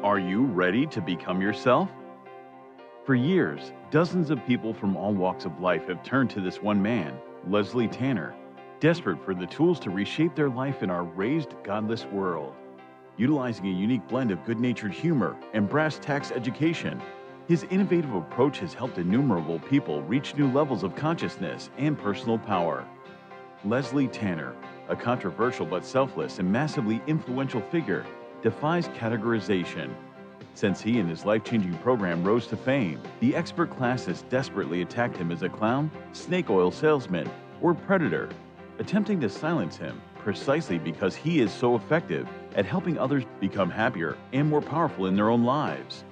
Are you ready to become yourself? For years, dozens of people from all walks of life have turned to this one man, Leslie Tanner, desperate for the tools to reshape their life in our raised, godless world. Utilizing a unique blend of good-natured humor and brass tacks education, his innovative approach has helped innumerable people reach new levels of consciousness and personal power. Leslie Tanner, a controversial but selfless and massively influential figure, defies categorization. Since he and his life-changing program rose to fame, the expert class has desperately attacked him as a clown, snake oil salesman, or predator, attempting to silence him precisely because he is so effective at helping others become happier and more powerful in their own lives.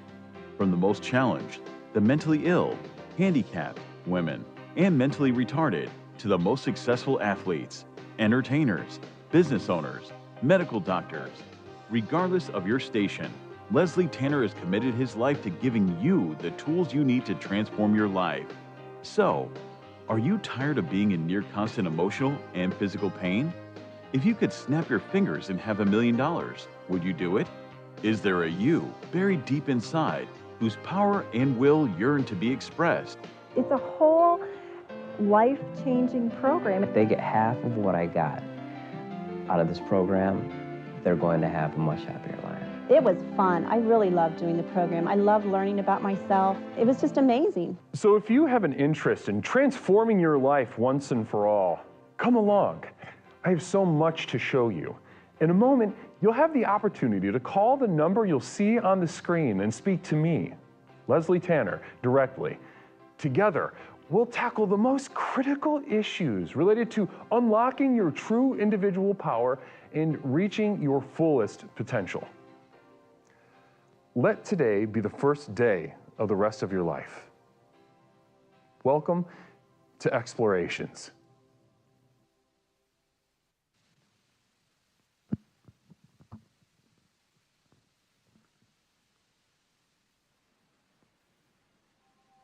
From the most challenged, the mentally ill, handicapped, women, and mentally retarded, to the most successful athletes, entertainers, business owners, medical doctors. Regardless of your station, Leslie Tanner has committed his life to giving you the tools you need to transform your life. So, are you tired of being in near constant emotional and physical pain? If you could snap your fingers and have $1 million, would you do it? Is there a you buried deep inside whose power and will yearn to be expressed? It's a whole life-changing program. If they get half of what I got out of this program, they're going to have a much happier life. It was fun. I really loved doing the program. I loved learning about myself. It was just amazing. So if you have an interest in transforming your life once and for all, come along. I have so much to show you. In a moment, you'll have the opportunity to call the number you'll see on the screen and speak to me, Leslie Tanner, directly. Together, we'll tackle the most critical issues related to unlocking your true individual power and reaching your fullest potential. Let today be the first day of the rest of your life. Welcome to Explorations.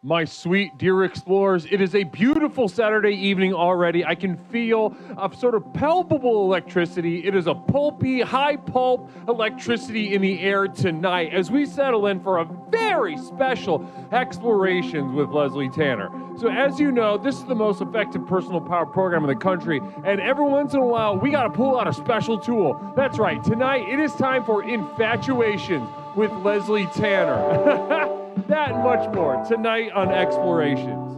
My sweet dear explorers, it is a beautiful Saturday evening already. I can feel a sort of palpable electricity. It is a pulpy, high pulp electricity in the air tonight as we settle in for a very special Explorations with Leslie Tanner. So as you know, this is the most effective personal power program in the country, and every once in a while, we got to pull out a special tool. That's right, tonight it is time for Infatuations with Leslie Tanner. That and much more tonight on Explorations.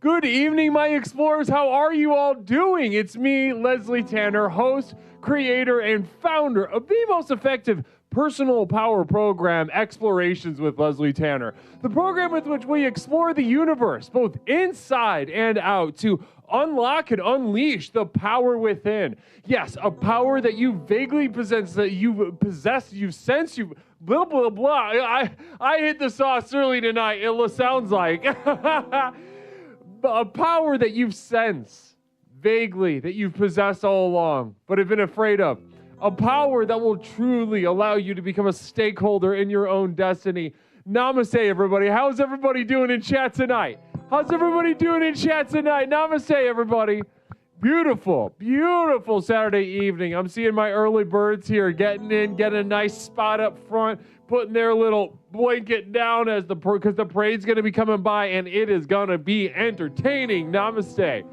Good evening, my explorers. How are you all doing? It's me, Leslie Tanner, host, creator, and founder of the most effective personal power program, Explorations with Leslie Tanner. The program with which we explore the universe, both inside and out, to unlock and unleash the power within. Yes, a power that you vaguely possess, that you possess, you sense, you blah, blah, blah. I hit the sauce early tonight, it sounds like. A power that you sense vaguely, that you've possessed all along, but have been afraid of. A power that will truly allow you to become a stakeholder in your own destiny. Namaste, everybody. How's everybody doing in chat tonight? How's everybody doing in chat tonight? Namaste, everybody. Beautiful, beautiful Saturday evening. I'm seeing my early birds here getting in, getting a nice spot up front, putting their little blanket down as because the parade's going to be coming by, and it is going to be entertaining. Namaste.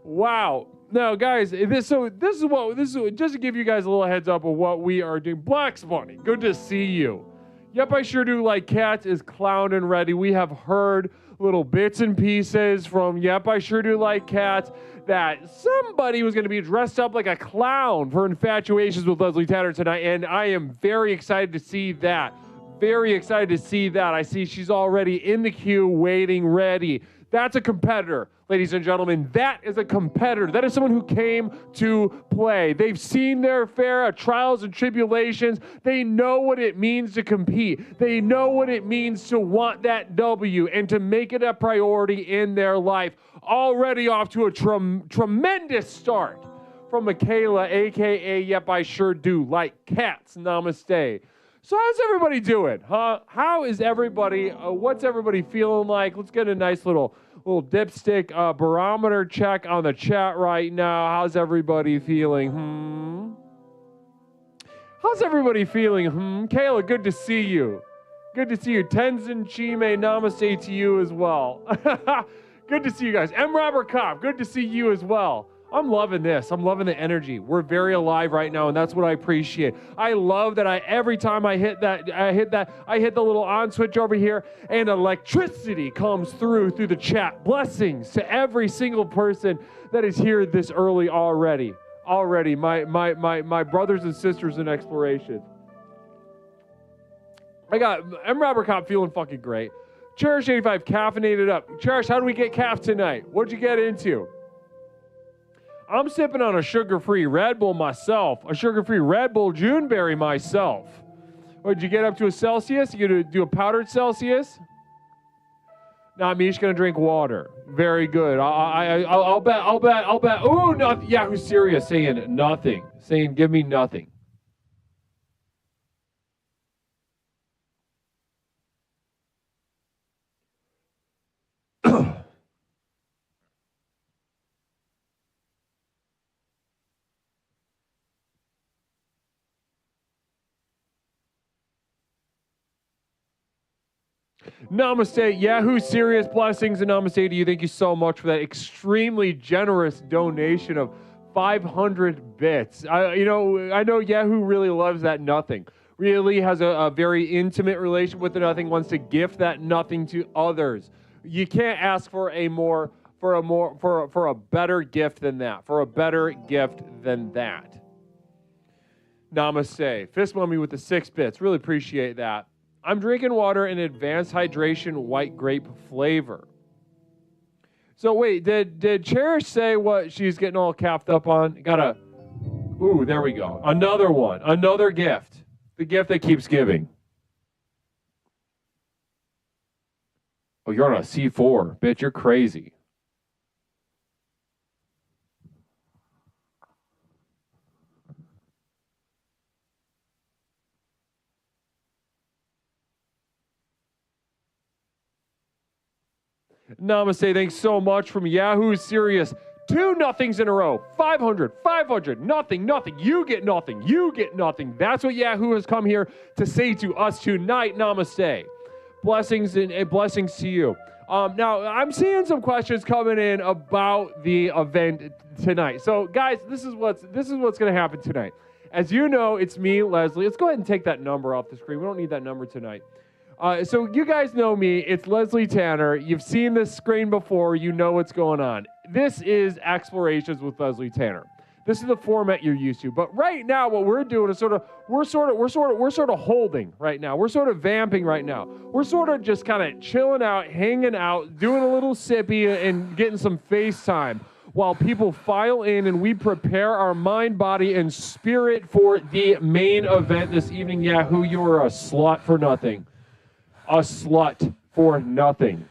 Wow. Now, guys, this is just to give you guys a little heads up of what we are doing. Black's Bunny, good to see you. Yep, I sure do like cats is clowning ready. We have heard little bits and pieces from Yep, I sure do like cats that somebody was going to be dressed up like a clown for Infatuations with Leslie Tanner tonight, and I am very excited to see that. Very excited to see that. I see she's already in the queue, waiting, ready. That's a competitor, ladies and gentlemen. That is a competitor. That is someone who came to play. They've seen their fair of trials and tribulations. They know what it means to compete. They know what it means to want that W and to make it a priority in their life. Already off to a tremendous start from Michaela, a.k.a. Yep, I Sure Do Like Cats. Namaste. So how's everybody doing, huh? How is everybody, what's everybody feeling like? Let's get a nice little dipstick barometer check on the chat right now. How's everybody feeling? How's everybody feeling? Kayla, good to see you. Good to see you. Tenzin Chime, namaste to you as well. Good to see you guys. M. Robert Kopp, good to see you as well. I'm loving this. I'm loving the energy. We're very alive right now, and that's what I appreciate. I love that every time I hit the little on switch over here, and electricity comes through the chat. Blessings to every single person that is here this early already. My brothers and sisters in exploration. I got M. Robert Kopp feeling fucking great. Cherish 85 caffeinated up. Cherish, how do we get caff tonight? What'd you get into? I'm sipping on a sugar-free Red Bull myself. A sugar-free Red Bull Juneberry myself. What, did you get up to a Celsius? You gonna do a powdered Celsius? Not me. Just gonna drink water. Very good. I'll bet. Oh, nothing. Yeah, who's serious? Saying nothing. Saying give me nothing. Namaste, Yahoo, serious blessings, and namaste to you. Thank you so much for that extremely generous donation of 500 bits. I know Yahoo really loves that nothing. Really has a very intimate relation with the nothing, wants to gift that nothing to others. You can't ask for a better gift than that. For a better gift than that. Namaste. Fist bump me with the 6 bits. Really appreciate that. I'm drinking water in advanced hydration white grape flavor. So wait, did Cherish say what she's getting all capped up on? Ooh, there we go. Another one. Another gift. The gift that keeps giving. Oh, you're on a C4. Bitch, you're crazy. Namaste, thanks so much from Yahoo Serious. 2 nothings in a row. 500, nothing. You get nothing. That's what Yahoo has come here to say to us tonight. Namaste. Blessings and blessings to you. Now, I'm seeing some questions coming in about the event tonight. So, guys, this is what's going to happen tonight. As you know, it's me, Leslie. Let's go ahead and take that number off the screen. We don't need that number tonight. So you guys know me. It's Leslie Tanner. You've seen this screen before. You know what's going on. This is Explorations with Leslie Tanner. This is the format you're used to. But right now, what we're doing is we're sort of holding right now. We're sort of vamping right now. We're sort of just kind of chilling out, hanging out, doing a little sippy, and getting some FaceTime while people file in and we prepare our mind, body, and spirit for the main event this evening. Yahoo, you are a slut for nothing. A slut for nothing.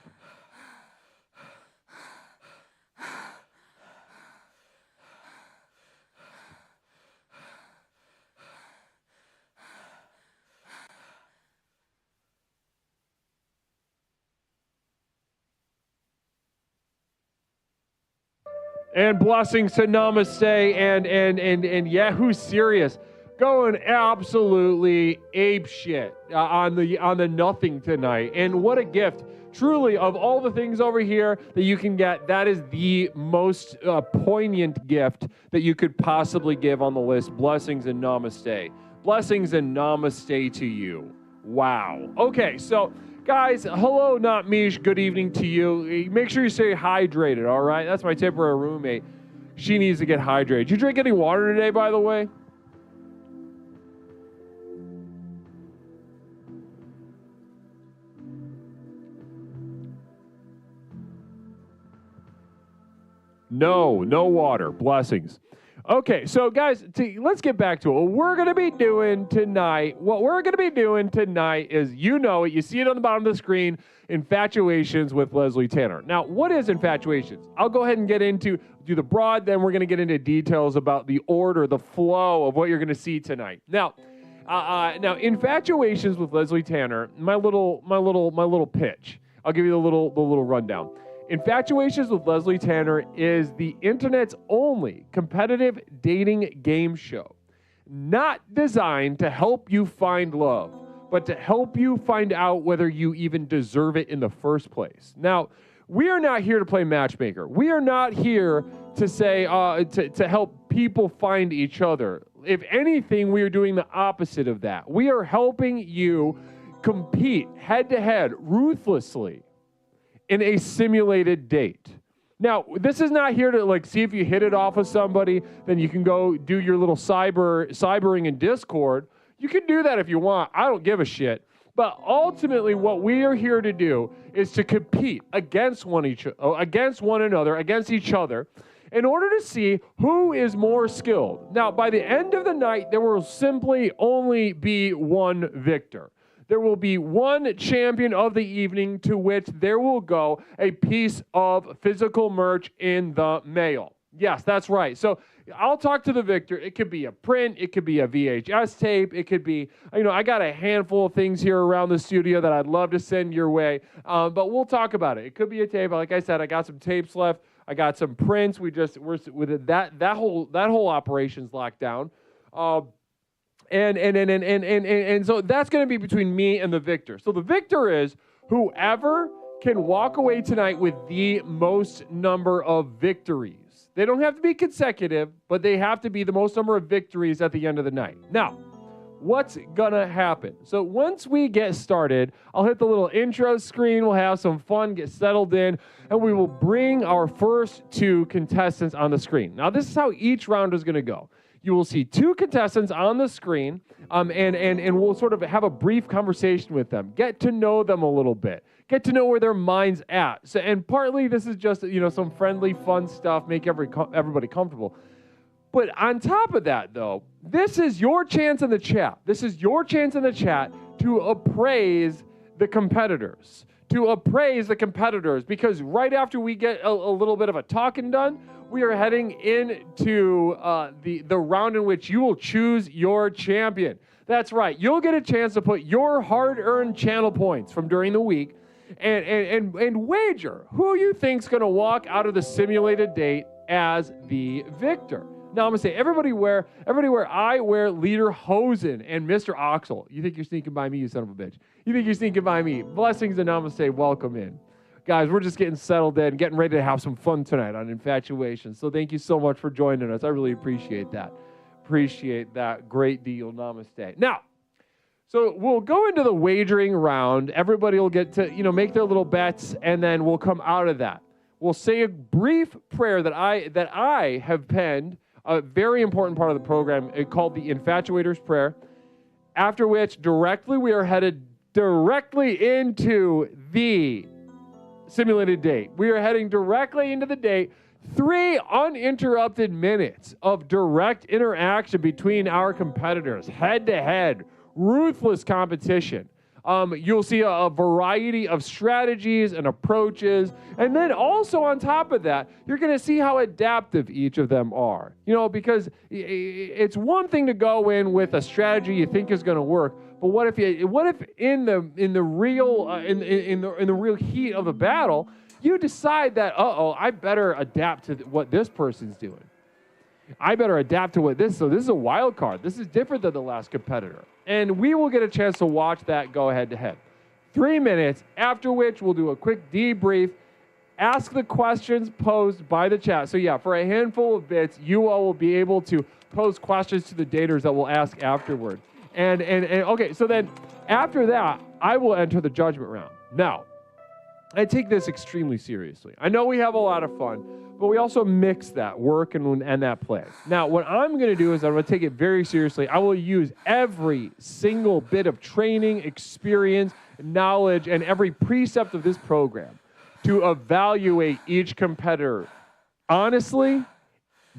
And blessings to Namaste and Yahoo Serious. Going absolutely ape shit on the nothing tonight. And what a gift. Truly, of all the things over here that you can get, that is the most poignant gift that you could possibly give on the list. Blessings and namaste. Blessings and namaste to you. Wow. Okay, so guys, hello, not Mish. Good evening to you. Make sure you stay hydrated, all right? That's my temporary roommate. She needs to get hydrated. Did you drink any water today, by the way? No water. Blessings. Okay, so guys, let's get back to it. What we're going to be doing tonight is, you know it, you see it on the bottom of the screen, Infatuations with Leslie Tanner. Now, what is Infatuations? I'll go ahead and do the broad, then we're going to get into details about the order, the flow of what you're going to see tonight. Now, Infatuations with Leslie Tanner, my little pitch. I'll give you the little rundown. Infatuations with Leslie Tanner is the internet's only competitive dating game show not designed to help you find love, but to help you find out whether you even deserve it in the first place. Now, we are not here to play matchmaker. We are not here to say, to help people find each other. If anything, we are doing the opposite of that. We are helping you compete head-to-head ruthlessly in a simulated date. Now, this is not here to like see if you hit it off with somebody, then you can go do your little cybering in Discord. You can do that if you want. I don't give a shit. But ultimately, what we are here to do is to compete against one another, against each other, in order to see who is more skilled. Now, by the end of the night, there will simply only be one victor. There will be one champion of the evening to which there will go a piece of physical merch in the mail. Yes, that's right. So I'll talk to the victor. It could be a print. It could be a VHS tape. It could be, I got a handful of things here around the studio that I'd love to send your way. But we'll talk about it. It could be a tape. Like I said, I got some tapes left. I got some prints. We're with that whole operation's locked down. And so that's going to be between me and the victor. So the victor is whoever can walk away tonight with the most number of victories. They don't have to be consecutive, but they have to be the most number of victories at the end of the night. Now, what's going to happen? So once we get started, I'll hit the little intro screen. We'll have some fun, get settled in, and we will bring our first two contestants on the screen. Now, this is how each round is going to go. You will see two contestants on the screen, and we'll sort of have a brief conversation with them, get to know them a little bit, get to know where their mind's at. So, and partly this is just, some friendly, fun stuff, make everybody comfortable. But on top of that, though, this is your chance in the chat. This is your chance in the chat to appraise the competitors. Because right after we get a little bit of a talking done, we are heading into the round in which you will choose your champion. That's right. You'll get a chance to put your hard-earned channel points from during the week and wager who you think's going to walk out of the simulated date as the victor. Now, I'm going to say, everybody wear I wear Leader Hosen and Mr. Oxel. You think you're sneaking by me, you son of a bitch. You think you're sneaking by me. Blessings and namaste. Welcome in. Guys, we're just getting settled in, getting ready to have some fun tonight on Infatuation. So thank you so much for joining us. I really appreciate that. Appreciate that. Great deal. Namaste. Now, so we'll go into the wagering round. Everybody will get to, make their little bets, and then we'll come out of that. We'll say a brief prayer that I have penned, a very important part of the program, called the Infatuator's Prayer, after which we are headed directly into the simulated date. We are heading directly into the date. 3 uninterrupted minutes of direct interaction between our competitors, head-to-head, ruthless competition. You'll see a variety of strategies and approaches. And then also on top of that, you're going to see how adaptive each of them are. Because it's one thing to go in with a strategy you think is going to work, but what if in the real heat of the battle, you decide that, I better adapt to what this person's doing. I better adapt to so this is a wild card. This is different than the last competitor. And we will get a chance to watch that go head to head. 3 minutes, after which we'll do a quick debrief, ask the questions posed by the chat. So yeah, for a handful of bits, you all will be able to pose questions to the daters that we'll ask afterward. And okay, so then after that, I will enter the judgment round. Now, I take this extremely seriously. I know we have a lot of fun, but we also mix that work and that play. Now, what I'm going to do is I'm going to take it very seriously. I will use every single bit of training, experience, knowledge, and every precept of this program to evaluate each competitor honestly,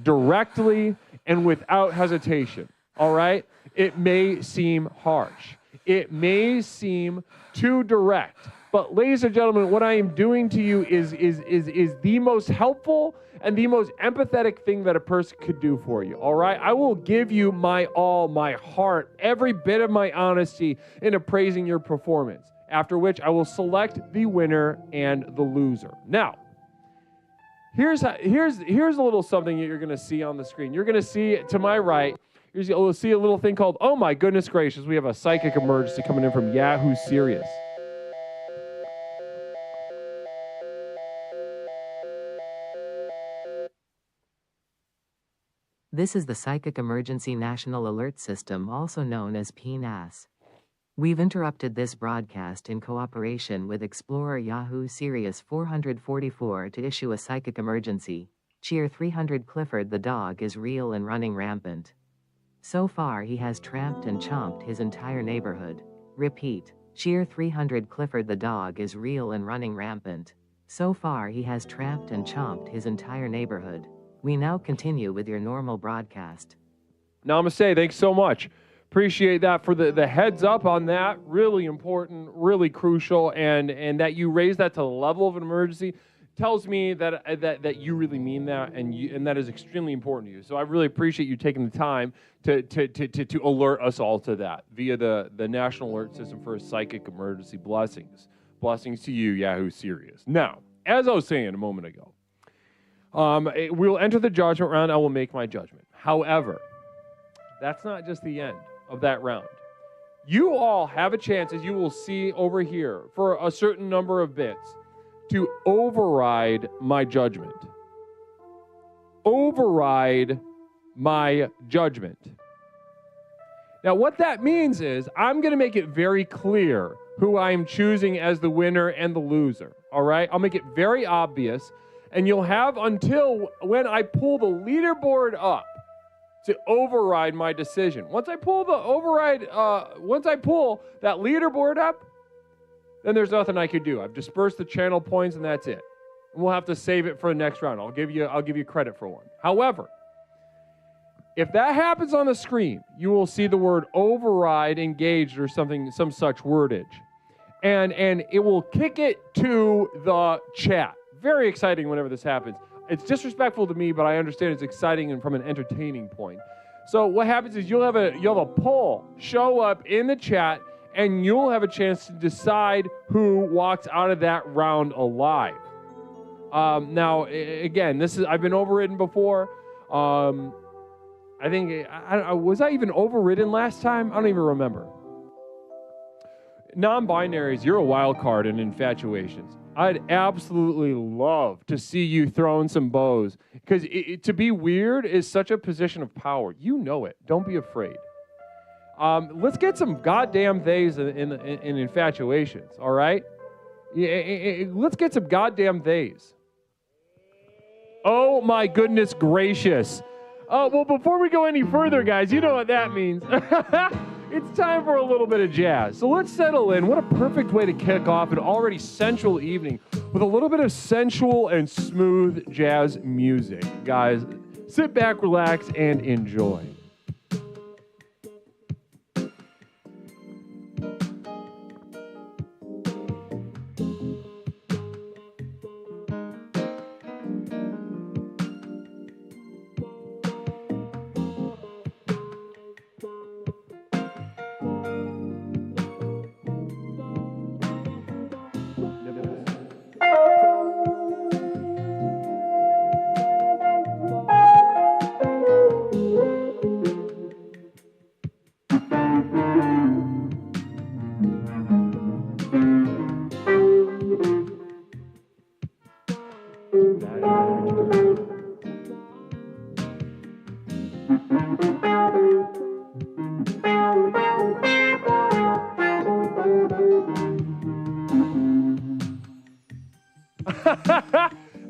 directly, and without hesitation. All right? It may seem harsh. It may seem too direct. But ladies and gentlemen, what I am doing to you is the most helpful and the most empathetic thing that a person could do for you, all right? I will give you my all, my heart, every bit of my honesty in appraising your performance, after which I will select the winner and the loser. Now, here's a little something that you're going to see on the screen. You're going to see to my right, We'll see a little thing called, oh my goodness gracious, we have a psychic emergency coming in from Yahoo Serious. This is the Psychic Emergency National Alert System, also known as PNAS. We've interrupted this broadcast in cooperation with Explorer Yahoo Sirius 444 to issue a psychic emergency. Cheer 300 Clifford the dog is real and running rampant. So far he has tramped and chomped his entire neighborhood. Repeat. Cheer 300 Clifford the dog is real and running rampant. So far he has tramped and chomped his entire neighborhood. We now continue with your normal broadcast. Namaste. Thanks so much. Appreciate that for the heads up on that. Really important, really crucial, and that you raise that to the level of an emergency tells me that you really mean that, and that is extremely important to you. So I really appreciate you taking the time to alert us all to that via the National Alert System for a Psychic Emergency. Blessings. Blessings to you, Yahoo Serious. Now, as I was saying a moment ago, we'll enter the judgment round. I will make my judgment. However, that's not just the end of that round. You all have a chance, as you will see over here, for a certain number of bits to override my judgment. Override my judgment. Now, what that means is I'm going to make it very clear who I'm choosing as the winner and the loser. All right? I'll make it very obvious, and you'll have until when I pull the leaderboard up to override my decision. Once I pull that leaderboard up, then there's nothing I could do. I've dispersed the channel points, and that's it. And we'll have to save it for the next round. I'll give you credit for one. However, if that happens on the screen, you will see the word override engaged or some such wordage. And it will kick it to the chat. Very exciting whenever this happens. It's disrespectful to me, but I understand it's exciting and from an entertaining point. So what happens is you'll have a poll show up in the chat, and you'll have a chance to decide who walks out of that round alive. Now, again, I've been overridden before. I think was I even overridden last time? I don't even remember. Non-binaries, you're a wild card in infatuations. I'd absolutely love to see you throwing some bows, because to be weird is such a position of power. You know it. Don't be afraid. Let's get some goddamn theys in infatuations, all right? Let's get some goddamn theys. Oh, my goodness gracious. Well, before we go any further, guys, you know what that means. It's time for a little bit of jazz. So let's settle in. What a perfect way to kick off an already sensual evening with a little bit of sensual and smooth jazz music. Guys, sit back, relax, and enjoy.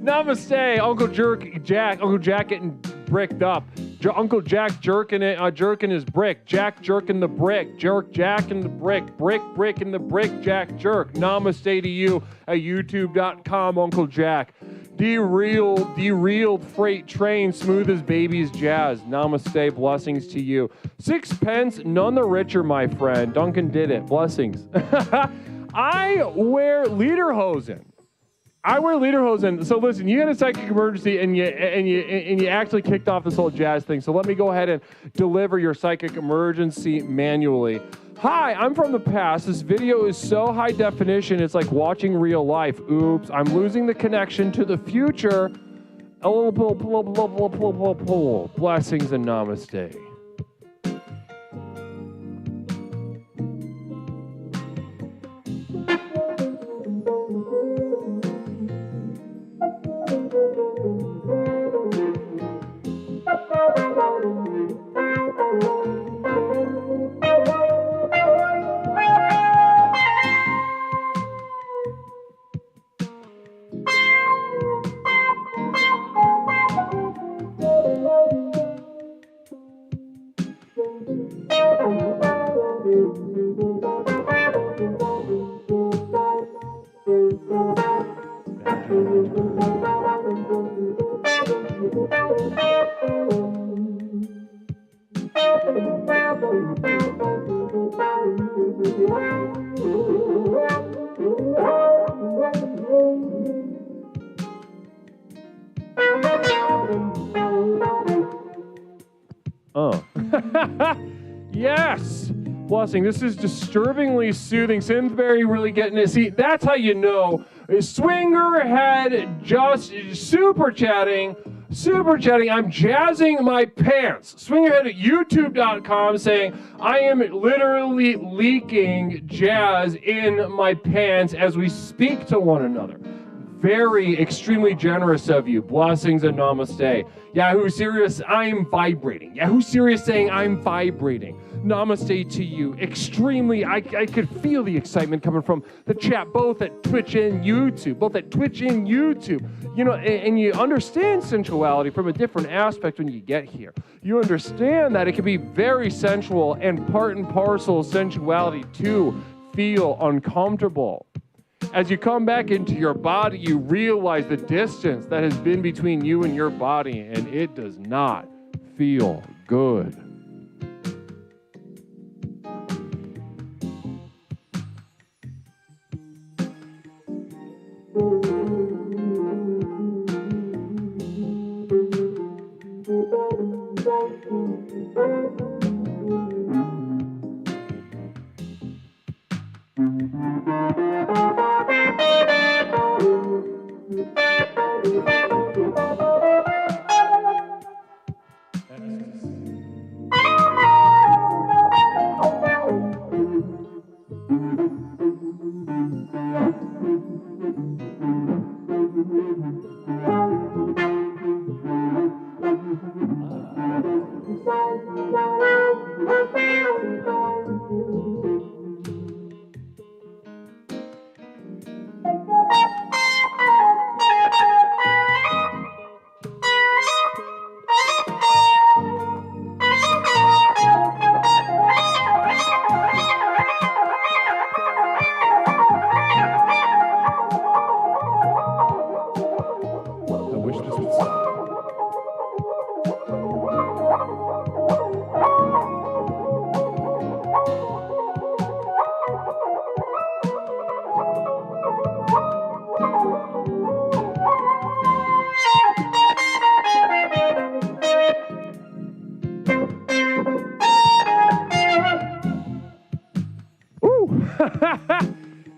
Namaste, Uncle Jack getting bricked up. Uncle Jack jerking his brick. Jack jerking the brick. Jack in the brick. Brick in the brick. Jack jerk. Namaste to you at youtube.com, Uncle Jack. Derailed freight train, smooth as baby's jazz. Namaste, blessings to you. 6 pence, none the richer, my friend. Duncan did it. Blessings. I wear lederhosen. So listen, you had a psychic emergency, and you actually kicked off this whole jazz thing. So let me go ahead and deliver your psychic emergency manually. Hi, I'm from the past. This video is so high definition, it's like watching real life. Oops, I'm losing the connection to the future. Blessings and namaste. Oh. Yes! Blessing, this is disturbingly soothing. Simsbury really getting it. See, that's how you know. Swinger had just super chatting. I'm jazzing my pants. Swingerhead at youtube.com saying, I am literally leaking jazz in my pants as we speak to one another. Very extremely generous of you. Blessings and namaste. Yahoo Serious, I'm vibrating. Yahoo Serious saying I'm vibrating. Namaste to you. Extremely, I could feel the excitement coming from the chat, both at Twitch and YouTube. You know, and you understand sensuality from a different aspect when you get here. You understand that it can be very sensual and part and parcel of sensuality to feel uncomfortable. As you come back into your body, you realize the distance that has been between you and your body, and it does not feel good.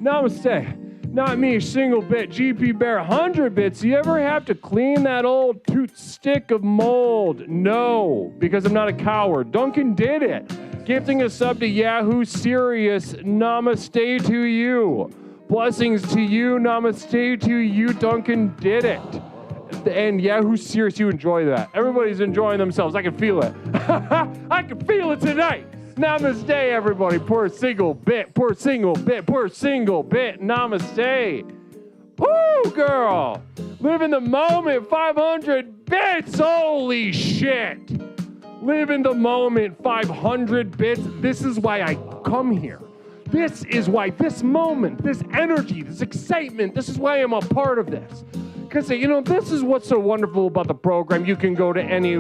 Namaste. Not me, single bit. GP Bear, 100 bits. You ever have to clean that old toot stick of mold? No, because I'm not a coward. Duncan did it. Gifting a sub to Yahoo Serious. Namaste to you. Blessings to you. Namaste to you. Duncan did it. And Yahoo Serious, you enjoy that. Everybody's enjoying themselves. I can feel it. I can feel it tonight. Namaste, everybody. Poor single bit. Namaste. Woo, girl. Live in the moment. 500 bits. Holy shit. Live in the moment. 500 bits. This is why I come here. This is why this moment, this energy, this excitement, this is why I'm a part of this. Because, you know, this is what's so wonderful about the program. You can go to any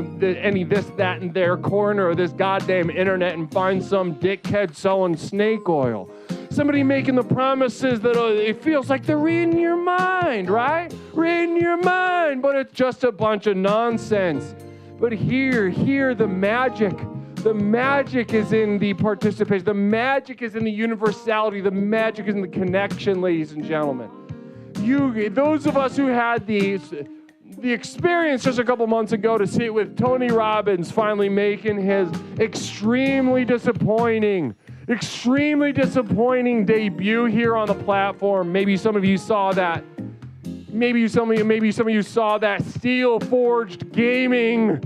this, that, and their corner of this goddamn internet and find some dickhead selling snake oil. Somebody making the promises that it feels like they're reading your mind, right? Reading your mind, but it's just a bunch of nonsense. But here, the magic. The magic is in the participation. The magic is in the universality. The magic is in the connection, ladies and gentlemen. Those of us who had the experience just a couple months ago to see it with Tony Robbins finally making his extremely disappointing debut here on the platform. Maybe some of you saw that. Maybe some of you saw that steel forged gaming.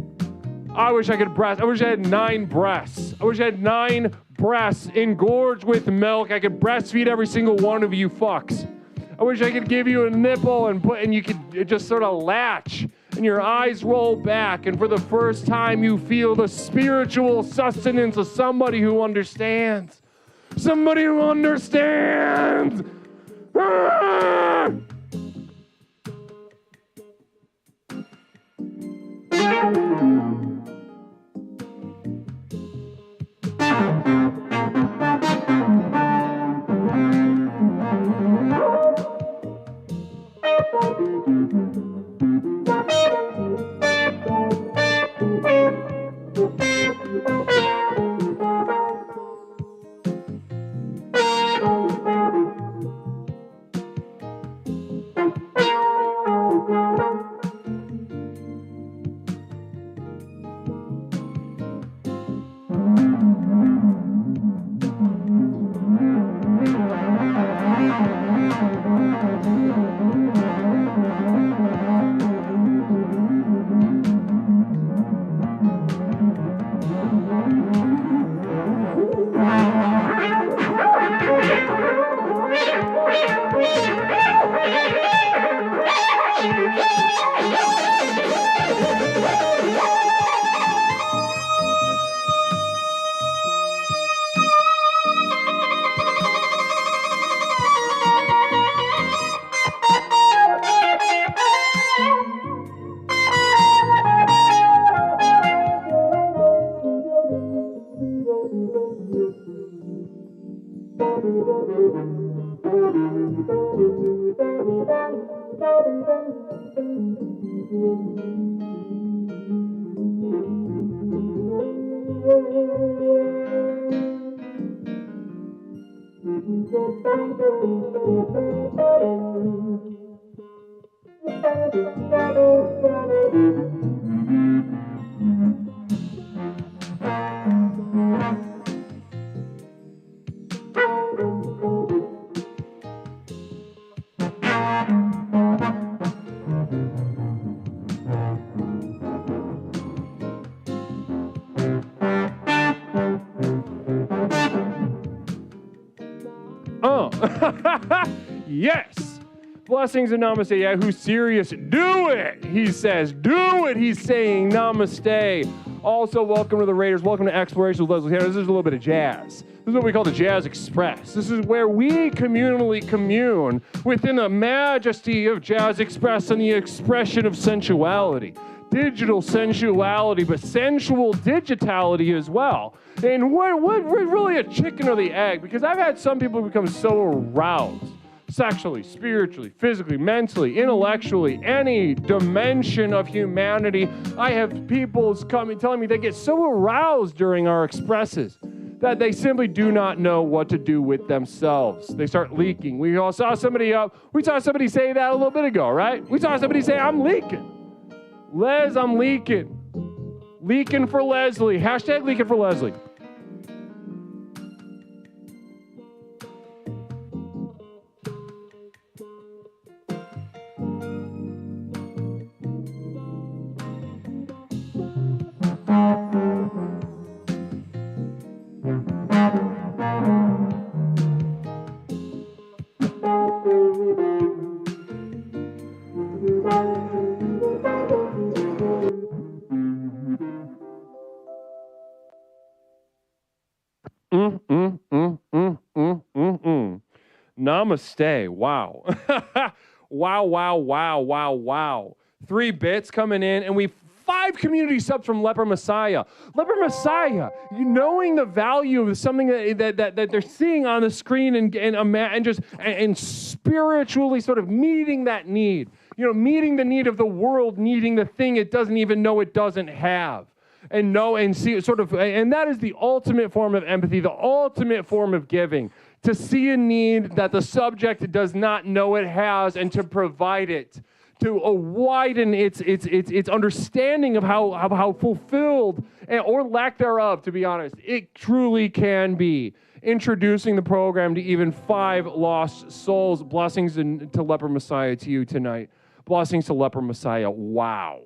I wish I could breast. I wish I had 9 breasts. I wish I had 9 breasts engorged with milk. I could breastfeed every single one of you fucks. I wish I could give you a nipple and you could just sort of latch and your eyes roll back, and for the first time you feel the spiritual sustenance of somebody who understands. Somebody who understands. Ah! Yes. Blessings and namaste. Yeah, who's serious? Do it. He says, do it. He's saying namaste. Also, welcome to the Raiders. Welcome to Exploration with Leslie Tanner. This is a little bit of jazz. This is what we call the Jazz Express. This is where we communally commune within the majesty of Jazz Express and the expression of sensuality. Digital sensuality, but sensual digitality as well. And what really a chicken or the egg? Because I've had some people become so aroused sexually, spiritually, physically, mentally, intellectually, any dimension of humanity. I have people coming telling me they get so aroused during our expresses that they simply do not know what to do with themselves. They start leaking. We saw somebody say that a little bit ago, right? We saw somebody say, I'm leaking. Les, I'm leaking. Leaking for Leslie. Hashtag leaking for Leslie. Namaste. Wow. Wow. 3 bits coming in, and we 5 community subs from Leper Messiah. Leper Messiah, knowing the value of something that they're seeing on the screen and spiritually sort of meeting that need. You know, meeting the need of the world, needing the thing it doesn't even know it doesn't have. And know and see sort of, and that is the ultimate form of empathy, the ultimate form of giving. To see a need that the subject does not know it has and to provide it, to widen its understanding of how fulfilled, or lack thereof, to be honest, it truly can be. Introducing the program to even 5 lost souls. Blessings to Leper Messiah to you tonight. Blessings to Leper Messiah. Wow.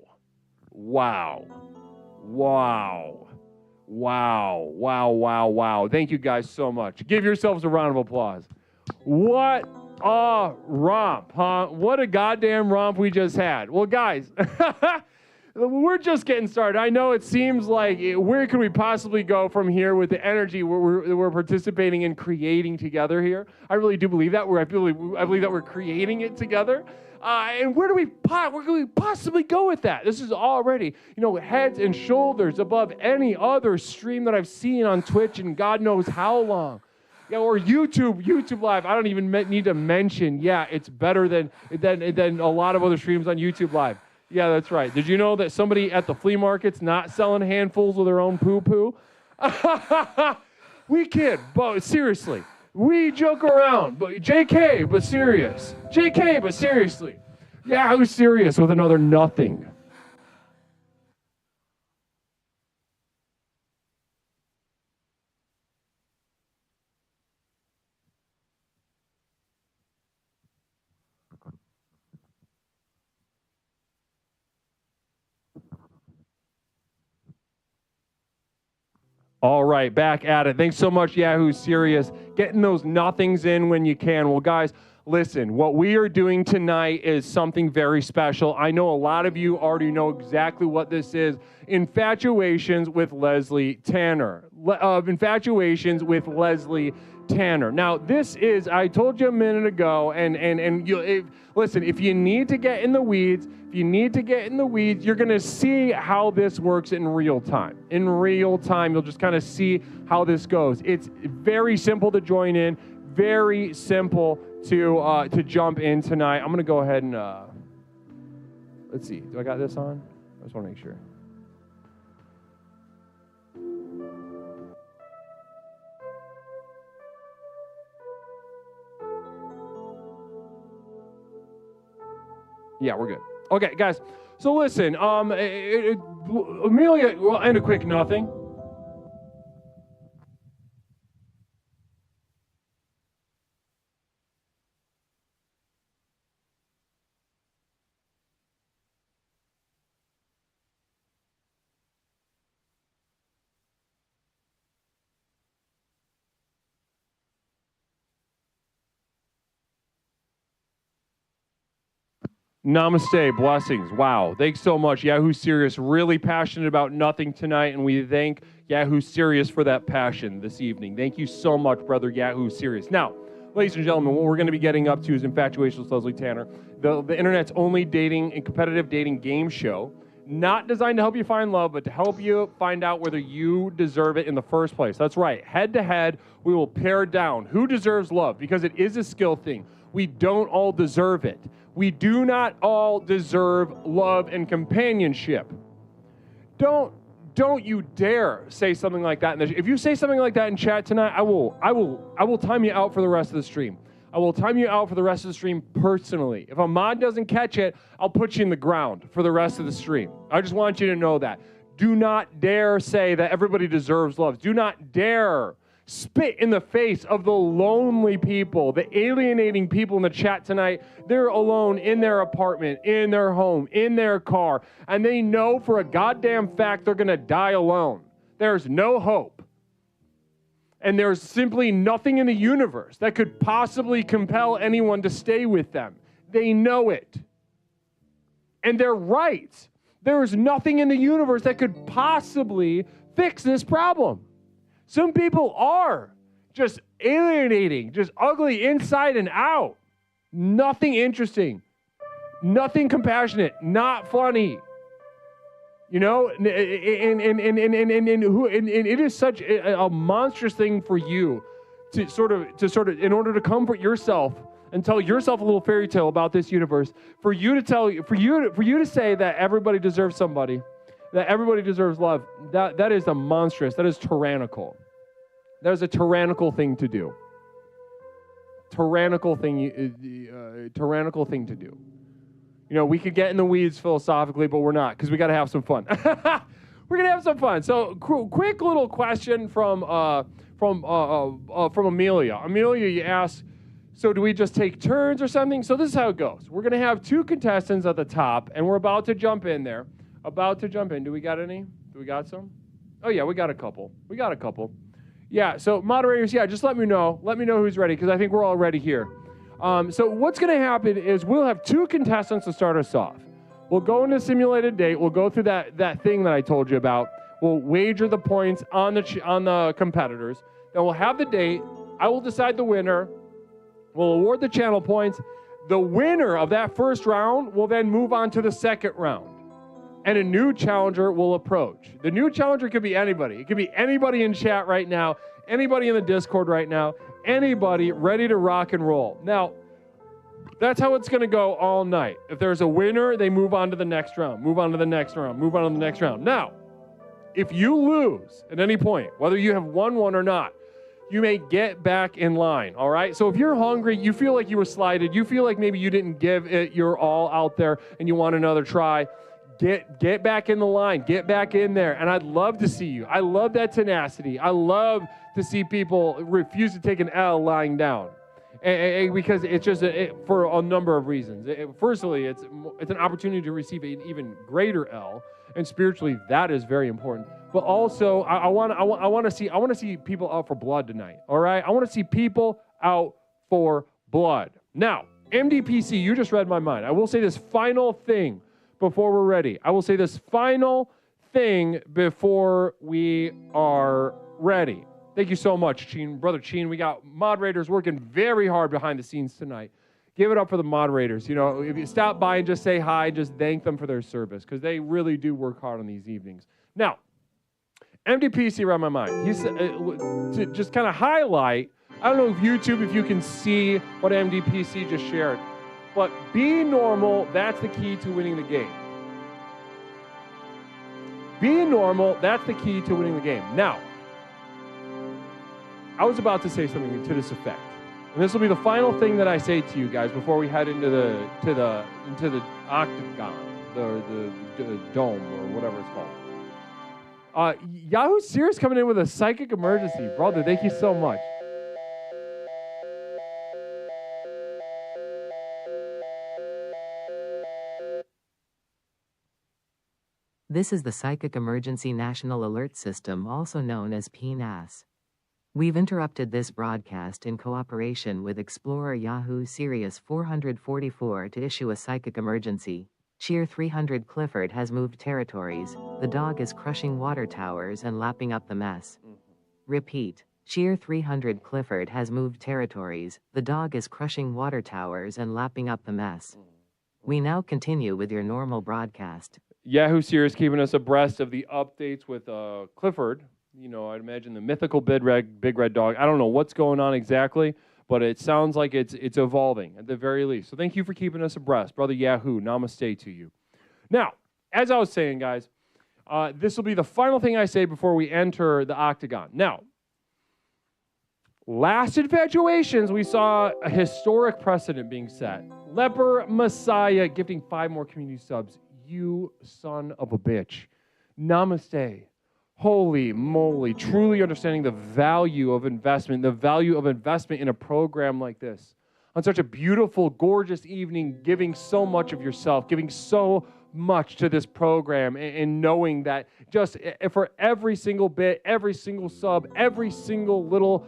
Thank you guys so much. Give yourselves a round of applause. What a romp, huh? What a goddamn romp we just had. Well, guys, we're just getting started. I know it seems like, where can we possibly go from here with the energy we're participating in creating together here? I really do believe that. I believe that we're creating it together. And where can we possibly go with that? This is already, heads and shoulders above any other stream that I've seen on Twitch and God knows how long. Yeah, or YouTube Live. I don't even need to mention. Yeah, it's better than a lot of other streams on YouTube Live. Yeah, that's right. Did you know that somebody at the flea market's not selling handfuls of their own poo-poo? We kid, but seriously. We joke around, but JK, but serious. JK, but seriously. Yeah, who's serious with another nothing? All right, back at it. Thanks so much, Yahoo Serious. Getting those nothings in when you can. Well, guys, listen, what we are doing tonight is something very special. I know a lot of you already know exactly what this is. Infatuations with Leslie Tanner. Infatuations with Leslie Tanner. Now, this is, I told you a minute ago, listen, if you need to get in the weeds, you're going to see how this works in real time. In real time, you'll just kind of see how this goes. It's very simple to join in, very simple to jump in tonight. I'm going to go ahead and, let's see. Do I got this on? I just want to make sure. Yeah, we're good. Okay, guys. So listen, Amelia, we'll end a quick nothing. Namaste, blessings. Wow, thanks so much. Yahoo Serious, really passionate about nothing tonight, and we thank Yahoo Serious for that passion this evening. Thank you so much, brother Yahoo Serious. Now, ladies and gentlemen, what we're going to be getting up to is Infatuations with Leslie Tanner, the internet's only dating and competitive dating game show, not designed to help you find love, but to help you find out whether you deserve it in the first place. That's right. Head to head, we will pare down who deserves love, because it is a skill thing. We don't all deserve it. We do not all deserve love and companionship. Don't you dare say something like that. If you say something like that in chat tonight, I will time you out for the rest of the stream. I will time you out for the rest of the stream personally. If Ahmad doesn't catch it, I'll put you in the ground for the rest of the stream. I just want you to know that. Do not dare say that everybody deserves love. Do not dare spit in the face of the lonely people, the alienating people in the chat tonight. They're alone in their apartment, in their home, in their car, and they know for a goddamn fact they're going to die alone. There's no hope. And there's simply nothing in the universe that could possibly compel anyone to stay with them. They know it. And they're right. There is nothing in the universe that could possibly fix this problem. Some people are just alienating, just ugly inside and out. Nothing interesting, nothing compassionate, not funny. You know, and it is such a monstrous thing for you to sort of, in order to comfort yourself and tell yourself a little fairy tale about this universe, for you to say that everybody deserves somebody, that everybody deserves love. That is a monstrous, that is tyrannical. That is a tyrannical thing to do. Tyrannical thing to do. You know, we could get in the weeds philosophically, but we're not, because we got to have some fun. We're gonna have some fun. So, quick little question from Amelia. Amelia, you asked, so do we just take turns or something? So this is how it goes. We're gonna have two contestants at the top, and we're about to jump in there. Do we got any? Do we got some? Oh yeah, we got a couple. Yeah, so moderators, yeah, just let me know. Let me know who's ready, because I think we're all ready here. So what's going to happen is we'll have two contestants to start us off. We'll go into simulated date. We'll go through that thing that I told you about. We'll wager the points on the competitors. Then we'll have the date. I will decide the winner. We'll award the channel points. The winner of that first round will then move on to the second round. And a new challenger will approach. The new challenger could be anybody. It could be anybody in chat right now, anybody in the Discord right now, anybody ready to rock and roll. Now, that's how it's going to go all night. If there's a winner, they move on to the next round, move on to the next round, move on to the next round. Now, if you lose at any point, whether you have won one or not, you may get back in line, all right? So if you're hungry, you feel like you were slighted, you feel like maybe you didn't give it your all out there and you want another try, Get back in the line. Get back in there. And I'd love to see you. I love that tenacity. I love to see people refuse to take an L lying down. Because it's just for a number of reasons. Firstly, it's an opportunity to receive an even greater L. And spiritually, that is very important. But also, I want to see people out for blood tonight. All right? I want to see people out for blood. Now, MDPC, you just read my mind. I will say this final thing before we're ready. I will say this final thing before we are ready. Thank you so much, Cheen. Brother Cheen, we got moderators working very hard behind the scenes tonight. Give it up for the moderators. You know, if you stop by and just say hi, just thank them for their service, because they really do work hard on these evenings. Now, MDPC read my mind. He said, to just kind of highlight, I don't know if YouTube, if you can see what MDPC just shared, but be normal, that's the key to winning the game. Be normal, that's the key to winning the game. Now, I was about to say something to this effect. And this will be the final thing that I say to you guys before we head into the octagon, the dome, or whatever it's called. Yahoo Serious coming in with a psychic emergency. Brother, thank you so much. This is the Psychic Emergency National Alert System, also known as PNAS. We've interrupted this broadcast in cooperation with Explorer Yahoo Sirius 444 to issue a psychic emergency. Cheer 300 Clifford has moved territories. The dog is crushing water towers and lapping up the mess. Repeat. Cheer 300 Clifford has moved territories. The dog is crushing water towers and lapping up the mess. We now continue with your normal broadcast. Yahoo Serious keeping us abreast of the updates with Clifford. You know, I'd imagine the mythical big red dog. I don't know what's going on exactly, but it sounds like it's evolving at the very least. So thank you for keeping us abreast. Brother Yahoo, namaste to you. Now, as I was saying, guys, this will be the final thing I say before we enter the octagon. Now, last Infatuations, we saw a historic precedent being set. Leper Messiah gifting 5 more community subs. You son of a bitch. Namaste. Holy moly. Truly understanding the value of investment in a program like this. On such a beautiful, gorgeous evening, giving so much of yourself, giving so much to this program, and knowing that just for every single bit, every single sub, every single little,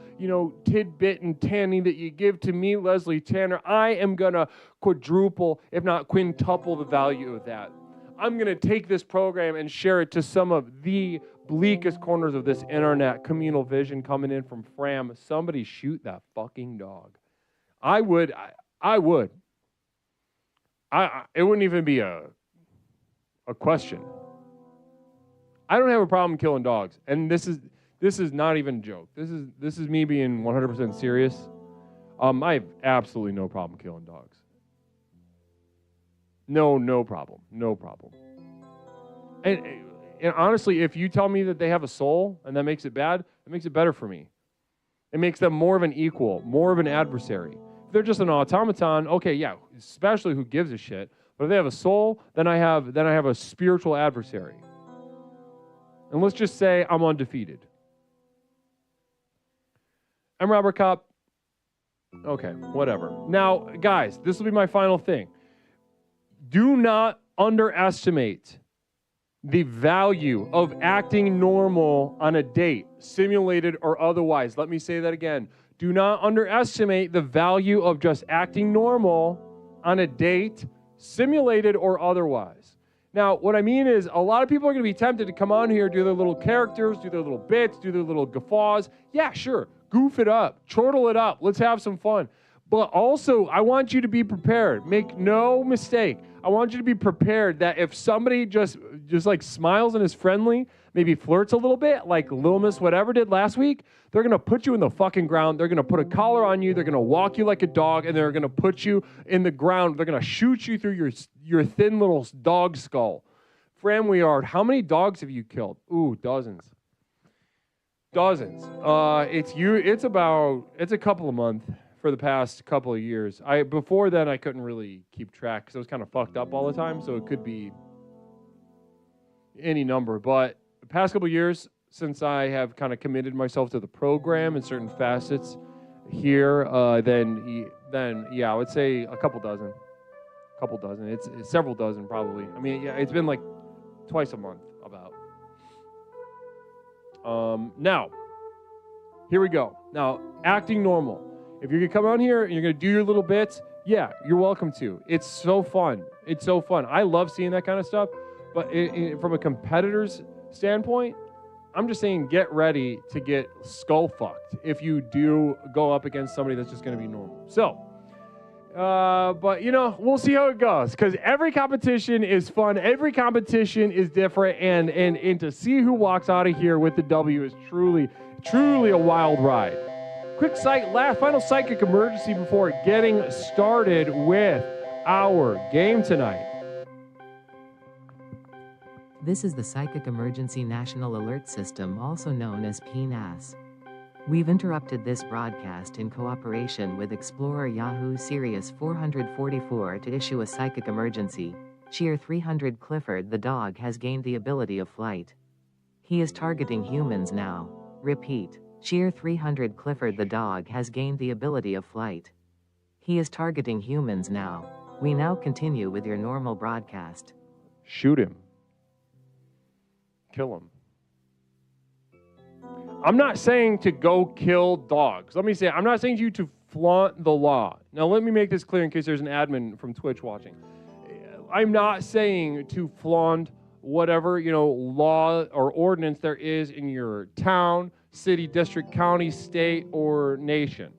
tidbit and tanning that you give to me, Leslie Tanner, I am going to quadruple, if not quintuple the value of that. I'm going to take this program and share it to some of the bleakest corners of this internet. Communal vision coming in from Fram. Somebody shoot that fucking dog. I would. It wouldn't even be a question. I don't have a problem killing dogs, and this is not even a joke. This is me being 100% serious. I have absolutely no problem killing dogs. No problem. And honestly, if you tell me that they have a soul and that makes it bad, it makes it better for me. It makes them more of an equal, more of an adversary. If they're just an automaton, okay, yeah, especially who gives a shit. But if they have a soul, then I have a spiritual adversary. And let's just say I'm undefeated. I'm Robert Kopp. Okay, whatever. Now, guys, this will be my final thing. Do not underestimate the value of acting normal on a date, simulated or otherwise. Let me say that again. Do not underestimate the value of just acting normal on a date, simulated or otherwise. Now, what I mean is a lot of people are going to be tempted to come on here, do their little characters, do their little bits, do their little guffaws. Yeah, sure. Goof it up. Chortle it up. Let's have some fun. But also, I want you to be prepared. Make no mistake. I want you to be prepared that if somebody just like smiles and is friendly, maybe flirts a little bit, like Lil Miss whatever did last week, they're going to put you in the fucking ground. They're going to put a collar on you. They're going to walk you like a dog, and they're going to put you in the ground. They're going to shoot you through your thin little dog skull. Fram Weird, how many dogs have you killed? Ooh, dozens. Dozens. It's a couple of months. For the past couple of years. Before then, I couldn't really keep track because I was kind of fucked up all the time, so it could be any number. But the past couple of years, since I have kind of committed myself to the program and certain facets here, then yeah, I would say a couple dozen. It's several dozen probably. I mean, yeah, it's been like twice a month about. Now, here we go. Now, acting normal. If you're going to come on here and you're going to do your little bits, yeah, you're welcome to. It's so fun. I love seeing that kind of stuff. But from a competitor's standpoint, I'm just saying get ready to get skull fucked if you do go up against somebody that's just going to be normal. So, but, we'll see how it goes. Because every competition is fun. Every competition is different. And to see who walks out of here with the W is truly a wild ride. Quick final psychic emergency before getting started with our game tonight. This is the Psychic Emergency National Alert System, also known as PNAS. We've interrupted this broadcast in cooperation with Explorer Yahoo Sirius 444 to issue a psychic emergency. Cheer 300 Clifford the dog has gained the ability of flight. He is targeting humans now. Repeat. Cheer 300 Clifford the dog has gained the ability of flight. He is targeting humans now. We now continue with your normal broadcast. Shoot him. Kill him. I'm not saying to go kill dogs. Let me say, I'm not saying to you to flaunt the law. Now, let me make this clear in case there's an admin from Twitch watching. I'm not saying to flaunt whatever, law or ordinance there is in your town, city, district, county, state, or nation.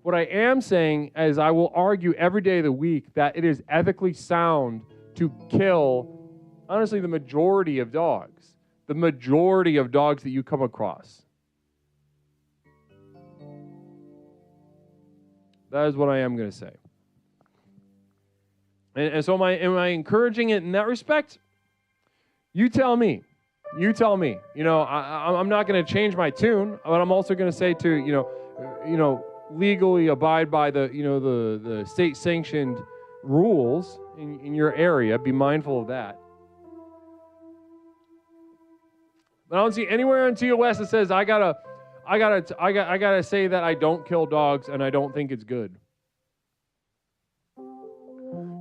What I am saying is I will argue every day of the week that it is ethically sound to kill, honestly, the majority of dogs. The majority of dogs that you come across. That is what I am going to say. And so am I encouraging it in that respect? You tell me. You tell me. I'm not going to change my tune, but I'm also going to say to, legally abide by the state-sanctioned rules in your area. Be mindful of that. But I don't see anywhere in TOS that says I gotta say that I don't kill dogs and I don't think it's good.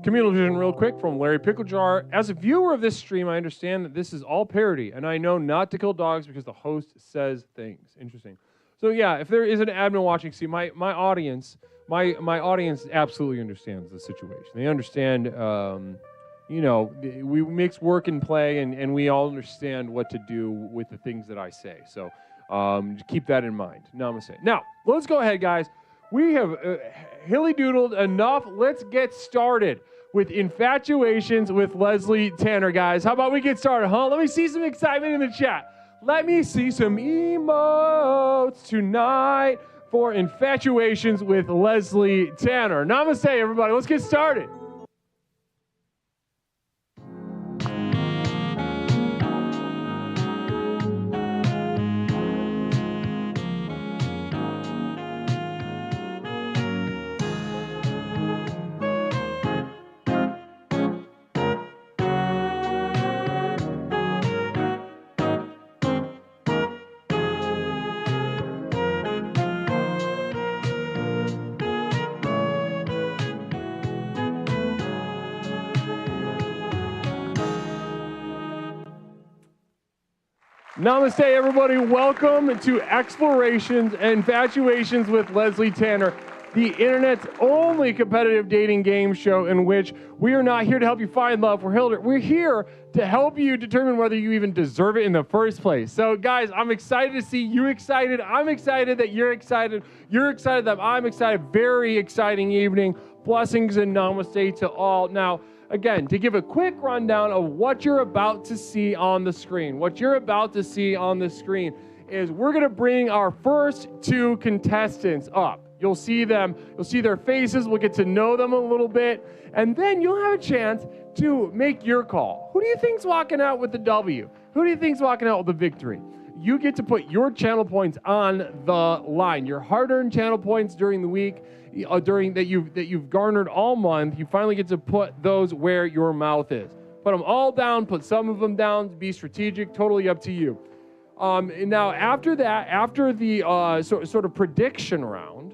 Communal vision real quick from Larry Picklejar. As a viewer of this stream, I understand that this is all parody, and I know not to kill dogs because the host says things. Interesting. So yeah, if there is an admin watching, see my audience absolutely understands the situation. They understand, we mix work and play, and we all understand what to do with the things that I say. So just keep that in mind. Namaste. Now, let's go ahead, guys. We have hilly-doodled enough. Let's get started with Infatuations with Leslie Tanner, guys. How about we get started, huh? Let me see some excitement in the chat. Let me see some emotes tonight for Infatuations with Leslie Tanner. Namaste, everybody. Let's get started. Namaste, everybody. Welcome to Explorations and Infatuations with Leslie Tanner, the internet's only competitive dating game show in which we are not here to help you find love. We're here to help you determine whether you even deserve it in the first place. So, guys, I'm excited to see you excited. I'm excited that you're excited. You're excited that I'm excited. Very exciting evening. Blessings and namaste to all. Now, again, to give a quick rundown of what you're about to see on the screen. What you're about to see on the screen is we're going to bring our first two contestants up. You'll see them. You'll see their faces. We'll get to know them a little bit. And then you'll have a chance to make your call. Who do you think's walking out with the W? Who do you think's walking out with the victory? You get to put your channel points on the line. Your hard-earned channel points during the week, that you've garnered all month. You finally get to put those where your mouth is. Put them all down. Put some of them down. Be strategic. Totally up to you. Now, after that, after the sort of prediction round,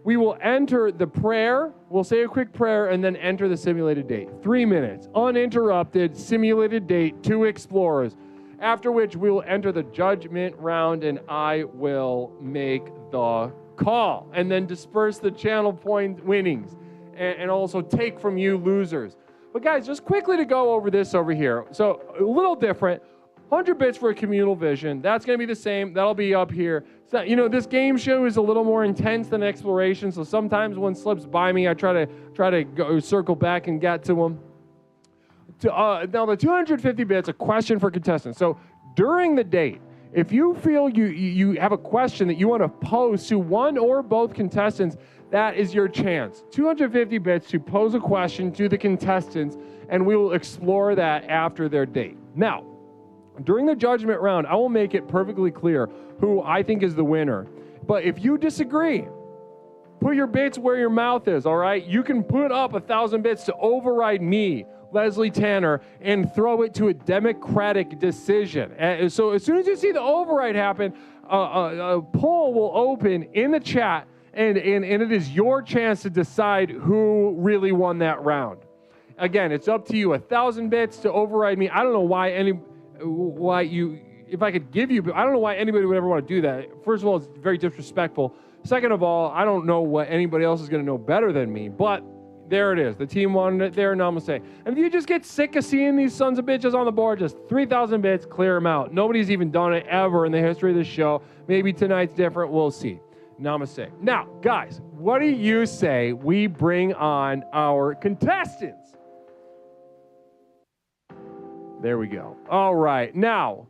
we will enter the prayer. We'll say a quick prayer and then enter the simulated date. 3 minutes, uninterrupted, simulated date, 2 explorers. After which we will enter the judgment round and I will make the call and then disperse the channel point winnings and also take from you losers. But guys, just quickly to go over this over here. So a little different. 100 bits for a communal vision. That's going to be the same. That'll be up here. So, this game show is a little more intense than exploration. So sometimes one slips by me, I try to go circle back and get to them. Now the 250 bits, a question for contestants. So during the date, if you feel you have a question that you want to pose to one or both contestants, that is your chance. 250 bits to pose a question to the contestants, and we will explore that after their date. Now, during the judgment round, I will make it perfectly clear who I think is the winner. But if you disagree, put your bits where your mouth is, all right? You can put up 1,000 bits to override me, Leslie Tanner, and throw it to a democratic decision. And so as soon as you see the override happen, a poll will open in the chat, and it is your chance to decide who really won that round. Again, it's up to you. 1,000 bits to override me. I don't know if I could give you, I don't know why anybody would ever want to do that. First of all, it's very disrespectful. Second of all, I don't know what anybody else is going to know better than me, but there it is. The team won it there, namaste. And if you just get sick of seeing these sons of bitches on the board, just 3,000 bits, clear them out. Nobody's even done it ever in the history of the show. Maybe tonight's different. We'll see. Namaste. Now, guys, what do you say we bring on our contestants? There we go. All right. Now,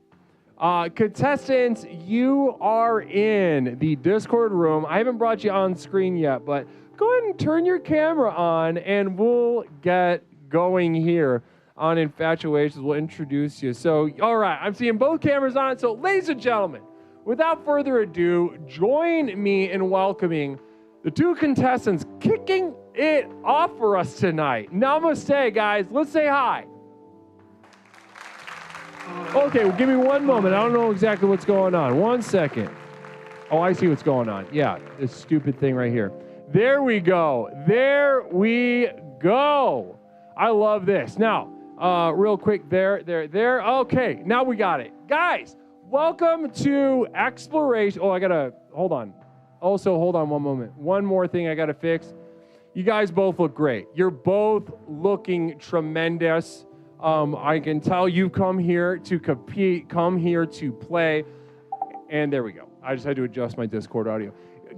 contestants, you are in the Discord room. I haven't brought you on screen yet, but go ahead and turn your camera on and we'll get going here on Infatuations. We'll introduce you. So, all right, I'm seeing both cameras on. So, ladies and gentlemen, without further ado, join me in welcoming the two contestants kicking it off for us tonight. Namaste, guys. Let's say hi. Okay, well, give me one moment. I don't know exactly what's going on. 1 second. Oh, I see what's going on. Yeah, this stupid thing right here. There we go. There we go. I love this. Now, real quick, there. Okay, now we got it. Guys, welcome to Exploration. Oh, I got to, hold on. Also, hold on one moment. One more thing I got to fix. You guys both look great. You're both looking tremendous. I can tell you've come here to compete, come here to play, and there we go. I just had to adjust my Discord audio.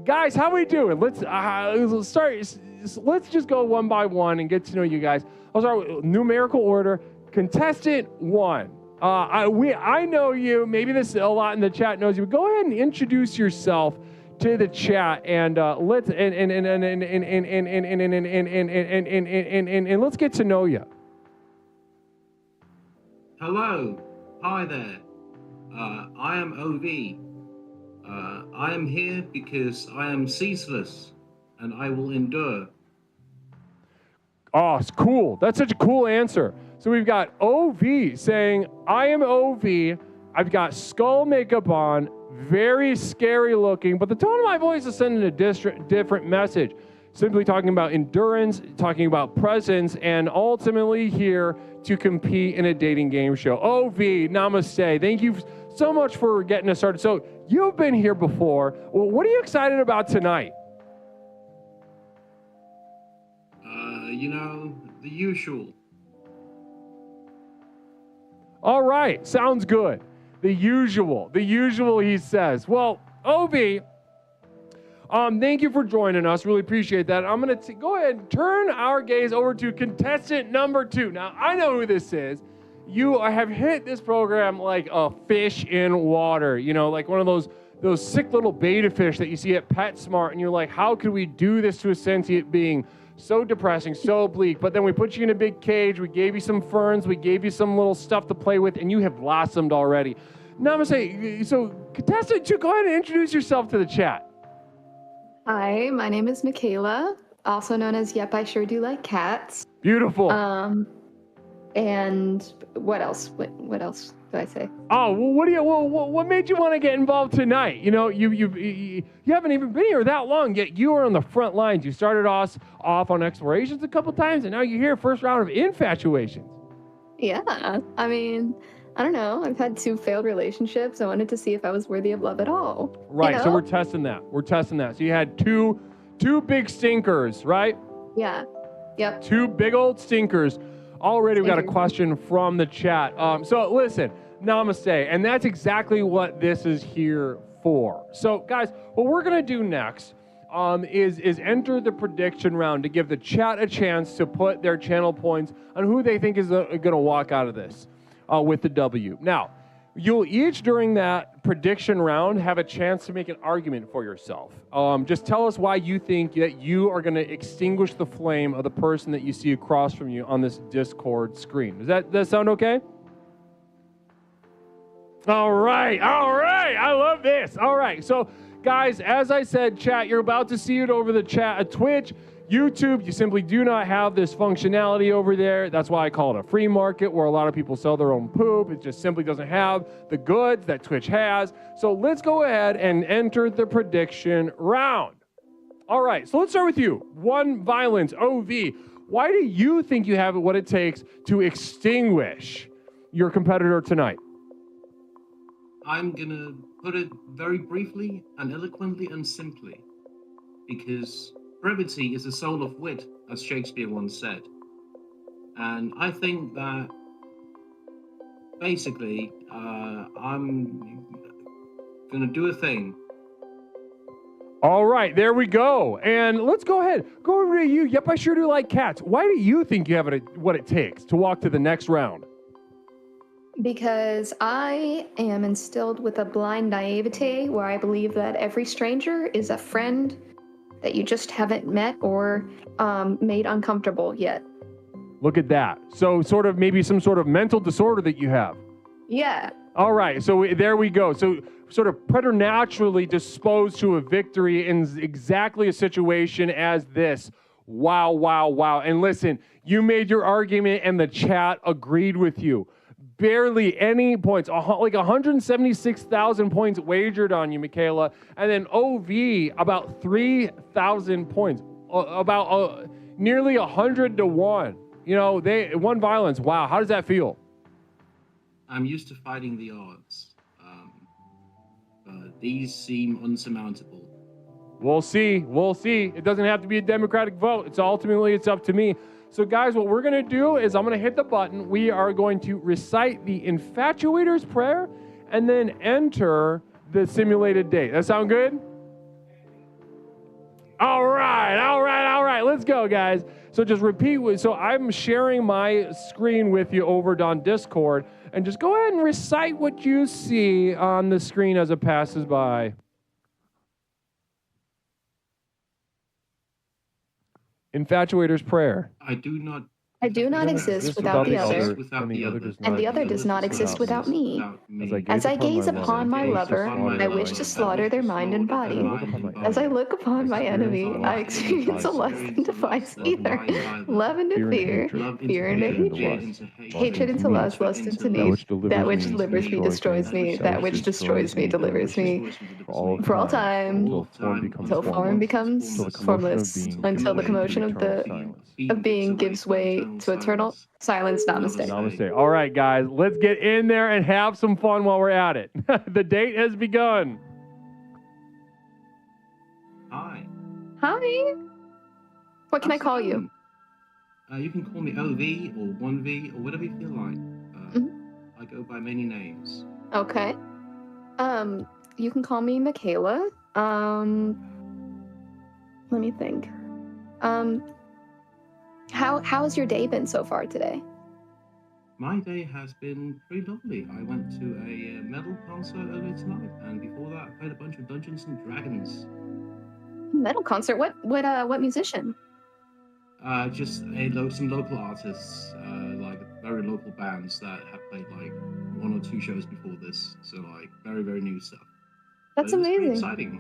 Guys, how we doing? Let's start. Let's just go one by one and get to know you guys. I'll start with numerical order. Contestant 1. I know you. Maybe this a lot in the chat knows you. But go ahead and introduce yourself to the chat, and let's get to know you. Hello, hi there. I am OV. I am here because I am ceaseless and I will endure. Oh, it's cool. That's such a cool answer. So we've got OV saying, I am OV. I've got skull makeup on, very scary looking, but the tone of my voice is sending a different message. Simply talking about endurance, talking about presence, and ultimately here to compete in a dating game show. OV, namaste. Thank you so much for getting us started. So you've been here before. Well, what are you excited about tonight? You know, the usual. All right, sounds good. The usual, he says. Well, OV, thank you for joining us. Really appreciate that. I'm going to go ahead and turn our gaze over to contestant number 2. Now, I know who this is. You have hit this program like a fish in water, you know, like one of those sick little beta fish that you see at PetSmart, and you're like, how could we do this to a sentient being? So depressing, so bleak. But then we put you in a big cage, we gave you some ferns, we gave you some little stuff to play with, and you have blossomed already. Namaste. So, contestant 2, go ahead and introduce yourself to the chat. Hi, my name is Michaela, also known as Yep, I Sure Do Like Cats. Beautiful. And what else? What else do I say? Oh, well, what made you want to get involved tonight? You know, you haven't even been here that long, yet you are on the front lines. You started off on Explorations a couple times, and now you're here, first round of Infatuations. Yeah, I mean, I don't know. I've had 2 failed relationships. I wanted to see if I was worthy of love at all. Right, you know? So we're testing that. So you had two big stinkers, right? Yeah, yep. 2 big old stinkers. Already we got a question from the chat. So listen, namaste. And that's exactly what this is here for. So guys, what we're going to do next is enter the prediction round to give the chat a chance to put their channel points on who they think is going to walk out of this with the W. Now, you'll each during that prediction round have a chance to make an argument for yourself. Just tell us why you think that you are going to extinguish the flame of the person that you see across from you on this Discord screen. Does that sound okay? All right. I love this. All right. So Guys, as I said, chat, you're about to see it over the chat at Twitch. YouTube, you simply do not have this functionality over there. That's why I call it a free market, where a lot of people sell their own poop. It just simply doesn't have the goods that Twitch has. So let's go ahead and enter the prediction round. All right, so let's start with you. One Violence, OV. Why do you think you have what it takes to extinguish your competitor tonight? I'm going to put it very briefly and eloquently and simply, because brevity is the soul of wit, as Shakespeare once said. And I think that basically I'm going to do a thing. All right, there we go. And let's go ahead. Go over to you. Yep, I sure do like cats. Why do you think you have what it takes to walk to the next round? Because I am instilled with a blind naivete where I believe that every stranger is a friend that you just haven't met or made uncomfortable yet. Look at that. So sort of maybe some sort of mental disorder that you have. Yeah. All right, so there we go. So sort of preternaturally disposed to a victory in exactly a situation as this. Wow, wow, wow. And listen, you made your argument and the chat agreed with you. Barely any points, like 176,000 points wagered on you, Michaela. And then OV, about 3,000 points, about nearly 100 to 1. You know, they won Violence. Wow, how does that feel? I'm used to fighting the odds, but these seem unsurmountable. We'll see. We'll see. It doesn't have to be a democratic vote. It's up to me. So guys, what we're going to do is I'm going to hit the button. We are going to recite the infatuator's prayer and then enter the simulated date. That sound good? All right. Let's go, guys. So just repeat. So I'm sharing my screen with you over on Discord, and just go ahead and recite what you see on the screen as it passes by. Infatuator's prayer. I do not I do not exist without the other, and and the other does not exist without me. As I gaze upon my lover, I wish to slaughter their mind and body. As I look upon my enemy, I experience a lust into vice either, love into fear, fear into hatred, hatred into lust, lust into need. That which delivers me destroys me, that which destroys me delivers me. For all time, until form becomes formless, until the commotion of being gives way to eternal silence. Namaste. Namaste. All right, guys, let's get in there and have some fun while we're at it. The date has begun. Hi. Hi. What can I call you? You can call me OV or 1V or whatever you feel like. I go by many names. Okay. You can call me Michaela. Let me think. How has your day been so far today? My day has been pretty lovely. I went to a metal concert earlier tonight, and before that, I played a bunch of Dungeons and Dragons. Metal concert? What musician? Just some local artists, like very local bands that have played like 1 or 2 shows before this. So like very, very new stuff. That's but it was amazing. pretty exciting.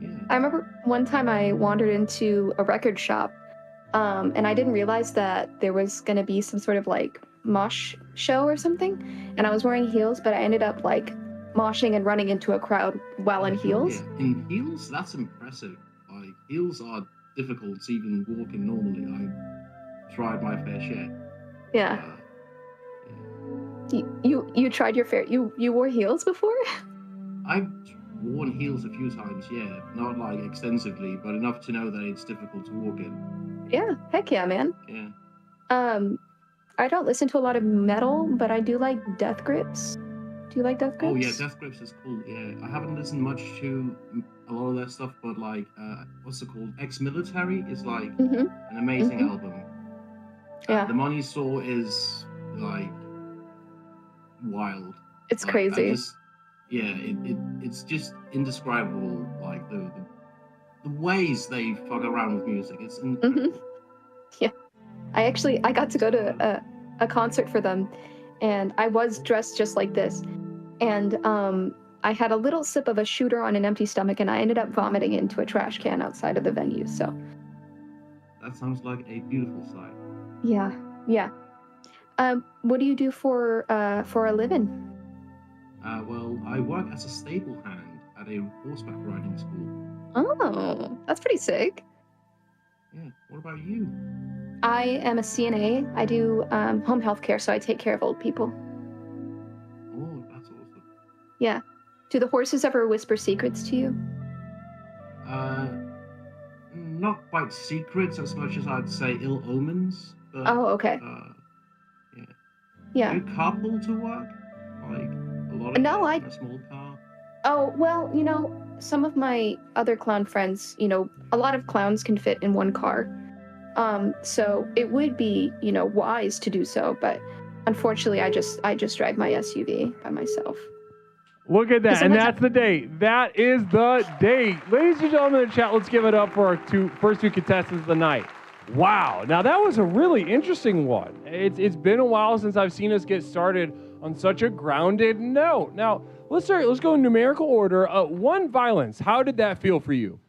Yeah. I remember one time I wandered into a record shop, and I didn't realize that there was going to be some sort of like mosh show or something. And I was wearing heels, but I ended up like moshing and running into a crowd while in heels. Yeah. In heels? That's impressive. Like heels are difficult to even walk in normally. I tried my fair share. Yeah. You tried your fair. You wore heels before? I've worn heels a few times, yeah. Not like extensively, but enough to know that it's difficult to walk in. Yeah, heck yeah, man. Yeah. I don't listen to a lot of metal, but I do like Death Grips. Do you like Death Grips? Oh yeah, Death Grips is cool. Yeah, I haven't listened much to a lot of their stuff, but like, what's it called? Ex-Military is like an amazing album. Yeah. The Money Saw is like wild. It's like, crazy. It's just indescribable. Like the ways they fuck around with music. It's incredible. Yeah. I got to go to a concert for them, and I was dressed just like this. And I had a little sip of a shooter on an empty stomach, and I ended up vomiting into a trash can outside of the venue. So that sounds like a beautiful sight. Yeah. What do you do for a living? Well, I work as a stable hand at a horseback riding school. Oh, that's pretty sick. Yeah. What about you? I am a CNA. I do home health care, so I take care of old people. Oh, that's awesome. Yeah. Do the horses ever whisper secrets to you? Not quite secrets as much as I'd say ill omens. But, Oh, okay. Yeah. Yeah. Do you carpool to work? Like a lot of No, in a small car? Oh, well, some of my other clown friends, a lot of clowns can fit in one car. So it would be, wise to do so, but unfortunately I just drive my SUV by myself. Look at that, and that's the date. That is the date. Ladies and gentlemen in the chat, let's give it up for our first two contestants of the night. Wow, now that was a really interesting one. It's been a while since I've seen us get started on such a grounded note. Now, let's go in numerical order. 1 violence, how did that feel for you?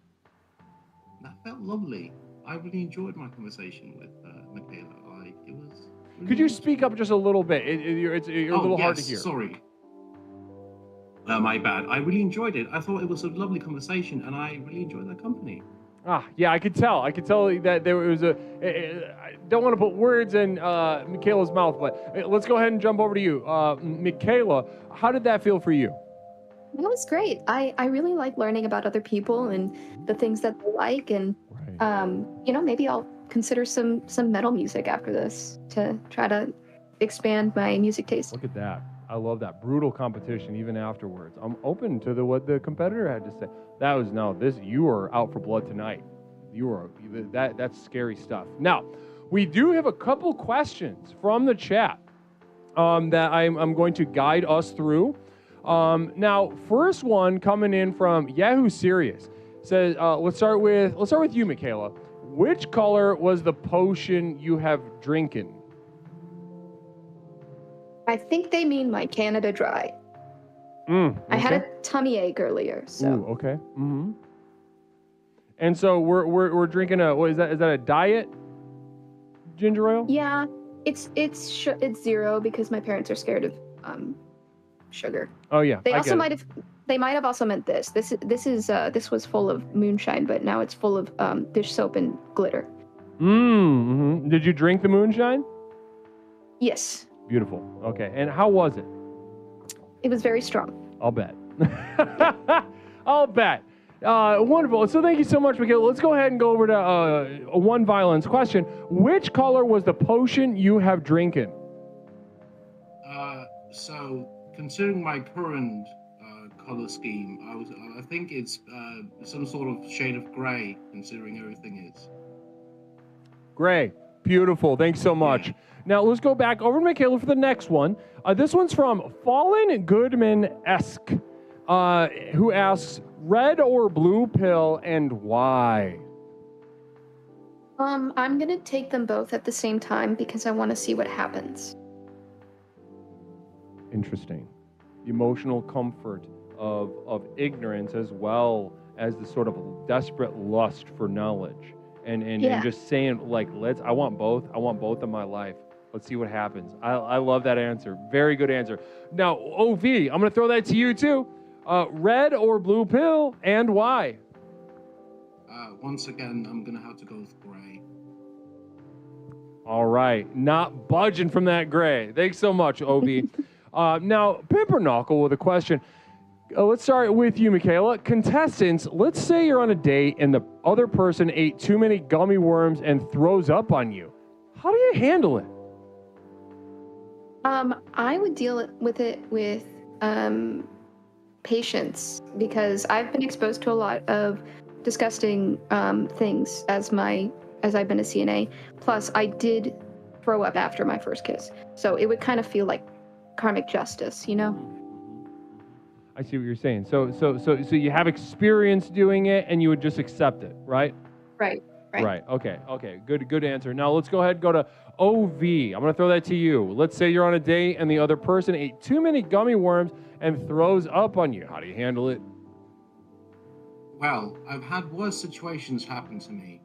That felt lovely. I really enjoyed my conversation with Michaela. Like, it was... Really Could you speak up just a little bit? You're a little hard to hear. Sorry. My bad. I really enjoyed it. I thought it was a lovely conversation, and I really enjoyed their company. Yeah, I could tell. I could tell that there was I don't want to put words in Michaela's mouth, but let's go ahead and jump over to you. Michaela, how did that feel for you? That was great. I really like learning about other people and the things that they like, and maybe I'll consider some metal music after this to try to expand my music taste. Look at that. I love that brutal competition even afterwards. I'm open to what the competitor had to say. That was you are out for blood tonight. That's scary stuff. Now, we do have a couple questions from the chat that I'm going to guide us through. Now, first one coming in from Yahoo Serious says, let's start with you, Michaela. Which color was the potion you have drinking? I think they mean my Canada Dry. Okay. I had a tummy ache earlier, so. Ooh, okay. Mm-hmm. And so we're drinking what is that? Is that a diet ginger ale? Yeah, it's 0 because my parents are scared of sugar. Oh yeah. They might have also meant this. This was full of moonshine, but now it's full of dish soap and glitter. Mm-hmm. Did you drink the moonshine? Yes. Beautiful. Okay. And how was it? It was very strong. I'll bet. I'll bet. Wonderful. So thank you so much, Michaela. Let's go ahead and go over to a 1 violence question. Which color was the potion you have drinking? So considering my current color scheme, I think it's some sort of shade of gray, considering everything is. Gray. Beautiful. Thanks so much. Yeah. Now, let's go back over to Michaela for the next one. This one's from Fallen Goodman-esque, who asks, red or blue pill and why? I'm going to take them both at the same time because I want to see what happens. Interesting. Emotional comfort of ignorance as well as the sort of desperate lust for knowledge. And just saying, like, I want both in my life. Let's see what happens. I love that answer. Very good answer. Now, OV, I'm going to throw that to you too. Red or blue pill, and why? Once again, I'm going to have to go with gray. All right. Not budging from that gray. Thanks so much, OV. Now, Pimperknuckle with a question. Let's start with you, Michaela. Contestants, let's say you're on a date and the other person ate too many gummy worms and throws up on you. How do you handle it? I would deal with it with patience because I've been exposed to a lot of disgusting things as I've been a CNA. Plus, I did throw up after my first kiss, so it would kind of feel like karmic justice, you know? I see what you're saying. So you have experience doing it, and you would just accept it, right? Right. Right. Okay. Good answer. Now let's go ahead and go to OV. I'm going to throw that to you. Let's say you're on a date and the other person ate too many gummy worms and throws up on you. How do you handle it? Well, I've had worse situations happen to me.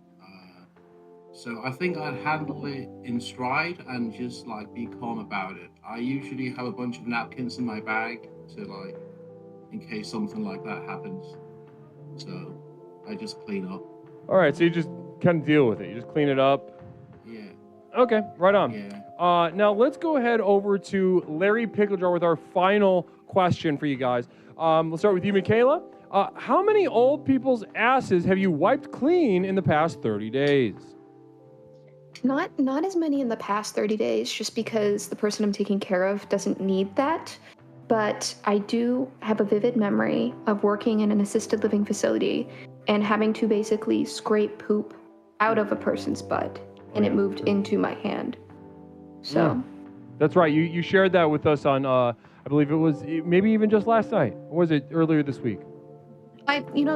So I think I'd handle it in stride and just like be calm about it. I usually have a bunch of napkins in my bag to like, in case something like that happens. So I just clean up. All right. So you just kind of deal with it. You just clean it up. Yeah. Okay. Right on. Yeah. Now let's go ahead over to Larry Picklejar with our final question for you guys. Let's start with you, Michaela. How many old people's asses have you wiped clean in the past 30 days? Not as many in the past 30 days, just because the person I'm taking care of doesn't need that. But I do have a vivid memory of working in an assisted living facility and having to basically scrape poop out of a person's butt, and it moved into my hand. So. That's right. You shared that with us on, I believe it was maybe even just last night. Or was it earlier this week?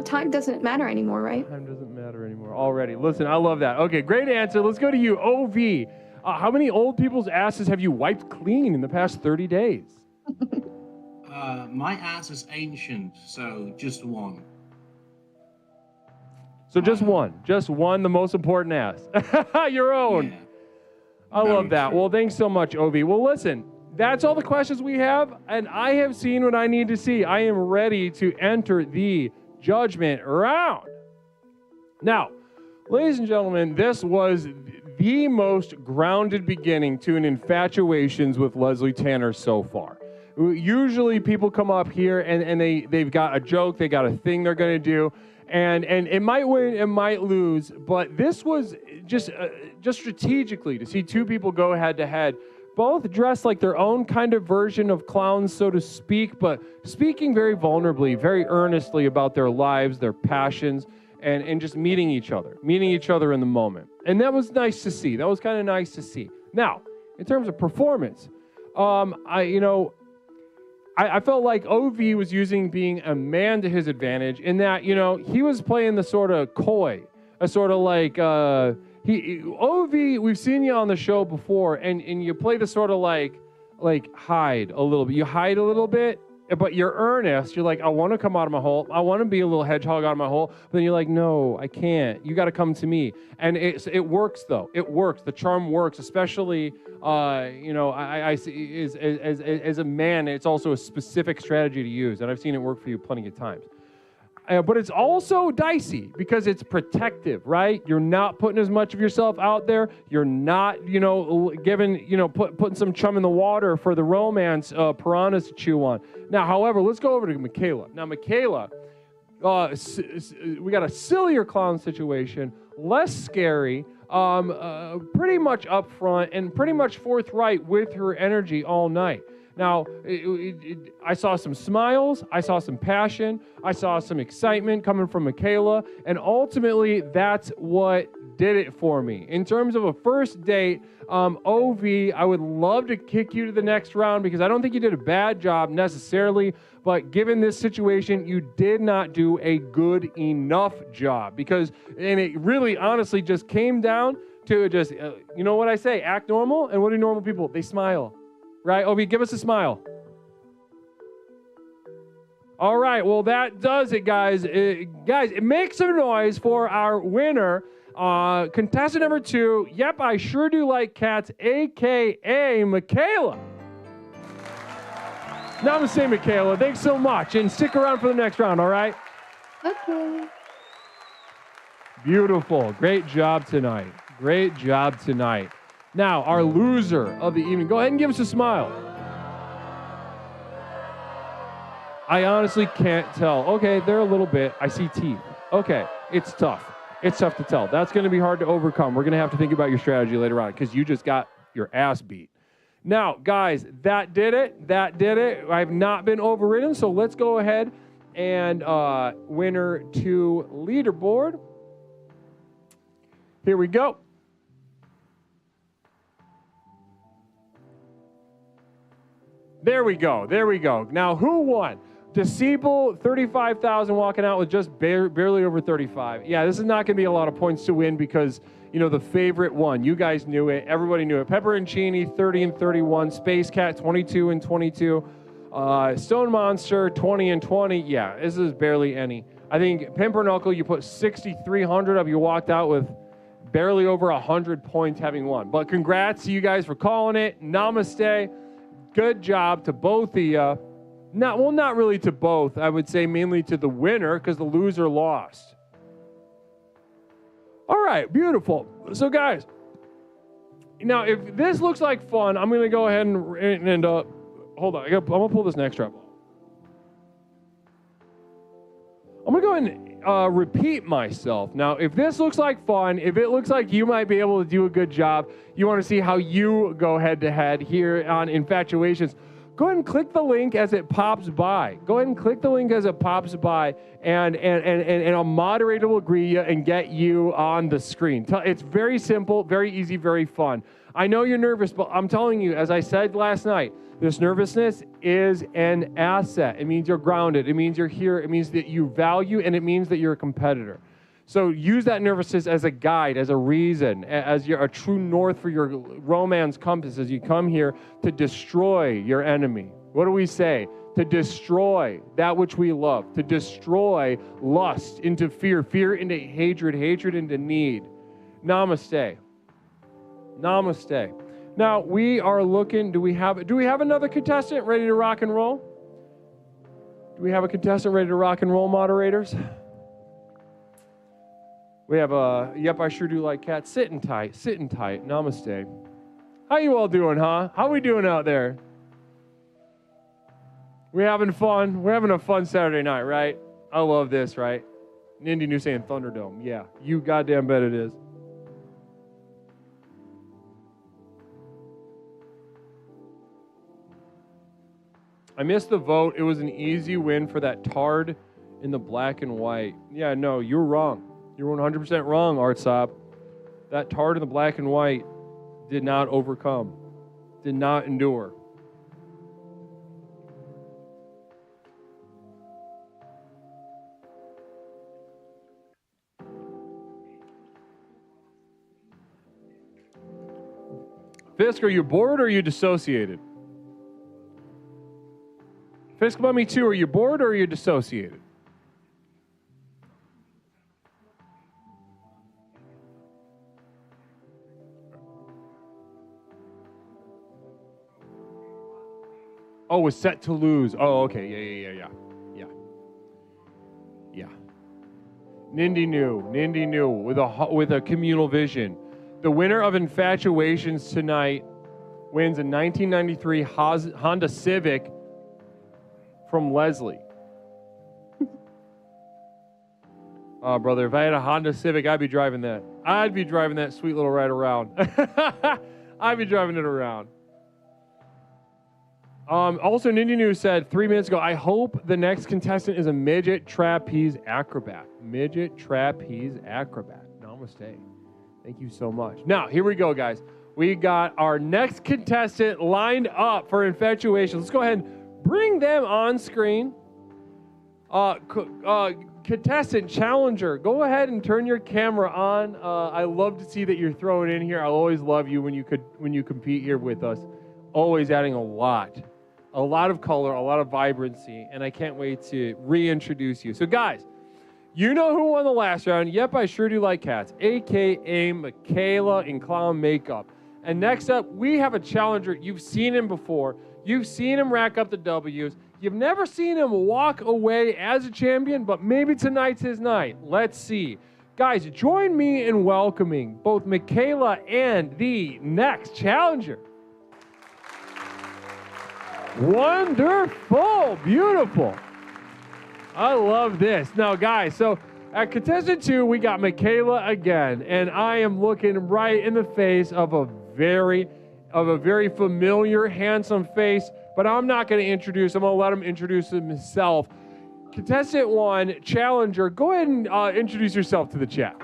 Time doesn't matter anymore, right? Time doesn't matter anymore already. Listen, I love that. Okay, great answer. Let's go to you, OV. How many old people's asses have you wiped clean in the past 30 days? My ass is ancient, so just one. So just one, the most important ass. Your own. Yeah. I love that. Well, thanks so much, OV. Well, listen, that's all the questions we have, and I have seen what I need to see. I am ready to enter the judgment round. Now, ladies and gentlemen, this was the most grounded beginning to an Infatuations with Leslie Tanner so far. Usually people come up here and they've got a joke, they got a thing they're going to do, and it might win, it might lose, but this was just strategically to see two people go head to head, both dressed like their own kind of version of clowns, so to speak, but speaking very vulnerably, very earnestly about their lives, their passions, and just meeting each other in the moment. And that was nice to see. That was kind of nice to see. Now, in terms of performance, I felt like OV was using being a man to his advantage in that, he was playing the sort of coy, a sort of like, OV, we've seen you on the show before, and you play the sort of like hide a little bit. You hide a little bit, but you're earnest. You're like, I want to come out of my hole. I want to be a little hedgehog out of my hole. But then you're like, no, I can't. You got to come to me. And it works, though. It works. The charm works, especially, I see as a man, it's also a specific strategy to use. And I've seen it work for you plenty of times. But it's also dicey because it's protective, right? You're not putting as much of yourself out there. You're not, putting some chum in the water for the romance piranhas to chew on. Now, however, let's go over to Michaela. Now, Michaela, we got a sillier clown situation, less scary, pretty much upfront and pretty much forthright with her energy all night. Now, I saw some smiles, I saw some passion, I saw some excitement coming from Michaela, and ultimately, that's what did it for me. In terms of a first date, OV, I would love to kick you to the next round because I don't think you did a bad job necessarily, but given this situation, you did not do a good enough job and it really honestly just came down to just, you know what I say, act normal, and what do normal people? They smile. Right, Obi, give us a smile. All right, well, that does it, guys. Guys, make some noise for our winner, contestant number 2. Yep, I sure do like cats, a.k.a. Michaela. Namaste, Michaela. Thanks so much, and stick around for the next round, all right? Okay. Beautiful. Great job tonight. Great job tonight. Now, our loser of the evening. Go ahead and give us a smile. I honestly can't tell. Okay, there a little bit. I see teeth. Okay, it's tough. It's tough to tell. That's going to be hard to overcome. We're going to have to think about your strategy later on because you just got your ass beat. Now, guys, that did it. That did it. I've not been overridden, so let's go ahead and winner to leaderboard. Here we go. There we go. There we go. Now, who won? Deceable, 35,000 walking out with just barely over 35. Yeah, this is not going to be a lot of points to win because, you know, the favorite one. You guys knew it. Everybody knew it. Pepperoncini, 30 and 31. Space Cat, 22 and 22. Stone Monster, 20 and 20. Yeah, this is barely any. I think Pimperknuckle, you put 6,300 of you walked out with barely over 100 points having won. But congrats to you guys for calling it. Namaste. Good job to both the, not really to both. I would say mainly to the winner because the loser lost. All right, beautiful. So guys, now if this looks like fun, I'm going to go ahead and hold on. I'm going to pull this next strap. I'm going to go ahead and repeat myself. Now, if this looks like fun, if it looks like you might be able to do a good job, you want to see how you go head-to-head here on Infatuations, go ahead and click the link as it pops by. Go ahead and click the link as it pops by, and a moderator will agree you and get you on the screen. It's very simple, very easy, very fun. I know you're nervous, but I'm telling you, as I said last night, this nervousness is an asset. It means you're grounded. It means you're here. It means that you value, and it means that you're a competitor. So use that nervousness as a guide, as a reason, as a true north for your romance compass as you come here to destroy your enemy. What do we say? To destroy that which we love, to destroy lust into fear, fear into hatred, hatred into need. Namaste. Namaste. Now, we are looking, do we have another contestant ready to rock and roll? Do we have a contestant ready to rock and roll, moderators? We have yep, I sure do like cats. Sitting tight, sitting tight. Namaste. How you all doing, huh? How we doing out there? We having fun? We're having a fun Saturday night, right? I love this, right? Nindy New saying Thunderdome. Yeah, you goddamn bet it is. I missed the vote. It was an easy win for that tard in the black and white. Yeah, no, you're wrong. You're 100% wrong, Artsop. That tard in the black and white did not overcome, did not endure. Fisk, are you bored or are you dissociated? Fisk Mummy 2, are you bored or are you dissociated? Oh, was set to lose. Oh, okay. Yeah. Nindy knew with a communal vision. The winner of Infatuations tonight wins a 1993 Honda Civic from Leslie. Oh, brother, if I had a Honda Civic, I'd be driving that. I'd be driving that sweet little ride around. I'd be driving it around. Also, Ninja News said 3 minutes ago, I hope the next contestant is a midget trapeze acrobat. Midget trapeze acrobat. Namaste. Thank you so much. Now, here we go, guys. We got our next contestant lined up for Infatuation. Let's go ahead and bring them on screen. Contestant, challenger, go ahead and turn your camera on. I love to see that you're throwing in here. I'll always love you when you compete here with us. Always adding a lot of color, a lot of vibrancy, and I can't wait to reintroduce you. So, guys, you know who won the last round. Yep, I sure do like cats, a.k.a. Michaela in clown makeup. And next up, we have a challenger. You've seen him before. You've seen him rack up the W's. You've never seen him walk away as a champion, but maybe tonight's his night. Let's see. Guys, join me in welcoming both Michaela and the next challenger. Wonderful. Beautiful. I love this. Now, guys, so at contestant 2, we got Michaela again, and I am looking right in the face of a very familiar, handsome face, but I'm not going to introduce him. I'm going to let him introduce himself. Contestant 1, challenger, go ahead and introduce yourself to the chat.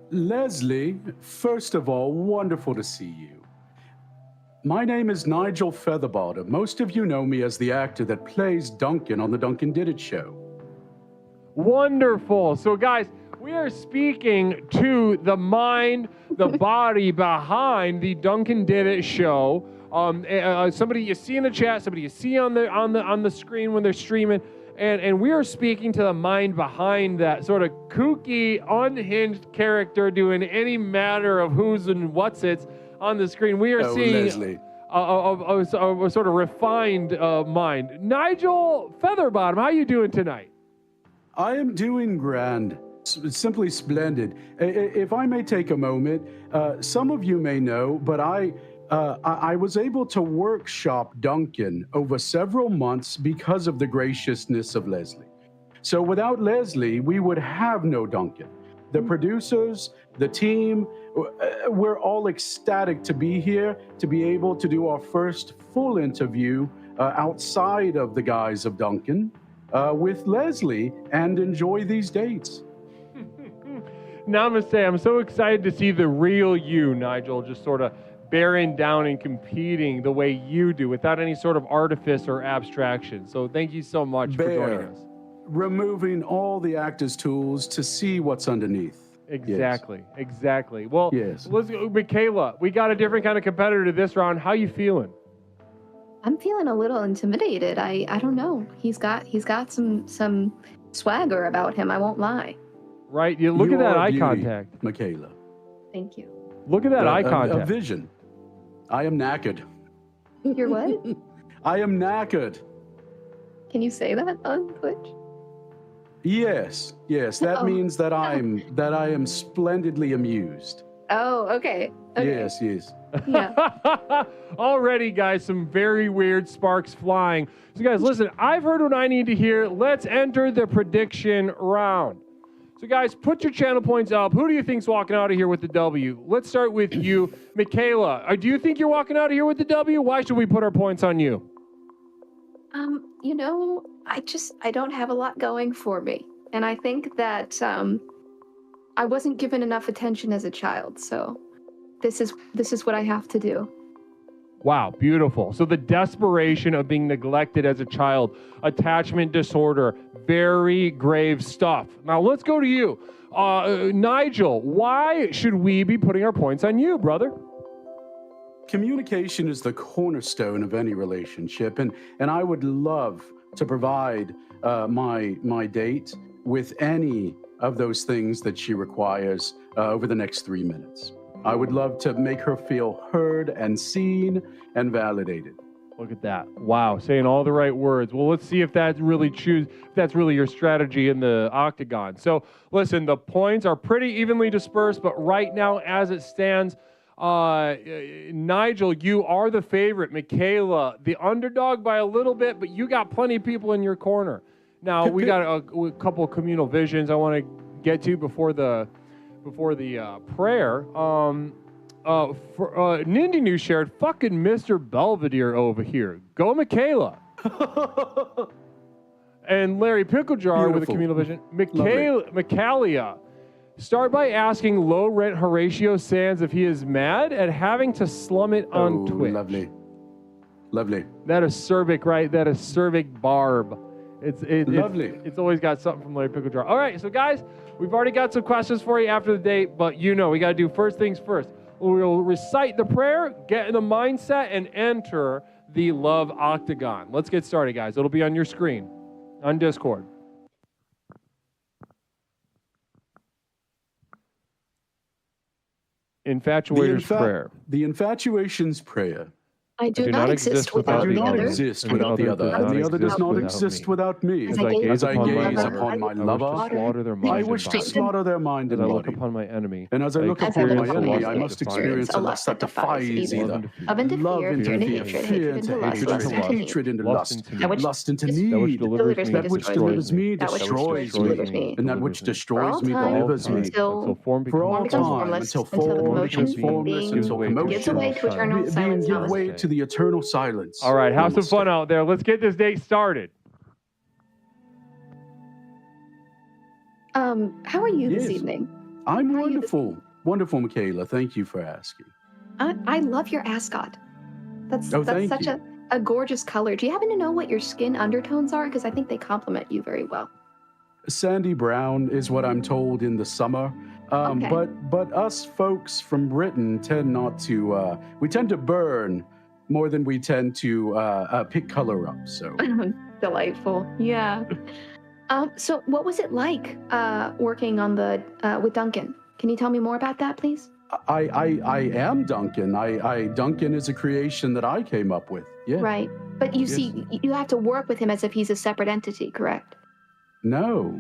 Leslie, first of all, wonderful to see you. My name is Nigel Featherbottom. Most of you know me as the actor that plays Duncan on The Duncan Did It Show. Wonderful. So, guys, we are speaking to the mind, the body behind the Duncan Did It Show. Somebody you see in the chat, somebody you see on the screen when they're streaming, and we are speaking to the mind behind that sort of kooky, unhinged character doing any matter of who's and what's it's on the screen. We are seeing Leslie. a sort of refined mind. Nigel Featherbottom, how you doing tonight? I am doing grand. Simply splendid. If I may take a moment, some of you may know, but I was able to workshop Duncan over several months because of the graciousness of Leslie. So without Leslie, we would have no Duncan. The producers, the team, we're all ecstatic to be here, to be able to do our first full interview outside of the guise of Duncan with Leslie and enjoy these dates. Namaste. I'm so excited to see the real you, Nigel, just sort of bearing down and competing the way you do without any sort of artifice or abstraction. So thank you so much for joining us. Removing all the actor's tools to see what's underneath. Exactly, exactly. Well, yes. Let's go, Michaela. We got a different kind of competitor to this round. How you feeling? I'm feeling a little intimidated. I don't know. He's got some swagger about him. I won't lie. Right. You look at that eye contact, Michaela. Thank you. Look at that eye contact. A vision. I am knackered. You're what? I am knackered. Can you say that on Twitch? Yes. That means that I am splendidly amused. Oh, okay. Yes. Yeah. Already, guys, some very weird sparks flying. So, guys, listen, I've heard what I need to hear. Let's enter the prediction round. So, guys, put your channel points up. Who do you think's walking out of here with the W? Let's start with you, Michaela. Do you think you're walking out of here with the W? Why should we put our points on you? I don't have a lot going for me. And I think that I wasn't given enough attention as a child. So this is what I have to do. Wow, beautiful. So the desperation of being neglected as a child, attachment disorder, very grave stuff. Now let's go to you. Nigel, why should we be putting our points on you, brother? Communication is the cornerstone of any relationship, and I would love to provide my date with any of those things that she requires over the next 3 minutes. I would love to make her feel heard and seen and validated. Look at that. Wow, saying all the right words. Well, let's see if that's really your strategy in the octagon. So, listen, the points are pretty evenly dispersed, but right now, as it stands, Nigel, you are the favorite. Michaela, the underdog by a little bit, but you got plenty of people in your corner. Now, we got a couple of communal visions I want to get to before the prayer. Nindy News shared fucking Mr. Belvedere over here. Go, Michaela. And Larry Picklejar with a communal vision. Michaela, start by asking low-rent Horatio Sands if he is mad at having to slum it on Twitch. Lovely. That acerbic, right? That acerbic barb. It's lovely. It's always got something from Larry Picklejar. All right, so guys, we've already got some questions for you after the date, but we got to do first things first. We'll recite the prayer, get in the mindset, and enter the love octagon. Let's get started, guys. It'll be on your screen on Discord. Infatuator's prayer. The infatuation's prayer. I do not exist without the other. And the other does not exist without me. As I gaze upon my lover, I wish to slaughter their mind and body. As I look upon my enemy, and as I look upon my enemy, I must experience a lust that defies either. Love into fear into hatred into lust, lust into need. That which delivers me destroys me, and that which destroys me delivers me. For all time, until form becomes formless, until commotion being give way to the eternal silence. All right, have some fun out there. Let's get this date started. How are you this evening? I'm wonderful. Wonderful, Michaela. Thank you for asking. I love your ascot. That's thank such you. a gorgeous color. Do you happen to know what your skin undertones are? Because I think they complement you very well. Sandy brown is what I'm told in the summer. Okay. But us folks from Britain tend not to, we tend to burn more than we tend to pick color up. So Delightful. Yeah. So what was it like working on with Duncan? Can you tell me more about that, please? I am Duncan. Duncan is a creation that I came up with. Yeah. Right. But you Yes. see, you have to work with him as if he's a separate entity, correct? No.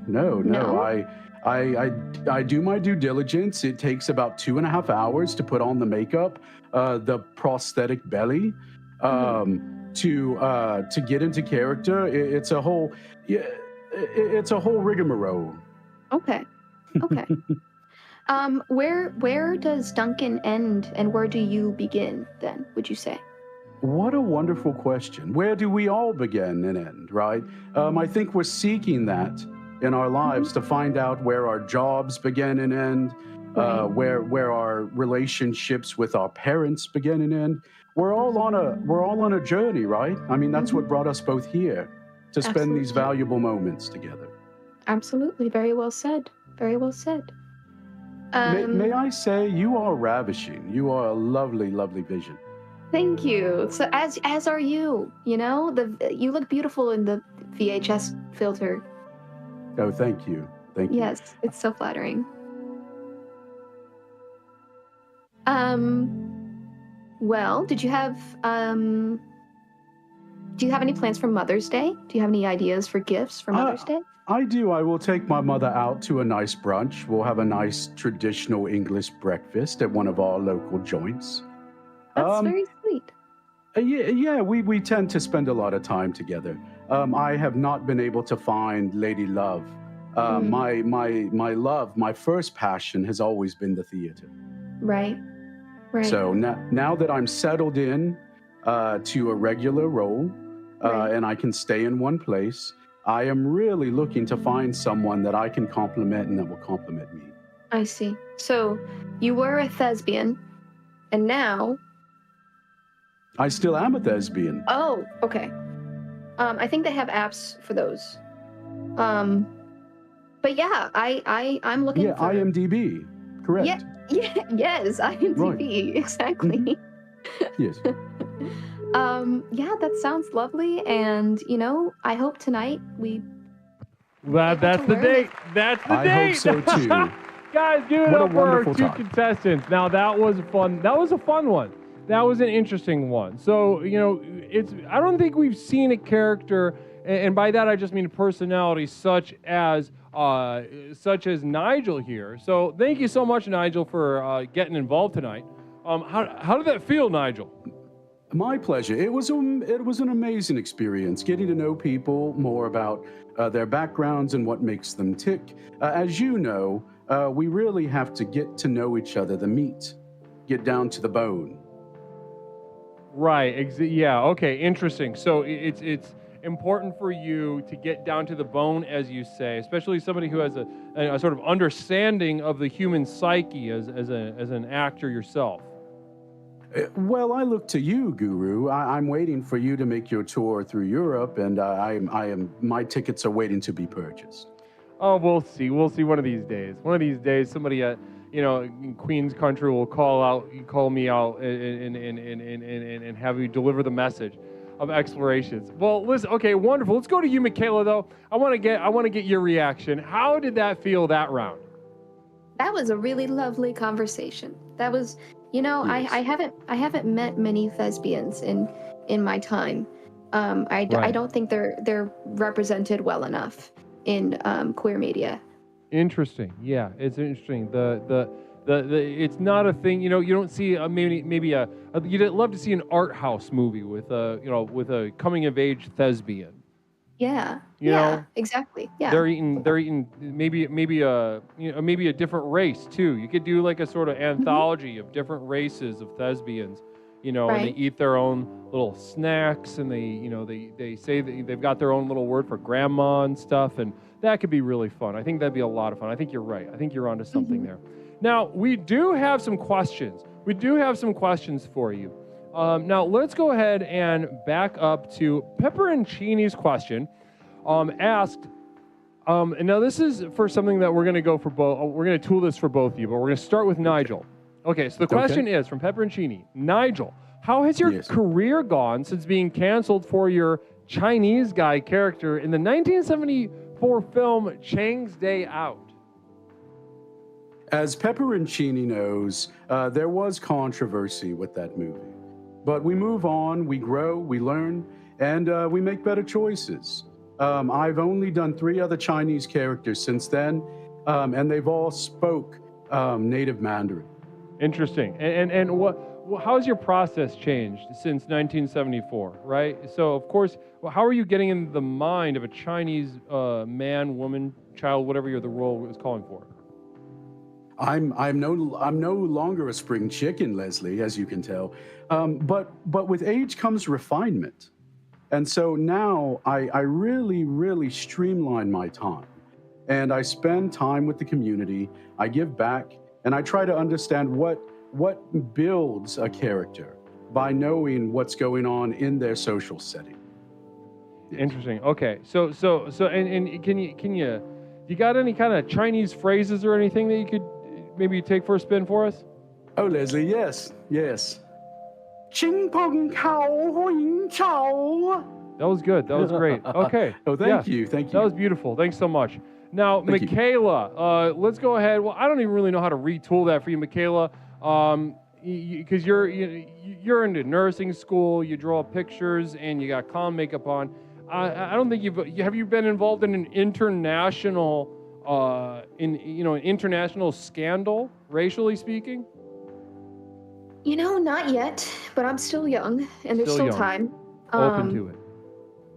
I do my due diligence. It takes about 2.5 hours to put on the makeup, the prosthetic belly, to get into character. It's a whole rigmarole. Okay. Where does Duncan end and where do you begin then, would you say? What a wonderful question. Where do we all begin and end, right? I think we're seeking that in our lives to find out where our jobs begin and end, where our relationships with our parents begin and end. We're all on a journey, right? I mean, that's what brought us both here, to spend these valuable moments together. Absolutely. Very well said. Very well said. May I say, you are ravishing. You are a lovely, lovely vision. Thank you. So as are you. You know, you look beautiful in the VHS filter. Oh, thank you. Thank you. Yes, it's so flattering. Well, do you have any plans for Mother's Day? Do you have any ideas for gifts for Mother's Day? I do. I will take my mother out to a nice brunch. We'll have a nice traditional English breakfast at one of our local joints. That's very sweet. Yeah, we tend to spend a lot of time together. I have not been able to find Lady Love. My first passion has always been the theater. Right. So now that I'm settled in to a regular role, and I can stay in one place, I am really looking to find someone that I can compliment and that will compliment me. I see. So you were a thespian, and now... I still am a thespian. Oh, okay. I think they have apps for those. But yeah, I'm looking for... IMDb, correct. Yes, IMDb, exactly. Yes. Yeah, that sounds lovely, and I hope tonight we... That's the date. That's the date. I hope so too. Guys, give it up for our two contestants. Now that was a fun one. That was an interesting one. So, I don't think we've seen a character, and by that I just mean a personality such as Nigel here. So thank you so much, Nigel, for getting involved tonight. How did that feel, Nigel? My pleasure. It was an amazing experience, getting to know people more about their backgrounds and what makes them tick. As you know, we really have to get to know each other, the meat, get down to the bone. Right. Yeah. Okay. Interesting. So it's important for you to get down to the bone, as you say, especially somebody who has a sort of understanding of the human psyche as an actor yourself. Well, I look to you, Guru. I'm waiting for you to make your tour through Europe, and my tickets are waiting to be purchased. Oh, we'll see. We'll see one of these days. One of these days, somebody at in Queen's Country will call me out and have you deliver the message of Explorations. Well, listen. Okay, wonderful. Let's go to you, Michaela. Though I want to get your reaction. How did that feel that round? That was a really lovely conversation. That was. Yes. I haven't met many thespians in my time. I don't think they're represented well enough in queer media. Interesting. Yeah, it's interesting. The it's not a thing. You don't see maybe you'd love to see an art house movie with a coming of age thespian. Yeah. Exactly. Yeah. They're eating maybe a different race too. You could do like a sort of anthology of different races of thespians, and they eat their own little snacks, and they say that they've got their own little word for grandma and stuff, and that could be really fun. I think that'd be a lot of fun. I think you're right. I think you're onto something there. Now, we do have some questions. We do have some questions for you. Now, let's go ahead and back up to Pepperoncini's question. Asked, and now this is for something that we're going to go for both. We're going to tool this for both of you, but we're going to start with Nigel. Okay, so the question is from Pepperoncini. Nigel, how has your career gone since being canceled for your Chinese guy character in the 1974 film Chang's Day Out? As Pepperoncini knows, there was controversy with that movie. But we move on, we grow, we learn, and we make better choices. I've only done 3 other Chinese characters since then, and they've all spoke native Mandarin. Interesting. And how's your process changed since 1974, right? So, of course, how are you getting in the mind of a Chinese man, woman, child, whatever the role is calling for? I'm no longer a spring chicken, Leslie, as you can tell. But with age comes refinement. And so now I really streamline my time. And I spend time with the community. I give back, and I try to understand what builds a character by knowing what's going on in their social setting. Interesting. Okay. So and can you got any kind of Chinese phrases or anything that you could maybe take for a spin for us? Oh, Leslie, yes. Ching pong kao huing chao. That was good. That was great. Okay. Oh, thank you. That was beautiful. Thanks so much. Now, Michaela, let's go ahead. Well, I don't even really know how to retool that for you, Michaela, because you're into nursing school. You draw pictures and you got clown makeup on. I don't think have you been involved in an international international scandal, racially speaking? Not yet, but I'm still young, and there's still time. Open to it.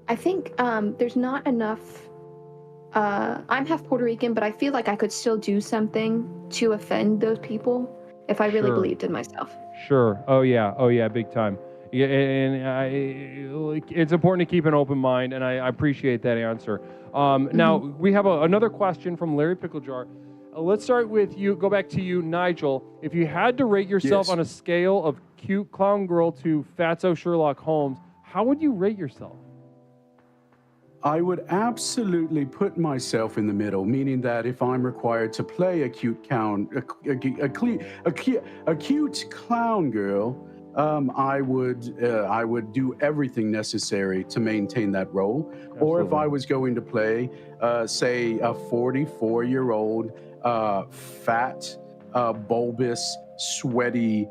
I think there's not enough. I'm half Puerto Rican, but I feel like I could still do something to offend those people if I really believed in myself. Sure. Oh yeah, big time. Yeah, and it's important to keep an open mind, and I appreciate that answer. Now, we have another question from Larry Picklejar. Let's start with you. Go back to you, Nigel. If you had to rate yourself on a scale of cute clown girl to fatso Sherlock Holmes, how would you rate yourself? I would absolutely put myself in the middle, meaning that if I'm required to play a cute clown, a cute clown girl, I would do everything necessary to maintain that role. Absolutely. Or if I was going to play, say, a 44-year-old, fat, bulbous, sweaty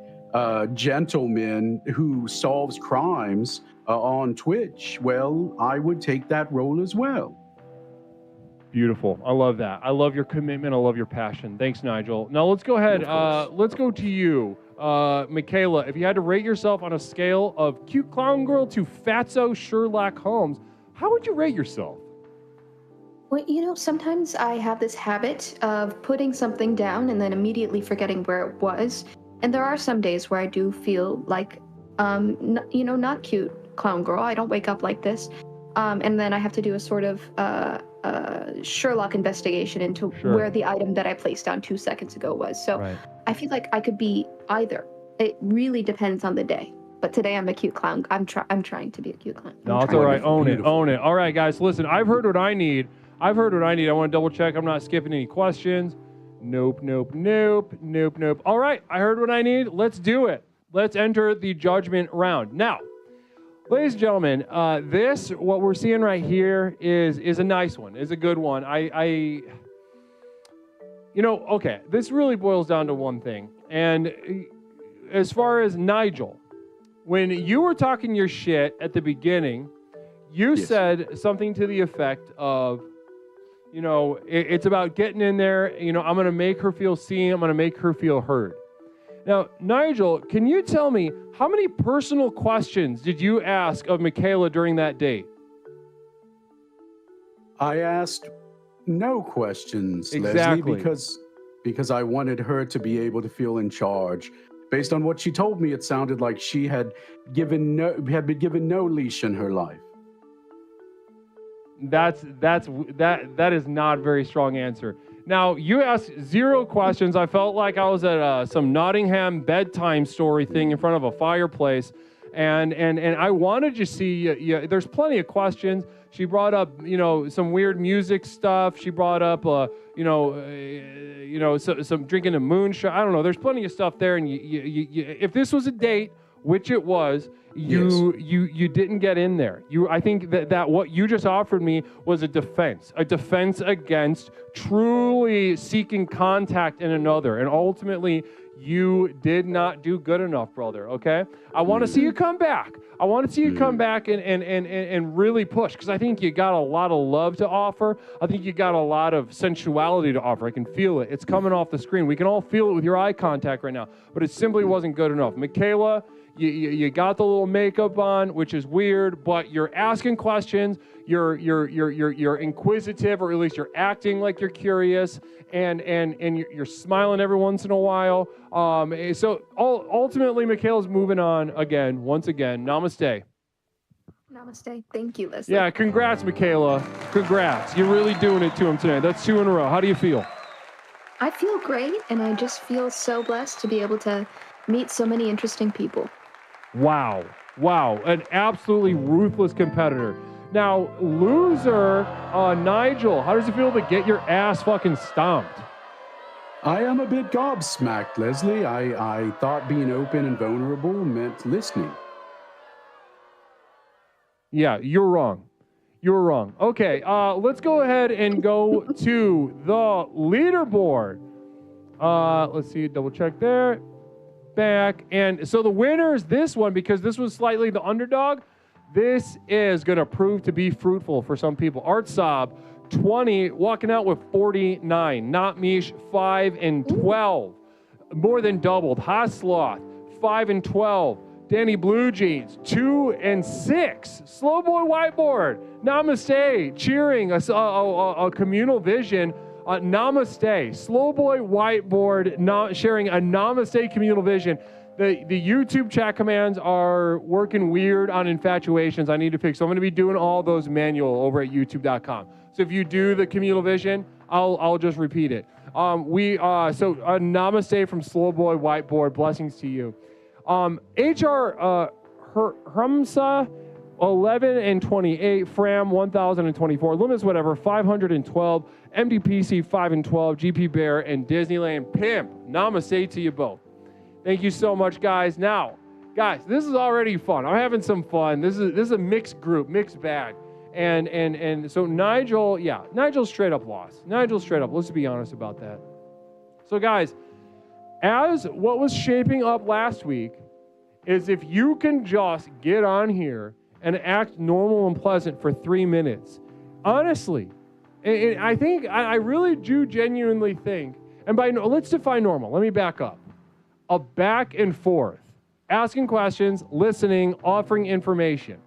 gentleman who solves crimes on Twitch, well, I would take that role as well. Beautiful. I love that. I love your commitment. I love your passion. Thanks, Nigel. Now let's go ahead. Let's go to you, Michaela. If you had to rate yourself on a scale of cute clown girl to fatso Sherlock Holmes, how would you rate yourself? Well, sometimes I have this habit of putting something down and then immediately forgetting where it was. And there are some days where I do feel like, not cute clown girl. I don't wake up like this. And then I have to do a sort of Sherlock investigation into where the item that I placed down 2 seconds ago was. So I feel like I could be either. It really depends on the day. But today I'm a cute clown. I'm trying to be a cute clown. No, it's all right. Own it. All right, guys, listen, I've heard what I need. I want to double check. I'm not skipping any questions. Nope. All right, I heard what I need. Let's do it. Let's enter the judgment round. Now, ladies and gentlemen, what we're seeing right here is a nice one. Is a good one. Okay, this really boils down to one thing. And as far as Nigel, when you were talking your shit at the beginning, you said something to the effect of, it's about getting in there. I'm going to make her feel seen. I'm going to make her feel heard. Now, Nigel, can you tell me how many personal questions did you ask of Michaela during that date? I asked no questions, Leslie, because I wanted her to be able to feel in charge. Based on what she told me, it sounded like she had been given no leash in her life. That is not a very strong answer. Now, you asked 0 questions. I felt like I was at some Nottingham bedtime story thing in front of a fireplace. And I wanted to see, there's plenty of questions. She brought up, some weird music stuff. She brought up, some drinking a moonshine. I don't know. There's plenty of stuff there. And if this was a date, which it was, you didn't get in there. I think that what you just offered me was a defense against truly seeking contact in another. And ultimately, you did not do good enough, brother, okay? I want to see you come back. I want to see you come back and really push, because I think you got a lot of love to offer. I think you got a lot of sensuality to offer. I can feel it. It's coming off the screen. We can all feel it with your eye contact right now, but it simply wasn't good enough. Michaela, you got the little makeup on, which is weird, but you're asking questions. You're inquisitive, or at least you're acting like you're curious, and you're smiling every once in a while. So ultimately, Michaela's moving on once again. Namaste. Namaste. Thank you, Leslie. Yeah, congrats, Michaela. Congrats. You're really doing it to him tonight. That's 2 in a row. How do you feel? I feel great, and I just feel so blessed to be able to meet so many interesting people. Wow. An absolutely ruthless competitor. Now, loser, Nigel, how does it feel to get your ass fucking stomped? I am a bit gobsmacked, Leslie. I thought being open and vulnerable meant listening. Yeah, you're wrong. Okay, let's go ahead and go to the leaderboard. Let's see, double check there. Back. And so the winner is this one, because this was slightly the underdog. This is going to prove to be fruitful for some people. Art Saab, 20, walking out with 49. Not Mish, 5 and 12. More than doubled. Hasloth, 5 and 12. Danny Blue Jeans, 2 and 6. Slowboy Whiteboard, Namaste, cheering a communal vision. Namaste. Slowboy Whiteboard, sharing a Namaste communal vision. The YouTube chat commands are working weird on infatuations. I need to fix. So I'm going to be doing all those manual over at youtube.com. So if you do the communal vision, I'll just repeat it. So a namaste from Slowboy Whiteboard. Blessings to you. HR Hermsa 11 and 28, Fram 1024, Loomis whatever 512, MDPC 5 and 12, GP Bear and Disneyland Pimp. Namaste to you both. Thank you so much, guys. Now, guys, this is already fun. I'm having some fun. This is a mixed group, mixed bag. And so Nigel straight up lost. Let's be honest about that. So guys, as what was shaping up last week is if you can just get on here and act normal and pleasant for 3 minutes. Honestly, and I really do genuinely think, and let's define normal. Let me back up. A back and forth, asking questions, listening, offering information.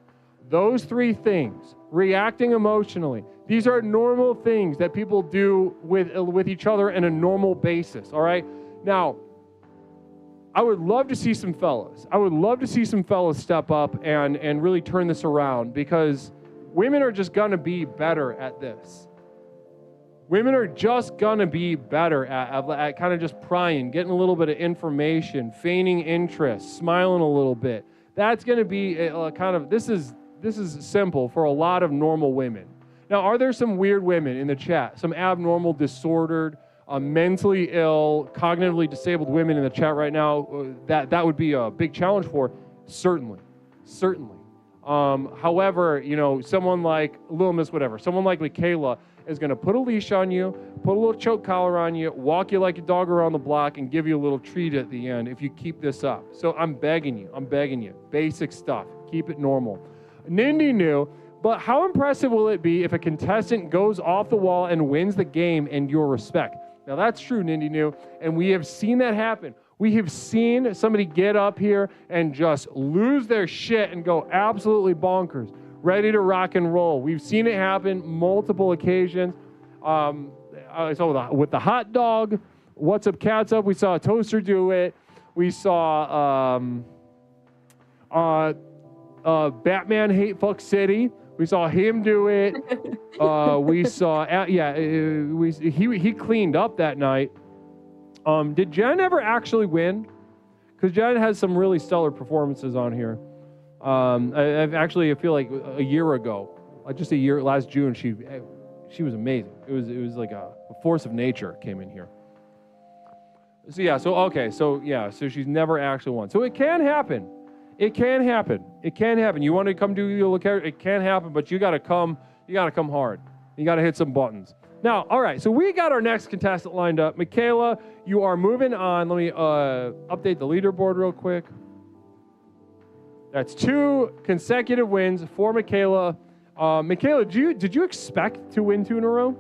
Those 3 things, reacting emotionally. These are normal things that people do with each other on a normal basis, all right? Now, I would love to see some fellas. Step up and really turn this around, because women are just going to be better at this. Women are just going to be better at kind of just prying, getting a little bit of information, feigning interest, smiling a little bit. That's going to be this is simple for a lot of normal women. Now, are there some weird women in the chat? Some abnormal, disordered, mentally ill, cognitively disabled women in the chat right now that would be a big challenge for? Certainly. However, someone like Loomis, whatever, someone like Michaela is going to put a leash on you, put a little choke collar on you, walk you like a dog around the block, and give you a little treat at the end if you keep this up. So I'm begging you. Basic stuff. Keep it normal. Nindy knew, but how impressive will it be if a contestant goes off the wall and wins the game in your respect? Now, that's true, Nindy knew, and we have seen that happen. We have seen somebody get up here and just lose their shit and go absolutely bonkers, ready to rock and roll. We've seen it happen multiple occasions. So with the hot dog, What's Up, Cats Up, we saw a toaster do it. We saw Batman Hate Fuck City. We saw him do it. We saw, he cleaned up that night. Did Jen ever actually win? Because Jen has some really stellar performances on here. I've actually, I feel like a year ago, just a year, last June, she was amazing. It was like a force of nature came in here. So yeah, so she's never actually won. So it can happen. It can happen. It can happen. You want to come do your character? It can happen, but you got to come. You got to come hard. You got to hit some buttons. Now, all right. So we got our next contestant lined up. Michaela, you are moving on. Let me update the leaderboard real quick. That's 2 consecutive wins for Michaela. Michaela, did you expect to win 2 in a row?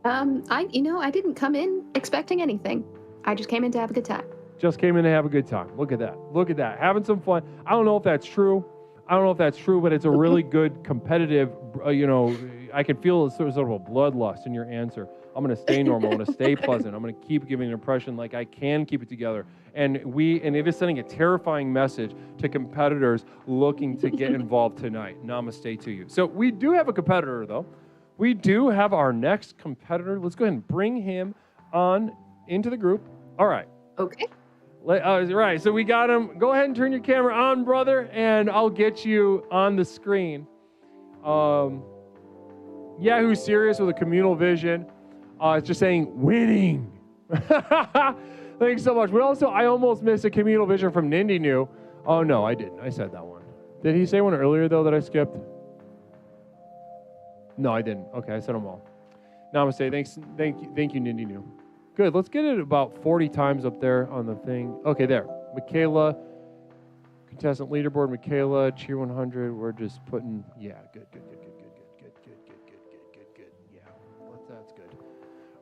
I didn't come in expecting anything. I just came in to have a good time. Just came in to have a good time. Look at that. Look at that. Having some fun. I don't know if that's true. But it's a really good competitive, I can feel sort of a bloodlust in your answer. I'm going to stay normal. I'm going to stay pleasant. I'm going to keep giving an impression like I can keep it together. And it is sending a terrifying message to competitors looking to get involved tonight. Namaste to you. So we do have a competitor, though. We do have our next competitor. Let's go ahead and bring him on into the group. All right. Okay. Right, so we got him. Go ahead and turn your camera on, brother, and I'll get you on the screen. Yahoo Serious with a communal vision. It's just saying winning. Thanks so much. I almost missed a communal vision from Nindy New. Oh, no, I didn't. I said that one. Did he say one earlier, though, that I skipped? No, I didn't. Okay, I said them all. Namaste. Thank you, Nindy New. Good. Let's get it about 40 times up there on the thing. Okay, there. Michaela, contestant leaderboard. Michaela, cheer 100. We're just putting. Yeah, good. Yeah, that's good.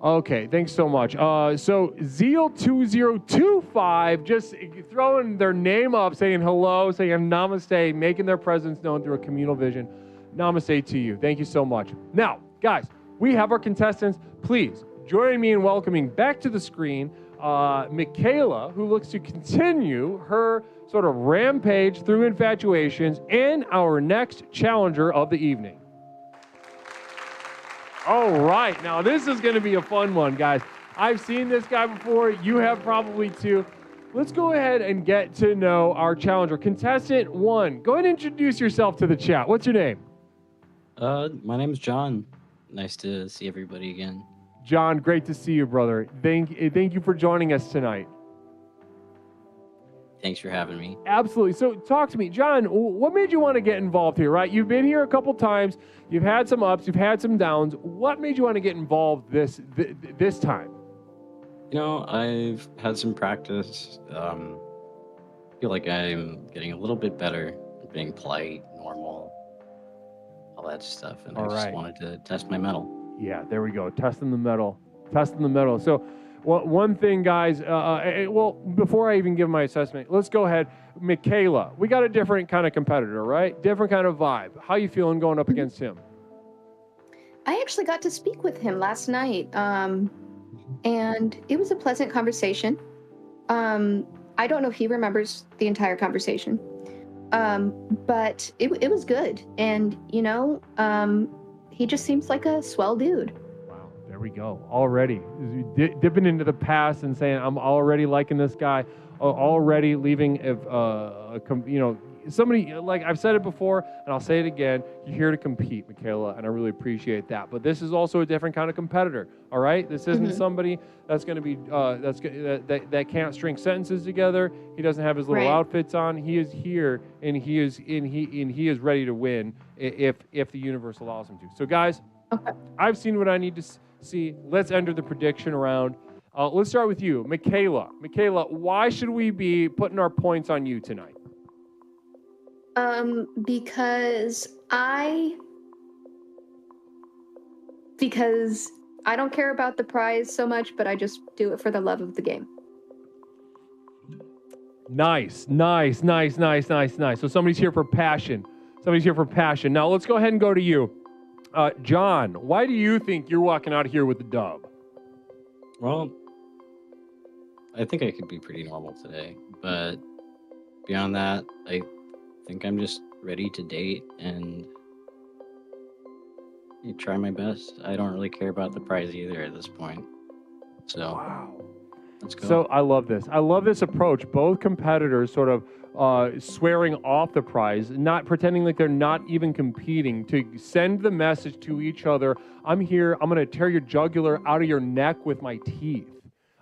Okay, thanks so much. So Zeal2025 just throwing their name up, saying hello, saying namaste, making their presence known through a communal vision. Namaste to you. Thank you so much. Now, guys, we have our contestants. Please join me in welcoming back to the screen Michaela, who looks to continue her sort of rampage through infatuations, and our next challenger of the evening. All right, now this is going to be a fun one, guys. I've seen this guy before. You have probably too. Let's go ahead and get to know our challenger. Contestant 1, go ahead and introduce yourself to the chat. What's your name? My name is John. Nice to see everybody again. John, great to see you, brother. Thank you for joining us tonight. Thanks for having me. Absolutely. So talk to me. John, what made you want to get involved here, right? You've been here a couple times. You've had some ups. You've had some downs. What made you want to get involved this time? I've had some practice. I feel like I'm getting a little bit better at being polite, normal, all that stuff. And I just wanted to test my mettle. Yeah, there we go. Testing the mettle. So one thing, guys, before I even give my assessment, let's go ahead. Michaela, we got a different kind of competitor, right? Different kind of vibe. How you feeling going up against him? I actually got to speak with him last night, and it was a pleasant conversation. I don't know if he remembers the entire conversation, but it was good. And, he just seems like a swell dude. Wow, there we go. Already dipping into the past and saying, I'm already liking this guy, already leaving, somebody, like I've said it before, and I'll say it again, you're here to compete, Michaela, and I really appreciate that. But this is also a different kind of competitor, all right? This isn't somebody that's going to be, that can't string sentences together. He doesn't have his little outfits on. He is here, and he is ready to win if the universe allows him to. So, guys, I've seen what I need to see. Let's enter the prediction round. Let's start with you, Michaela. Michaela, why should we be putting our points on you tonight? Because I don't care about the prize so much, but I just do it for the love of the game. Nice. So somebody's here for passion. Now let's go ahead and go to you. John, why do you think you're walking out of here with the dub? Well, I think I could be pretty normal today, but beyond that, I think I'm just ready to date and try my best. I don't really care about the prize either at this point. So wow. Let's go. So I love this. I love this approach. Both competitors sort of swearing off the prize, not pretending like they're not even competing, to send the message to each other. I'm here. I'm going to tear your jugular out of your neck with my teeth.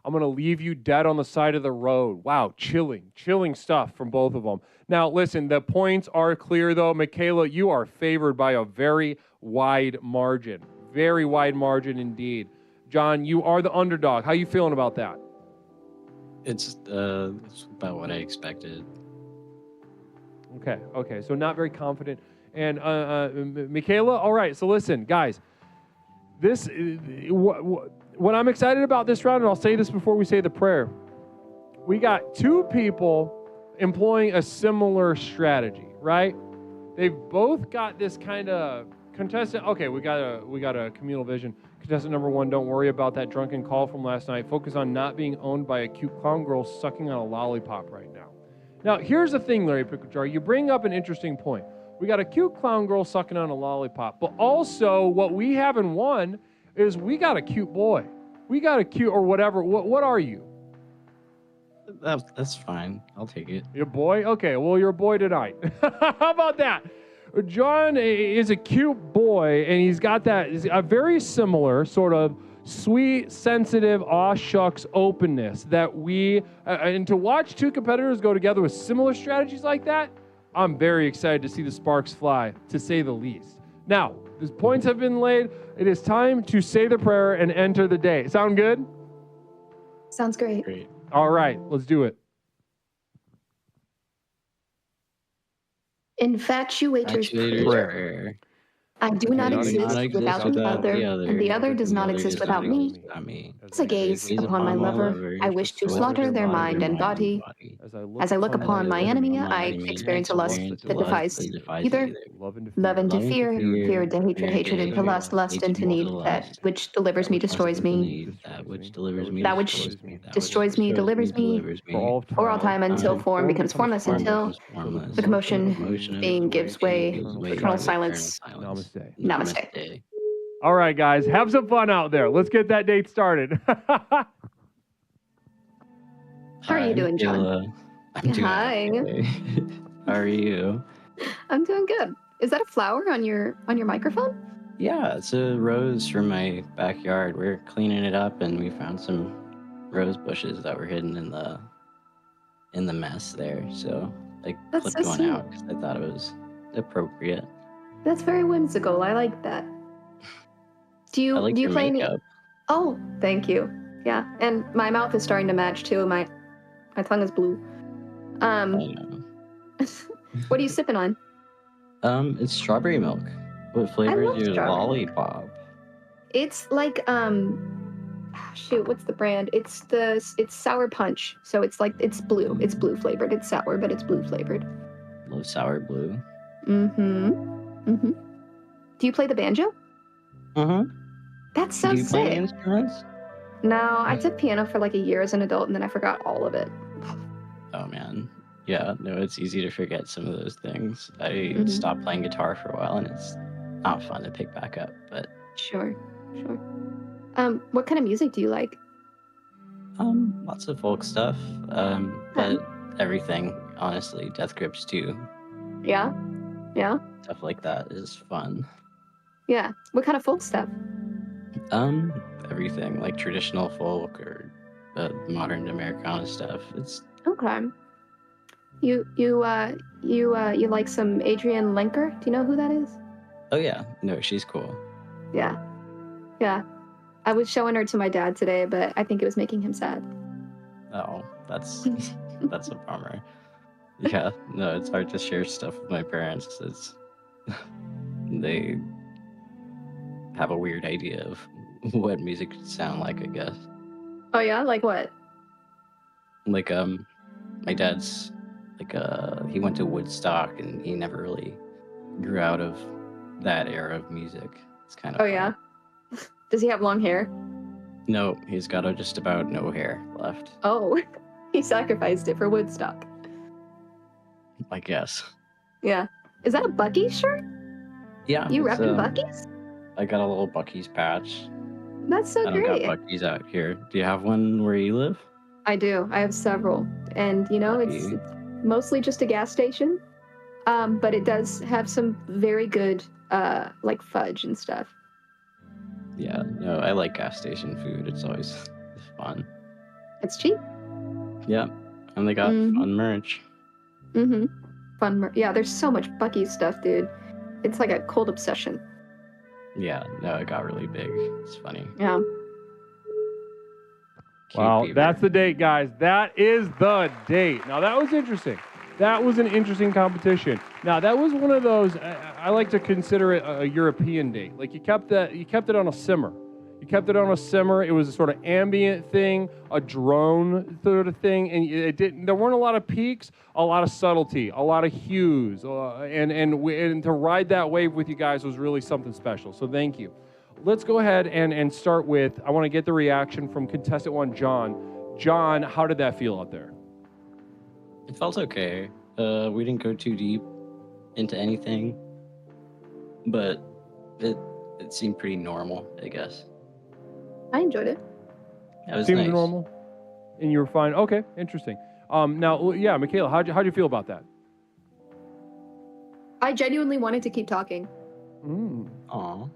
I'm going to leave you dead on the side of the road. Wow, chilling stuff from both of them. Now, listen, the points are clear, though. Michaela, you are favored by a very wide margin. Very wide margin indeed. John, you are the underdog. How you feeling about that? It's about what I expected. Okay. So not very confident. And Michaela, all right. So listen, guys, this what I'm excited about this round, and I'll say this before we say the prayer. We got two people employing a similar strategy, right? They've both got this kind of contestant. Okay, we got a communal vision. Contestant number 1, don't worry about that drunken call from last night. Focus on not being owned by a cute clown girl sucking on a lollipop right now. Now, here's the thing, Larry Picklejar. You bring up an interesting point. We got a cute clown girl sucking on a lollipop, but also what we haven't won is we got a cute boy. We got a cute or whatever. What are you? That's fine. I'll take it. Your boy? Okay, well, you're a boy tonight. How about that? John is a cute boy, and he's got a very similar sort of sweet, sensitive, aw shucks openness that and to watch two competitors go together with similar strategies like that, I'm very excited to see the sparks fly, to say the least. Now, the points have been laid. It is time to say the prayer and enter the day. Sound good? Sounds great. Great. All right, let's do it. Infatuator's prayer. I do not exist without the other, and the other does not exist without me. As I gaze upon my lover, I wish to slaughter their mind and body. As I look upon my enemy, I experience a lust that defies either love into fear, fear into hatred, hatred into lust, lust into need. That which delivers me destroys me. That which destroys me delivers me for all time until form becomes formless, until the commotion being gives way to eternal silence. Namaste. All right, guys, have some fun out there. Let's get that date started. How are you doing, John? I'm doing Hi. Okay. How are you? I'm doing good. Is that a flower on your microphone? Yeah, it's a rose from my backyard. We're cleaning it up, and we found some rose bushes that were hidden in the mess there. So I clipped one out because I thought it was appropriate. That's very whimsical. I like that. Do you play makeup. any? Oh, thank you. Yeah, and my mouth is starting to match too. My tongue is blue. I know. What are you sipping on? It's strawberry milk. What flavor is your lollipop? It's like shoot, what's the brand? It's sour punch. So it's blue. It's blue flavored. It's sour, but it's blue flavored. Love sour blue. Mm-hmm. Do you play the banjo? That's so sick. Do you play instruments? No, I took piano for like a year as an adult, and then I forgot all of it. Oh man. Yeah, no, it's easy to forget some of those things. I stopped playing guitar for a while, and it's not fun to pick back up, but Sure. What kind of music do you like? lots of folk stuff. But everything, honestly. Death Grips too. Yeah. Stuff like that is fun. Yeah. What kind of folk stuff? Everything like traditional folk or modern Americana stuff. It's Okay. You like some Adrienne Lenker? Do you know who that is? oh yeah, no, she's cool. Yeah. I was showing her to my dad today, but I think it was making him sad. Oh, that's that's a bummer. Yeah, no, it's hard to share stuff with my parents. They have a weird idea of what music should sound like, I guess. Oh yeah, like what? Like my dad's like he went to Woodstock and he never really grew out of that era of music. It's kind of Oh yeah. Does he have long hair? No, he's got just about no hair left, Oh, he sacrificed it for Woodstock. I guess. Yeah. Is that a Buc-ee's shirt? Yeah. You it's, repping Buc-ee's? I got a little Buc-ee's patch. That's so I don't great. got Buc-ee's out here. Do you have one where you live? I do. I have several. And, you know, it's mostly just a gas station. But it does have some very good, like, fudge and stuff. Yeah, no, I like gas station food. It's always fun. It's cheap. Yeah, and they got fun merch. Fun merch. Yeah, there's so much Buc-ee stuff, dude. It's like a cold obsession. Yeah, no, it got really big. It's funny. Yeah. Wow, that's the date, guys. That is the date. Now, that was interesting. That was an interesting competition. Now, that was one of those, I like to consider it a European date. Like, you kept it on a simmer. You kept it on a simmer. It was a sort of ambient thing, a drone sort of thing, and there weren't a lot of peaks, a lot of subtlety, a lot of hues, and to ride that wave with you guys was really something special. So thank you. Let's go ahead and start with, I want to get the reaction from contestant 1, John. John, how did that feel out there? It felt okay. We didn't go too deep into anything, but it seemed pretty normal, I guess. I enjoyed it. That was Seemed nice. normal, and you were fine. Okay, interesting. Now, yeah, Michaela, how'd you feel about that? I genuinely wanted to keep talking. Aw.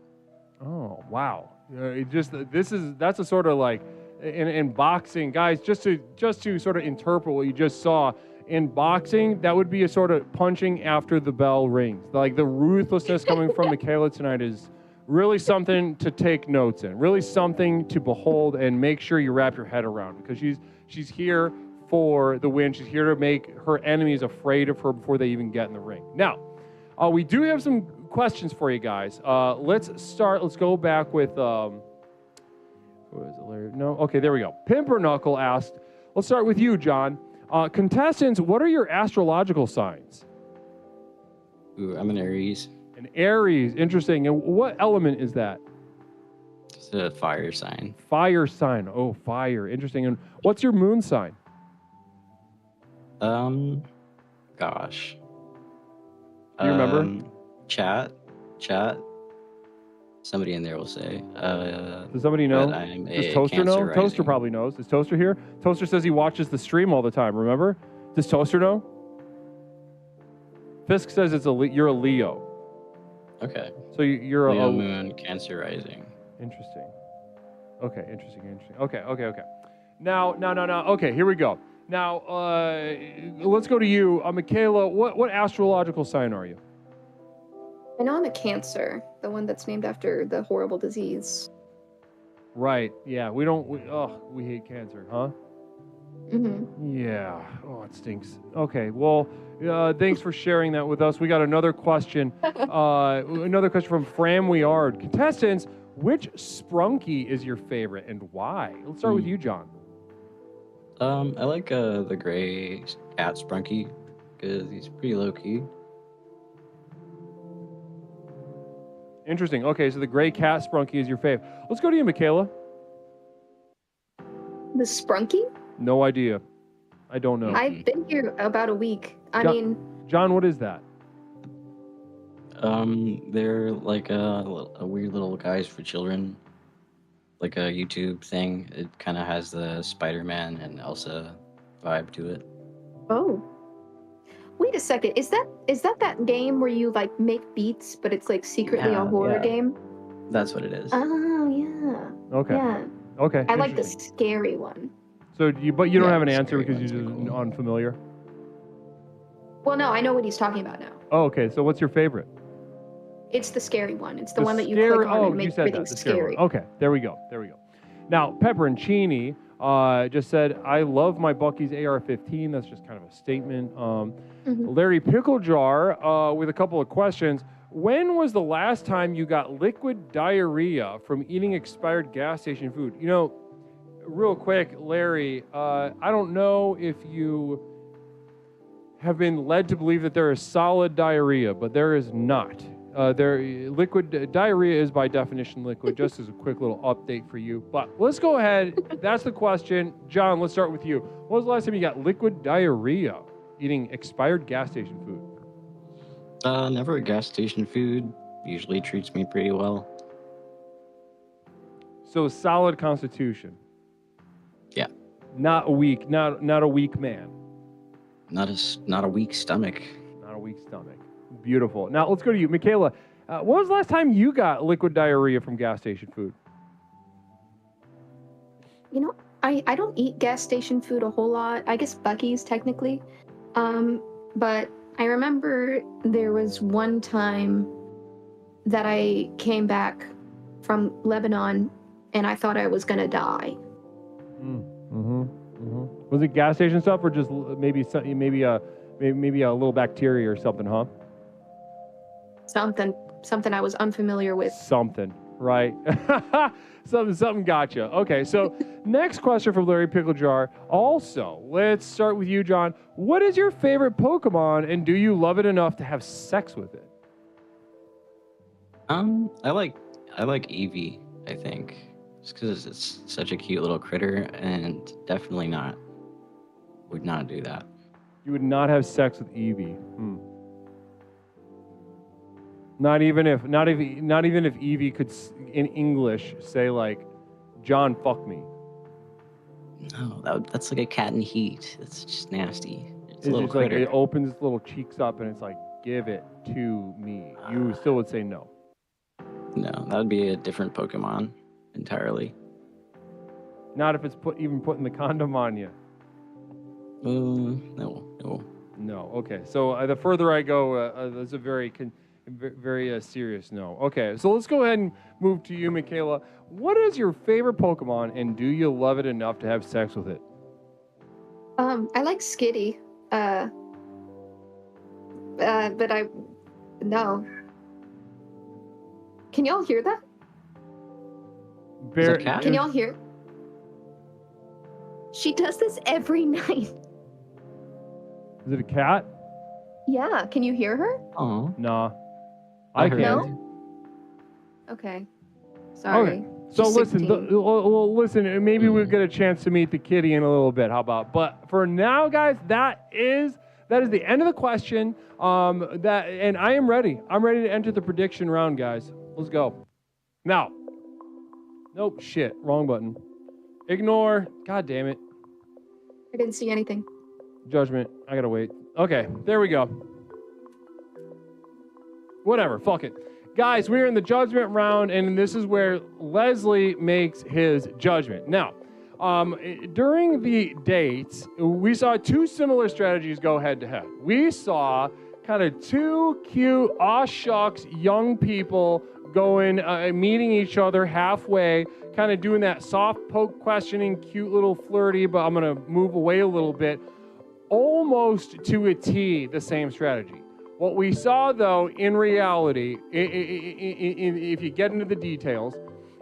Oh, wow. That's a sort of like in boxing, guys, just to sort of interpret what you just saw. In boxing, that would be a sort of punching after the bell rings. Like the ruthlessness coming from Michaela tonight is really something to take notes in, really something to behold and make sure you wrap your head around, because she's here for the win. She's here to make her enemies afraid of her before they even get in the ring. Now, we do have some questions for you guys. Let's go back with, who is it, Larry? No? Okay, there we go. Pimperknuckle asked, let's start with you, John. Contestants, what are your astrological signs? Ooh, I'm an Aries. An Aries, interesting. And what element is that? It's a fire sign. Fire sign. Oh, fire. Interesting. And what's your moon sign? Gosh. Do you remember? Chat. Somebody in there will say. Does somebody know? Does Toaster know? Rising. Toaster probably knows. Is Toaster here? Toaster says he watches the stream all the time, remember? Does Toaster know? Fisk says you're a Leo. Okay. So you're Leo a moon, Cancer rising. Interesting. Okay, interesting. Okay. Now, okay, here we go. Now, let's go to you. Michaela, what astrological sign are you? I know I'm a Cancer, the one that's named after the horrible disease. Right, yeah, we hate cancer, huh? Yeah, oh, it stinks. Okay, well, thanks for sharing that with us. We got another question. Another question from Fram Weard. Contestants, which Sprunky is your favorite and why? Let's start with you, John. I like the gray cat Sprunky because he's pretty low key. Interesting. Okay, so the gray cat Sprunky is your fave. Let's go to you, Michaela. The Sprunky? No idea. I don't know. I've been here about a week. John, what is that? They're like a weird little guys for children, like a YouTube thing. It kind of has the Spider-Man and Elsa vibe to it. Oh. Wait a second. Is that game where you like make beats, but it's like secretly a horror game? That's what it is. Oh yeah. Okay. Yeah. Okay. I like the scary one. So you don't have an answer because you're just unfamiliar. Well, no, I know what he's talking about now. Oh, okay. So what's your favorite? It's the scary one. It's the one that you click on and make everything scary. Okay, there we go. Now, Pepperoncini just said, I love my Buc-ee's AR-15. That's just kind of a statement. Larry Picklejar with a couple of questions. When was the last time you got liquid diarrhea from eating expired gas station food? You know, real quick, Larry, I don't know if you have been led to believe that there is solid diarrhea, but there is not. Liquid diarrhea is by definition liquid, just as a quick little update for you. But let's go ahead. That's the question. John, let's start with you. When was the last time you got liquid diarrhea eating expired gas station food? Never a gas station food. Usually treats me pretty well. So solid constitution. Yeah. Not a weak man. Not a weak stomach. Not a weak stomach. Beautiful. Now let's go to you, Michaela. When was the last time you got liquid diarrhea from gas station food? You know, I don't eat gas station food a whole lot. I guess Buc-ee's technically. But I remember there was one time that I came back from Lebanon and I thought I was gonna die. Was it gas station stuff or just maybe a little bacteria or something, huh? Something I was unfamiliar with. Something, right? something gotcha. Okay, so next question from Larry Pickle Jar. Also, let's start with you, John. What is your favorite Pokemon, and do you love it enough to have sex with it? I like Eevee, I think. Just because it's such a cute little critter, and definitely would not do that. You would not have sex with Eevee. Not even if Eevee could in English say like, "John, fuck me." No, that's like a cat in heat. It's just nasty. It's a little just like critter. it opens its little cheeks up and it's like, "Give it to me." You still would say no. No, that would be a different Pokemon entirely. Not if it's put in the condom on you. No. No. Okay. So the further I go, that's a very serious no. Okay. So let's go ahead and move to you, Michaela. What is your favorite Pokemon, and do you love it enough to have sex with it? I like Skitty. But no. Can y'all hear that? Is that a cat? Can y'all hear? She does this every night. Is it a cat? Yeah. Can you hear her? Oh. Nah. I can't. No? Okay. Sorry. Okay. So listen, listen, maybe we'll get a chance to meet the kitty in a little bit. How about? But for now, guys, that is the end of the question. And I am ready. I'm ready to enter the prediction round, guys. Let's go. Now. Nope, shit. Wrong button. Ignore. God damn it. I didn't see anything. Judgment. I gotta wait. Okay, there we go. Whatever, fuck it. Guys, we're in the judgment round, and this is where Leslie makes his judgment. Now, during the dates, we saw two similar strategies go head-to-head. We saw kind of two cute, aw shucks, young people going, meeting each other halfway, kind of doing that soft poke questioning, cute little flirty, but I'm going to move away a little bit, almost to a T, the same strategy. What we saw, though, in reality, if you get into the details,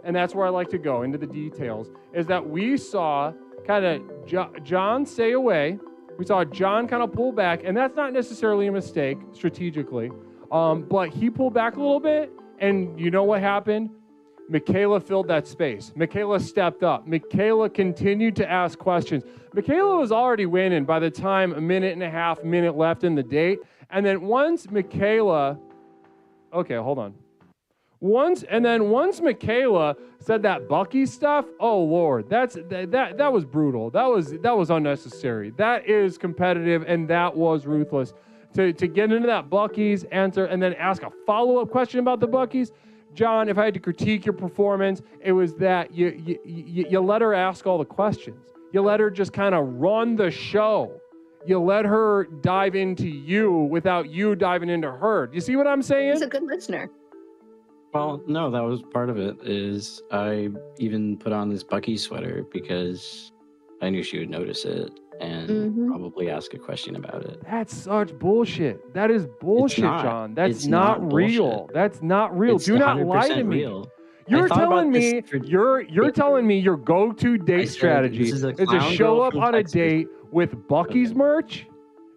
and that's where I like to go, into the details, is that we saw kind of John stay away. We saw John kind of pull back, and that's not necessarily a mistake strategically, but he pulled back a little bit, and you know what happened? Michaela filled that space. Michaela stepped up. Michaela continued to ask questions. Michaela was already winning by the time a minute left in the date. And then once Michaela, okay, hold on. Once Michaela said that Bucky stuff, oh Lord, that was brutal. That was unnecessary. That is competitive, and that was ruthless. To get into that Bucky's answer and then ask a follow-up question about the Bucky's. John, if I had to critique your performance, it was that you let her ask all the questions. You let her just kind of run the show. You let her dive into you without you diving into her. Do you see what I'm saying? He's a good listener. Well, no, that was part of it. Is I even put on this Bucky sweater because I knew she would notice it and probably ask a question about it. That's such bullshit. That is bullshit, John. That's not real. Bullshit. That's not real. It's Do not lie to me. Real. You're telling me you're telling me your go-to date strategy is to show up on a date with Bucky's merch,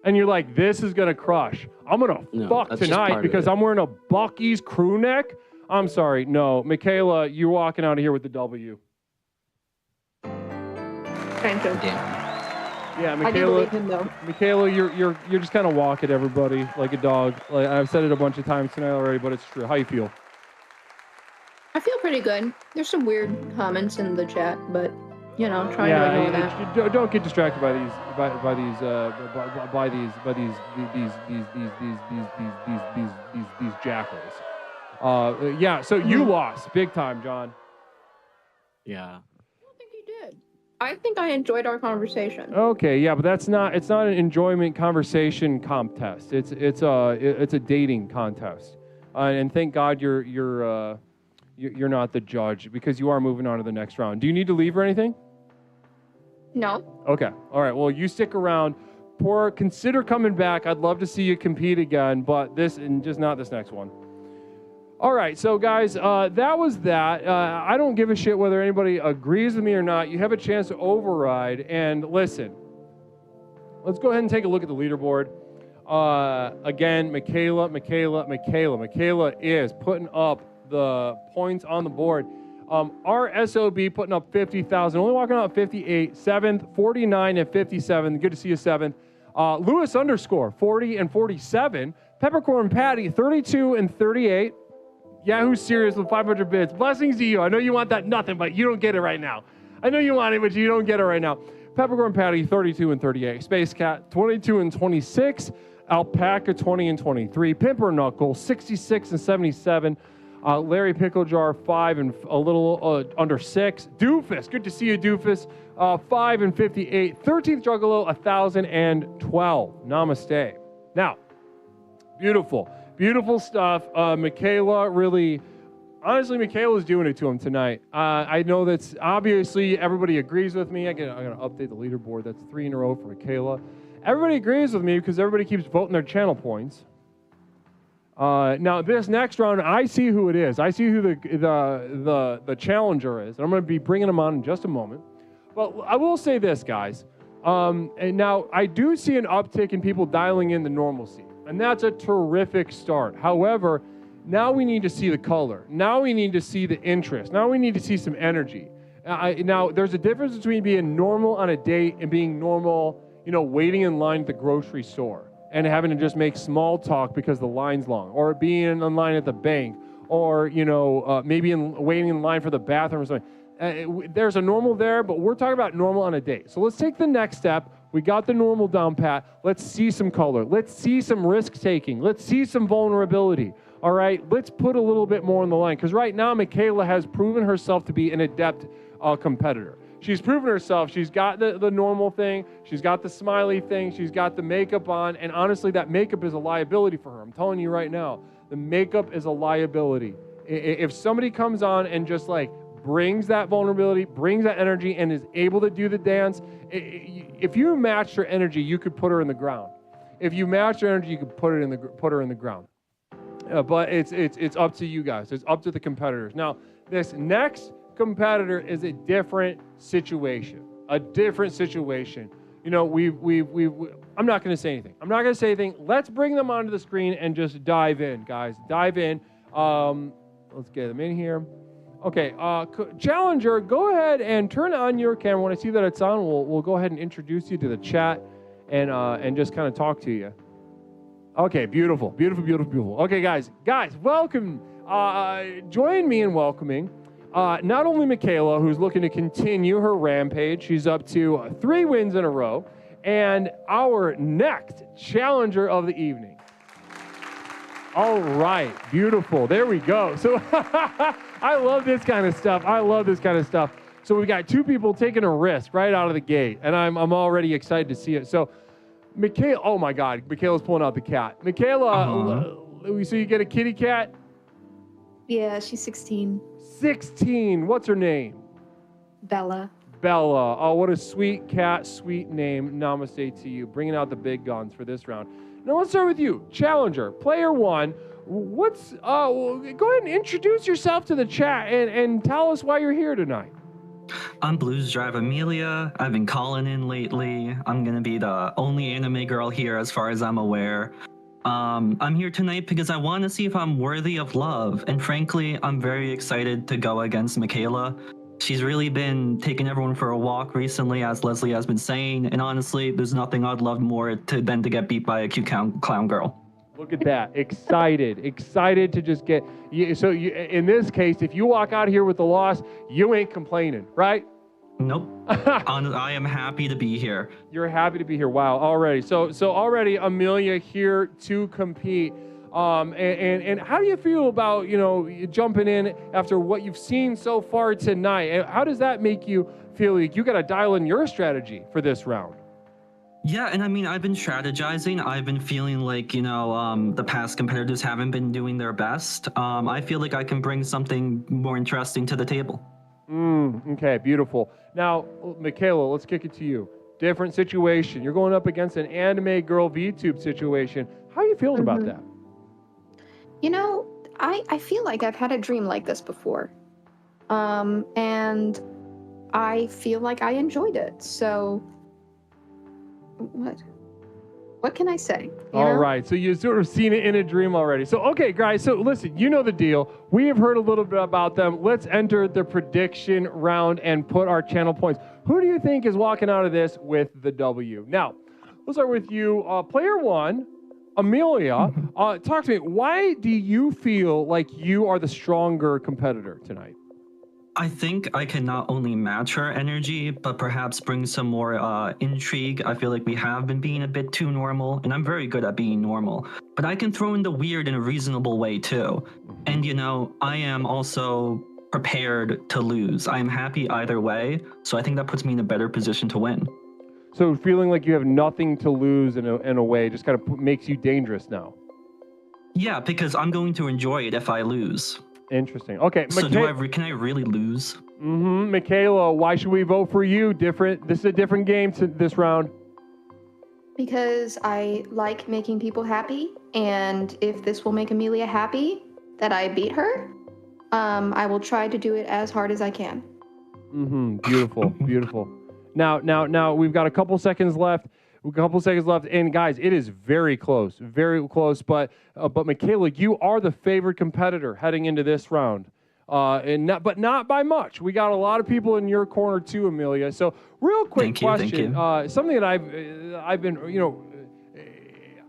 and you're like, this is gonna crush. I'm gonna fuck tonight because I'm wearing a Bucky's crew neck. I'm sorry, no, Michaela, you're walking out of here with the W. Thank you. Yeah, Michaela. I do believe him, though. Michaela, you're just kind of walking everybody like a dog. Like I've said it a bunch of times tonight already, but it's true. How you feel? I feel pretty good. There's some weird comments in the chat, but trying to ignore that. Don't get distracted by these jackals. So you lost big time, John. Yeah. I don't think you did. I think I enjoyed our conversation. Okay, yeah, but it's not an enjoyment conversation contest. It's a dating contest. And thank God you're not the judge, because you are moving on to the next round. Do you need to leave or anything? No. Okay. All right. Well, you stick around. Consider coming back. I'd love to see you compete again, but just not this next one. All right. So, guys, that was that. I don't give a shit whether anybody agrees with me or not. You have a chance to override. And listen, let's go ahead and take a look at the leaderboard. Again, Michaela is putting up the points on the board. Our SOB putting up 50,000, only walking out 58, 7th, 49 and 57. Good to see you, 7th. Lewis _ 40 and 47. Peppercorn Patty 32 and 38. Yahoo Serious with 500 bits. Blessings to you. I know you want that nothing, but you don't get it right now. I know you want it, but you don't get it right now. Peppercorn Patty 32 and 38. Space Cat 22 and 26. Alpaca 20 and 23. Pimper Knuckle 66 and 77. Larry Pickle Jar 5 and a little under 6. Doofus, good to see you, Doofus. 5 and 58. 13th Juggalo 1,012. Namaste. Now, beautiful stuff. Michaela honestly, Michaela's doing it to him tonight. I know that's obviously everybody agrees with me. I'm gonna update the leaderboard. That's 3 in a row for Michaela. Everybody agrees with me because everybody keeps voting their channel points. Now this next round, I see who it is. I see who the challenger is. And I'm going to be bringing him on in just a moment. But I will say this, guys. And now I do see an uptick in people dialing in the normalcy, and that's a terrific start. However, now we need to see the color. Now we need to see the interest. Now we need to see some energy. Now there's a difference between being normal on a date and being normal, waiting in line at the grocery store and having to just make small talk because the line's long, or being in line at the bank, or maybe waiting in line for the bathroom or something. There's a normal there, but we're talking about normal on a date. So let's take the next step. We got the normal down pat. Let's see some color. Let's see some risk taking. Let's see some vulnerability. All right, let's put a little bit more on the line, because right now Michaela has proven herself to be an adept competitor. She's proven herself. She's got the normal thing. She's got the smiley thing. She's got the makeup on. And honestly, that makeup is a liability for her. I'm telling you right now, the makeup is a liability. If somebody comes on and just brings that vulnerability, brings that energy, and is able to do the dance, if you matched her energy, you could put her in the ground. If you matched her energy, you could put her in the ground. But it's up to you guys. It's up to the competitors. Now, this next competitor is a different situation. I'm not going to say anything. Let's bring them onto the screen and just dive in, guys. Dive in. Let's get them in here. Okay, Challenger, go ahead and turn on your camera. When I see that it's on, we'll go ahead and introduce you to the chat and just kind of talk to you. Okay, beautiful. Okay, guys, welcome. Join me in welcoming not only Michaela, who's looking to continue her rampage. She's up to 3 wins in a row, and our next challenger of the evening. All right, beautiful. There we go. So I love this kind of stuff. So we got 2 people taking a risk right out of the gate, and I'm already excited to see it. So Michaela, oh my God, Michaela's pulling out the cat. Michaela, so you get a kitty cat? Yeah, she's 16. 16. What's her name? Bella. Oh, what a sweet cat, sweet name. Namaste to you. Bringing out the big guns for this round. Now let's start with you, Challenger, player 1. Go ahead and introduce yourself to the chat and tell us why you're here tonight. I'm Blues Drive Amelia. I've been calling in lately. I'm gonna be the only anime girl here as far as I'm aware. I'm here tonight because I want to see if I'm worthy of love, and frankly, I'm very excited to go against Michaela. She's really been taking everyone for a walk recently, as Leslie has been saying, and honestly, there's nothing I'd love more than to get beat by a cute clown girl. Look at that. Excited to just get you. So in this case, if you walk out here with the loss, you ain't complaining, right? Nope. I am happy to be here. You're happy to be here. Wow. Already. So already Amelia here to compete. And how do you feel about, jumping in after what you've seen so far tonight? And how does that make you feel? Like you got to dial in your strategy for this round? Yeah, and I mean, I've been strategizing. I've been feeling like, the past competitors haven't been doing their best. I feel like I can bring something more interesting to the table. Okay, beautiful. Now, Michaela, let's kick it to you. Different situation. You're going up against an anime girl VTube situation. How are you feeling about that? I feel like I've had a dream like this before. And I feel like I enjoyed it. So what can I say? All right, so you've sort of seen it in a dream already. So, okay, guys, so listen, you know the deal. We have heard a little bit about them. Let's enter the prediction round and put our channel points. Who do you think is walking out of this with the W? Now, we'll start with you. Player one, Amelia, talk to me. Why do you feel like you are the stronger competitor tonight? I think I can not only match her energy, but perhaps bring some more intrigue. I feel like we have been being a bit too normal, and I'm very good at being normal. But I can throw in the weird in a reasonable way, too. And, I am also prepared to lose. I am happy either way, so I think that puts me in a better position to win. So feeling like you have nothing to lose in a way just kind of makes you dangerous now. Yeah, because I'm going to enjoy it if I lose. Interesting. Okay. So can I really lose? Michaela, why should we vote for you? This is a different game this round. Because I like making people happy, and if this will make Amelia happy that I beat her, I will try to do it as hard as I can. Beautiful, beautiful. Now we've got a couple seconds left. And guys, it is very close. But Michaela, you are the favored competitor heading into this round, but not by much. We got a lot of people in your corner too, Amelia. So, real quick question, something that I've been,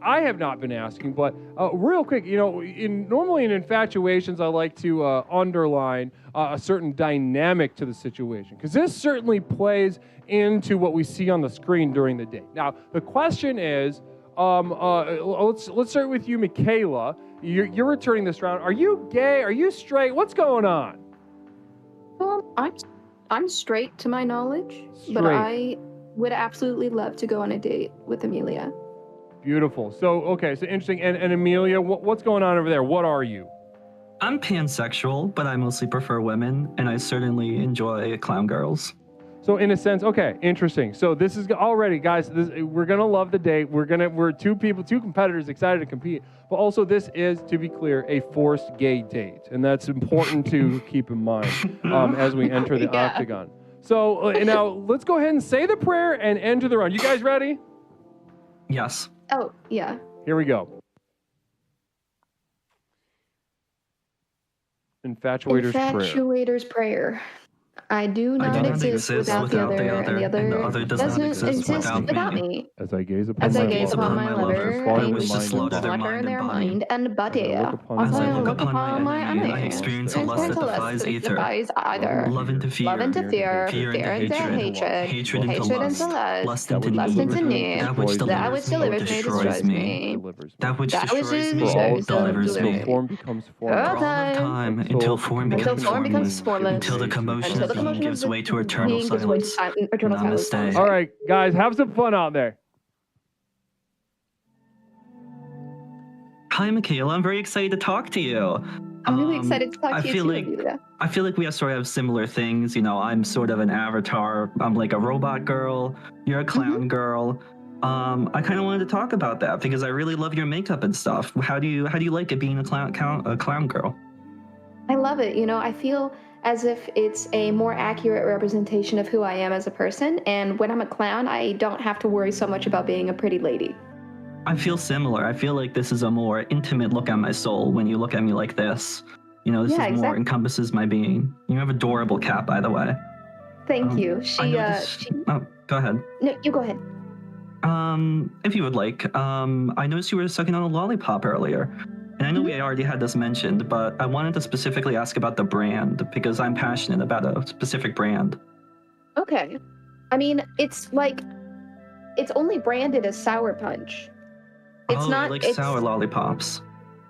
I have not been asking, but real quick, normally in infatuations, I like to underline a certain dynamic to the situation, because this certainly plays into what we see on the screen during the day. Now, the question is, let's start with you, Michaela. You're returning this round. Are you gay? Are you straight? What's going on? I'm straight to my knowledge, but I would absolutely love to go on a date with Amelia. Beautiful. So interesting. And Amelia, what's going on over there? What are you? I'm pansexual, but I mostly prefer women, and I certainly enjoy clown girls. So in a sense, okay, interesting. So this is already, guys, we're gonna love the date. We're two competitors excited to compete, but also this is, to be clear, a forced gay date, and that's important to keep in mind as we enter the octagon. So now let's go ahead and say the prayer and enter the round. You guys ready? Yes. Oh, yeah. Here we go. Infatuator's prayer. I do not exist without the other, and the other doesn't exist without me. As I gaze upon my lover, I wish to slaughter their mind and body. As I look upon my enemy, I experience a lust that defies either. Love into fear, fear into hatred, hatred into lust into need. That which delivers me destroys me. That which destroys me delivers me. Form becomes For all time, until form becomes formless, until the commotion of being gives way to eternal silence. Namaste. All right, guys, have some fun out there. Hi, Michaela. I'm very excited to talk to you. I'm really excited to talk to you too. I feel like we sort of have similar things. I'm sort of an avatar. I'm like a robot girl. You're a clown girl. I kind of wanted to talk about that because I really love your makeup and stuff. How do you like it being a clown girl? I love it. I feel as if it's a more accurate representation of who I am as a person. And when I'm a clown, I don't have to worry so much about being a pretty lady. I feel similar. I feel like this is a more intimate look at my soul when you look at me like this. This is more encompasses my being. You have adorable cat, by the way. Thank you. Oh, go ahead. No, you go ahead. If you would like. I noticed you were sucking on a lollipop earlier. And I know we already had this mentioned, but I wanted to specifically ask about the brand because I'm passionate about a specific brand. Okay. I mean, it's only branded as sour punch. It's not. You like sour lollipops.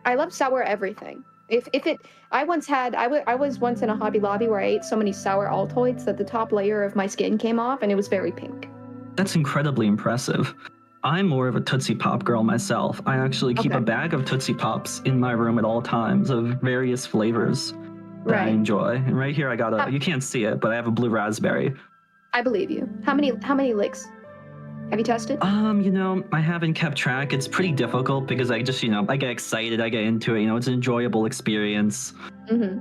I love sour everything. I was once in a Hobby Lobby where I ate so many sour Altoids that the top layer of my skin came off and it was very pink. That's incredibly impressive. I'm more of a Tootsie Pop girl myself. I actually keep a bag of Tootsie Pops in my room at all times of various flavors that I enjoy. And right here I got you can't see it, but I have a blue raspberry. I believe you. How many licks? Have you tested? I haven't kept track. It's pretty difficult because I just, I get excited, I get into it, it's an enjoyable experience. Mm-hmm.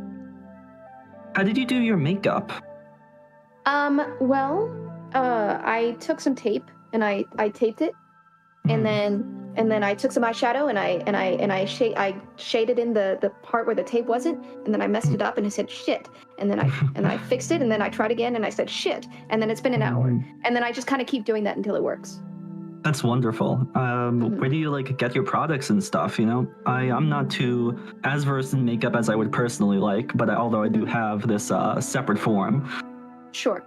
How did you do your makeup? I took some tape and I taped it, and then I took some eyeshadow and I shaded in the part where the tape wasn't, and then I messed it up and I said shit, and then I fixed it, and then I tried again and I said shit, and then it's been an hour, and then I just kind of keep doing that until it works. That's wonderful. Where do you get your products and stuff? I'm not too as versed in makeup as I would personally like, but although I do have this separate form. Sure.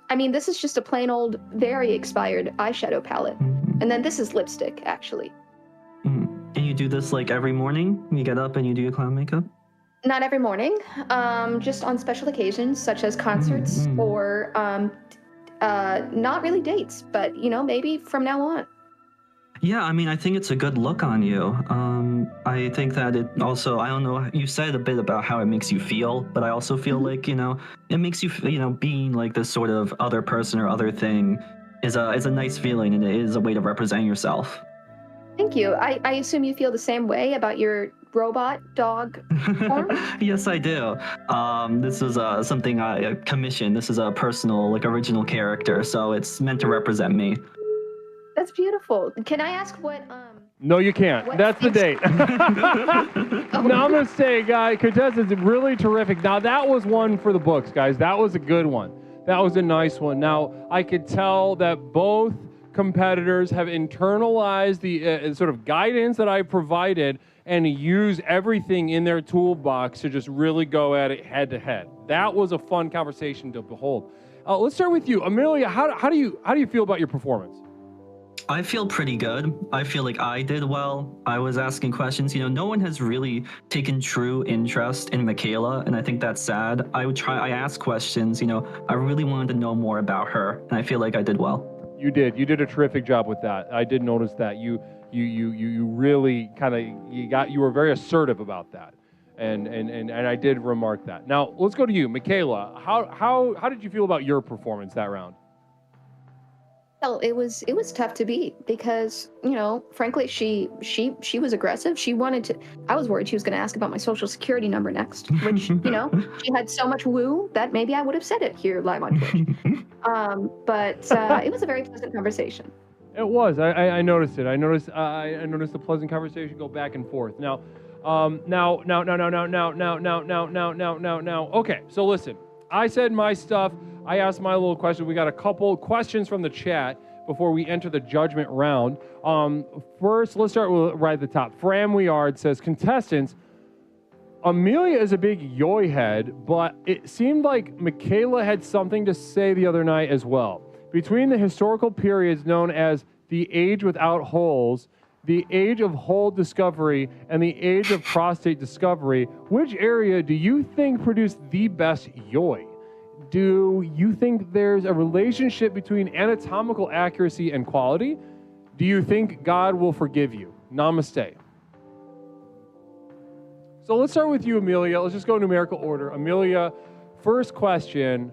This is just a plain old, very expired eyeshadow palette. And then this is lipstick, actually. And you do this every morning? You get up and you do your clown makeup? Not every morning. Just on special occasions, such as concerts or not really dates, but, maybe from now on. Yeah, I think it's a good look on you. I think that it also, I don't know, you said a bit about how it makes you feel, but I also feel like, it makes you, being this sort of other person or other thing is a nice feeling, and it is a way to represent yourself. Thank you. I assume you feel the same way about your robot dog form? Yes, I do. This is something I commissioned. This is a personal, original character, so it's meant to represent me. That's beautiful. Can I ask what No, you can't. That's the date. Now I'm going to say, contestants, really terrific. Now, that was one for the books, guys. That was a good one. That was a nice one. Now, I could tell that both competitors have internalized the sort of guidance that I provided and use everything in their toolbox to just really go at it head to head. That was a fun conversation to behold. Let's start with you. Amelia, how do you feel about your performance? I feel pretty good. I feel like I did well. I was asking questions. No one has really taken true interest in Michaela, and I think that's sad. I asked questions. I really wanted to know more about her, and I feel like I did well. You did a terrific job with that. I did notice that you really you were very assertive about that, and I did remark that. Now let's go to you, Michaela. How did you feel about your performance that round? Well, it was tough to beat because, frankly, she was aggressive. She wanted to. I was worried she was going to ask about my social security number next, which, she had so much woo that maybe I would have said it here live on Twitch. But it was a very pleasant conversation. It was. I noticed it. I noticed the pleasant conversation go back and forth. Now. Okay, so listen. I said my stuff. I asked my little question. We got a couple questions from the chat before we enter the judgment round. First, let's start with right at the top. Fram Weard says, contestants, Amelia is a big yoy head, but it seemed like Michaela had something to say the other night as well. Between the historical periods known as the Age Without Holes, the Age of Hole Discovery, and the Age of Prostate Discovery, which area do you think produced the best yoy? Do you think there's a relationship between anatomical accuracy and quality? Do you think God will forgive you? Namaste. So let's start with you, Amelia. Let's just go in numerical order. Amelia, first question,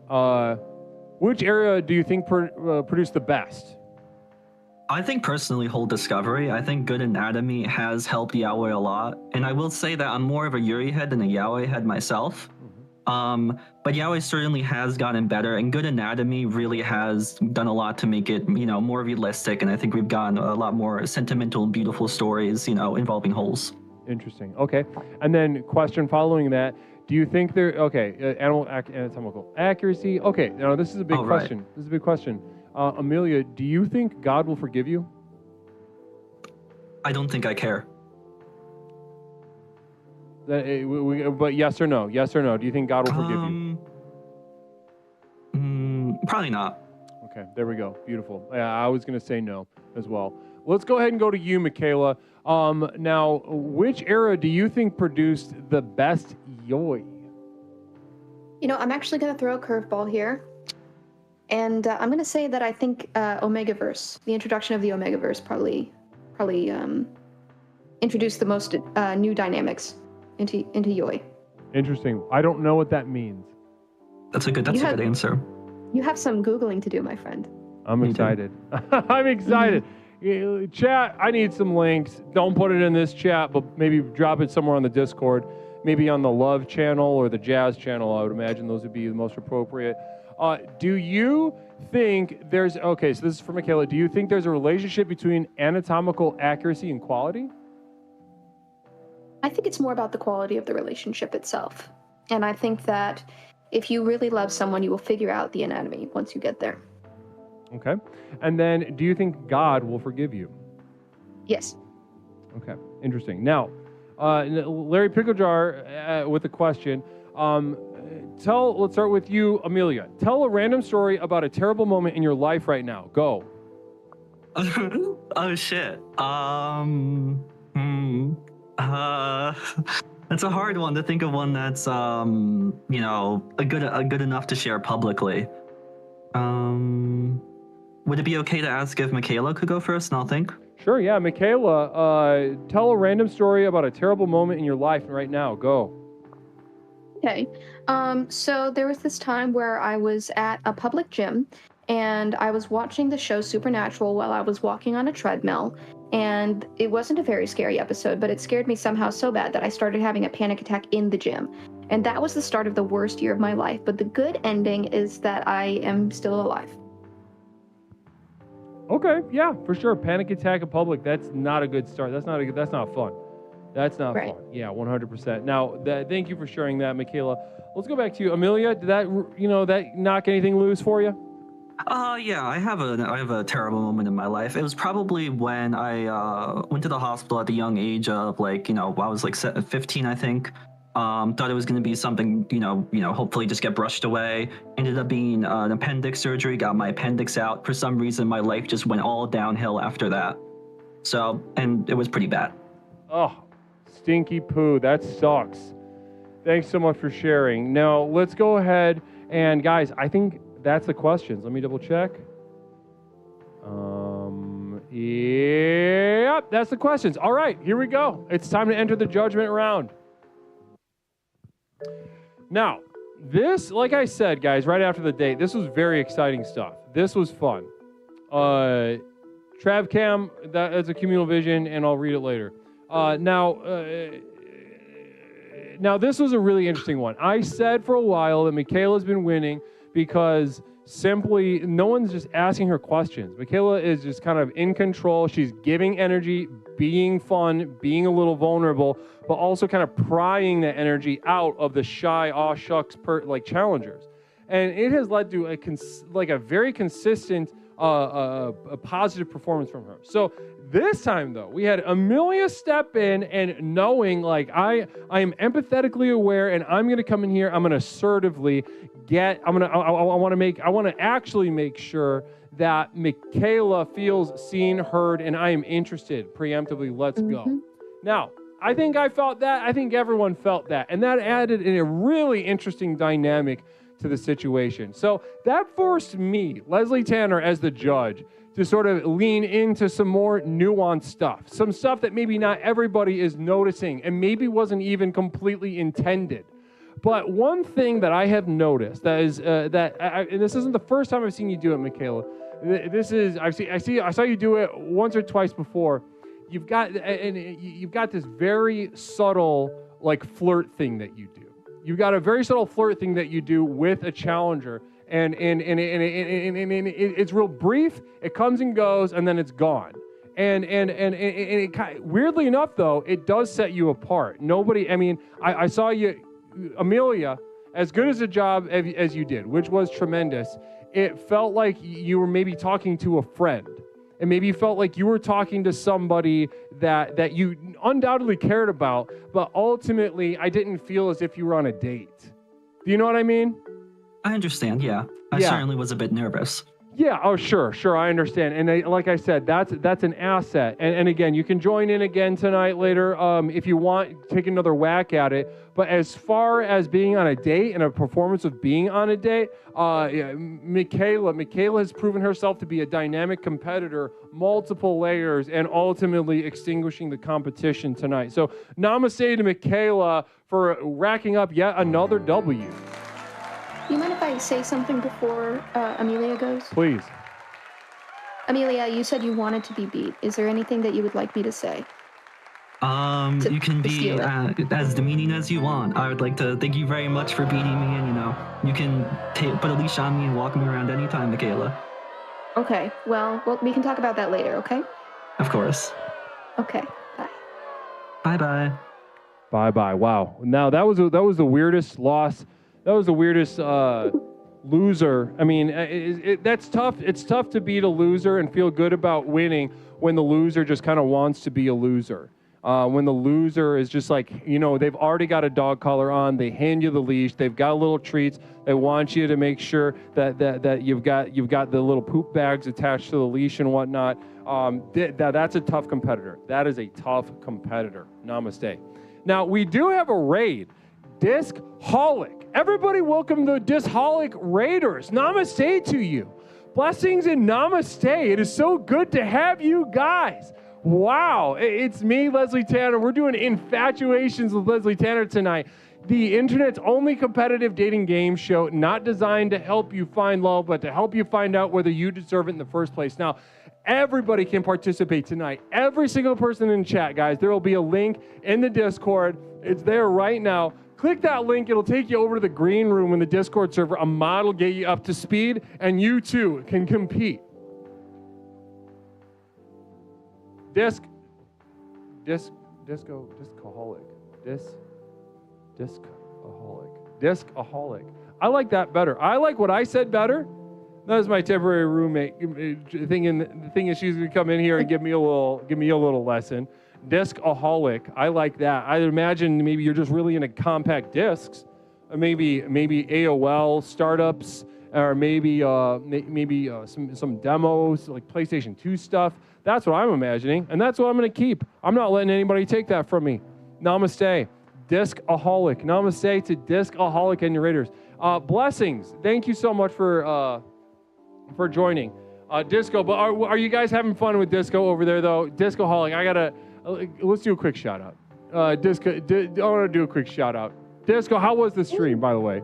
which area do you think produced the best? I think personally, Whole Discovery. I think Good Anatomy has helped Yaoi a lot. And I will say that I'm more of a Yuri head than a Yaoi head myself. But Yaoi certainly has gotten better, and Good Anatomy really has done a lot to make it, more realistic. And I think we've gotten a lot more sentimental and beautiful stories, involving holes. Interesting. Okay. And then question following that, do you think anatomical accuracy? Okay. Now this is a big question. Right. This is a big question. Amelia, do you think God will forgive you? I don't think I care. But yes or no? Yes or no? Do you think God will forgive you? Probably not. Okay, there we go. Beautiful. Yeah, I was going to say no as well. Let's go ahead and go to you, Michaela. Now, which era do you think produced the best yoi? You know, I'm actually going to throw a curveball here. And I'm going to say that I think Omegaverse, the introduction of the Omegaverse probably introduced the most new dynamics into yoi. Interesting. I don't know what that means. That's a good answer. You have some Googling to do, my friend. I'm excited. I'm excited. Chat, I need some links. Don't put it in this chat, but maybe drop it somewhere on the Discord. Maybe on the Love channel or the Jazz channel. I would imagine those would be the most appropriate. Do you think there's... Okay, so this is for Michaela. Do you think there's a relationship between anatomical accuracy and quality? I think it's more about the quality of the relationship itself. And I think that if you really love someone, you will figure out the anatomy once you get there. Okay. And then, do you think God will forgive you? Yes. Okay. Interesting. Now, Larry Picklejar with a question. Let's start with you, Amelia. Tell a random story about a terrible moment in your life right now. Go. Oh, shit. That's a hard one to think of one that's, good enough to share publicly. Would it be okay to ask if Michaela could go first and I'll think? Sure, yeah. Michaela, tell a random story about a terrible moment in your life right now. Go. Okay. So there was this time where I was at a public gym and I was watching the show Supernatural while I was walking on a treadmill. And it wasn't a very scary episode, but it scared me somehow so bad that I started having a panic attack in the gym. And that was the start of the worst year of my life. But the good ending is that I am still alive. Okay, yeah, for sure. Panic attack in public, that's not a good start. That's not fun. That's not fun. Yeah, 100%. Now, thank you for sharing that, Michaela. Let's go back to you. Amelia, did that knock anything loose for you? Yeah, I have a terrible moment in my life. It was probably when I went to the hospital at the young age of I was 15, I think. Thought it was going to be something, hopefully just get brushed away. Ended up being an appendix surgery, got my appendix out. For some reason, my life just went all downhill after that. So, and it was pretty bad. Oh, stinky poo. That sucks. Thanks so much for sharing. Now, let's go ahead and, guys, I think that's the questions. Let me double check. Yep, that's the questions. All right, here we go. It's time to enter the judgment round. Now, this, like I said, guys, right after the date, this was very exciting stuff. This was fun. TravCam, that's a communal vision, and I'll read it later. Now, this was a really interesting one. I said for a while that Michaela's been winning because simply no one's just asking her questions. Michaela is just kind of in control. She's giving energy, being fun, being a little vulnerable, but also kind of prying that energy out of the shy, aw shucks challengers. And it has led to a very consistent a positive performance from her. So this time, though, we had Amelia step in and knowing, I am empathetically aware, and I'm going to come in here. I'm going to assertively I want to actually make sure that Michaela feels seen, heard, and I am interested. Preemptively, let's go. Now, I think I felt that. I think everyone felt that, and that added in a really interesting dynamic to the situation. So that forced me, Leslie Tanner, as the judge, to sort of lean into some more nuanced stuff, some stuff that maybe not everybody is noticing and maybe wasn't even completely intended. But one thing that I have noticed that is and this isn't the first time I've seen you do it, Michaela. I saw you do it once or twice before. You've got this very subtle flirt thing that you do. You've got a very subtle flirt thing that you do with a challenger, and it's real brief. It comes and goes, and then it's gone. And weirdly enough, though, it does set you apart. I saw you, Amelia, as good as a job as you did, which was tremendous. It felt like you were maybe talking to a friend. And maybe you felt like you were talking to somebody that you undoubtedly cared about, but ultimately I didn't feel as if you were on a date. Do you know what I mean? I understand, yeah. I certainly was a bit nervous. Yeah, oh, sure, I understand. And like I said, that's an asset. And again, you can join in again tonight later if you want, take another whack at it. But as far as being on a date and a performance of being on a date, Michaela has proven herself to be a dynamic competitor, multiple layers, and ultimately extinguishing the competition tonight. So namaste to Michaela for racking up yet another W. You mind if I say something before Amelia goes? Please. Amelia, you said you wanted to be beat. Is there anything that you would like me to say? You can be as demeaning as you want. I would like to thank you very much for beating me, and you can put a leash on me and walk me around anytime, Michaela. Okay, well, we can talk about that later, okay? Of course. Okay, bye. Bye-bye. Bye-bye. Wow. Now, that was the weirdest loss. That was the weirdest loser. I mean, that's tough. It's tough to beat a loser and feel good about winning when the loser just kind of wants to be a loser. When the loser is just like, they've already got a dog collar on, they hand you the leash, they've got little treats, they want you to make sure that you've got the little poop bags attached to the leash and whatnot. That's a tough competitor. That is a tough competitor. Namaste. Now, we do have a raid. Disc-holic. Everybody welcome the Disc-holic Raiders. Namaste to you. Blessings and namaste. It is so good to have you guys. Wow. It's me, Leslie Tanner. We're doing Infatuations with Leslie Tanner tonight. The internet's only competitive dating game show, not designed to help you find love, but to help you find out whether you deserve it in the first place. Now, everybody can participate tonight. Every single person in chat, guys. There will be a link in the Discord. It's there right now. Click that link. It'll take you over to the green room in the Discord server. A mod will get you up to speed, and you too can compete. Disc-aholic. I like that better. I like what I said better. That was my temporary roommate. The thing is, she's gonna come in here and give me a little lesson. Disc-aholic. I like that. I imagine maybe you're just really into compact discs, or maybe AOL startups, or maybe some demos like PlayStation 2 stuff. That's what I'm imagining, and that's what I'm going to keep. I'm not letting anybody take that from me. Namaste. Disc-aholic. Namaste to Disc-aholic and your Raiders. Blessings. Thank you so much for joining. Disco, but are you guys having fun with Disco over there, though? Disc-aholic. Let's do a quick shout out. Disco, I want to do a quick shout out. Disco, how was the stream, by the way?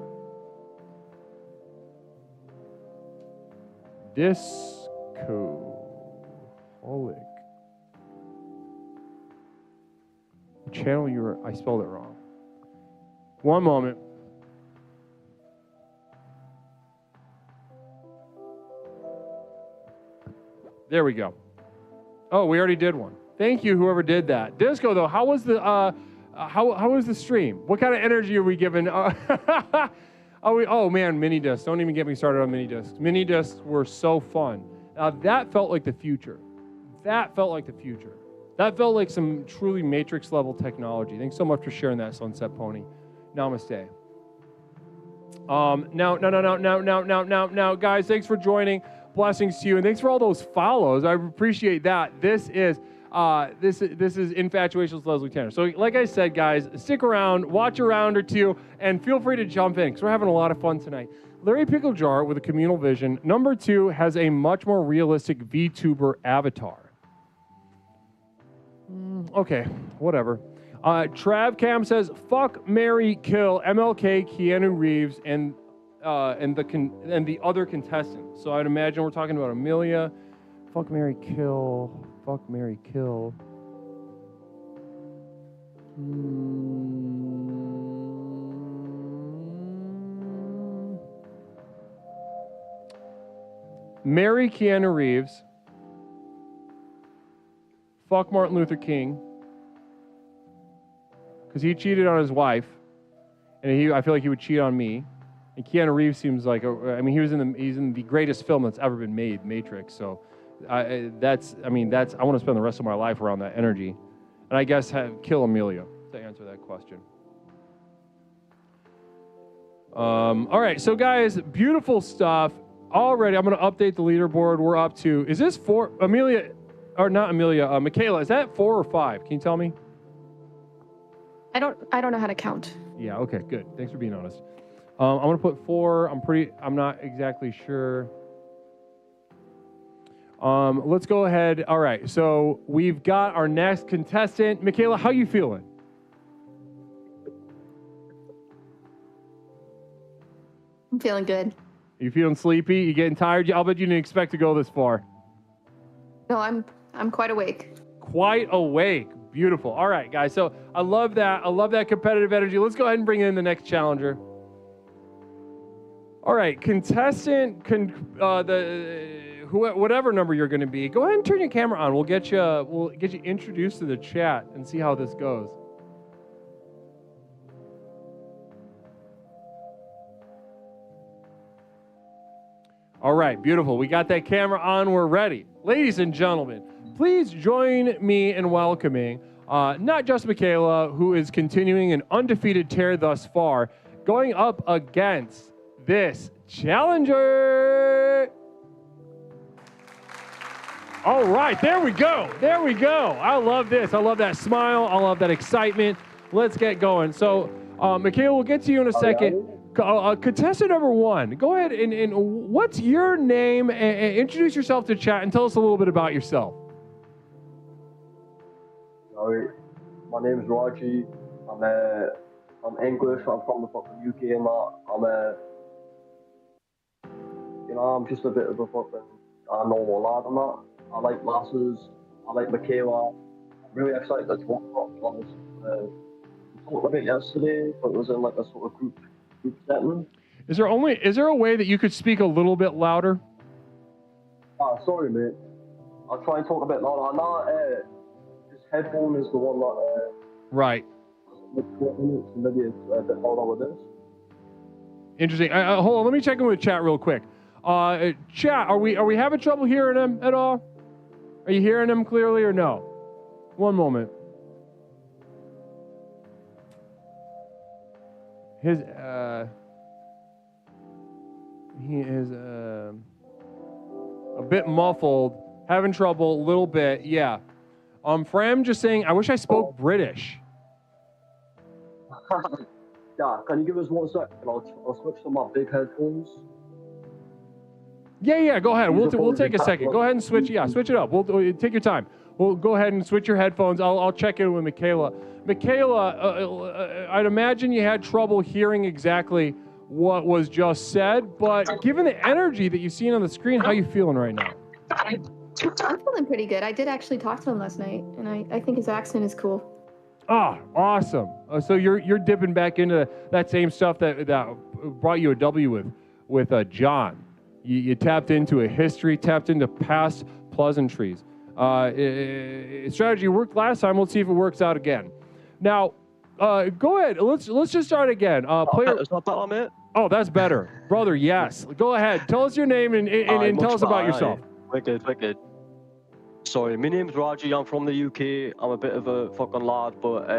Disco-holic. Channel I spelled it wrong. One moment. There we go. Oh, we already did one. Thank you, whoever did that. Disco, though, how was the how was the stream? What kind of energy are we giving? Oh man, mini discs. Don't even get me started on mini discs. Mini discs were so fun. That felt like the future. That felt like some truly Matrix level technology. Thanks so much for sharing that, Sunset Pony. Namaste. Now, guys, thanks for joining. Blessings to you, and thanks for all those follows. I appreciate that. This is Infatuations with Leslie Tanner. So, like I said, guys, stick around, watch a round or two, and feel free to jump in because we're having a lot of fun tonight. Larry Pickle Jar with a communal vision. Number 2 has a much more realistic VTuber avatar. Okay, whatever. Trav Cam says, "Fuck, marry, kill MLK, Keanu Reeves, and the other contestants." So I'd imagine we're talking about Amelia. Fuck, marry, kill. Fuck, marry, kill. Marry Keanu Reeves. Fuck Martin Luther King. Because he cheated on his wife. And I feel like he would cheat on me. And Keanu Reeves seems like, he's in the greatest film that's ever been made, Matrix. So I want to spend the rest of my life around that energy. And I guess kill Amelia to answer that question. All right, so guys, beautiful stuff. Already, I'm going to update the leaderboard. We're up to, is this 4, Amelia, or not Amelia, Michaela, is that 4 or 5? Can you tell me? I don't know how to count. Yeah, okay, good. Thanks for being honest. I'm going to put 4. I'm not exactly sure. Let's go ahead. All right, so we've got our next contestant. Michaela, how you feeling? I'm feeling good. You feeling sleepy? You getting tired? I'll bet you didn't expect to go this far. No, I'm quite awake. Quite awake. Beautiful. All right, guys. So I love that. I love that competitive energy. Let's go ahead and bring in the next challenger. All right, contestant, whatever number you're going to be, go ahead and turn your camera on. We'll get you introduced to the chat and see how this goes. All right, beautiful. We got that camera on. We're ready. Ladies and gentlemen, please join me in welcoming not just Michaela, who is continuing an undefeated tear thus far, going up against this challenger. All right, there we go. There we go. I love this. I love that smile. I love that excitement. Let's get going. So, Michaela, we'll get to you in a second. Contestant number 1, go ahead and what's your name? And introduce yourself to chat and tell us a little bit about yourself. Alright, my name is Raji. I'm English. I'm from the fucking UK and that. I'm just a bit of a fucking normal lad and that. I like lasses. I like Michaela. I'm really excited to talk about this. We talked about it yesterday, but it was in like a sort of group setting. Is there a way that you could speak a little bit louder? Sorry, mate. I'll try and talk a bit louder. This headphone is the one that. Right. Maybe it's a bit louder with this. Interesting. Hold on. Let me check in with chat real quick. Chat, are we having trouble hearing him at all? Are you hearing him clearly or no? One moment. He is a bit muffled, having trouble a little bit. Yeah. Fram just saying, I wish I spoke British. Yeah, can you give us 1 second? I'll switch to my big headphones. Yeah, go ahead. We'll take a second. Go ahead and switch. Yeah, switch it up. We'll take your time. We'll go ahead and switch your headphones. I'll check in with Michaela. Michaela, I'd imagine you had trouble hearing exactly what was just said, but given the energy that you've seen on the screen, how are you feeling right now? I'm feeling pretty good. I did actually talk to him last night, and I think his accent is cool. Ah, awesome. So you're dipping back into that same stuff that brought you a W with John. You tapped into a history, tapped into past pleasantries. Strategy worked last time. Let's see if it works out again. Now, go ahead. Let's just start again. Player. It's not better, mate. Oh, that's better, brother. Yes. Go ahead. Tell us your name and tell us about yourself. Wicked. Sorry, my name's Raji. I'm from the UK. I'm a bit of a fucking lad, but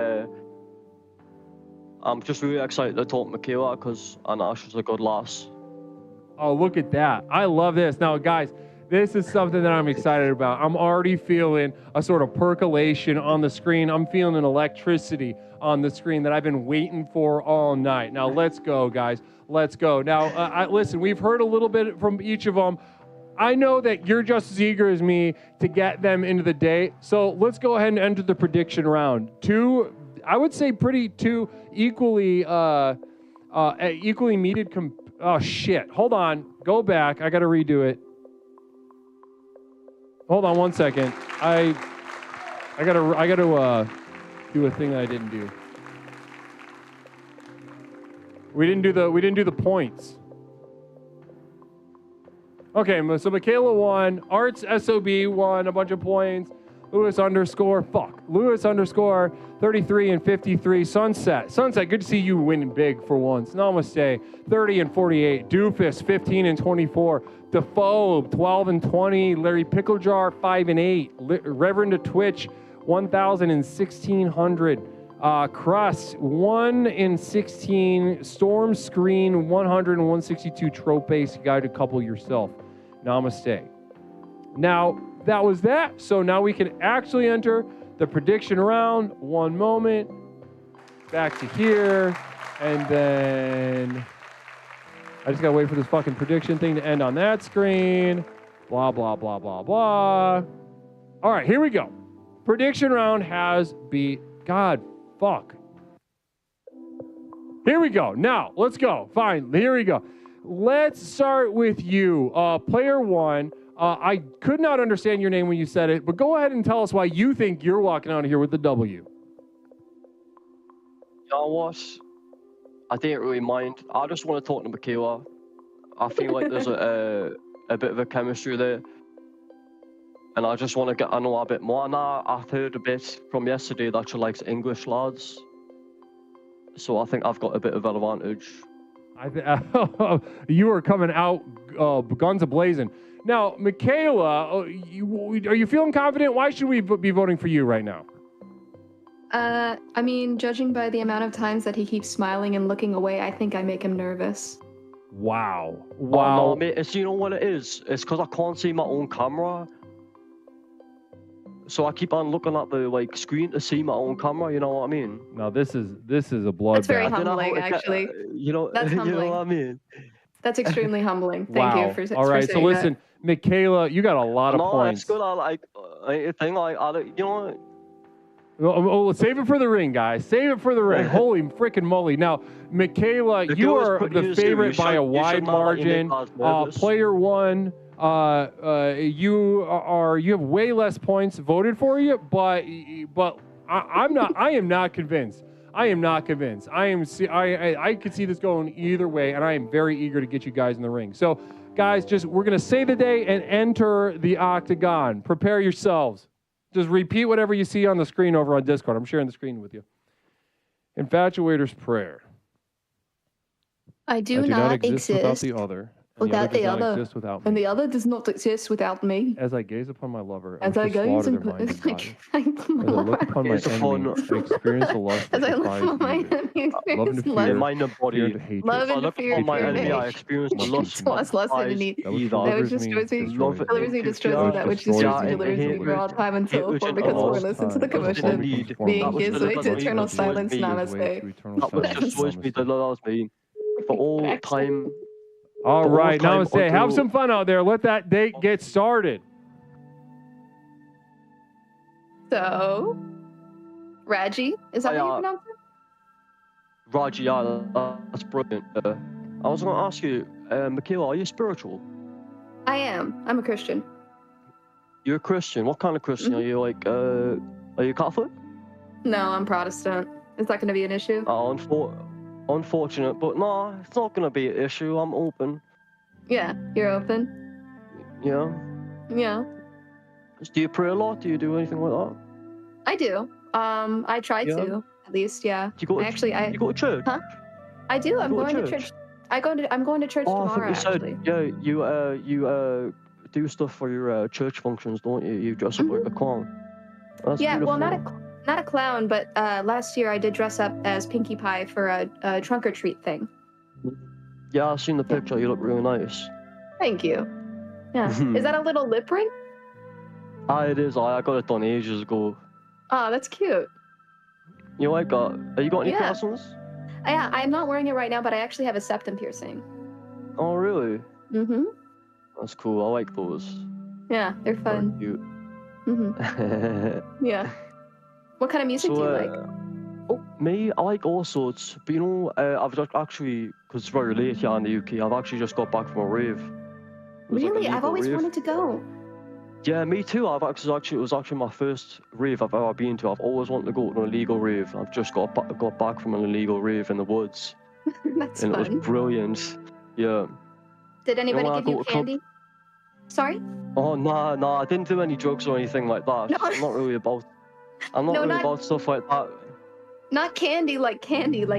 I'm just really excited to talk to Michaela because I know she's a good lass. Oh, look at that. I love this. Now, guys, this is something that I'm excited about. I'm already feeling a sort of percolation on the screen. I'm feeling an electricity on the screen that I've been waiting for all night. Now, let's go, guys. Let's go. Now, listen, we've heard a little bit from each of them. I know that you're just as eager as me to get them into the day. So let's go ahead and enter the prediction round. Two, I would say two equally meted. Oh, shit. Hold on. Go back. I got to redo it. Hold on 1 second. I gotta do a thing that I didn't do. We didn't do the points. Okay, so Michaela won. Arts SOB won a bunch of points. Lewis underscore 33 and 53. Sunset, good to see you winning big for once. Namaste, 30 and 48. Doofus, 15 and 24. Defoe, 12 and 20. Larry Picklejar, 5 and 8. Reverend to Twitch, 1,000 and 1,600. Crust, 1 in 16. Storm Screen, 100 and 162. Trope-based guided couple yourself. Namaste. Now, that was that. So now we can actually enter the prediction round. One moment. Back to here. And then I just got to wait for this fucking prediction thing to end on that screen. Blah, blah, blah, blah, blah. All right, here we go. Prediction round has beat. God, fuck. Here we go. Now, let's go. Fine, here we go. Let's start with you. Player 1. I could not understand your name when you said it, but go ahead and tell us why you think you're walking out of here with the W. You know what? I didn't really mind. I just want to talk to Michaela. I feel like there's a bit of a chemistry there. And I just want to get to know a bit more. And I've heard a bit from yesterday that she likes English lads. So I think I've got a bit of an advantage. You are coming out guns a-blazing. Now, Michaela, are you feeling confident? Why should we be voting for you right now? I mean, judging by the amount of times that he keeps smiling and looking away, I think I make him nervous. Wow. Oh, no, mate, you know what it is? It's because I can't see my own camera. So I keep on looking at the screen to see my own camera, you know what I mean? No, this is a bloodbath. That's very humbling, actually. That's humbling. You know what I mean? That's extremely humbling. Thank you for saying that. All right, so listen, Michaela, you got a lot of points. No, it's good. You know. Oh, save it for the ring, guys. Save it for the ring. Holy freaking moly. Now, Michaela, you are the favorite by a wide margin. Player 1, you have way less points voted for you, but I am not convinced. I could see this going either way, and I am very eager to get you guys in the ring. So, guys, we're going to say the day and enter the octagon. Prepare yourselves. Just repeat whatever you see on the screen over on Discord. I'm sharing the screen with you. Infatuator's prayer. I do not exist without the other. Without the other. Exist without me. And the other does not exist without me. As I gaze upon my lover, as I gaze upon my enemy, I look upon my enemy, I experience the lust that defies me. Love and fear, fear and hatred. Love and fear, upon my enemy, I experience the lust and need. That which destroys me, delivers me, destroys me. That which destroys me, delivers me for all time until, for because we're listening to the commission. Being gives way to eternal silence. Namaste. That destroys me, delivers me for all time. All right, namaste. Have some fun out there. Let that date get started. So, Raji, is that how you pronounce it? Raji, yeah, that's brilliant. I was going to ask you, Michaela, are you spiritual? I am. I'm a Christian. You're a Christian? What kind of Christian? Are you are you Catholic? No, I'm Protestant. Is that going to be an issue? Unfortunate, but no, it's not going to be an issue. I'm open. Yeah, you're open? Yeah. Yeah. Do you pray a lot? Do you do anything like that? I do. I try to, at least, yeah. Do you go to, you go to church? Huh? I do. I'm going to church. I'm going to church tomorrow, I think you said, yeah, you do stuff for your church functions, don't you? You dress up like a clown. That's beautiful. Well, not a clown, but last year I did dress up as Pinkie Pie for a trunk or treat thing. Yeah, I've seen the picture. You look really nice. Thank you. Yeah. Is that a little lip ring? It is. I got it done ages ago. Oh, that's cute. You like that? Have you got any piercings? Yeah, I'm not wearing it right now, but I actually have a septum piercing. Oh, really? Mm-hmm. That's cool. I like those. Yeah, they're fun. They're cute. Mm-hmm. Yeah. What kind of music do you like? Me, I like all sorts. But you know, I've just actually, because it's very late here in the UK, I've actually just got back from a rave. Really? I've always wanted to go. Yeah, me too. It was actually my first rave I've ever been to. I've always wanted to go to an illegal rave. I've just got back from an illegal rave in the woods. That's and fun. It was brilliant. Yeah. Did anybody give you candy? Sorry? Oh, no, I didn't do any drugs or anything like that. No. I'm not really about about stuff like that. Not candy, like K-A-N-D-I,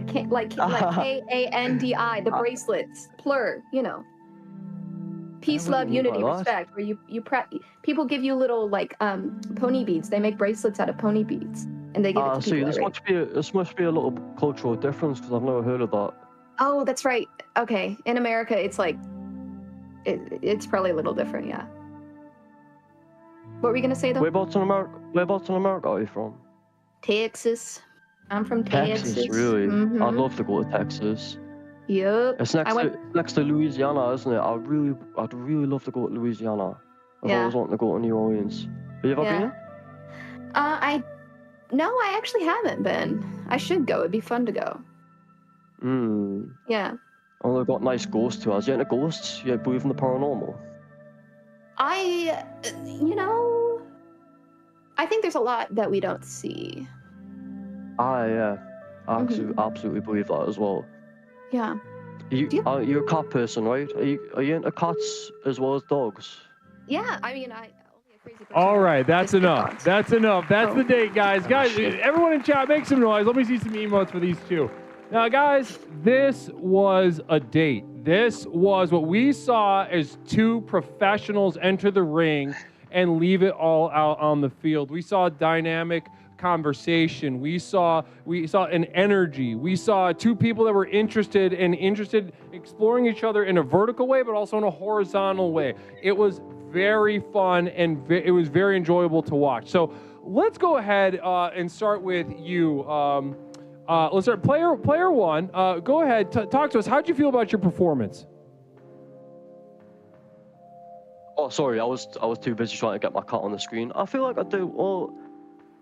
the bracelets, plur, you know. Peace, love, unity, respect. Where people give you little pony beads. They make bracelets out of pony beads. and they give it to see, people. This must be a little cultural difference because I've never heard of that. Oh, that's right. Okay, in America, it's like it's probably a little different, yeah. What were you gonna say though? Whereabouts in America are you from? Texas. I'm from Texas. Texas, really? Mm-hmm. I'd love to go to Texas. Yep. It's next to Louisiana, isn't it? I'd really love to go to Louisiana. I've always wanted to go to New Orleans. Have you ever been? No, I actually haven't been. I should go. It'd be fun to go. Yeah. Oh, they've got nice ghost tours. You into ghosts? You believe in the paranormal? I think there's a lot that we don't see. Yeah. I absolutely believe that as well. Yeah. You're a cat person, right? Are you into cats as well as dogs? Yeah, I mean, only a crazy person. All right, that's enough. That's enough. That's the date, guys. Guys, everyone in chat, make some noise. Let me see some emotes for these two. Now, guys, this was a date. This was what we saw as two professionals enter the ring and leave it all out on the field. We saw a dynamic conversation. We saw an energy. We saw two people that were interested exploring each other in a vertical way, but also in a horizontal way. It was very fun and it was very enjoyable to watch. So let's go ahead and start with you. Let's start player one. Go ahead, talk to us. How'd you feel about your performance? Oh, sorry, I was too busy trying to get my cat on the screen. I feel like I do. Well,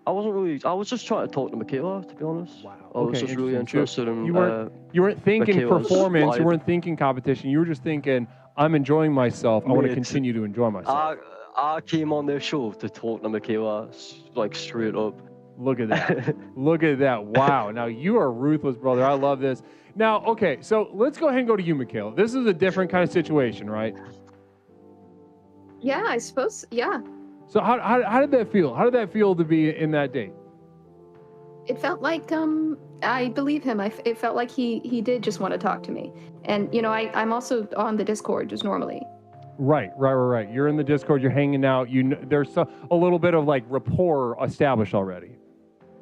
I was just trying to talk to Michaela, to be honest. Wow. I was just really interested in. You weren't thinking Michaela's performance. vibe. You weren't thinking competition. You were just thinking, I'm enjoying myself. I want to continue to enjoy myself. I came on their show to talk to Michaela, like straight up. Look at that. Look at that. Wow. Now, you are ruthless, brother. I love this. Now, okay, so let's go ahead and go to you, Michaela. This is a different kind of situation, right? Yeah, I suppose. Yeah. So how did that feel? How did that feel to be in that date? It felt like I believe him. It felt like he did just want to talk to me. And, I'm also on the Discord just normally. Right. You're in the Discord. You're hanging out. There's a little bit of like rapport established already.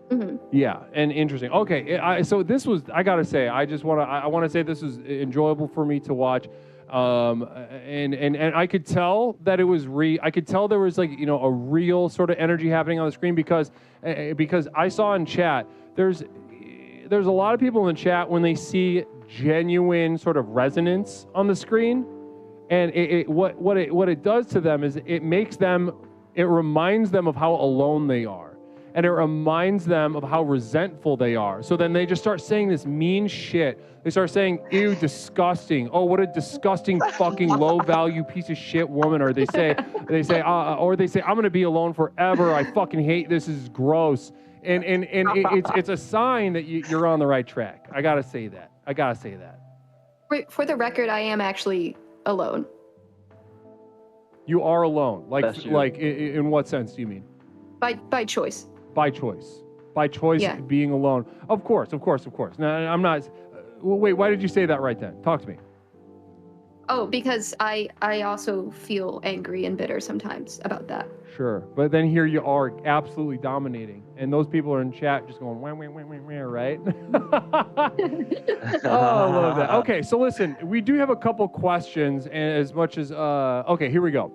Mm-hmm. Yeah, and interesting. Okay, so this was, I gotta say, I want to say this was enjoyable for me to watch. And I could tell that it was I could tell there was like, a real sort of energy happening on the screen because I saw in chat, there's a lot of people in the chat when they see genuine sort of resonance on the screen, and what it does to them is it reminds them of how alone they are. And it reminds them of how resentful they are. So then they just start saying this mean shit. They start saying, ew, disgusting. Oh, what a disgusting fucking low value piece of shit woman. Or they say, I'm going to be alone forever. I fucking hate this. This is gross. And it's a sign that you're on the right track. I got to say that. For the record, I am actually alone. You are alone. Like in what sense do you mean? By choice. By choice, yeah. Being alone. Of course. Now, I'm not. Wait, why did you say that right then? Talk to me. Oh, because I also feel angry and bitter sometimes about that. Sure, but then here you are, absolutely dominating, and those people are in chat just going, wah, wah, wah, wah, wah, right? Oh, I love that. Okay, so listen, we do have a couple questions, and as much as okay, here we go.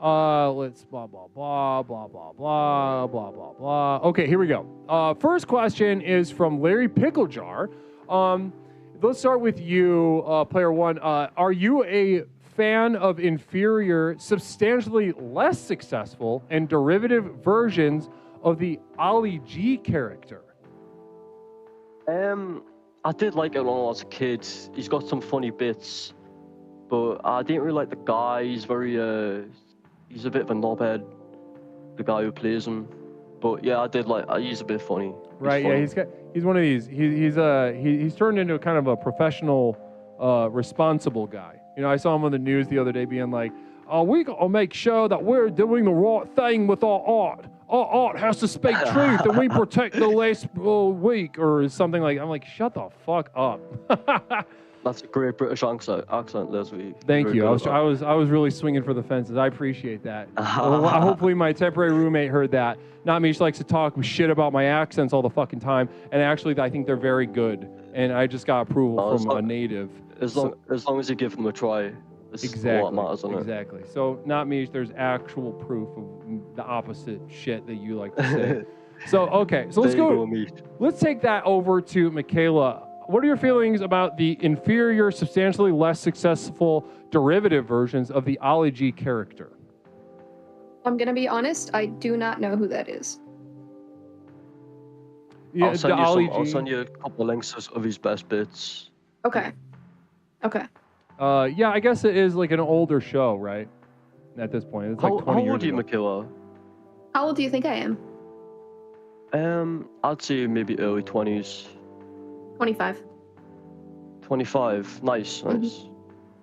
Let's blah, blah, blah, blah, blah, blah, blah, blah, blah. Okay, here we go. First question is from Larry Picklejar. Let's start with you, player one. Are you a fan of inferior, substantially less successful, and derivative versions of the Ali G character? I did like it when I was a kid. He's got some funny bits, but I didn't really like the guy. He's very, he's a bit of a knobhead, the guy who plays him. But yeah, I did like. He's a bit funny. Right. Funny. Yeah. He's one of these. He's turned into a kind of a professional, responsible guy. I saw him on the news the other day being like, we gotta make sure that we're doing the right thing with our art. Our art has to speak truth, and we protect the less weak, or something like. I'm like, shut the fuck up. That's a great British accent, Leslie. Thank Very you. good I at was really swinging for the fences. I appreciate that. Well, hopefully my temporary roommate heard that. Not me. She likes to talk shit about my accents all the fucking time. And actually, I think they're very good. And I just got approval from a native. As long as you give them a try, it's Exactly. what matters, isn't it? Exactly. So not me. There's actual proof of the opposite shit that you like to say. So okay. So let's go. Let's take that over to Michaela. What are your feelings about the inferior, substantially less successful derivative versions of the Ali G character? I'm gonna be honest. I do not know who that is. Yeah, I'll send you a couple of links of his best bits. Okay. Okay. Yeah, I guess it is like an older show, right? At this point, it's like 20 how years old are you, ago. Michaela? How old do you think I am? I'd say maybe early 20s. 25. 25. Nice. What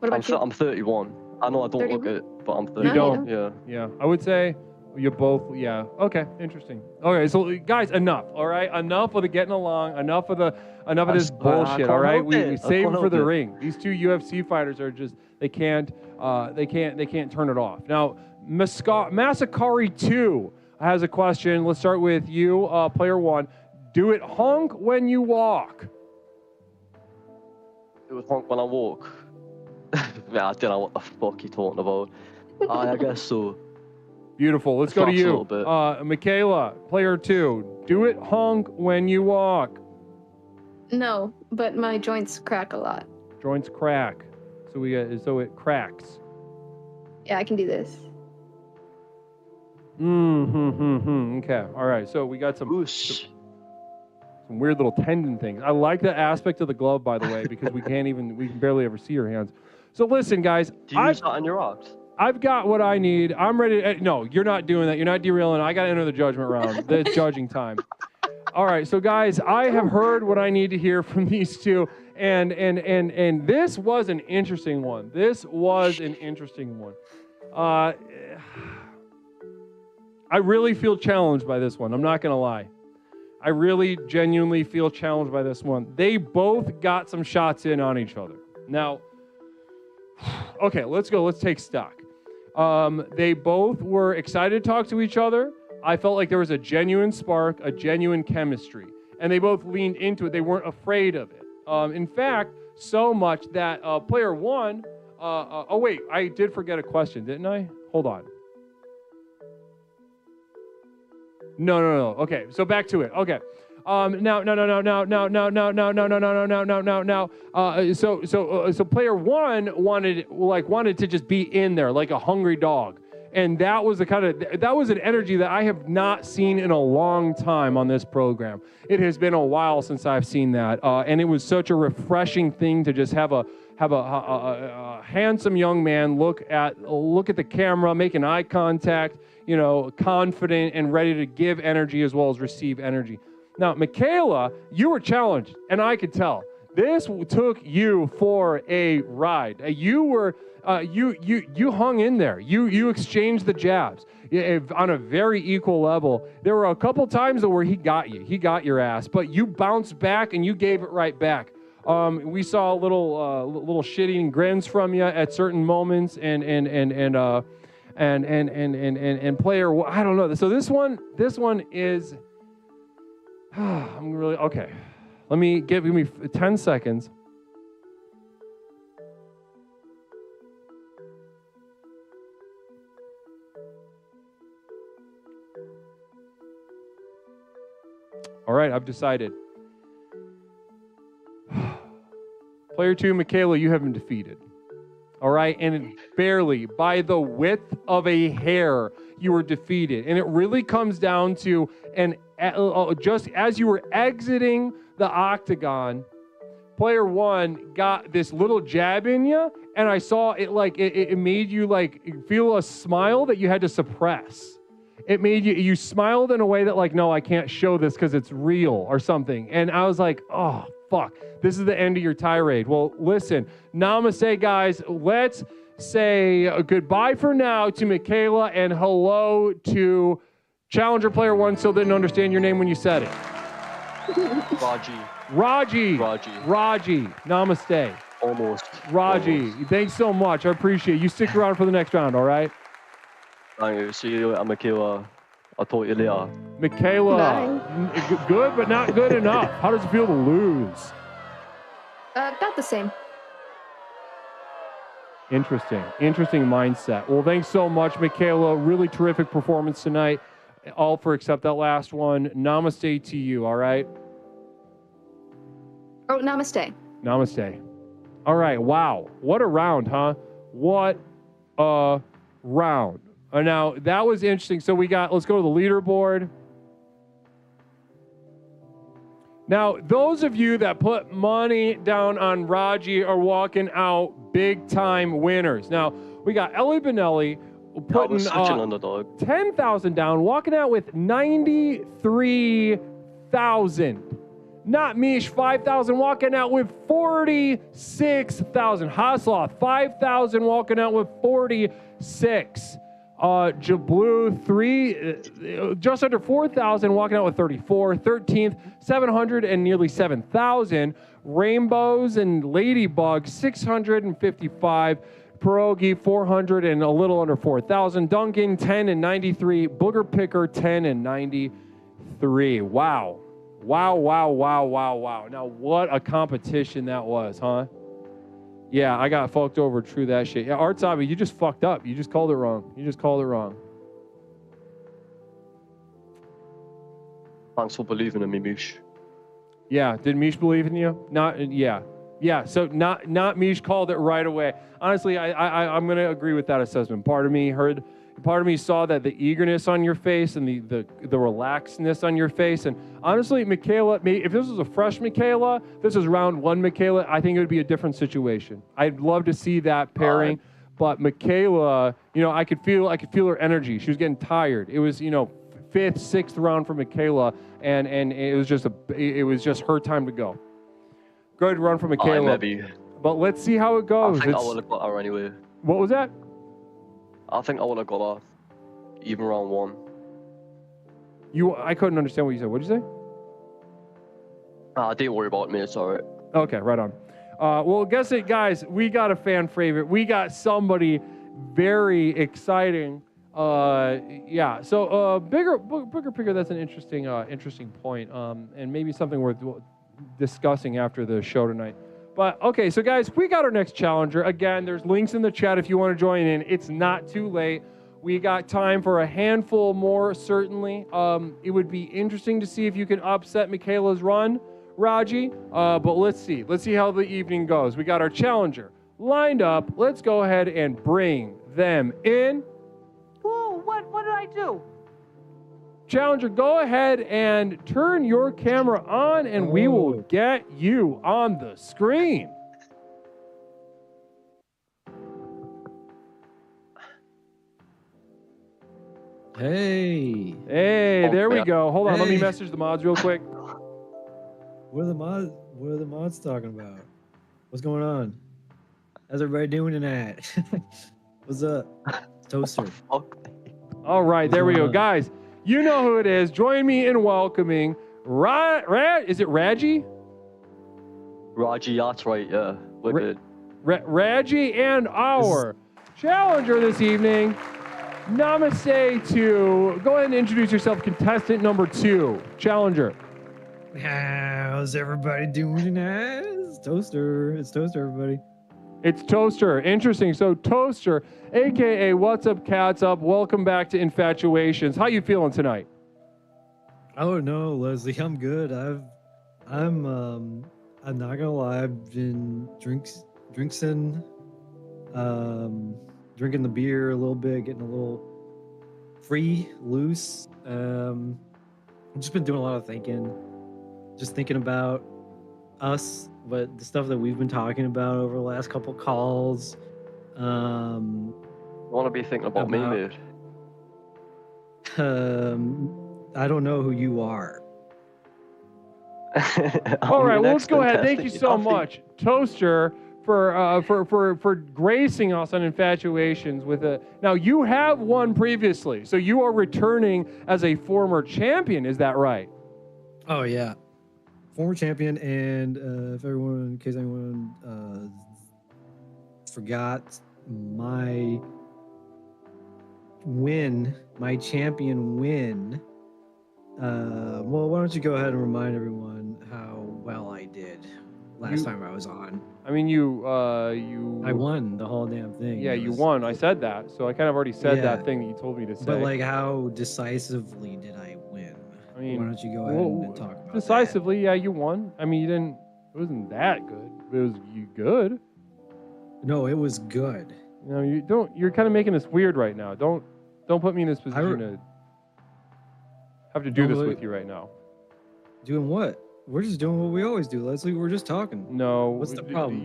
about you? I'm 31. I know I don't 31? look it, but I'm 31. You don't? Yeah. Yeah, I would say you both. Yeah. Okay. Interesting. Okay. So guys, enough. All right. Enough of the getting along. Enough of this bullshit. All right. We save it for the ring. These two UFC fighters are just they can't turn it off. Now, Masakari 2 has a question. Let's start with you, player 1. Do it honk when you walk? Do it honk when I walk? Yeah, I don't know what the fuck you're talking about. I guess so. Beautiful. Let's go to you. Michaela, player 2. Do it honk when you walk? No, but my joints crack a lot. Joints crack. So it cracks. Yeah, I can do this. Okay. All right. So we got some weird little tendon things. I like the aspect of the glove, by the way, because we can barely ever see your hands. So listen, guys. Do you use that on your rocks? I've got what I need. I'm ready. No, you're not doing that. You're not derailing. I got to enter the judgment round. The judging time. All right. So guys, I have heard what I need to hear from these two. And this was an interesting one. I really feel challenged by this one. I'm not going to lie. I really genuinely feel challenged by this one. They both got some shots in on each other. Now, okay, let's go. Let's take stock. They both were excited to talk to each other. I felt like there was a genuine spark, a genuine chemistry. And they both leaned into it. They weren't afraid of it. In fact, so much that player 1... oh, wait. I did forget a question, didn't I? Hold on. No. Okay, so back to it. Okay. So player 1 wanted to just be in there like a hungry dog. And that was an energy that I have not seen in a long time on this program. It has been a while since I've seen that. And it was such a refreshing thing to just have a handsome young man look at the camera, making eye contact, confident and ready to give energy as well as receive energy. Now, Michaela, you were challenged, and I could tell. This took you for a ride. You were you hung in there. You exchanged the jabs on a very equal level. There were a couple times where he got you. He got your ass, but you bounced back and you gave it right back. We saw little shitting grins from you at certain moments, and player, I don't know. So this one is. I'm really okay. Give me 10 seconds. All right, I've decided. Player 2, Michaela, you have been defeated. All right, and barely, by the width of a hair, you were defeated. And it really comes down to, just as you were exiting the octagon, player 1 got this little jab in you, and I saw it it made you feel a smile that you had to suppress. It made you smiled in a way that no, I can't show this because it's real or something. And I was like, oh, fuck, this is the end of your tirade. Well, listen, namaste, guys. Let's say goodbye for now to Michaela and hello to Challenger Player 1. Still didn't understand your name when you said it. Raji. Namaste. Almost. Raji, thanks so much. I appreciate it. You stick around for the next round, all right? Thank you. See you later, Michaela. I'll talk to you later. Michaela, good but not good enough. How does it feel to lose? About the same. Interesting mindset. Well, thanks so much, Michaela. Really terrific performance tonight. All for except that last one. Namaste to you, all right? Oh, namaste. Namaste. All right, wow. What a round, huh? What a round. Now, that was interesting. So let's go to the leaderboard. Now, those of you that put money down on Raji are walking out big time winners. Now, we got Ellie Benelli putting such an underdog. 10,000 down, walking out with 93,000. Not Mish, 5,000, walking out with 46,000. Hasloth, 5,000, walking out with 46. Jablu, just under 4,000, walking out with 34. 13th, 700 and nearly 7,000. Rainbows and Ladybugs, 655. Pierogi, 400 and a little under 4,000. Duncan, 10 and 93. Booger Picker, 10 and 93. Wow. Now, what a competition that was, huh? Yeah, I got fucked over. True that shit. Yeah, Artsabi, you just fucked up. You just called it wrong. Thanks for believing in me, Mish. Yeah, did Mish believe in you? Yeah. So not Mish called it right away. Honestly, I'm gonna agree with that assessment. Part of me saw that the eagerness on your face and the relaxedness on your face. And honestly, Michaela, if this was a fresh Michaela, this is round one Michaela, I think it would be a different situation. I'd love to see that pairing. But Michaela, I could feel her energy. She was getting tired. It was, fifth, sixth round for Michaela, and it was just her time to go. Good run for Michaela. Maybe. But let's see how it goes. I think I would have got her anyway. What was that? I think I would have got her, even round one. I couldn't understand what you said. What'd you say? Don't worry about me. It's all right. Okay, right on. Well, guess it, guys. We got a fan favorite. We got somebody very exciting. Yeah. So, bigger picker. That's an interesting point. And maybe something worth discussing after the show tonight. But okay, so guys, we got our next challenger. Again, there's links in the chat if you want to join in. It's not too late. We got time for a handful more, certainly. It would be interesting to see if you can upset Michaela's run, Raji. But let's see. Let's see how the evening goes. We got our challenger lined up. Let's go ahead and bring them in. Whoa, what did I do? Challenger, go ahead and turn your camera on, and we will get you on the screen. Hey, there we go. Hold on, let me message the mods real quick. What are the mods talking about? What's going on? How's everybody doing tonight? What's up? Toaster. All right, there we go. Guys, you know who it is. Join me in welcoming is it Raji? Raji, that's right, yeah. We're good. Raji and our challenger this evening. Namaste to, go ahead and introduce yourself, contestant number 2, challenger. How's everybody doing tonight? It's Toaster, everybody. It's Toaster. Interesting. So Toaster, aka What's Up Cats Up, welcome back to Infatuations. How you feeling tonight? Oh no, Leslie, I'm good. I'm not gonna lie, I've been drinking the beer a little bit, getting a little loose. I've just been doing a lot of thinking. Just thinking about us, but the stuff that we've been talking about over the last couple calls. I want to be thinking about me, dude. I don't know who you are. All right, well, let's go ahead. Thank you so much, Toaster, for gracing us on Infatuations with a. Now you have won previously, so you are returning as a former champion. Is that right? Oh yeah. Former champion, and in case anyone forgot my win, my champion win. Well, why don't you go ahead and remind everyone how well I did last time I was on. I mean, I won the whole damn thing. Yeah, you won. I said that, so I kind of already said that thing that you told me to say. But like, how decisively did I win? I mean, why don't you go ahead and talk about decisively? Yeah, you won. I mean, you didn't. It wasn't that good. But it was good. No, it was good. You know, you don't. You're kind of making this weird right now. Don't put me in this position to have to do this with you right now. Doing what? We're just doing what we always do, Leslie. We're just talking. No. What's the problem?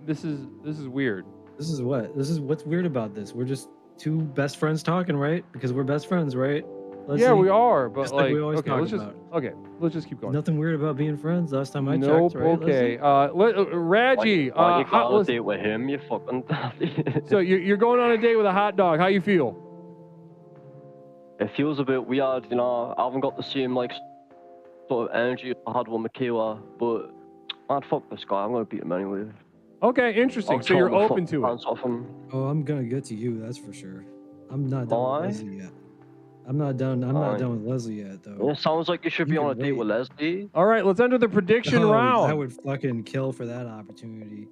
This is weird. This is what? This is what's weird about this. We're just two best friends talking, right? Because we're best friends, right? Leslie? Yeah, we are, but just like we always okay, talk let's about. let's just keep going. Nothing weird about being friends. Last time I nope, checked, right? Okay. Reggie, why you go on a date with him? You fucking. So you're going on a date with a hot dog. How you feel? It feels a bit weird, you know. I haven't got the same like sort of energy I had with Michaela, but man, fuck this guy. I'm gonna beat him anyway. Okay, interesting. So you're open to it. Oh, I'm gonna get to you. That's for sure. I'm not done with Leslie yet. I'm not done. I'm not done with Leslie yet, though. It sounds like you should be on a date with Leslie. All right, let's enter the prediction round. I would fucking kill for that opportunity.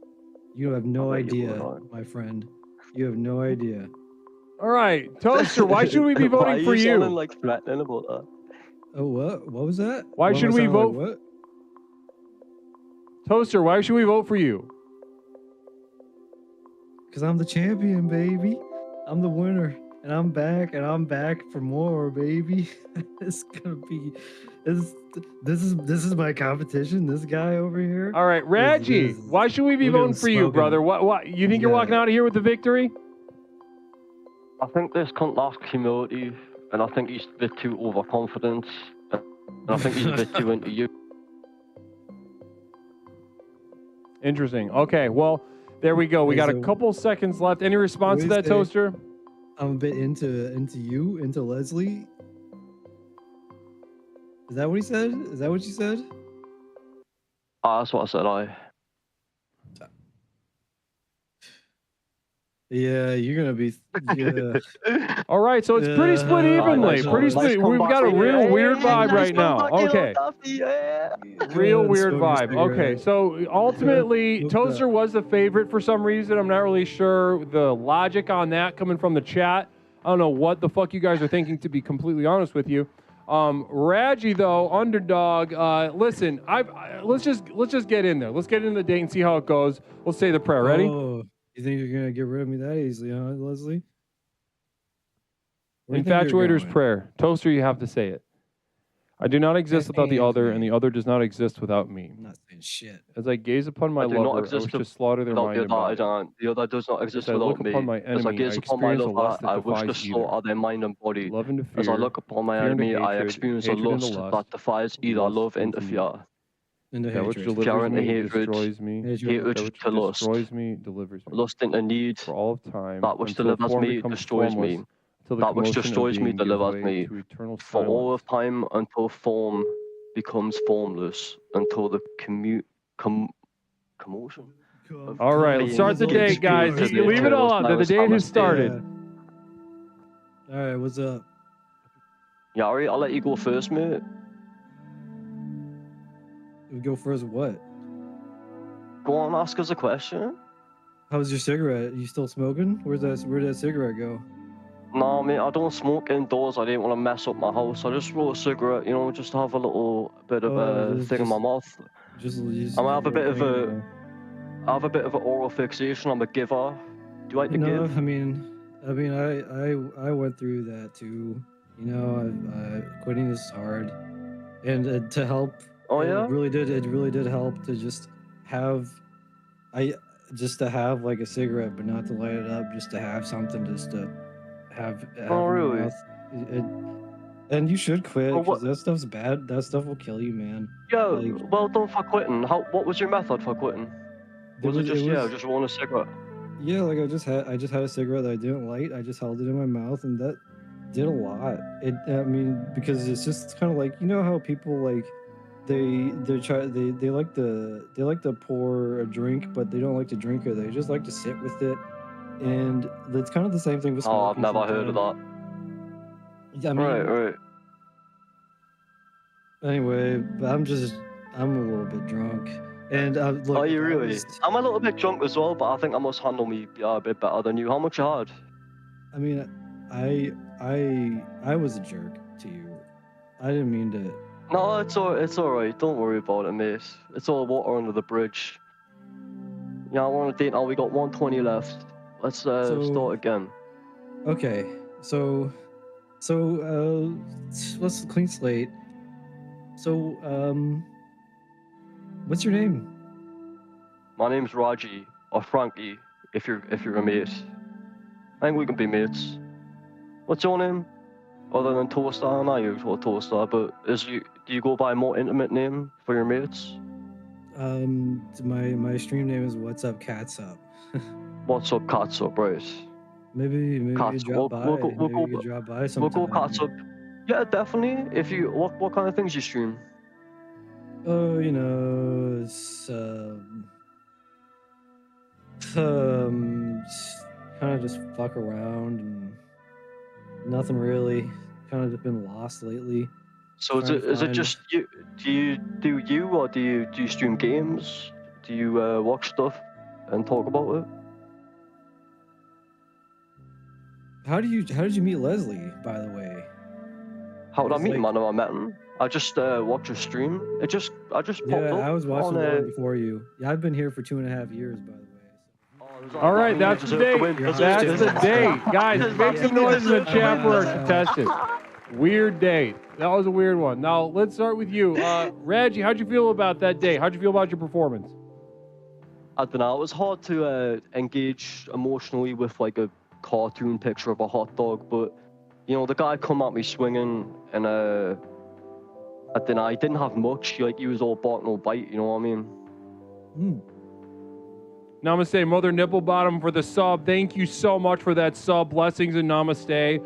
You have no idea, my friend. You have no idea. All right, Toaster, why should we be voting for you? Sounding like threatening about that. Oh, what? What was that? Why should we vote? Like what? Toaster, why should we vote for you? Because I'm the champion, baby. I'm the winner. And I'm back for more, baby. It's gonna be this is my competition, this guy over here. All right, Reggie, why should we be voting for you, brother? What you think you're walking out of here with the victory? I think this cunt lacks humility, and I think he's a bit too overconfident, and I think he's a bit too into you. Interesting. Okay, well, there we go. We got a couple seconds left. Any response to that, Toaster? I'm a bit into Leslie. Is that what he said? Is that what you said? That's what I said. Yeah, you're gonna be. Yeah. All right, so it's pretty split evenly. Pretty split. We've got a real weird vibe right now. Okay. Real weird vibe. Okay, so ultimately, Toaster was the favorite for some reason. I'm not really sure the logic on that coming from the chat. I don't know what the fuck you guys are thinking, to be completely honest with you. Reggie though, underdog. Listen, let's just get in there. Let's get into the date and see how it goes. We'll say the prayer. Ready? Oh, you think you're gonna get rid of me that easily, huh, Leslie? Infatuator's prayer. Toaster, you have to say it. I do not exist without the other, and the other does not exist without me. I'm not saying shit. As I gaze upon my lover, I wish to slaughter their mind and body. The other does not exist without me. As I gaze upon my lover, I wish to slaughter their mind and body. As I look upon my enemy, I experience a lust that defies either love and fear. That which delivers me, destroys me. Hatred to lust. Destroys me, delivers me. Lust into need. For all of time. That which delivers me, destroys me. That which destroys me, delivers me. For all of time, until form becomes formless, until the commotion. All right, let's start the date, guys. You leave it all out. The date has started. All right, what's up? Yari, I'll let you go first, mate. We go first. What? Go on, ask us a question. How's your cigarette? You still smoking? Where'd that cigarette go? No, mate, I don't smoke indoors. I didn't want to mess up my house. I just roll a cigarette, you know, just to have a little bit of a thing in my mouth. I have a bit of an oral fixation. I'm a giver. Do you like to give? I mean, I went through that too. You know, quitting is hard, and to help. Oh yeah. It really did help to just have, to have like a cigarette, but not to light it up, just to have something, just to have. Oh really? And you should quit, because that stuff's bad. That stuff will kill you, man. Yo, like, well done for quitting. What was your method for quitting? Was it just rolling a cigarette? Yeah, like I just had a cigarette that I didn't light. I just held it in my mouth, and that did a lot. I mean, because it's just kind of like, you know how people like, they like to pour a drink, but they don't like to drink it. They just like to sit with it, and it's kind of the same thing with smoking. Oh, I've never heard of that. I mean, Right. Anyway, I'm a little bit drunk, and look, Are you really? I'm a little bit drunk as well, but I think I must handle me a bit better than you. How much you had? I mean, I was a jerk to you. I didn't mean to. No, it's all right. Don't worry about it, mate. It's all water under the bridge. Yeah, I want to date now. We got 120 left. Let's start again. Okay, so let's clean slate. So what's your name? My name's Raji, or Frankie, if you're a mate. I think we can be mates. What's your name? Other than Toaster, I'm not usual Toaster, but do you go by a more intimate name for your mates? My stream name is What's Up Cats Up. What's up, Cats Up, right? Maybe Cats, you drop by. Maybe you drop by sometime. We'll go Cats Up. Yeah, definitely. If you what kind of things you stream? Oh, you know, it's kind of just fuck around and nothing really. Kind of just been lost lately. So is it just you? Do you stream games? Do you watch stuff and talk about it? How did you meet Leslie, by the way? How did I meet him? I know I met him. I just watched a stream. I just popped up. Yeah, I was watching one before you. Yeah, I've been here for 2.5 years, by the way. All right, that's the date. That's the date. Guys, make some noise in the chat for our contestant. Weird date. That was a weird one. Now, let's start with you. Reggie, how'd you feel about that day? How'd you feel about your performance? I don't know. It was hard to engage emotionally with like a cartoon picture of a hot dog, but you know, the guy come at me swinging, and I don't know, he didn't have much. Like, he was all bark no bite, you know what I mean? Namaste, Mother Nipple Bottom, for the sub. Thank you so much for that sub. Blessings and namaste.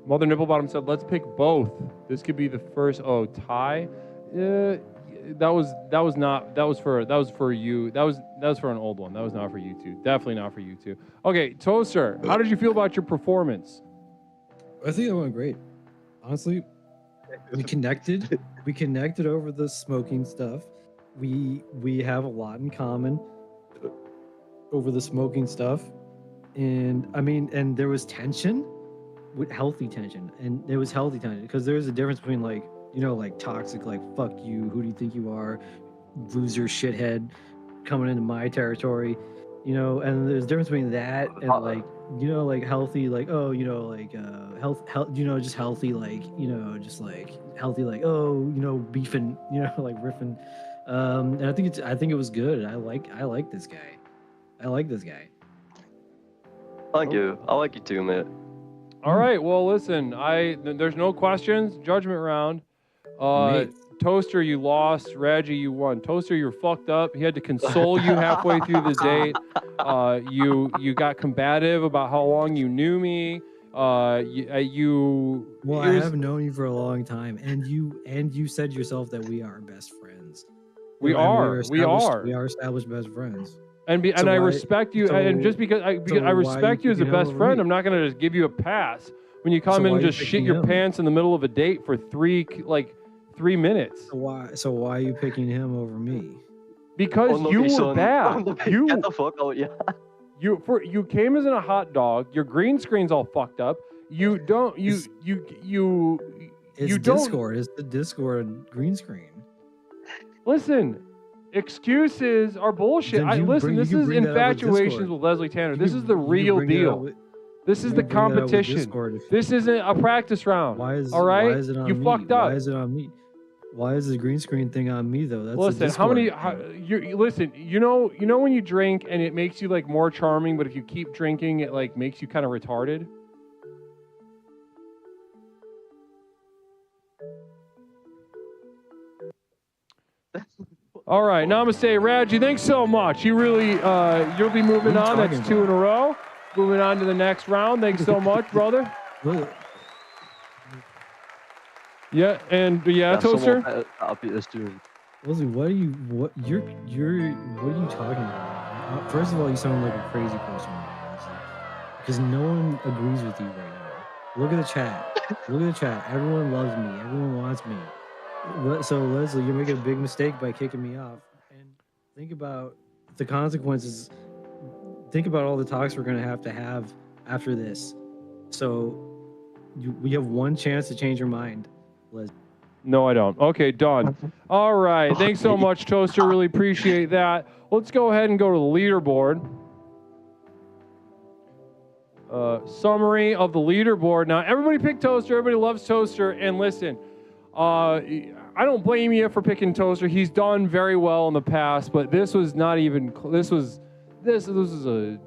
Mother Nipple Bottom said, let's pick both. This could be the first. Oh, tie. That was for you. That was for an old one. That was not for you two. Definitely not for you two. Okay, Toaster, how did you feel about your performance? I think it went great. Honestly, we connected. We connected over the smoking stuff. We have a lot in common over the smoking stuff, and I mean, and there was tension, with healthy tension, and there was healthy tension because there's a difference between like, you know, like toxic, like fuck you, who do you think you are, loser, shithead, coming into my territory, you know, and there's a difference between that and like, you know, like healthy, like, oh, you know, like health, you know, just healthy, like, you know, just like healthy, like, oh, you know, beefing, you know, like riffing. And I think it was good. I like this guy. I like this guy. Thank you. I like you too, mate. All right. Well, listen. There's no questions. Judgment round. Toaster, you lost. Reggie, you won. Toaster, you're fucked up. He had to console you halfway through the date. You got combative about how long you knew me. Well, I have known you for a long time, and you said yourself that we are best friends. We are established best friends. And I respect you, and just because I respect you as a best friend, I'm not gonna just give you a pass when you come in and just shit your pants in the middle of a date for 3 minutes. So why are you picking him over me? Because you were bad. Get the fuck out, yeah. You came as in a hot dog. Your green screen's all fucked up. It's Discord. It's the Discord green screen. Listen, excuses are bullshit. This is Infatuations with Leslie Tanner. This is the real deal. This is the competition. This isn't a practice round. All right? You fucked up. Why is it on me? Why is the green screen thing on me though? That's listen, you know when you drink and it makes you like more charming, but if you keep drinking, it like makes you kind of retarded. All right, namaste, Raji. Thanks so much. You really, you'll be moving on. That's 2 in a row. Moving on to the next round. Thanks so much, brother. Yeah, and yeah, Toaster. I'll beat this dude. Leslie, what are you talking about? First of all, you sound like a crazy person right now, Leslie, because no one agrees with you right now. Look at the chat. Look at the chat. Everyone loves me. Everyone wants me. So Leslie, you're making a big mistake by kicking me off. And think about the consequences. Think about all the talks we're gonna have after this. So we have one chance to change your mind, Leslie. No, I don't. Okay, done. All right. Thanks so much, Toaster. Really appreciate that. Let's go ahead and go to the leaderboard. Summary of the leaderboard. Now, everybody picked Toaster. Everybody loves Toaster. And listen, I don't blame you for picking Toaster. He's done very well in the past, but this was not even. This was a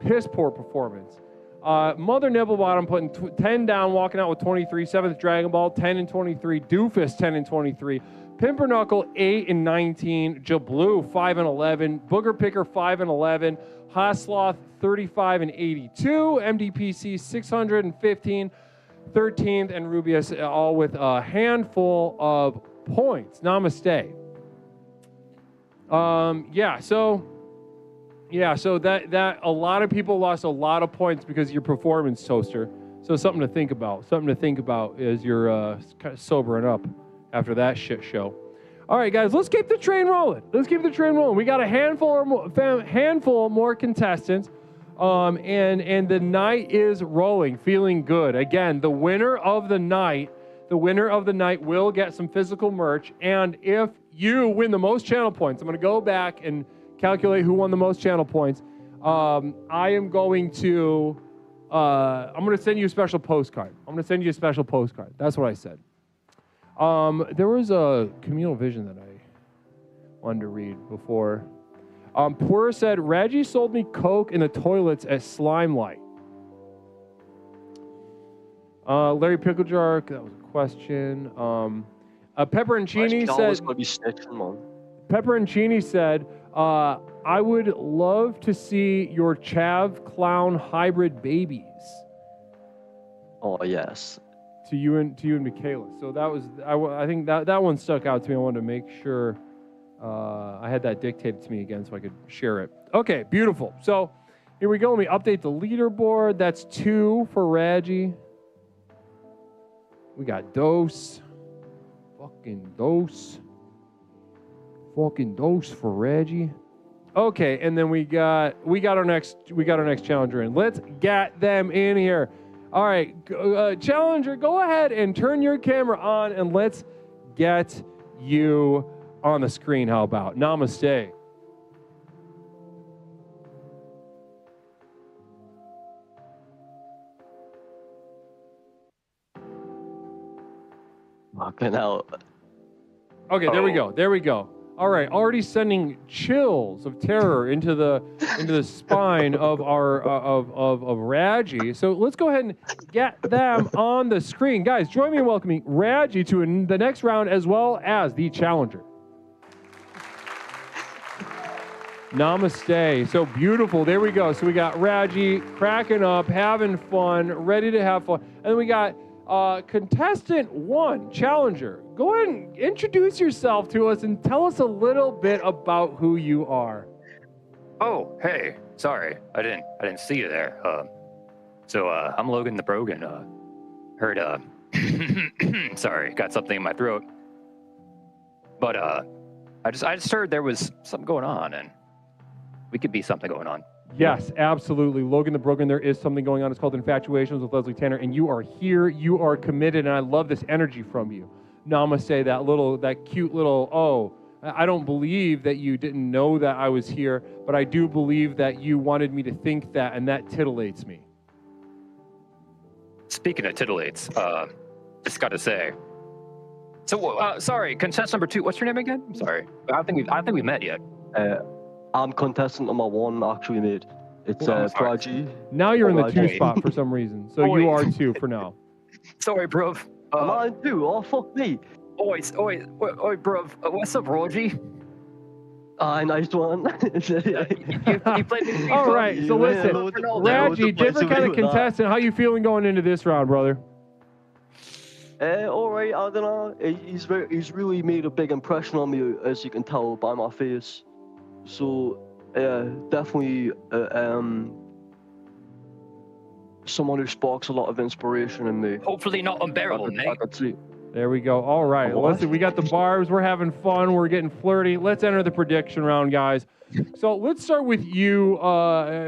piss poor performance. Mother Nibblebottom putting 10 down, walking out with 23. 7th Dragon Ball, 10 and 23. Doofus, 10 and 23. Pimperknuckle, 8 and 19. Jablu, 5 and 11. Booger Picker, 5 and 11. Hosloth, 35 and 82. MDPC, 615. 13th, and Rubius, all with a handful of points. Namaste. So that a lot of people lost a lot of points because of your performance, Toaster. So something to think about. Something to think about as you're kind of sobering up after that shit show. All right, guys, let's keep the train rolling. We got a handful more contestants, and the night is rolling, feeling good. Again, the winner of the night will get some physical merch. And if you win the most channel points, I'm going to go back and calculate who won the most channel points. I'm going to send you a special postcard. That's what I said. There was a communal vision that I wanted to read before. Poor said, Reggie sold me Coke in the toilets at Slime Light. Larry Picklejar, that was a question. Pepper and Chini said, I would love to see your Chav Clown hybrid babies. Oh, yes. To you and Michaela. So that was, I think that one stuck out to me. I wanted to make sure I had that dictated to me again so I could share it. Okay, beautiful. So here we go. Let me update the leaderboard. That's 2 for Raji. We got Dose. Fucking Dose for Reggie. Okay, and then we got our next challenger in. Let's get them in here. All right, challenger, go ahead and turn your camera on and let's get you on the screen. How about? Namaste. Fucking hell. Okay, there we go. All right, already sending chills of terror into the spine of our of Raji. So let's go ahead and get them on the screen, guys. Join me in welcoming Raji to the next round, as well as the challenger. Namaste. So beautiful. There we go. So we got Raji cracking up, having fun, ready to have fun, and then we got contestant 1, challenger. Go ahead and introduce yourself to us and tell us a little bit about who you are. Oh, hey, sorry, I didn't see you there. I'm Logan the Brogan. Heard sorry, got something in my throat. But I just heard there was something going on, and we could be something going on. Yes, absolutely. Logan the Brogan, there is something going on. It's called Infatuations with Leslie Tanner, and you are here. You are committed, and I love this energy from you. Namaste, that cute little, I don't believe that you didn't know that I was here, but I do believe that you wanted me to think that, and that titillates me. Speaking of titillates, just got to say. So, sorry, contestant number 2. What's your name again? I'm sorry. I don't think we've met yet. I'm contestant number 1, actually, mate. It's Raji. Now you're in the 2 spot for some reason, so you are 2 for now. Sorry, bro. Am I in 2? Oh, fuck me. Oi, bro. What's up, Raji? Nice one. you played All right, so listen, Raji, different kind of contestant. How you feeling going into this round, brother? All right, I don't know. He's really made a big impression on me, as you can tell by my face. So, definitely someone who sparks a lot of inspiration in me. Hopefully not unbearable, Nate. I could see. There we go. All right, Leslie, we got the barbs. We're having fun. We're getting flirty. Let's enter the prediction round, guys. So let's start with you,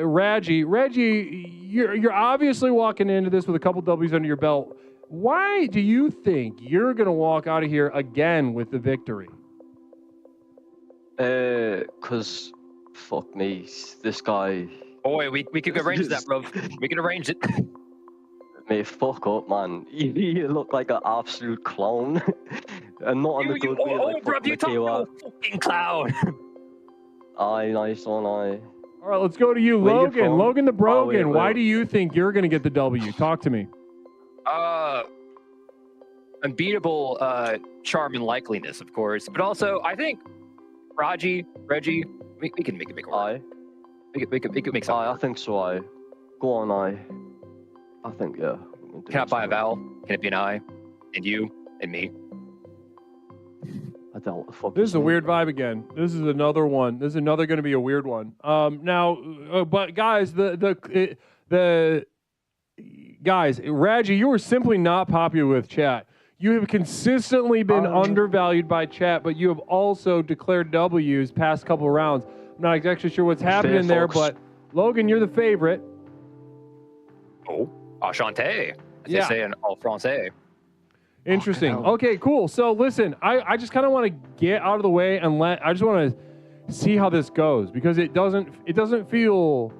Reggie. Reggie, you're obviously walking into this with a couple W's under your belt. Why do you think you're going to walk out of here again with the victory? Cause fuck me, this guy. Boy, we could arrange that, bro. We could arrange it. Mate, fuck up, man. You look like an absolute clown, and not in a good way. Like, bro, you talk about fucking clown. Aye, nice one, aye. All right, let's go to you, Where you Logan. from? Logan the Brogan. Wait. Why do you think you're going to get the W? Talk to me. Unbeatable charm and likeliness, of course, but also I think Reggie, we can make it work. Aye. We could make something. Aye, I think so. Aye. Go on, aye. I think yeah. Can I buy a vowel? Can it be an I? And you and me. I don't know what the fuck. This is a weird vibe again. This is another one. This is another going to be a weird one. But guys, the guys, Reggie, you were simply not popular with chat. You have consistently been undervalued by chat, but you have also declared W's past couple of rounds. I'm not exactly sure what's happening there, but Logan, you're the favorite. Oh, enchanté. As they say in all Francais. Interesting. Okay, cool. So listen, I just kind of want to get out of the way and I just want to see how this goes because it doesn't feel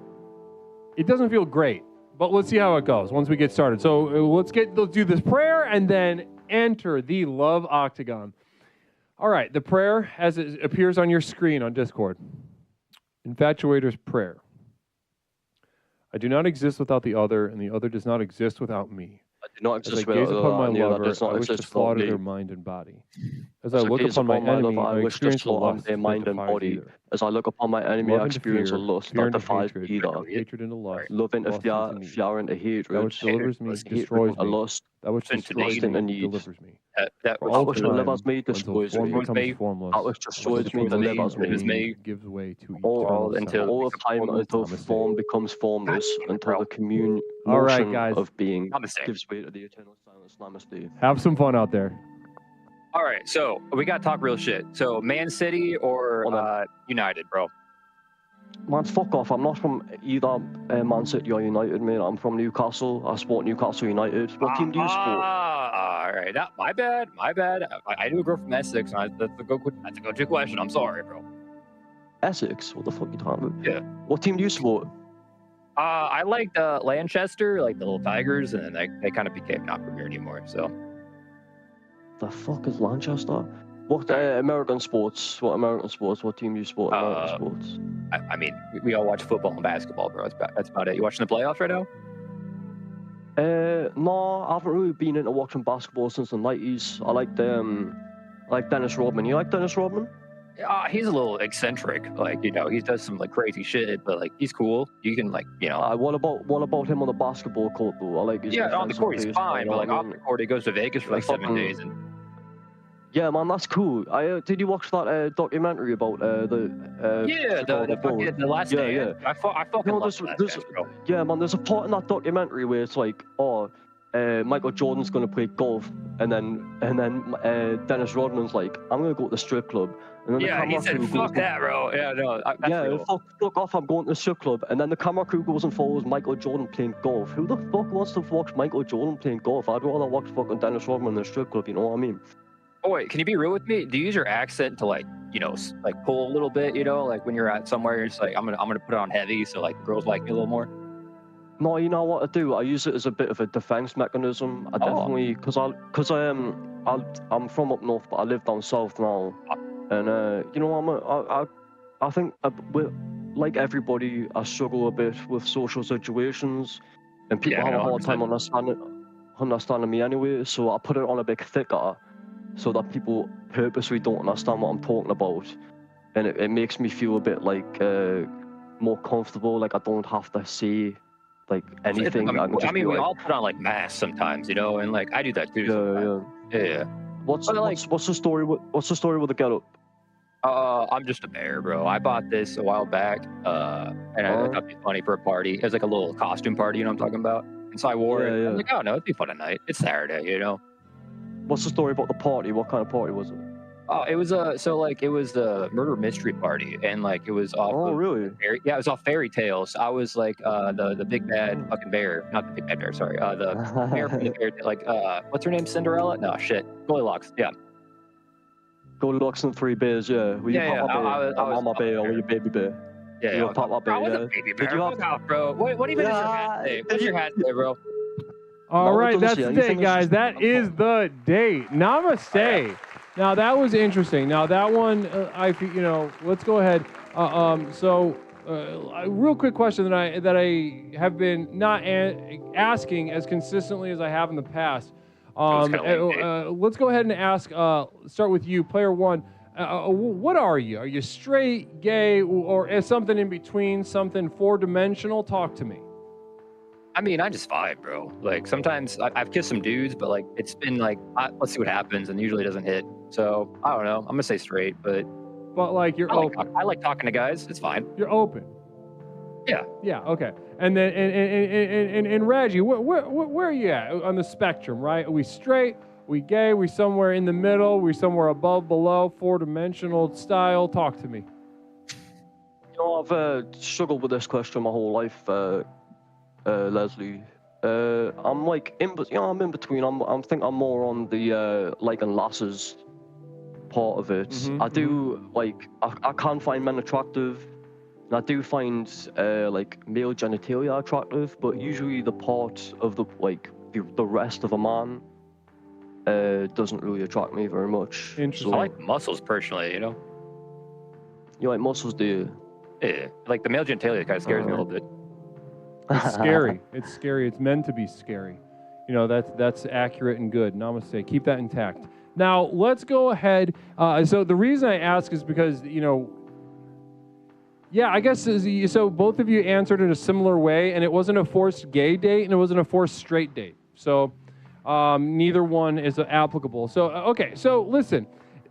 great. But let's see how it goes once we get started. So let's do this prayer and then enter the love octagon. All right, the prayer as it appears on your screen on Discord. Infatuator's prayer. I do not exist without the other, and the other does not exist without me. I do not exist As I gaze upon my lover, I wish to without slaughter me. their mind and body. As I look upon my enemy, I wish to experience a slaughter lust their that mind and defies body. either. As I look upon my enemy, Love I into experience a fear, lust fear that into defies hatred, either. hatred into lust, Love into lust fear, into fear into hatred. That which delivers me, Hatred destroys into me. lust, That which into destroys lust into me, need. delivers me. That For all which time, delivers me, until destroys form me. becomes formless, That which destroys me, until delivers me, me. gives way to All eternal of time until form becomes formless, until the communion All right, guys. of being Namaste. gives way to the eternal silence. Namaste. Have some fun out there. All right, so we got to talk real shit. So Man City or United, bro? Man, fuck off. I'm not from either Man City or United, mate. I'm from Newcastle. I support Newcastle United. What team do you support? All right. My bad. I do grow from Essex. That's a good question. I'm sorry, bro. Essex? What the fuck are you talking about? Yeah. What team do you support? I liked Lanchester, like the little Tigers, and then they kind of became not Premier anymore. So. The fuck is Lanchester? What American sports? What team do you support? American sports. I mean, we all watch football and basketball, bro. That's about it. You watching the playoffs right now? No, I haven't really been into watching basketball since the 90s. I like Dennis Rodman. You like Dennis Rodman? He's a little eccentric. Like, you know, he does some like crazy shit, but like he's cool. You can like, you know. What about him on the basketball court though? I like his on the court he's plays, fine, but like I off mean? the court he goes to Vegas for like 7 days and. Yeah, man, that's cool. Did you watch that documentary about the last day? Yeah. I fucking love the Last Dance, bro. Yeah, man, there's a part in that documentary where it's like, Michael Jordan's gonna play golf, and then Dennis Rodman's like, I'm gonna go to the strip club, and then Yeah, he said, "Fuck that, bro." Yeah, no, that's cool. fuck off, I'm going to the strip club, and then the camera crew goes and follows Michael Jordan playing golf. Who the fuck wants to watch Michael Jordan playing golf? I'd rather watch fucking Dennis Rodman in the strip club. You know what I mean? Oh wait, can you be real with me? Do you use your accent to like, you know, like pull a little bit? You know, like when you're at somewhere, you're just like, I'm gonna put it on heavy so like girls like me a little more. No, you know what I do? I use it as a bit of a defense mechanism. I definitely, because I'm from up north, but I live down south now, and you know, I think like everybody, I struggle a bit with social situations, and people have a hard time understanding me anyway. So I put it on a bit thicker, so that people purposely don't understand what I'm talking about, and it makes me feel a bit like more comfortable. Like I don't have to say like anything. I mean, we all put on like masks sometimes, you know, and like I do that too. Yeah. What's the story? What's the story with the getup? I'm just a bear, bro. I bought this a while back, and I thought it'd be funny for a party. It was like a little costume party, you know what I'm talking about? And so I wore it. I was like, oh no, it'd be fun tonight. It's Saturday, you know. What's the story about the party? What kind of party was it? Oh, it was it was the murder mystery party, and like it was off. Oh, really? Yeah, it was off fairy tales. I was like the big bad fucking bear, not the big bad bear. Sorry, the bear from the fairy. Like what's her name? Cinderella? No, shit, Goldilocks. Yeah. Goldilocks and 3 bears. Yeah. Were you Papa Bear? Mama Bear or were you Baby Bear? Yeah, you were Papa Bear. I was a baby bear. Fuck out, bro. What even is your hat say? What's your hat say, bro? All right, that's the date, guys. That is the date. Namaste. Now that was interesting. Now that one, let's go ahead. A real quick question that I have been not asking as consistently as I have in the past. Let's go ahead and ask. Start with you, player one. What are you? Are you straight, gay, or something in between? Something 4-dimensional? Talk to me. I mean, I just vibe, bro. Like sometimes I've kissed some dudes, but like it's been like, let's see what happens, and usually it doesn't hit. So I don't know. I'm gonna say straight, but like you're open. I like talking to guys. It's fine. You're open. Yeah. Yeah. Okay. And then and Reggie, where are you at on the spectrum? Right? Are we straight? We gay? We somewhere in the middle? We somewhere above, below, 4-dimensional style? Talk to me. You know, I've struggled with this question my whole life. Leslie, I'm like I'm in between. I think I'm more on the liking lasses part of it. I do like I can find men attractive, and I do find like male genitalia attractive, but usually the part of the rest of a man doesn't really attract me very much. Interesting. I like muscles personally, you know. You like muscles, do you? Yeah, like the male genitalia kind of scares me a little bit. It's scary. It's scary. It's meant to be scary. You know, that's accurate and good. Namaste. Keep that intact. Now, let's go ahead. So the reason I ask is because, I guess, so both of you answered in a similar way, and it wasn't a forced gay date, and it wasn't a forced straight date. So neither one is applicable. So, okay. So listen,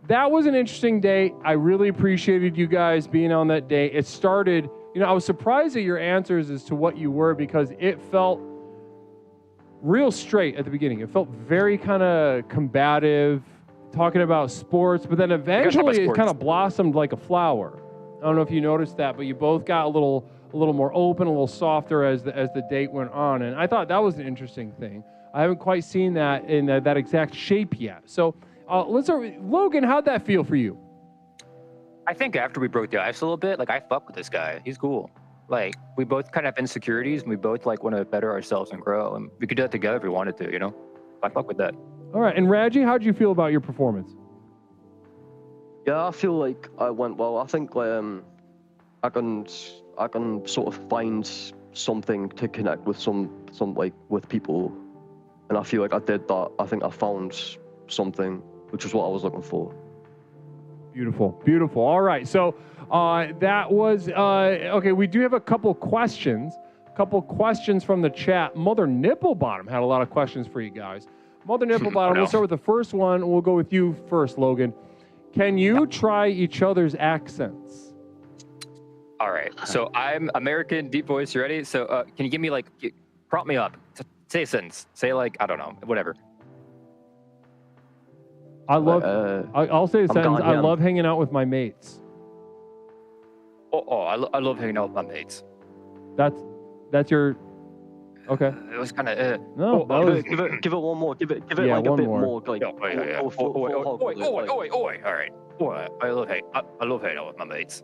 that was an interesting date. I really appreciated you guys being on that date. It started... I was surprised at your answers as to what you were because it felt real straight at the beginning. It felt very kind of combative, talking about sports, but then eventually it kind of blossomed like a flower. I don't know if you noticed that, but you both got a little more open, a little softer as the date went on, and I thought that was an interesting thing. I haven't quite seen that in that exact shape yet. So let's start with Logan. How'd that feel for you? I think after we broke the ice a little bit, like I fuck with this guy. He's cool. Like we both kind of have insecurities, and we both like want to better ourselves and grow, and we could do that together if we wanted to. You know, I fuck with that. All right, and Raji, how'd you feel about your performance? Yeah, I feel like I went well. I think I can sort of find something to connect with some with people, and I feel like I did that. I think I found something, which is what I was looking for. Beautiful, beautiful. All right, so that was okay. We do have a couple questions from the chat. Mother Nipplebottom had a lot of questions for you guys. Mother Nipplebottom, we'll start with the first one. We'll go with you first, Logan. Can you try each other's accents? All right, so I'm American, deep voice. You ready? So can you give me prompt me up? Say a sentence. Say I don't know, whatever. I'll say the sentence. I love hanging out with my mates. I love hanging out with my mates. That's your. Okay. It was kind of. No. Give it one more. Give it yeah, like a bit more. Like. All right. I love hanging out with my mates.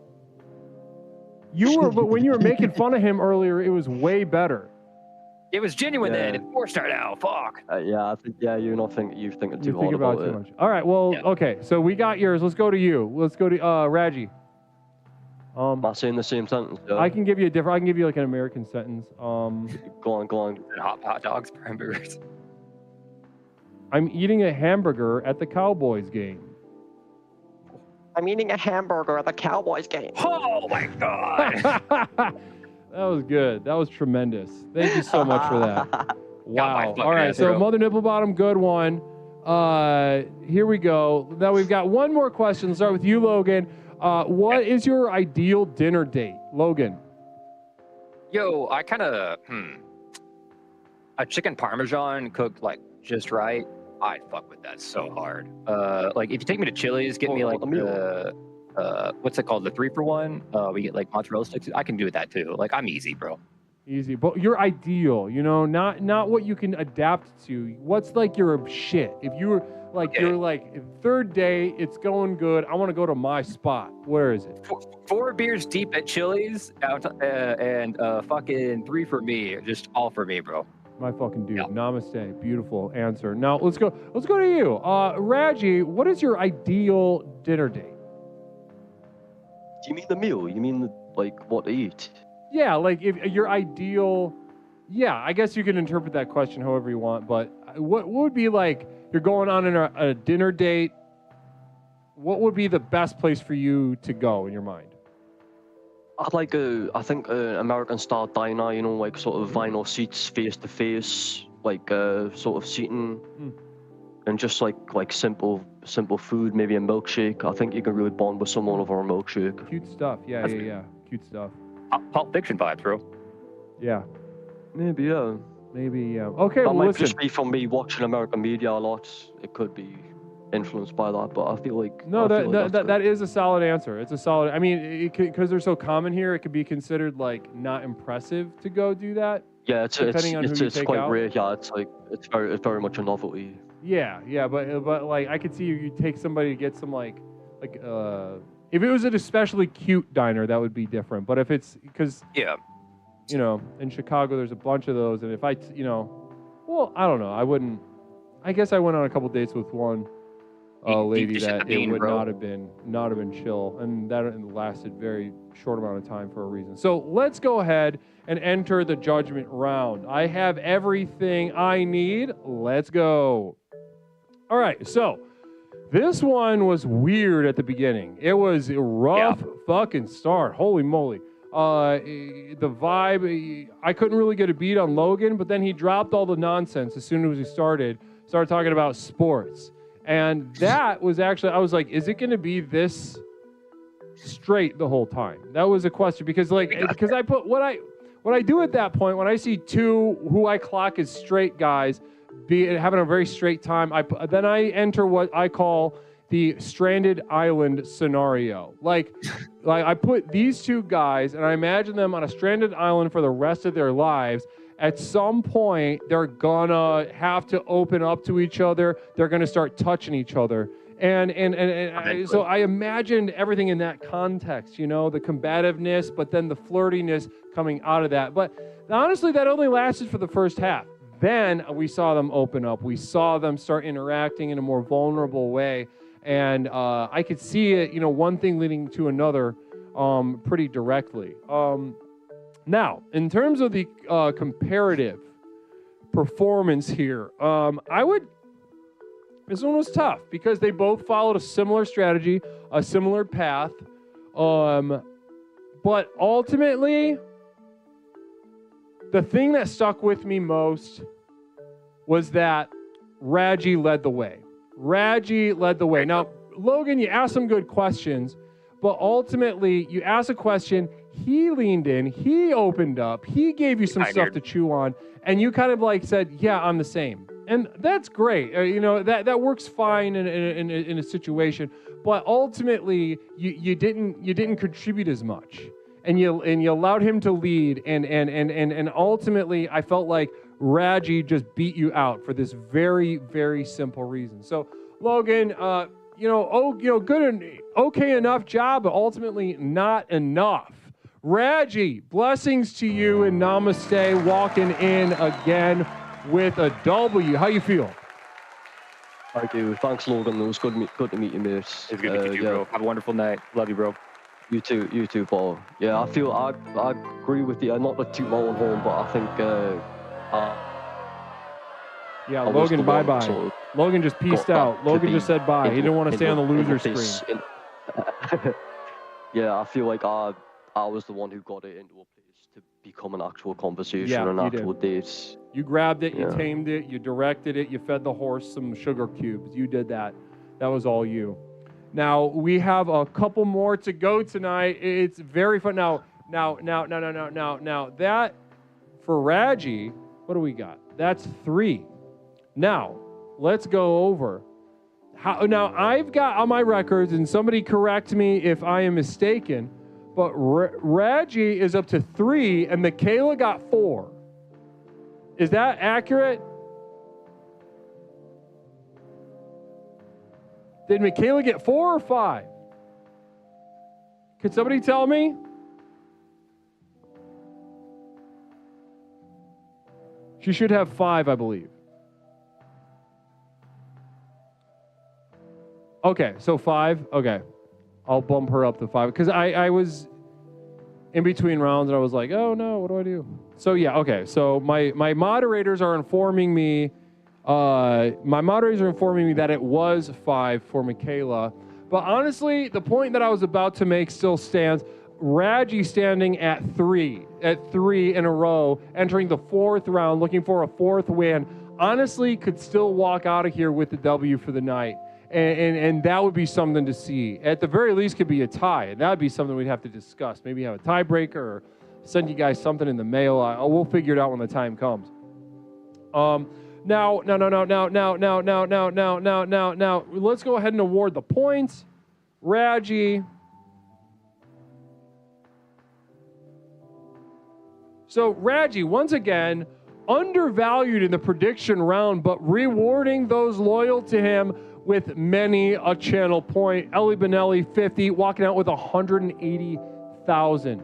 But when you were making fun of him earlier, it was way better. It was genuine then. It's forced right now. Fuck. Yeah, I think you're thinking too hard about it. Much. All right. Well, okay. So we got yours. Let's go to you. Let's go to Raji. Am I saying the same sentence? Yeah. I can give you like an American sentence. Go on. Hot dogs for hamburgers. I'm eating a hamburger at the Cowboys game. I'm eating a hamburger at the Cowboys game. Oh my god. That was good. That was tremendous. Thank you so much for that. Wow. All right. ass, So bro. Mother Nipple Bottom, good one. Here we go. Now we've got one more question. Let's start with you, Logan. What is your ideal dinner date, Logan? Yo, I kind of a chicken parmesan cooked like just right. I fuck with that so hard. Like if you take me to Chili's, get me like the what's it called, the 3-for-1. We get like mozzarella sticks. I can do that too. Like I'm easy, bro. Easy, but your ideal, you know, not what you can adapt to. What's like your shit? If you were like, you're like third day, it's going good. I want to go to my spot. Where is it? 4 beers deep at Chili's, and fucking 3 for me. Just all for me, bro. My fucking dude. Namaste. Beautiful answer. Now let's go to you. Raji, what is your ideal dinner date? Do you mean the meal? You mean like what to eat? Yeah, like if your ideal, yeah, I guess you can interpret that question however you want, but what would be like, you're going on a dinner date, what would be the best place for you to go in your mind? I'd like I think American style diner, you know, like sort of vinyl seats face to face, like sort of seating, and just like simple food, maybe a milkshake. I think you can really bond with someone over a milkshake. Cute stuff. Yeah. Cute stuff. Pulp Fiction vibes, bro. Yeah. Maybe, yeah. Okay, that well, might listen. just be from me watching American media a lot. It could be influenced by that, but I feel like that is a solid answer. It's a solid. I mean, because they're so common here, it could be considered like not impressive to go do that. Yeah, it's quite out. rare. Yeah, it's very much a novelty. Yeah, but like I could see you take somebody to get some like if it was an especially cute diner, that would be different. But if it's because you know, in Chicago there's a bunch of those, and if I well, I don't know, I guess I went on a couple dates with one lady that it would not have been chill, and that lasted very short amount of time for a reason. So let's go ahead and enter the judgment round. I have everything I need. Let's go. All right, so this one was weird at the beginning. It was a rough fucking start. Holy moly. The vibe, I couldn't really get a beat on Logan, but then he dropped all the nonsense as soon as he started talking about sports. And that was actually, I was like, is it going to be this straight the whole time? That was a question because I put what I do at that point when I see two who I clock as straight guys having a very straight time, then I enter what I call the stranded island scenario. Like I put these two guys and I imagine them on a stranded island for the rest of their lives. At some point, they're gonna have to open up to each other. They're gonna start touching each other. So I imagined everything in that context, you know, the combativeness, but then the flirtiness coming out of that. But honestly, that only lasted for the first half. Then we saw them open up. We saw them start interacting in a more vulnerable way. And I could see it, you know, one thing leading to another pretty directly. Now, in terms of the comparative performance here, this one was tough because they both followed a similar strategy, a similar path. But ultimately, the thing that stuck with me most was that Raji led the way. Now, Logan, you asked some good questions, but ultimately, you asked a question, he leaned in, he opened up, he gave you some stuff to chew on, and you kind of like said, yeah, I'm the same. And that's great. You know, that works fine in a situation, but ultimately, you didn't contribute as much. And you allowed him to lead, and ultimately, I felt like Raji just beat you out for this very, very simple reason. So, Logan, good and okay enough job, but ultimately not enough. Raji, blessings to you and namaste, walking in again with a W. How you feel? Thank you. Thanks, Logan. It was good to meet you, mate. It's good to meet you, bro. Have a wonderful night. Love you, bro. You too, Paul. Yeah, I agree with you. Not to toot my own horn, but I think Logan, bye-bye. Logan just peaced out. Logan just said bye. He didn't want to stay on the loser screen. Yeah, I feel like I was the one who got it into a place to become an actual conversation and actual date. You grabbed it, you tamed it, you directed it, you fed the horse some sugar cubes. You did that. That was all you. Now, we have a couple more to go tonight. It's very fun. Now, that for Raji, what do we got? That's 3. Now, let's go over. Now, I've got on my records, and somebody correct me if I am mistaken, but Raji is up to 3, and Michaela got 4. Is that accurate? Did Michaela get 4 or 5? Could somebody tell me? She should have 5, I believe. Okay, so 5. Okay. I'll bump her up to 5. Because I was in between rounds and I was like, oh no, what do I do? So yeah, okay. So my moderators are informing me that it was 5 for Michaela. But honestly, the point that I was about to make still stands. Raji standing at 3 in a row, entering the 4th round, looking for a 4th win, honestly could still walk out of here with the W for the night. And that would be something to see. At the very least, could be a tie. And that would be something we'd have to discuss. Maybe have a tiebreaker or send you guys something in the mail. We'll figure it out when the time comes. Now, let's go ahead and award the points. Raji. So Raji, once again, undervalued in the prediction round, but rewarding those loyal to him with many a channel point. Ellie Benelli, 50, walking out with 180,000.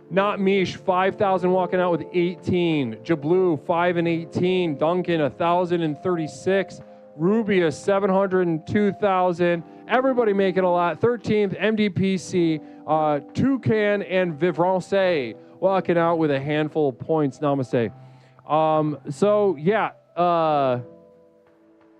Not Mish, 5,000, walking out with 18. Jablu, 5 and 18. Duncan, 1,036. Rubia, 702,000. Everybody making a lot. 13th, MDPC, Toucan, and Vivrance walking out with a handful of points. Namaste. So, yeah.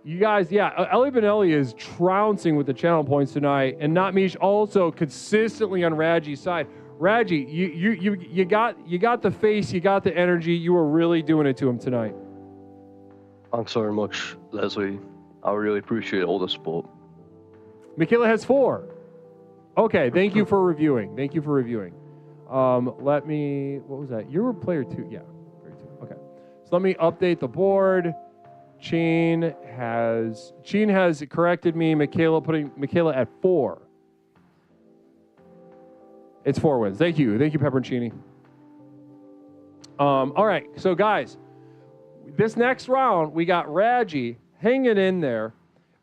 You guys, Ellie Benelli is trouncing with the channel points tonight, and Not Mish also consistently on Raji's side. Raji, you got the face, you got the energy. You were really doing it to him tonight. Thanks very much, Leslie. I really appreciate all the support. Michaela has 4. Okay, thank you for reviewing. What was that? You were player 2. Yeah, player 2. Okay. So let me update the board. Cheen has corrected me. Putting Michaela at 4. It's 4 wins. Thank you, Pepperoncini. All right, so guys, this next round we got Raji hanging in there,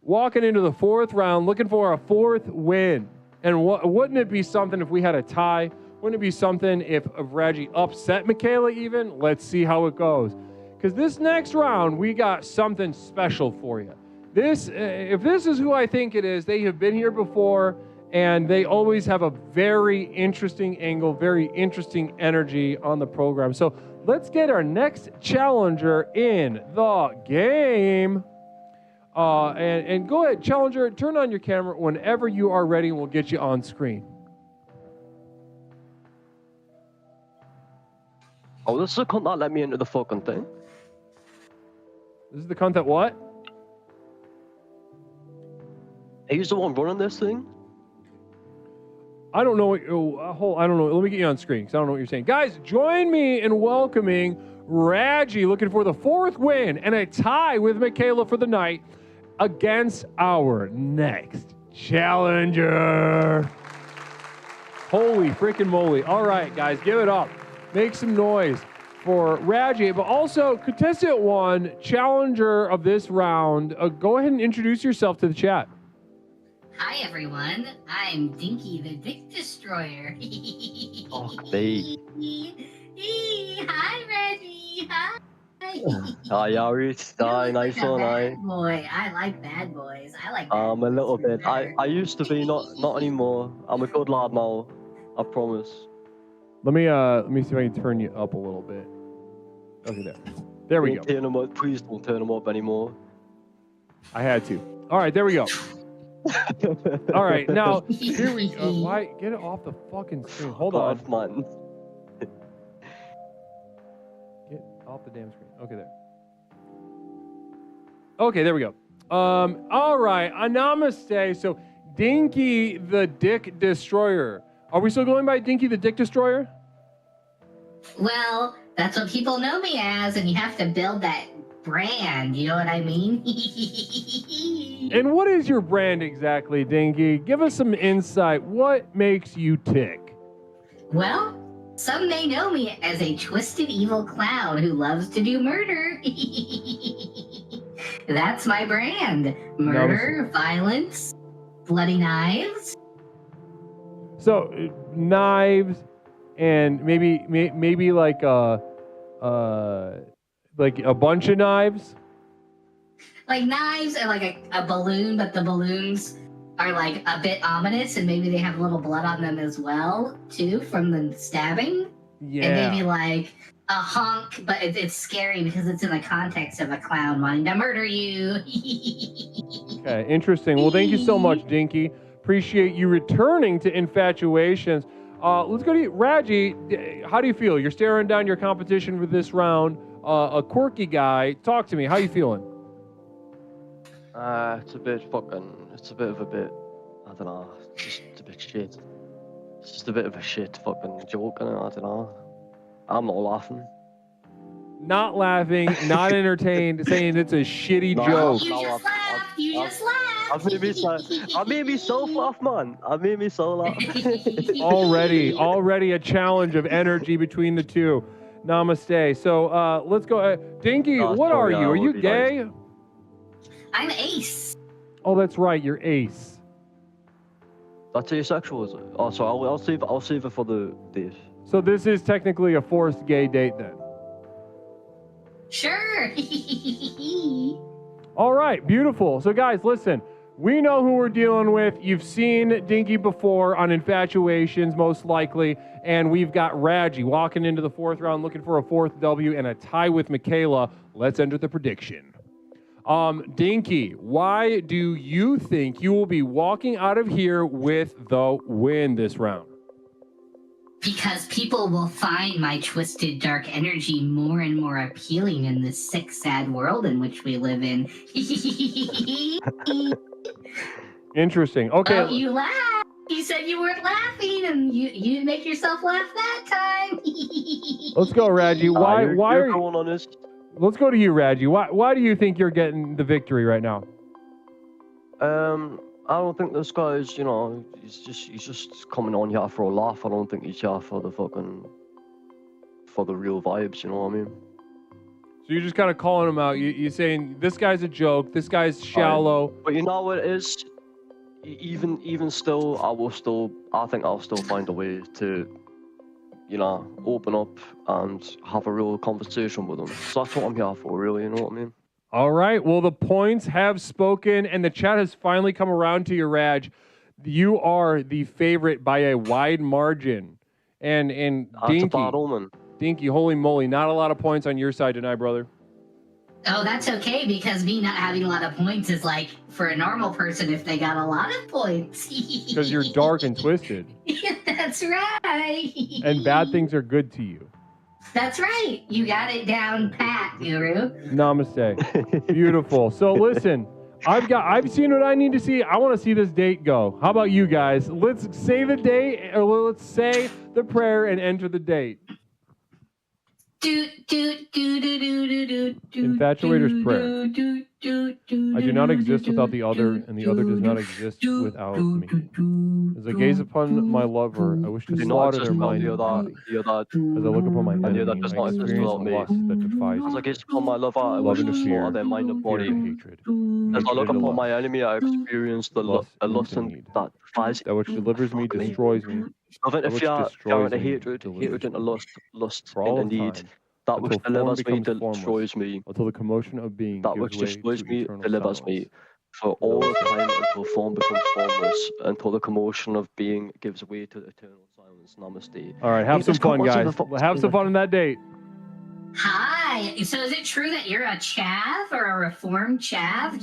walking into the 4th round, looking for a 4th win. And wouldn't it be something if we had a tie? Wouldn't it be something if Raji upset Michaela even? Let's see how it goes. Because this next round, we got something special for you. If this is who I think it is, they have been here before, and they always have a very interesting angle, very interesting energy on the program. So let's get our next challenger in the game. And go ahead, challenger, turn on your camera whenever you are ready, and we'll get you on screen. Oh, this is the cunt that let me into the fucking thing. This is the cunt that what? He's the one running this thing? I don't know what. I don't know. Let me get you on screen because I don't know what you're saying. Guys, join me in welcoming Raji, looking for the 4th win and a tie with Michaela for the night against our next challenger. Holy freaking moly. All right, guys, give it up. Make some noise for Raji, but also contestant 1, challenger of this round. Go ahead and introduce yourself to the chat. Hi, everyone. I'm Dinky, the Dick Destroyer. Oh, hey. Hi, Reggie. Hi. Hi, Yaris. Hi, nice one. Hi. Boy, I like bad boys. I like bad a boys little bit. better. I used to be, not anymore. I'm a good lad now. I promise. Let me see if I can turn you up a little bit. Okay, there we go. Turn them up. Please don't turn them up anymore. I had to. All right, there we go. All right, now here we go. Why get it off the fucking screen? Hold on, man. Off the damn screen. Okay, there. Okay, there we go. All right, namaste. So, Dinky the Dick Destroyer. Are we still going by Dinky the Dick Destroyer? Well, that's what people know me as, and you have to build that brand, you know what I mean? And what is your brand exactly, Dinky? Give us some insight. What makes you tick? Well, some may know me as a twisted evil clown who loves to do murder. That's my brand. Murder, violence, bloody knives. So, knives and maybe like a bunch of knives. Like knives and like a balloon, but the balloons are like a bit ominous and maybe they have a little blood on them as well, too, from the stabbing. Yeah. And maybe like a honk, but it's scary because it's in the context of a clown wanting to murder you. Okay, interesting. Well, thank you so much, Dinky. Appreciate you returning to Infatuations. Let's go to you. Raji, how do you feel? You're staring down your competition for this round. A quirky guy. Talk to me. How you feeling? It's a bit of a bit, I don't know, just a bit shit. It's just a bit of a shit fucking joke, and I don't know. I'm not laughing. Not laughing, not entertained, saying it's a shitty joke. You just laughed. I made myself laugh, man. I made myself laugh. already a challenge of energy between the two. Namaste. So let's go. Dinky, what are you? Are you gay? I'm ace. Oh, that's right. You're ace. That's asexual, is it? Oh, so I'll save it for the date. So this is technically a forced gay date then. Sure. All right, beautiful. So guys, listen, we know who we're dealing with. You've seen Dinky before on Infatuations, most likely, and we've got Raji walking into the fourth round looking for a fourth W and a tie with Michaela. Let's enter the prediction. Dinky, why do you think you will be walking out of here with the win this round? Because people will find my twisted dark energy more and more appealing in this sick, sad world in which we live in. Interesting. Okay. Oh, you laughed. You said you weren't laughing, and you didn't make yourself laugh that time. Let's go, Raji. Why you're are you going on this? Let's go to you, Raji. Why do you think you're getting the victory right now? I don't think this guy's, he's just coming on here for a laugh. I don't think he's here for the real vibes, you know what I mean? So you're just kind of calling him out. You're saying this guy's a joke. This guy's shallow. But you know what it is? Even still, I think I'll still find a way to, open up and have a real conversation with him. So that's what I'm here for, really, you know what I mean? All right. Well, the points have spoken, and the chat has finally come around to you, Raj. You are the favorite by a wide margin. And That's a bad omen. Dinky, holy moly, not a lot of points on your side tonight, brother. Oh, that's okay, because me not having a lot of points is like for a normal person if they got a lot of points. Because you're dark and twisted. That's right. And bad things are good to you. That's right. You got it down pat, Guru. Namaste. Beautiful. So listen, I've seen what I need to see. I want to see this date go. How about you guys? Let's say the date, or let's say the prayer and enter the date. Infatuator's prayer. I do not exist without the other, and the other does not exist without me. As I gaze upon my lover, I wish to slaughter their mind and body. As I look upon my enemy, I experience a lust that defies As I gaze upon my lover, I wish to slaughter their mind and body. Hatred. As I look upon my enemy, I experience a lust that defies. That which delivers me destroys me. Love interfere into hatred into lust into need. That which delivers me destroys me. Until the commotion of being that which destroys me delivers me. For all time until form becomes formless, until the commotion of being gives way to eternal silence. Namaste. All right, have some fun, guys. Have some fun on that date. Hi. So is it true that you're a chav or a reformed chav?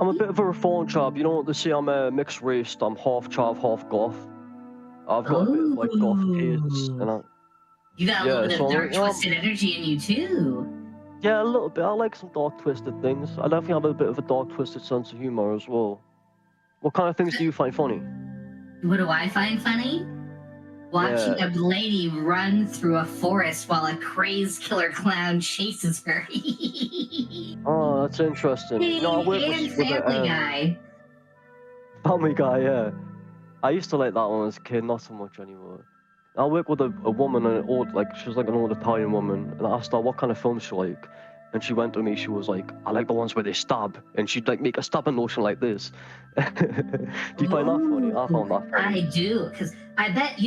I'm a bit of a reformed chav. You know what they say? I'm a mixed race. I'm half chav, half goth. I've got a bit of like goth kids, and You got a little bit of dark, twisted energy in you, too. Yeah, a little bit. I like some dark, twisted things. I definitely have a bit of a dark, twisted sense of humor as well. What kind of things do you find funny? What do I find funny? Watching a lady run through a forest while a crazed killer clown chases her. Oh, that's interesting. And Family Guy. Family Guy, yeah. I used to like that one as a kid, not so much anymore. I work with a woman, she was like an old Italian woman, and I asked her what kind of films she like. And she went to me, she was like, I like the ones where they stab. And she'd like make a stabbing motion like this. Do you find that funny? I found that funny. I do, because I bet,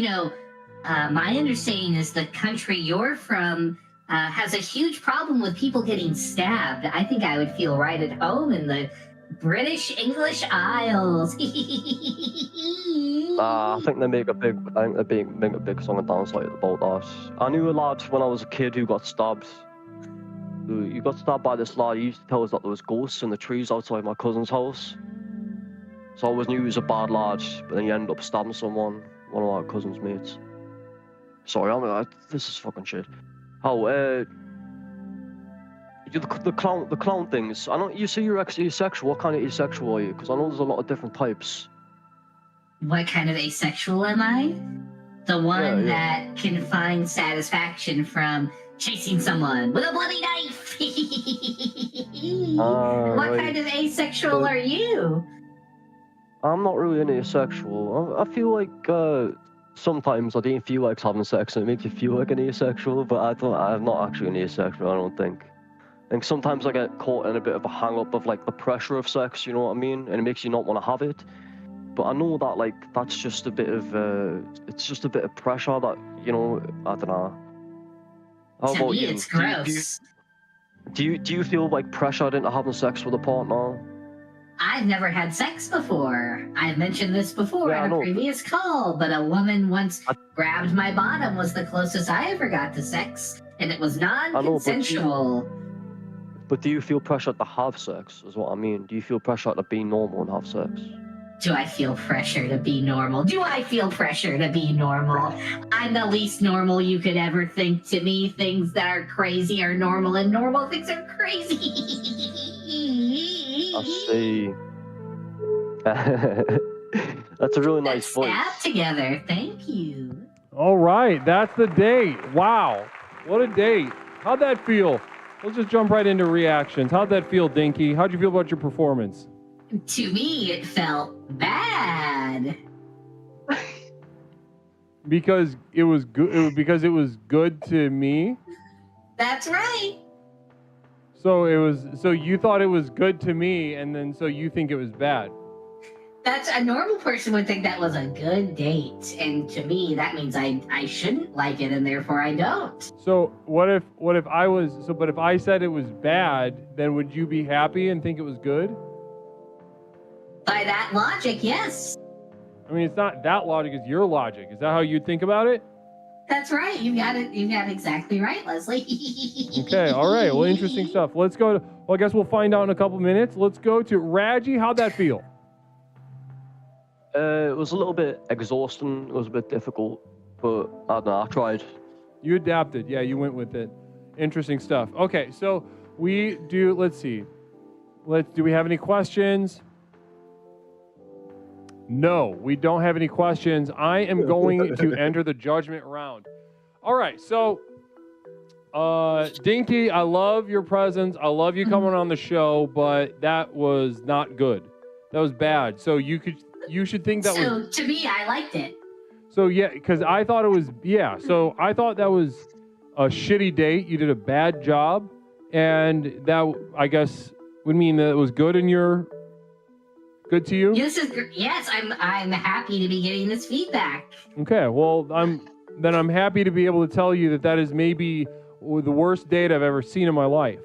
my understanding is the country you're from has a huge problem with people getting stabbed. I think I would feel right at home in the British English Isles. I think they make a big song and dance like about that. I knew a lad when I was a kid who got stabbed. He got stabbed by this lad. He used to tell us that there was ghosts in the trees outside my cousin's house. So I always knew he was a bad lad, but then he ended up stabbing someone, one of our cousin's mates. Sorry, this is fucking shit. The clown things. I know you say you're asexual. What kind of asexual are you? Because I know there's a lot of different types. What kind of asexual am I? The one that can find satisfaction from chasing someone with a bloody knife. What kind of asexual are you? I'm not really an asexual. I feel like sometimes I don't feel like having sex and it makes you feel like an asexual, but I'm not actually an asexual, I don't think. I think sometimes I get caught in a bit of a hang-up of like the pressure of sex, you know what I mean? And it makes you not want to have it. But I know that like that's just a bit of it's just a bit of pressure that, I don't know. How to about me, you? it's gross. Do you feel like pressured into having sex with a partner? I've never had sex before. I've mentioned this before in a previous call, but a woman once grabbed my bottom was the closest I ever got to sex, and it was non-consensual. But do you feel pressured to have sex, is what I mean? Do you feel pressured to be normal and have sex? Do I feel pressure to be normal? Do I feel pressure to be normal? I'm the least normal you could ever think. To me, things that are crazy are normal, and normal things are crazy. I see. That's a really nice voice. Snap together. Thank you. All right, that's the date. Wow, what a date. How'd that feel? Let's just jump right into reactions. How'd that feel, Dinky? How'd you feel about your performance? To me, it felt bad. Because it was good. Because it was good to me. That's right. So you thought it was good to me, and then so you think it was bad. That's a normal person would think that was a good date, and to me that means I shouldn't like it, and therefore I don't. So what if I was but if I said it was bad, then would you be happy and think it was good? By that logic, yes. I mean, it's not that logic, it's your logic. Is that how you think about it? That's right. You got it exactly right, Leslie. Okay, all right. Well, interesting stuff. Let's go well, I guess we'll find out in a couple minutes. Let's go to Raji. How'd that feel? It was a little bit exhausting. It was a bit difficult, but I don't know. I tried. You adapted. Yeah, you went with it. Interesting stuff. Okay, so let's see. Do we have any questions? No, we don't have any questions. I am going to enter the judgment round. All right, so Dinky, I love your presence. I love you coming on the show, but that was not good. That was bad. So you should think that was... So to me, I liked it. So yeah, because I thought it was... Yeah, so I thought that was a shitty date. You did a bad job. And that, I guess, would mean that it was good in your... Good to you? Yes, I'm happy to be getting this feedback. Okay, well, I'm happy to be able to tell you that is maybe the worst date I've ever seen in my life.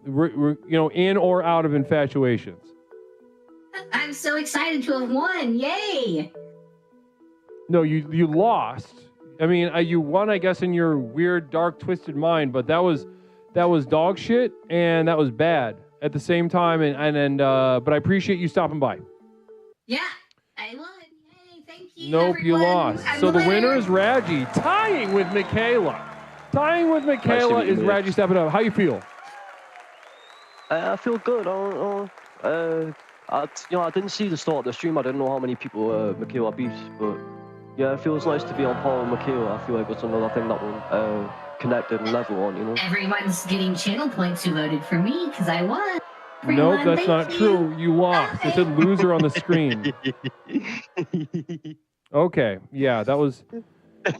In or out of infatuations. I'm so excited to have won! Yay! No, you lost. I mean, you won, I guess, in your weird, dark, twisted mind, but that was dog shit and that was bad at the same time. But I appreciate you stopping by. Yeah, I won. Yay, thank you. Nope, everyone. you lost. I'm So the winner winner is Raji, tying with Michaela. Tying with Michaela is Reggie stepping up. How you feel? I feel good. I didn't see the start of the stream. I didn't know how many people Michaela beat, but yeah, it feels nice to be on par with Michaela. I feel like it's another thing that will connect and level on, you know. Everyone's getting channel points who voted for me because I won. Nope, that's not true. You lost. It said loser on the screen. Okay, yeah, that was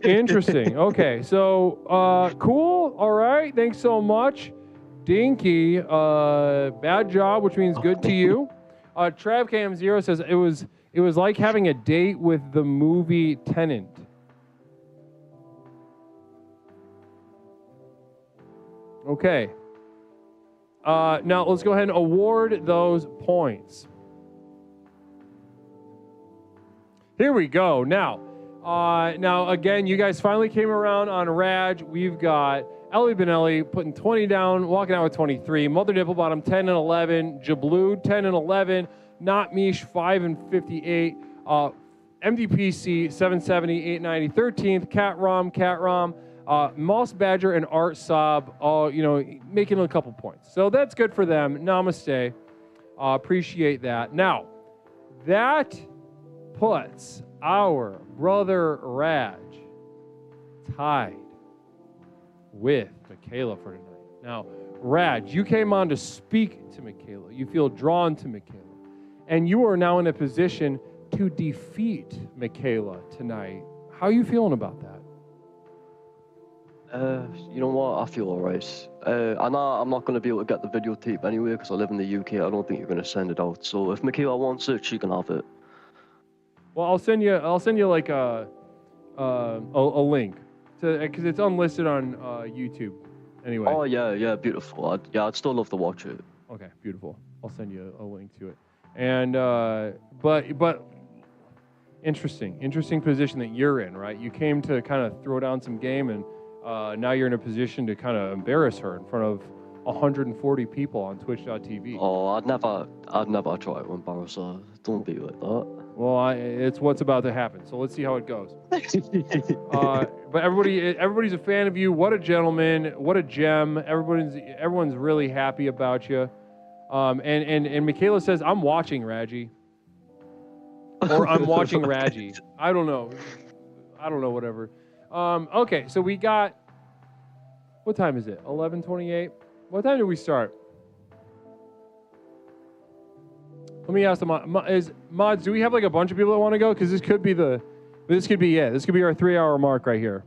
interesting. Okay, so cool. All right, thanks so much, Dinky. Bad job, which means good to you. TravCam0 says it was like having a date with the movie Tenant. Okay. Now let's go ahead and award those points. Here we go. Now again, you guys finally came around on Raj. We've got Ellie Benelli putting 20 down, walking out with 23. Mother Nipplebottom 10 and 11. Jablu 10 and 11. Not Mish 5 and 58. MDPC 770, 890. 13th. Cat Rom. Moss Badger and Art Saab, making a couple points. So that's good for them. Namaste. Appreciate that. Now, that puts our brother Raj tied with Michaela for tonight. Now, Raj, you came on to speak to Michaela. You feel drawn to Michaela. And you are now in a position to defeat Michaela tonight. How are you feeling about that? You know what? I feel alright. I know I'm not going to be able to get the videotape anyway because I live in the UK. I don't think you're going to send it out. So if Michaela wants it, she can have it. Well, I'll send you like a link because it's unlisted on YouTube. Anyway. Oh yeah, beautiful. I'd still love to watch it. Okay, beautiful. I'll send you a link to it. And but interesting position that you're in, right? You came to kind of throw down some game, and now you're in a position to kind of embarrass her in front of 140 people on Twitch.tv. Oh, I'd never try to embarrass her. Don't be like that. Well, it's what's about to happen. So let's see how it goes. But everybody's a fan of you. What a gentleman. What a gem. Everyone's really happy about you. And Michaela says, I'm watching Raji. Or I'm watching Raji. I don't know, whatever. Okay, so we got, what time is it? 11:28? What time did we start? Let me ask the mods, do we have like a bunch of people that want to go? Because this could be it. This could be our 3-hour mark right here.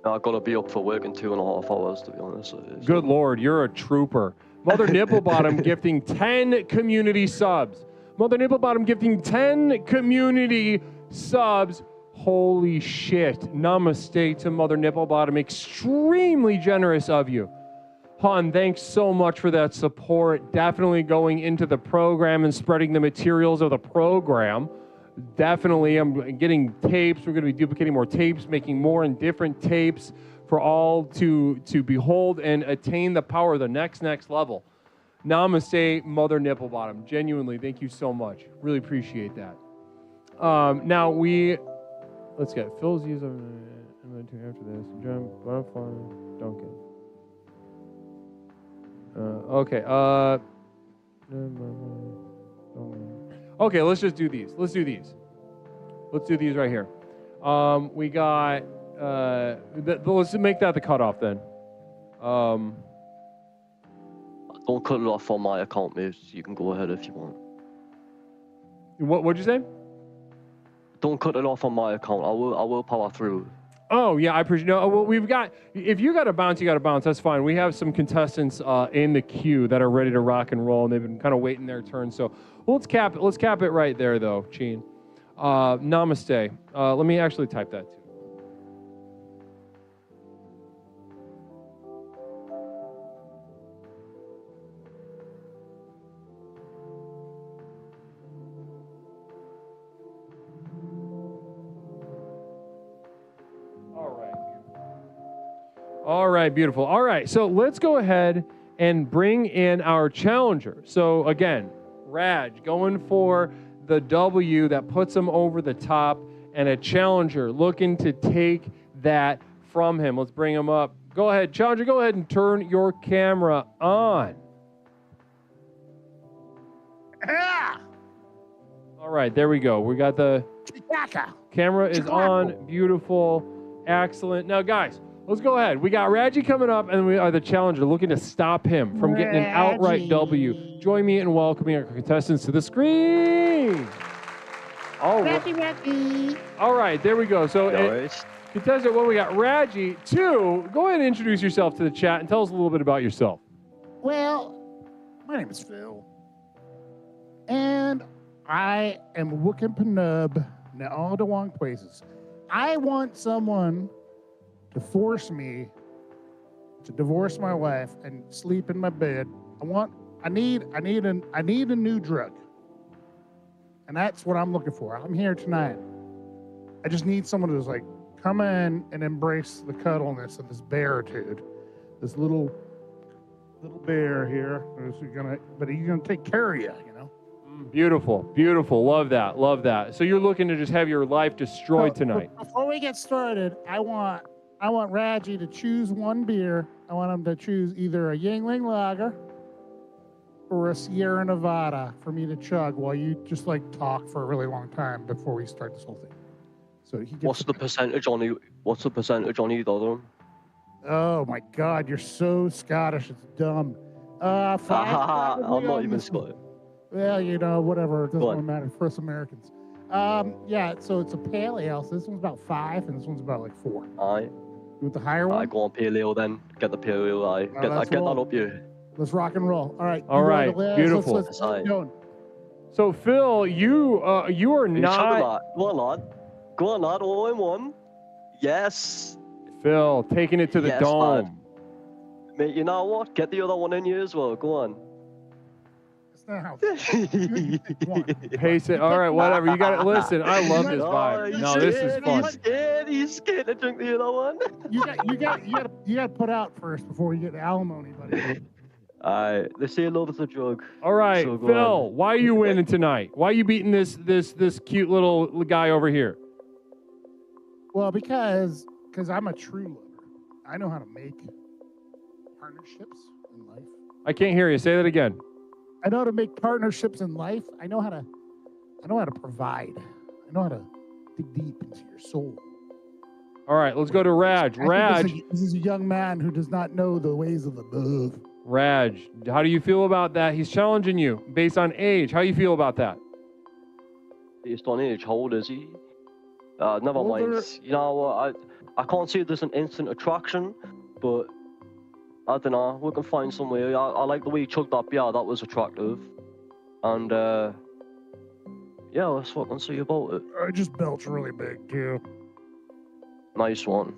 I've got to be up for work in 2.5 hours, to be honest. Good Lord, you're a trooper. Mother Nipplebottom gifting 10 community subs. Mother Nipplebottom gifting 10 community subs. Holy shit. Namaste to Mother Nipplebottom. Extremely generous of you. Hun, thanks so much for that support. Definitely going into the program and spreading the materials of the program. Definitely, I'm getting tapes. We're going to be duplicating more tapes, making more and different tapes for all to behold and attain the power of the next level. Namaste, Mother Nipplebottom. Genuinely, thank you so much. Really appreciate that. Now let's get Phil's use of after this. Jump, butterfly, Duncan. Okay. Okay, let's just do these. Let's do these right here. We got. Let's make that the cutoff then. Don't cut it off on my account, mate. You can go ahead if you want. What'd you say? Don't cut it off on my account. I will power through. Oh yeah, I appreciate. No, well, we've got. If you got to bounce, you got to bounce. That's fine. We have some contestants in the queue that are ready to rock and roll, and they've been kind of waiting their turn. So let's cap it right there, though, Cheen. Namaste. Let me actually type that too. All right, beautiful. All right, so let's go ahead and bring in our challenger. So again, Raj going for the W that puts him over the top, and a challenger looking to take that from him. Let's bring him up. Go ahead, Chandra, go ahead and turn your camera on. All right, there we go. We got the camera is on. Beautiful. Excellent. Now, guys, let's go ahead. We got Raji coming up, and we are the challenger looking to stop him from getting an outright W. Join me in welcoming our contestants to the screen. All right. All right, there we go. So, contestant one, we got Raji. 2, go ahead and introduce yourself to the chat and tell us a little bit about yourself. Well, my name is Phil, and I am looking for nub in all the wrong places. I want someone to force me to divorce my wife and sleep in my bed. I need a new drug. And that's what I'm looking for. I'm here tonight. I just need someone to just like come in and embrace the cuddleness of this bearitude. This little bear here but he's gonna take care of you, you know? Beautiful, beautiful. Love that, love that. So you're looking to just have your life destroyed tonight. Before we get started, I want Raji to choose one beer. I want him to choose either a Yingling Lager or a Sierra Nevada for me to chug while you just like talk for a really long time before we start this whole thing. So he gets What's the percentage on either of them? Oh my God, you're so Scottish. It's dumb. 5. I'm not even Scottish. Well, you know, whatever. It doesn't really matter for us Americans. Yeah, so it's a pale ale. So this one's about 5, and this one's about like 4. Aye. You want the higher one? I go on pale ale then. Get the pale ale. Aye. Get that up you. Let's rock and roll. All right. All right. Beautiful. Let's keep going. So Phil, you are not. Go on, lad. Go on, lad. All in one. Yes. Phil, taking it to the dome. Lad. Mate, you know what? Get the other one in you as well. Go on. Pace it. All right, whatever. You got it. Listen, I love this vibe. No, this is fun. He's scared to drink the other one. You got to put out first before you get the alimony, buddy. They say love is a drug. All right, so Phil, why are you winning tonight? Why are you beating this cute little guy over here? Well, because I'm a true lover. I know how to make partnerships in life. I can't hear you. Say that again. I know how to make partnerships in life. I know how to provide. I know how to dig deep into your soul. All right, let's go to Raj. Raj. This is a young man who does not know the ways of above. Raj, how do you feel about that? He's challenging you based on age. How do you feel about that? Based on age, how old is he? Never mind. You know what? I can't say there's an instant attraction, but I don't know. We can find some way. I like the way he chugged that beer. That was attractive. And, yeah, let's fucking see about it. I just belch really big, too. Nice one.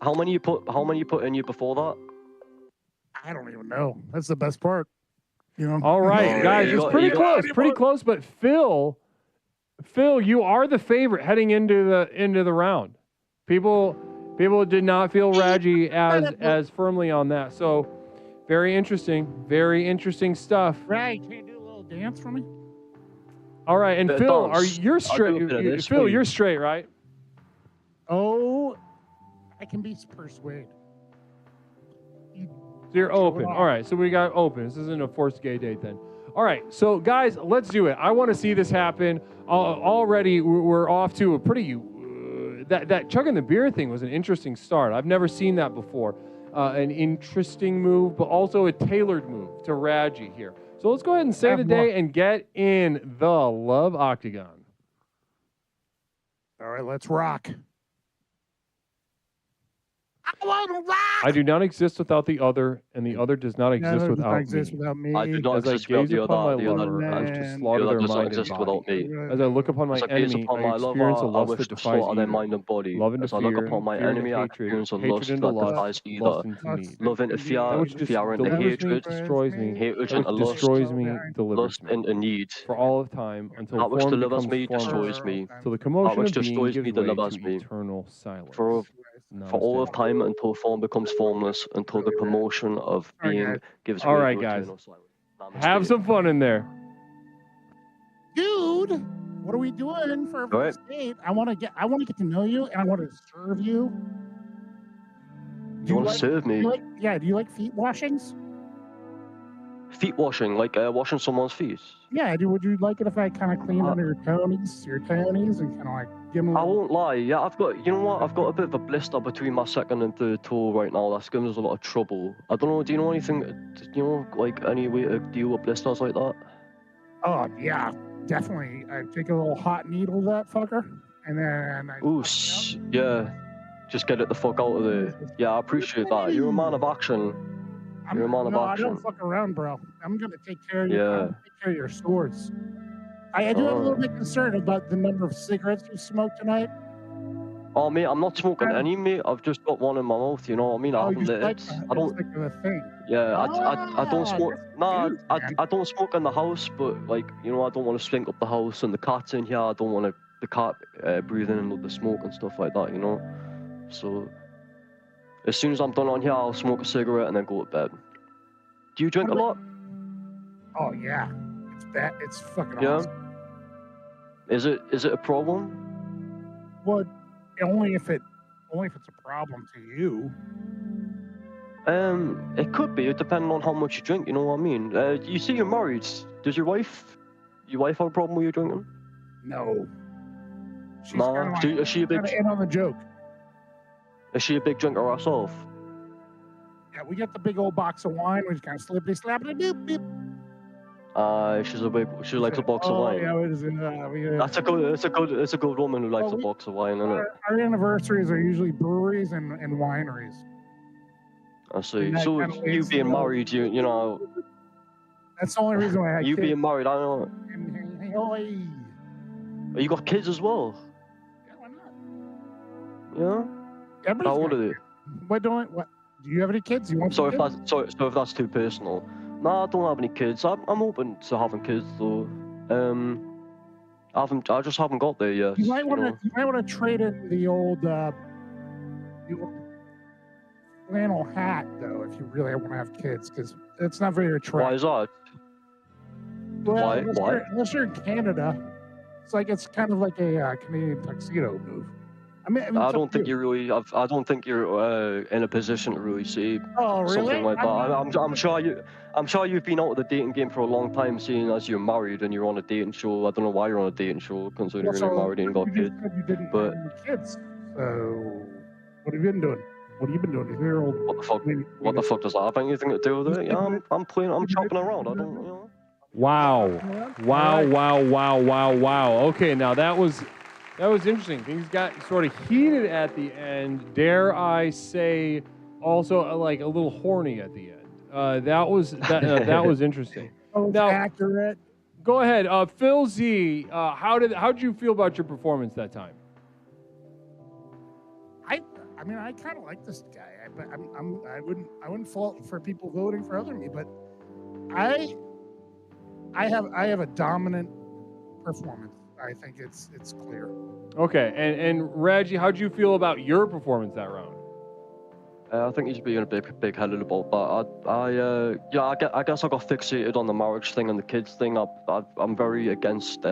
How many you put in you before that? I don't even know. That's the best part. You know? All right, guys, it's pretty close, but Phil, you are the favorite heading into the round. People did not feel Raji as firmly on that. So very interesting stuff. Right, can you do a little dance for me? All right, and Phil, you're straight? Phil, you're straight, right? Oh, I can be persuaded. So you're open. All right, so we got open. This isn't a forced gay date then. All right, so guys, let's do it. I want to see this happen. Already, we're off to a pretty... That chugging the beer thing was an interesting start. I've never seen that before. An interesting move, but also a tailored move to Raji here. So let's go ahead and save the day and get in the Love Octagon. All right, let's rock. I want to rock! I do not exist without the other, and the other does not exist without me. I do not exist without the other. The other does not exist without me. As I look upon my enemy, I experience a lust that defies their mind and body. Love into fear. As I look upon my enemy, I experience a lust that defies either. Love into fear, fear into hatred, destroys me, hatred into lust, destroys me, delivers lust into need. For all of time, until that which form delivers me becomes destroys me. Till the commotion that which of being destroys gives me way delivers to me. eternal silence. For all of time until form becomes formless, until the commotion of being gives way All right, to guys. eternal silence. Have some fun in there. Dude, what are we doing for All right. first date? I want to get to know you, and I want to serve you. You want to serve me? Do you like feet washings? Feet washing, like washing someone's feet. Yeah, would you like it if I kind of cleaned under your toesies, and kind of like give them? I won't lie. Yeah, I've got a bit of a blister between my second and third toe right now. That's giving us a lot of trouble. I don't know. Do you know anything? Do you know like any way to deal with blisters like that? Oh yeah, definitely. I take a little hot needle that fucker, and then Yeah. Just get it the fuck out of there. Yeah, I appreciate that. You're a man of action. You're a man of I action. don't fuck around, bro. I'm gonna take care of you. Yeah. Take care of your swords. I do have a little bit concerned about the number of cigarettes you smoked tonight. Oh mate, I'm not smoking any, mate. I've just got one in my mouth. You know what I mean? I haven't lit it. I don't. It's like a thing. Yeah, I don't smoke. Nah, I don't smoke in the house, but like I don't want to stink up the house and the cat's in here. I don't want the cat breathing in the smoke and stuff like that. So as soon as I'm done on here, I'll smoke a cigarette and then go to bed. Do you drink a lot? Oh yeah, it's bad. It's fucking Yeah. awesome. Is it a problem? Well, only if it's a problem to you. It could be, depending on how much you drink. You know what I mean? You see, you're married. Does your wife have a problem with you drinking? No. She's Nah. Is she a big? in on the joke. Is she a big drinker herself? Yeah, we got the big old box of wine. We just kind of slippity slappity doop doop. She likes a box of wine. Yeah, It's a good woman who likes a box of wine, isn't it? Our anniversaries are usually breweries and wineries. I see. And that So kinda you leads being to- married, you know. That's the only reason why I had You kids. being married, I know. You got kids as well. Yeah, why not? Yeah. Everybody's How old got are they? kids. What? Do you have any kids? You want So some if kids? if that's too personal, nah, I don't have any kids. I'm open to having kids though. I just haven't got there yet. You might want know. to trade in the old flannel hat though, if you really want to have kids, because it's not very attractive. Why is that? Well, Why? Unless you're in Canada, it's kind of like a Canadian tuxedo move. I mean, I don't think you're in a position to really say Oh, something really? like that. I'm sure you've been out of the dating game for a long time, seeing as you're married and you're on a dating show. I don't know why you're on a dating show, considering you're married and got kids. You didn't But have any kids. So, what have you been doing? What have you been doing? what the fuck? What the fuck does that have anything to do with it? Yeah, I'm chopping around. I don't. Wow. Okay, now that was interesting. Things got sort of heated at the end. Dare I say, also like a little horny at the end. That was interesting. Now, accurate. Go ahead, Phil Z. How did you feel about your performance that time? I mean, I kind of like this guy, but I wouldn't fault for people voting for other me, but I have a dominant performance. I think it's clear. Okay, and Reggie, how'd you feel about your performance that round? I think he's being a big headed about that. I guess I got fixated on the marriage thing and the kids thing. I'm very against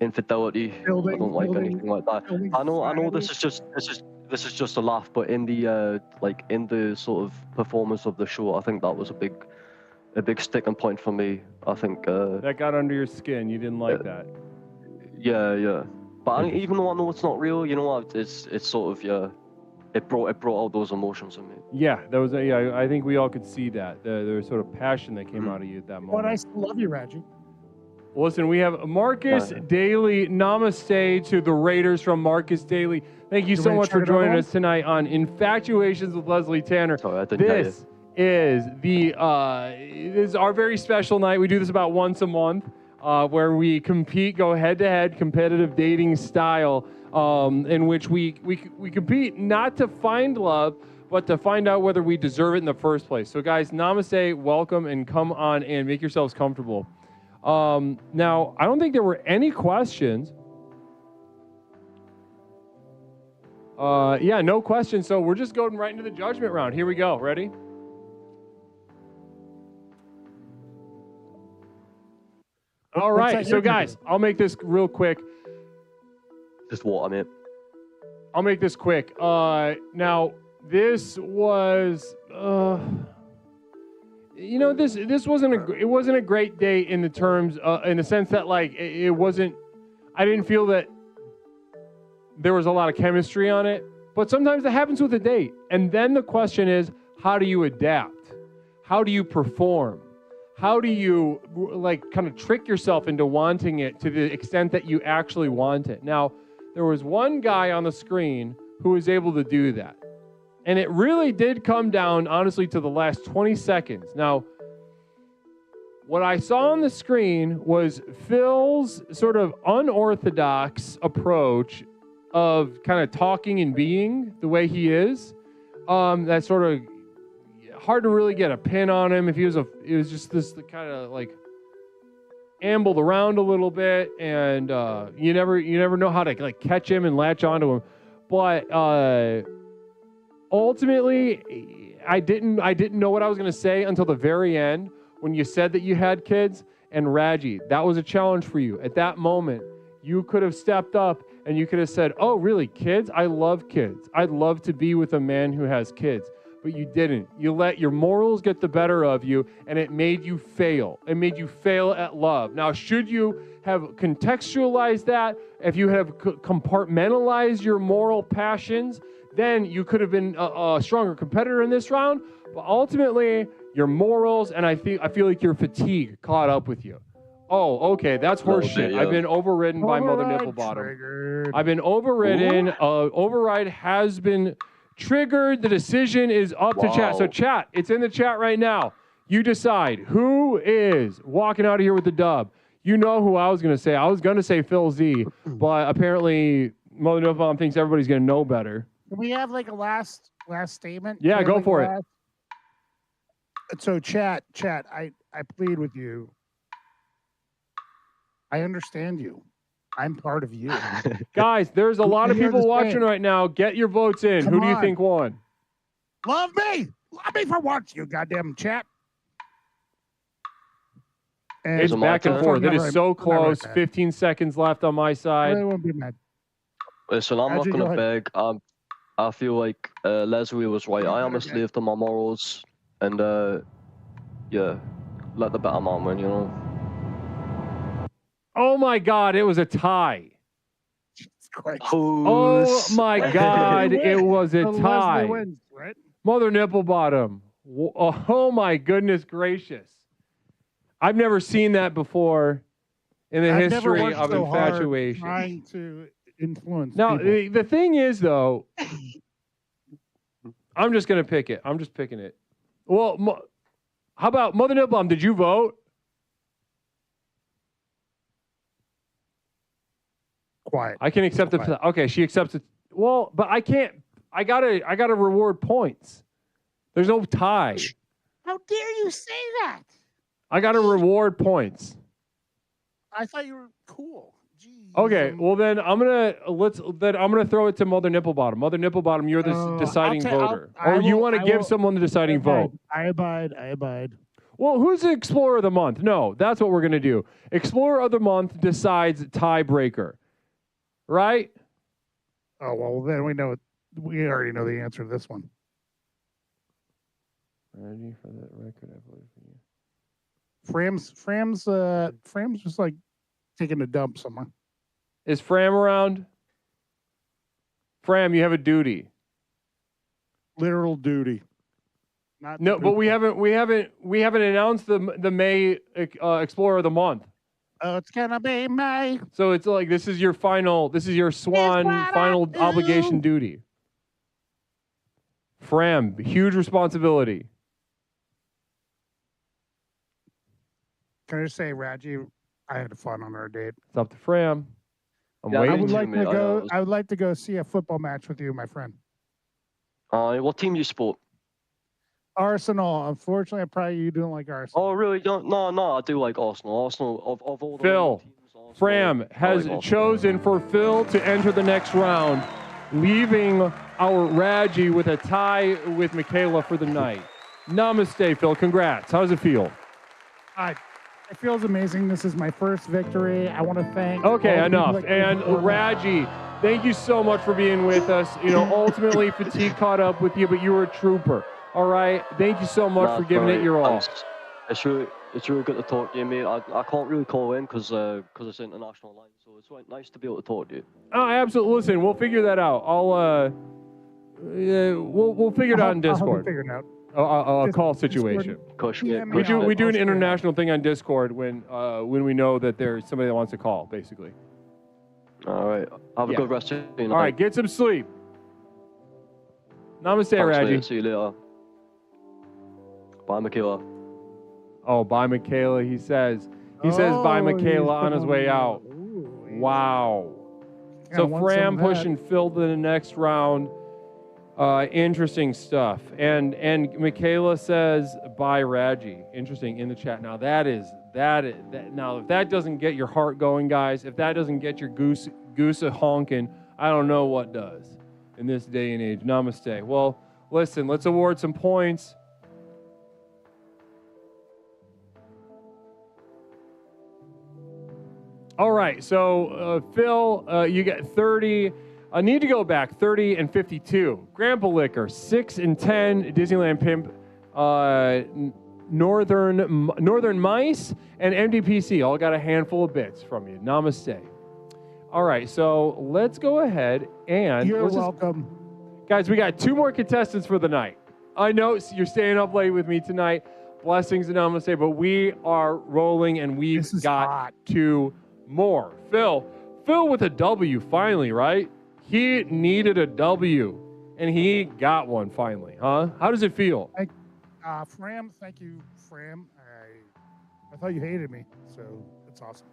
infidelity. I don't like anything like that. I know this is just a laugh, but in the sort of performance of the show, I think that was a big sticking point for me. I think that got under your skin. You didn't like that. Yeah. But even though I know it's not real, you know what? It's sort of it brought out those emotions in me. Yeah, I think we all could see that. There was sort of passion that came out of you at that moment. But I still love you, Reggie. Listen, we have Marcus Daly. Namaste to the Raiders from Marcus Daly. Thank you so much for joining us tonight on Infatuations with Leslie Tanner. This is our very special night. We do this about once a month, where we go head-to-head, competitive dating style, in which we compete not to find love, but to find out whether we deserve it in the first place. So, guys, namaste, welcome, and come on and make yourselves comfortable. Now, I don't think there were any questions. Yeah, no questions. So we're just going right into the judgment round. Here we go. Ready? All right, so guys, I'll make this real quick. Just water, mate. I'll make this quick. Now this was, this wasn't a great date in the terms, in the sense that like it wasn't. I didn't feel that there was a lot of chemistry on it. But sometimes that happens with a date, and then the question is, how do you adapt? How do you perform? How do you like kind of trick yourself into wanting it to the extent that you actually want it? Now, there was one guy on the screen who was able to do that. And it really did come down, honestly, to the last 20 seconds. Now, what I saw on the screen was Phil's sort of unorthodox approach of kind of talking and being the way he is. That sort of hard to really get a pin on him. It was just this kind of like ambled around a little bit, and you never know how to like catch him and latch onto him. But ultimately, I didn't know what I was going to say until the very end when you said that you had kids. And Raji, that was a challenge for you. At that moment, you could have stepped up and you could have said, "Oh, really, kids? I love kids. I'd love to be with a man who has kids." But you didn't. You let your morals get the better of you, and it made you fail. It made you fail at love. Now, should you have contextualized that, if you have compartmentalized your moral passions, then you could have been a stronger competitor in this round. But ultimately, your morals and I feel like your fatigue caught up with you. Oh, okay, that's horseshit. Yeah. I've been overridden by Mother Nipplebottom. Triggered. I've been overridden. Override has been triggered. The decision is up to chat. So chat, it's in the chat right now. You decide who is walking out of here with the dub. You know who I was going to say. I was going to say Phil Z, but apparently Mother Nipplebottom thinks everybody's going to know better. Can we have like a last statement? Yeah, go for it. So chat, I plead with you. I understand you. I'm part of you. Guys, there's a lot of people watching right now. Get your votes in. Who do you think won? Love me. Love me for once, you goddamn chat. And it's back and forth. It is so close. 15 seconds left on my side. I won't be mad. Listen, I'm not going to beg. I feel like Leslie was right. I am a slave to my morals. And, yeah, let the better man win, you know? Oh, my God, it was a tie. Oh, my God, it was a tie. Wins, right? Mother Nipplebottom. Oh, my goodness gracious. I've never seen that before in the history of infatuation. Trying to influence now, people. The thing is, though, I'm just going to pick it. I'm just picking it. Well, how about Mother Nipplebottom? Did you vote? Quiet. I can accept it. Okay, she accepts it. Well, but I can't. I gotta reward points. There's no tie. How dare you say that? I gotta reward points. I thought you were cool. Jeez. Okay, well then I'm gonna throw it to Mother Nipplebottom. Mother Nipplebottom, you're the deciding voter, or you want to give someone the deciding vote. I abide. Well, who's the Explorer of the Month? No, that's what we're gonna do. Explorer of the Month decides tiebreaker. Right? Oh, well, then we already know the answer to this one. Ready for that record, I believe. Fram's just like taking a dump somewhere. Is Fram around? Fram, you have a duty. Literal duty. No, but we haven't announced the May Explorer of the Month. Oh, it's gonna be May. So it's like this is your swan final obligation duty. Fram, huge responsibility. Can I just say, Raji, I had fun on our date. It's up to Fram. I'm waiting. I would like to go see a football match with you, my friend. What team do you support? Arsenal. Unfortunately, you don't like Arsenal. Oh, really? No, I do like Arsenal. Arsenal of all the Phil, teams, Fram has chosen for Phil to enter the next round, leaving our Raji with a tie with Michaela for the night. Namaste, Phil. Congrats. How does it feel? It feels amazing. This is my first victory. I want to thank. Okay, all the people enough. that came And forward. Raji, thank you so much for being with us. You know, ultimately fatigue caught up with you, but you were a trooper. All right. Thank you so much Nah, for giving it your all. thanks. It's really good to talk to you, mate. I can't really call in because it's international line, so it's right, nice to be able to talk to you. Oh, absolutely. Listen, we'll figure that out. We'll figure it out in I'll have it Discord. figured out. A call situation. We do an international thing on Discord when we know that there's somebody that wants to call, basically. All right. Have a good rest of your night. All right, get some sleep. Namaste, Thanks, Raji. mate. See you later. Bye, Michaela. Oh, bye, Michaela. He says bye, Michaela on his way out. Wow. Yeah, So want some Fram of that. pushing Phil to the next round. Interesting stuff. And Michaela says bye, Raji. Interesting in the chat. Now that now if that doesn't get your heart going, guys, if that doesn't get your goose a honking, I don't know what does in this day and age. Namaste. Well, listen, let's award some points. All right, so Phil, you get 30. I need to go back 30 and 52. Grandpa Liquor 6 and 10. Disneyland Pimp, Northern Mice, and MDPC all got a handful of bits from you. Namaste. All right, so let's go ahead and You're welcome. guys, we got 2 more contestants for the night. I know you're staying up late with me tonight. Blessings and namaste, but we are rolling and we've got 2 more. Phil with a W finally, right? He needed a W and he got one finally, huh? How does it feel? Fram, thank you, Fram. I thought you hated me, so it's awesome.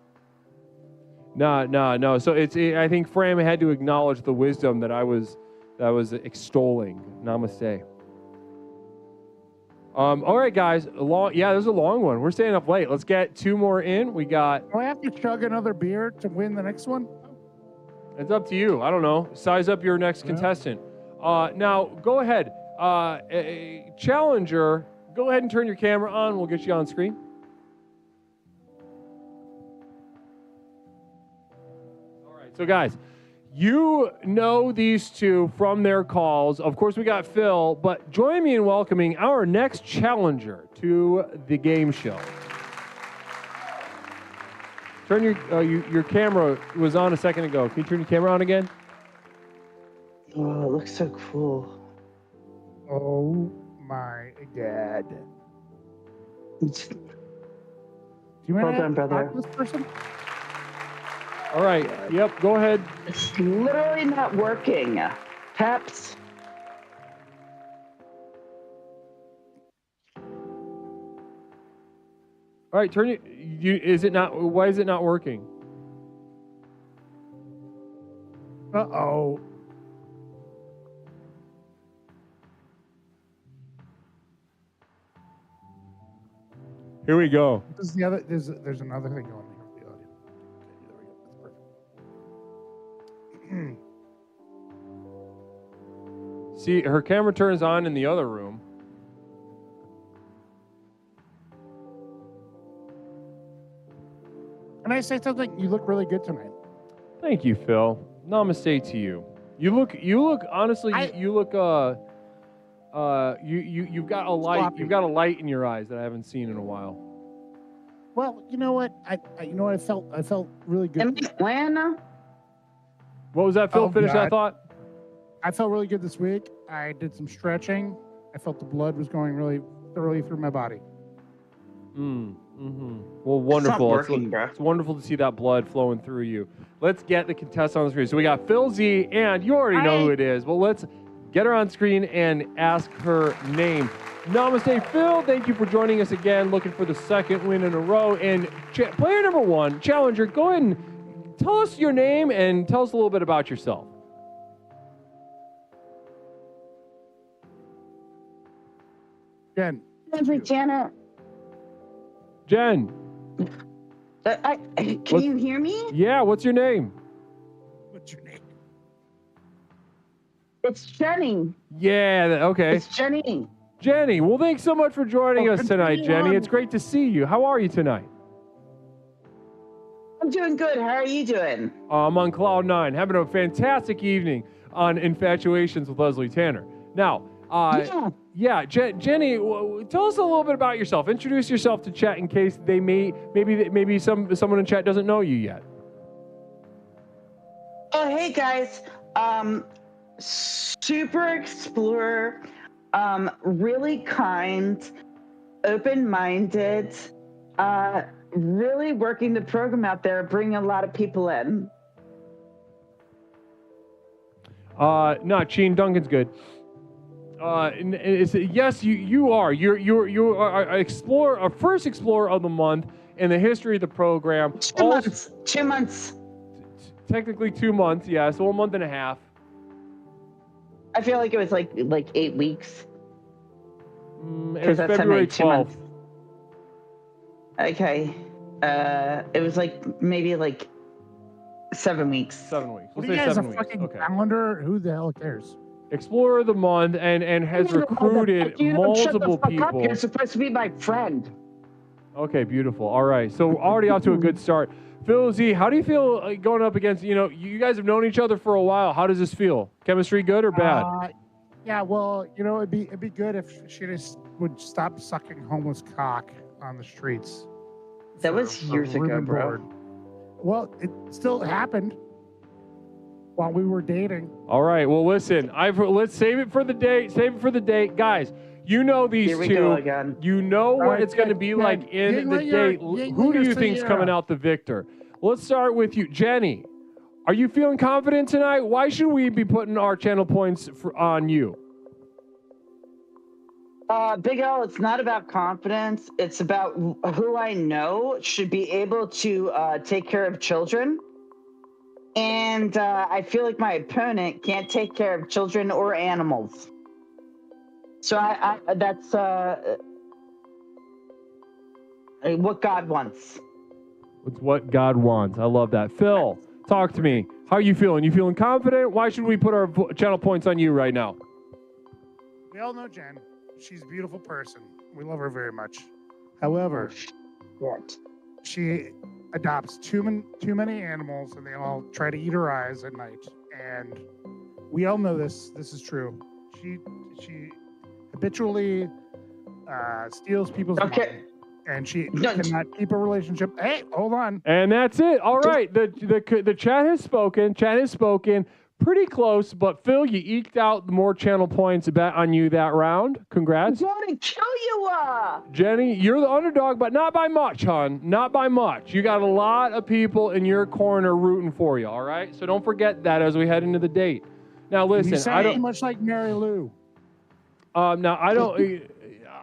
No. So I think Fram had to acknowledge the wisdom that I was extolling. Namaste. All right, guys. There's a long one. We're staying up late. Let's get 2 more in. We got. Do I have to chug another beer to win the next one? It's up to you. I don't know. Size up your next contestant. Now, go ahead. Challenger, go ahead and turn your camera on. We'll get you on screen. All right. So, guys, you know these 2 from their calls. Of course, we got Phil, but join me in welcoming our next challenger to the game show. Turn your camera was on a second ago. Can you turn your camera on again? Oh, it looks so cool. Oh my God. Do you want Well done, to brother. talk to this person? All right. Yep. Go ahead. It's literally not working. Peps. All right. Turn is it not? Why is it not working? Uh-oh. Here we go. This is the other. There's another thing going on here with the audio. Okay, there we go. That's perfect. See, her camera turns on in the other room. Can I say something? You look really good tonight. Thank you, Phil. Namaste to you. You look honestly. You look. You've got a light. Sloppy. You've got a light in your eyes that I haven't seen in a while. Well, you know what? I felt really good. Am I playing now? What was that, Phil? Oh, Finish that God. thought. I felt really good this week. I did some stretching. I felt the blood was going really thoroughly through my body. Well, wonderful. working, bro. It's wonderful to see that blood flowing through you. Let's get the contestant on the screen. So we got Phil Z, and you already know who it is. Well, let's get her on screen and ask her name. Namaste, Phil. Thank you for joining us again. Looking for the second win in a row. And player number 1, challenger, go ahead and tell us your name and tell us a little bit about yourself. Jen. Janet. Jen. Can you hear me? Yeah, what's your name? What's your name? It's Jenny. Yeah, okay. It's Jenny. Jenny, well, thanks so much for joining us tonight, Jenny. It's great to see you. How are you tonight? I'm doing good. How are you doing? I'm on cloud 9, having a fantastic evening on Infatuations with Leslie Tanner. Now, Jenny, tell us a little bit about yourself. Introduce yourself to chat in case they maybe someone in chat doesn't know you yet. Oh, hey guys. Super explorer, really kind, open-minded, really working the program out there, bringing a lot of people in. No, Sheen Duncan's good. Yes, you are. You are a first explorer of the month in the history of the program. 2 months. 2 months. Technically 2 months, yeah, so 1 month and a half. I feel like it was like 8 weeks. It was February 12th. Okay. It was maybe 7 weeks. 7 weeks. What are you guys, a fucking calendar? Who the hell cares? Explorer of the month and has recruited multiple people. You're supposed to be my friend. Okay, beautiful. All right, so already off to a good start. Phil Z, how do you feel going up against, you guys have known each other for a while. How does this feel? Chemistry good or bad? Yeah, well, it'd be good if she just would stop sucking homeless cock on the streets. That was years ago, bro. Well, it still happened while we were dating. All right, well, listen, let's save it for the date. Save it for the date. Guys, you know these Here we two. go again. You know what it's going to be like in the date. Who do you think's coming out the victor? Let's start with you. Jenny, are you feeling confident tonight? Why should we be putting our channel points on you? Big L, it's not about confidence. It's about who I know should be able to take care of children. And I feel like my opponent can't take care of children or animals. So that's what God wants. It's what God wants. I love that. Phil, talk to me. How are you feeling? You feeling confident? Why should we put our channel points on you right now? We all know Jen. She's a beautiful person. We love her very much. However, she adopts too many animals, and they all try to eat her eyes at night. And we all know this. This is true. She habitually steals people's money, and she cannot keep a relationship. Hey, hold on. And that's it. All right. The chat has spoken. Chat has spoken. Pretty close, but Phil, you eked out more channel points bet on you that round. Congrats. I'm going to kill you. Jenny, you're the underdog, but not by much, hon. Not by much. You got a lot of people in your corner rooting for you, all right? So don't forget that as we head into the date. Now, listen. You sound much like Mary Lou. Now, I don't...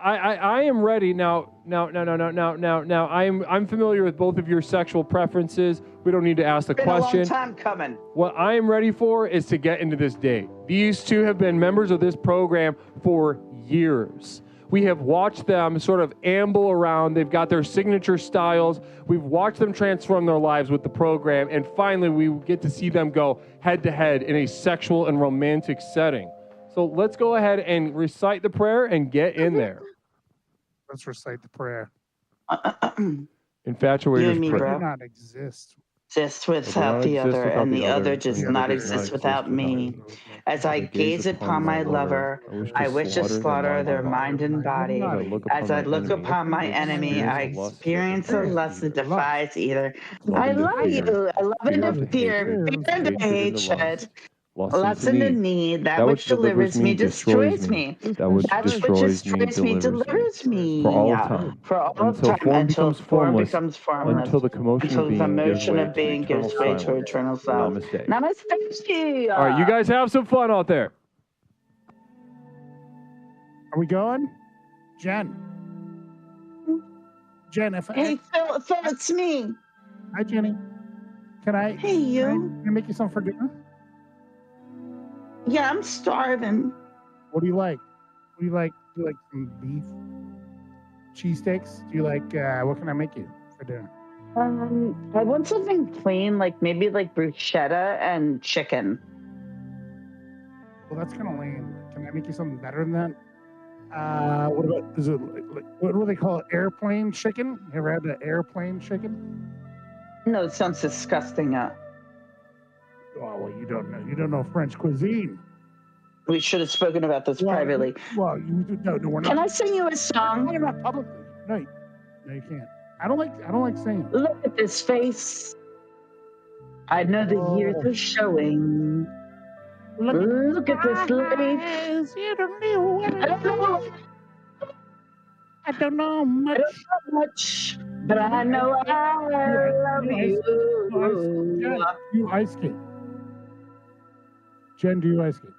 I am ready now. I'm familiar with both of your sexual preferences. We don't need to ask the question. Been a long time coming. What I am ready for is to get into this date. These two have been members of this program for years. We have watched them sort of amble around. They've got their signature styles. We've watched them transform their lives with the program, and finally we get to see them go head to head in a sexual and romantic setting. So let's go ahead and recite the prayer and get in there. Let's recite the prayer. Infatuators prayer. Bro. Do not exist. Exist without the other, and the other does not exist without me. As I gaze upon my lover, I wish to slaughter their mind and body. As I look upon my enemy, I experience a lust that defies either. I love you. I love and fear, fear and hatred. Lust and the need, that which delivers me destroys me. That which destroys me delivers me. For all time. For all until time, form until becomes form formless, becomes formless. until the commotion of being gives way to eternal silence. Namaste. Namaste. All right, you guys have some fun out there. Are we going? Jen, Hey, Phil, it's me. Hi, Jenny. Can I? Hey, you. Can I make you something for dinner? Yeah, I'm starving. What do you like? What do you like? Do you like some beef? Cheesesteaks? Do you like, what can I make you for dinner? I want something plain, maybe bruschetta and chicken. Well, that's kind of lame. Can I make you something better than that? What about, what do they call it? Airplane chicken? You ever had the airplane chicken? No, it sounds disgusting. Oh, well, you don't know French cuisine. We should have spoken about this privately. Well, no, we're not. Can I sing you a song? Not about publicly. No, you can't. I don't like singing. Look at this face. I know the years are showing. Look at this life. I don't know much. But I know I love you. You ice skate. Jen, do you ice skate?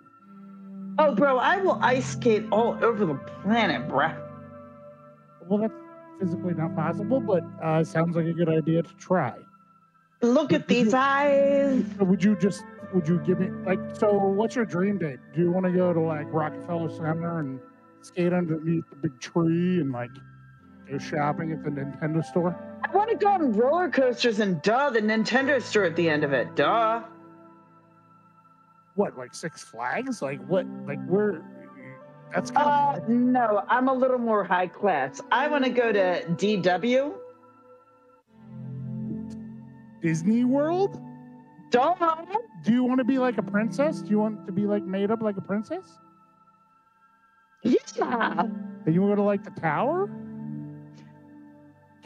Oh, bro, I will ice skate all over the planet, bruh. Well, that's physically not possible, but sounds like a good idea to try. Look at these eyes. Would you give me, so what's your dream date? Do you want to go to, Rockefeller Center and skate underneath the big tree and, go shopping at the Nintendo store? I want to go on roller coasters and the Nintendo store at the end of it. Duh. What, Six Flags? Where? That's no, I'm a little more high class. I want to go to DW. Disney World? Duh. Do you want to be like a princess? Do you want to be made up like a princess? Yeah. And you want to go to the tower?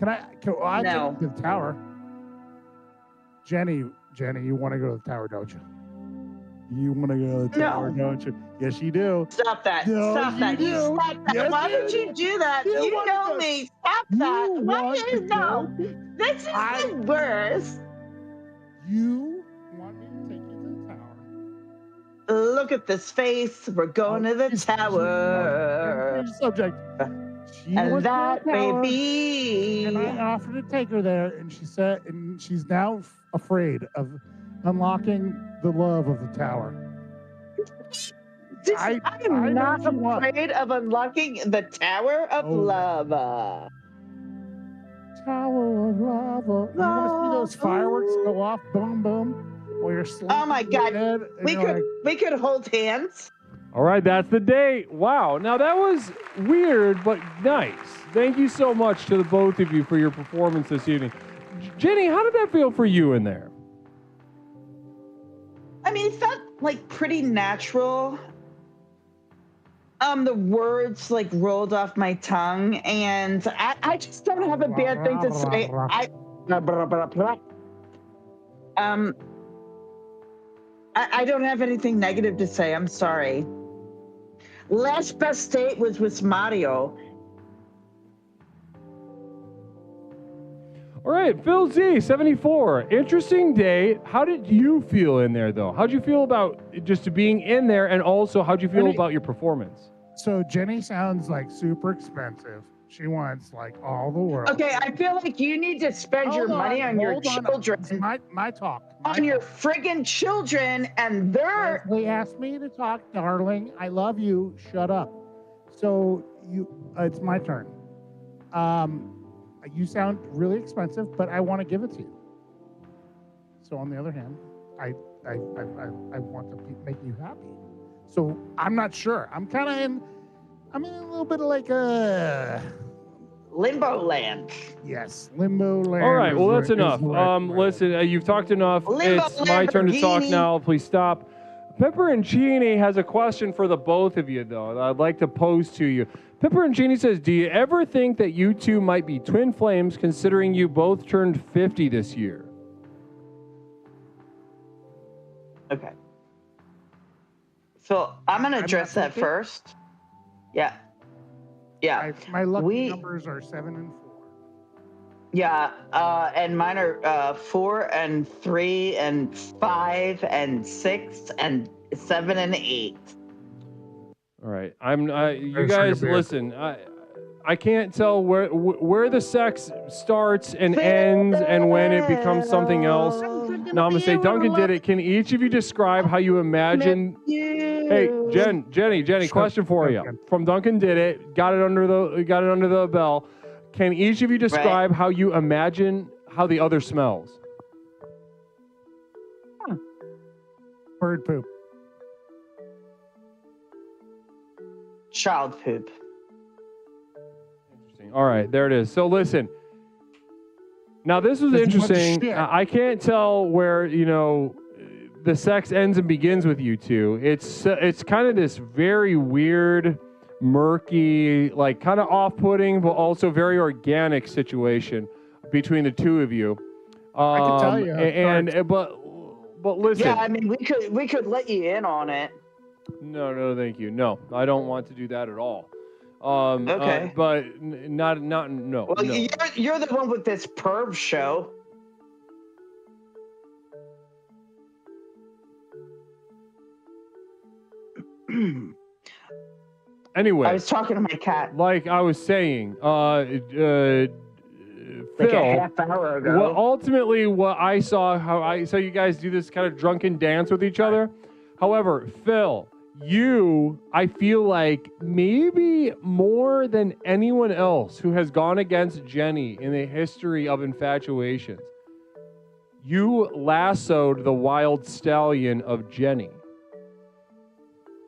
I take you to the tower. Jenny, you want to go to the tower, don't you? You want to go to the tower, don't you? Yes, you do. Stop that. No, Stop that. you do. Stop that. Yes, Why you would do. you do that? You know me. Stop that. Why do you know? This is the worst. You want me to take you to the tower? Look at this face. We're going to the tower. Subject. And that baby. And I offered to take her there, and she said, and she's now afraid of unlocking the love of the tower. I am not afraid of unlocking the Tower of Love. Tower of Lava. You want to see those fireworks go off? Boom, boom. While you're sleeping. Oh my God. We could hold hands. All right, that's the date. Wow. Now that was weird, but nice. Thank you so much to the both of you for your performance this evening. Jenny, how did that feel for you in there? I mean, it felt pretty natural. The words rolled off my tongue, and I just don't have a bad thing to say. I don't have anything negative to say. I'm sorry. Last best date was with Mario. All right, Phil Z, 74. Interesting day. How did you feel in there, though? How'd you feel about just being in there, and also how'd you feel about your performance? So Jenny sounds super expensive. She wants all the world. Okay, I feel like you need to spend your money on your children. My talk. On your friggin' children, and they're. Leslie asked me to talk, darling. I love you. Shut up. So it's my turn. You sound really expensive, but I want to give it to you. So on the other hand, I want to make you happy. So I'm not sure. I'm in a little bit of a limbo land. Yes, limbo land. All right, well that's enough. Listen, you've talked enough. It's my turn to talk now. Please stop. Pepperoncini has a question for the both of you, though, that I'd like to pose to you. Pepperoncini says, do you ever think that you two might be twin flames, considering you both turned 50 this year? Okay. So I'm going to address that first. Yeah. Yeah. My lucky numbers are 7 and 4. Yeah. And mine are 4 and 3 and 5 and 6 and 7 and 8. All right. You guys listen. I can't tell where the sex starts and ends and when it becomes something else. Namaste. Duncan did it. Can each of you describe how you imagine? Hey, Jenny, question for you. From Duncan did it. Got it under the bell. Can each of you describe how you imagine how the other smells? Bird poop. Child poop. Interesting. All right, there it is. So listen, Now, this was interesting. I can't tell where, the sex ends and begins with you two. It's kind of this very weird, murky, like kind of off-putting, but also very organic situation between the two of you. I can tell you. But listen. Yeah, I mean, we could let you in on it. No, thank you. No, I don't want to do that at all. Okay. But not no. Well, no. you're the one with this perv show. Anyway, I was talking to my cat. Like I was saying, Like Phil, a half hour ago. Well, ultimately, what I saw, how I saw you guys do this kind of drunken dance with each other. However, Phil, I feel like maybe more than anyone else who has gone against Jenny in the history of infatuations, you lassoed the wild stallion of Jenny.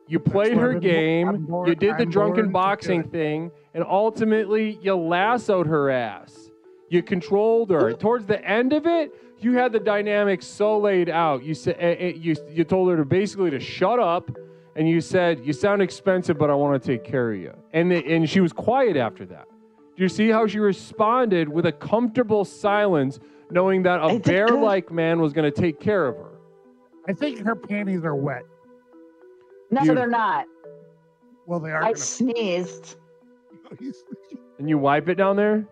You played her game, you did the drunken boxing thing, and ultimately you lassoed her ass. You controlled her. Towards the end of it, you had the dynamics so laid out. You said you told her to shut up, and you said, "You sound expensive, but I want to take care of you." And she was quiet after that. Do you see how she responded with a comfortable silence, knowing that a bear-like man was going to take care of her? I think her panties are wet. No, they're not. Well, they are. I sneezed. And you wipe it down there?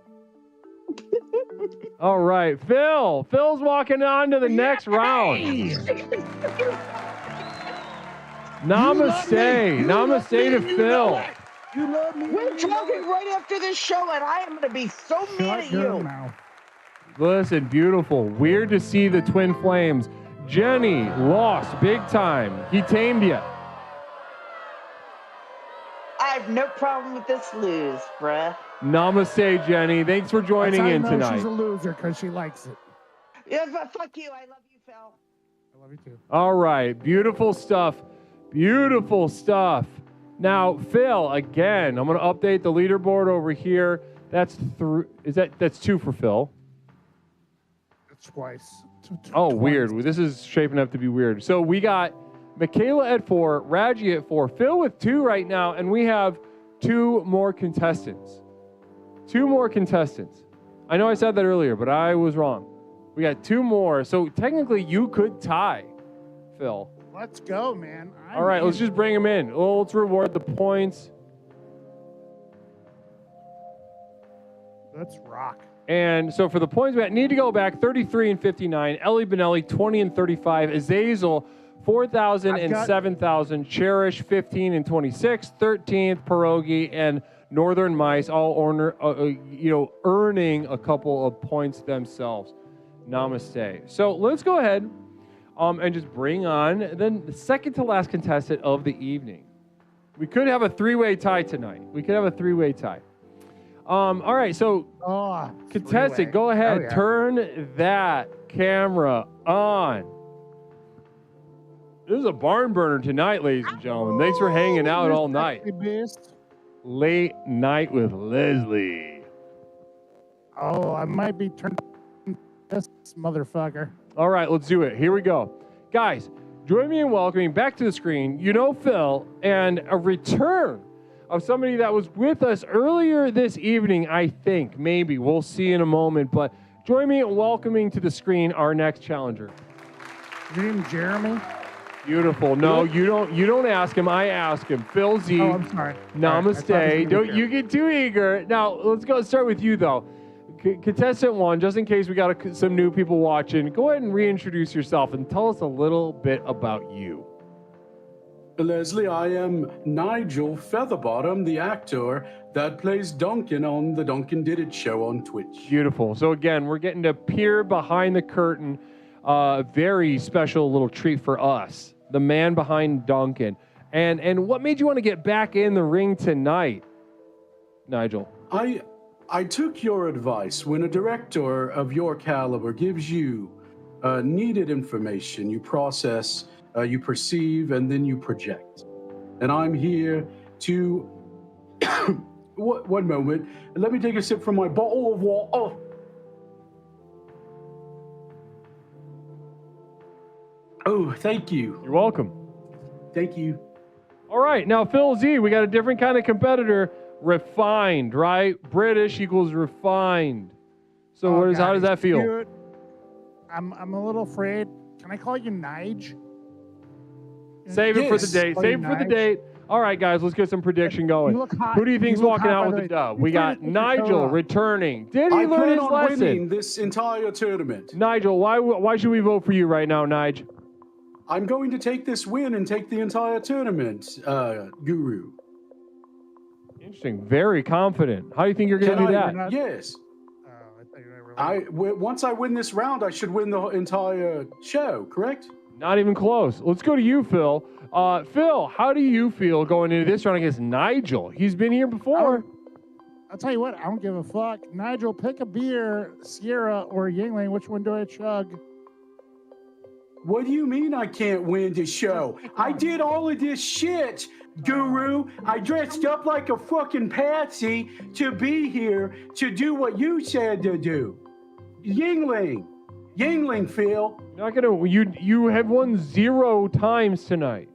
All right, Phil. Phil's walking on to the next round. Namaste. Namaste to Phil. You love me. We're talking right after this show, and I am going to be so mad at you. Listen, beautiful. Weird to see the twin flames. Jenny lost big time. He tamed you. I have no problem with this lose, bruh. Namaste, Jenny. Thanks for joining in tonight. She's a loser because she likes it. Yeah, but fuck you. I love you, Phil. I love you too. All right. Beautiful stuff. Beautiful stuff. Now, Phil, again, I'm going to update the leaderboard over here. That's that's 2 for Phil. That's twice. Oh, weird. This is shaping up to be weird. So we got Michaela at 4, Raji at 4, Phil with 2 right now, and we have 2 more contestants. 2 more contestants. I know I said that earlier, but I was wrong. We got 2 more. So technically you could tie, Phil. Let's go, man. All right, let's just bring them in. Well, let's reward the points. Let's rock. And so for the points, we need to go back 33 and 59. Ellie Benelli, 20 and 35. Azazel, 4,000 and 7,000. Cherish, 15 and 26. 13th, Pierogi, and Northern Mice, all earning a couple of points themselves. Namaste. So let's go ahead and just bring on the second to last contestant of the evening. We could have a 3-way tie tonight. All right, so contestant, go ahead. Turn that camera on. This is a barn burner tonight, ladies and gentlemen. Thanks for hanging out all night. Late night with Leslie. Oh, I might be turning this motherfucker. All right, let's do it. Here we go. Guys, join me in welcoming back to the screen, Phil, and a return of somebody that was with us earlier this evening, I think. Maybe. We'll see in a moment. But join me in welcoming to the screen our next challenger. Your name Jeremy? Beautiful. No, you don't ask him. I ask him. Phil Z. Oh, I'm sorry. Namaste. Don't you get too eager. Now, let's start with you, though. Contestant 1, just in case we got some new people watching, go ahead and reintroduce yourself and tell us a little bit about you. Leslie, I am Nigel Featherbottom, the actor that plays Duncan on the Duncan Did It show on Twitch. Beautiful. So again, we're getting to peer behind the curtain. Very special little treat for us. The man behind Duncan. And what made you want to get back in the ring tonight, Nigel? I took your advice. When a director of your caliber gives you needed information, you process, you perceive, and then you project. And I'm here to... One moment. Let me take a sip from my bottle of water. Oh, thank you. You're welcome. Thank you. All right, now Phil Z, we got a different kind of competitor. Refined, right? British equals refined. So how does that feel? Dude, I'm a little afraid. Can I call you Nige? Save it for the date. Save it for the date. All right, guys, let's get some prediction going. You look hot. Who do you think's walking out with by the the way. dub? We got Nigel returning. Did he I learn plan his on lesson? winning this entire tournament. Nigel, why should we vote for you right now, Nige? I'm going to take this win and take the entire tournament, Guru. Interesting. Very confident. How do you think you're going to do that? Yes. Once I win this round, I should win the entire show, correct? Not even close. Let's go to you, Phil. Phil, how do you feel going into this round against Nigel? He's been here before. I'll tell you what, I don't give a fuck. Nigel, pick a beer, Sierra or Yingling. Which one do I chug? What do you mean I can't win the show? I did all of this shit, Guru. I dressed up like a fucking patsy to be here to do what you said to do. Yingling, Phil. Not gonna. You have won 0 times tonight.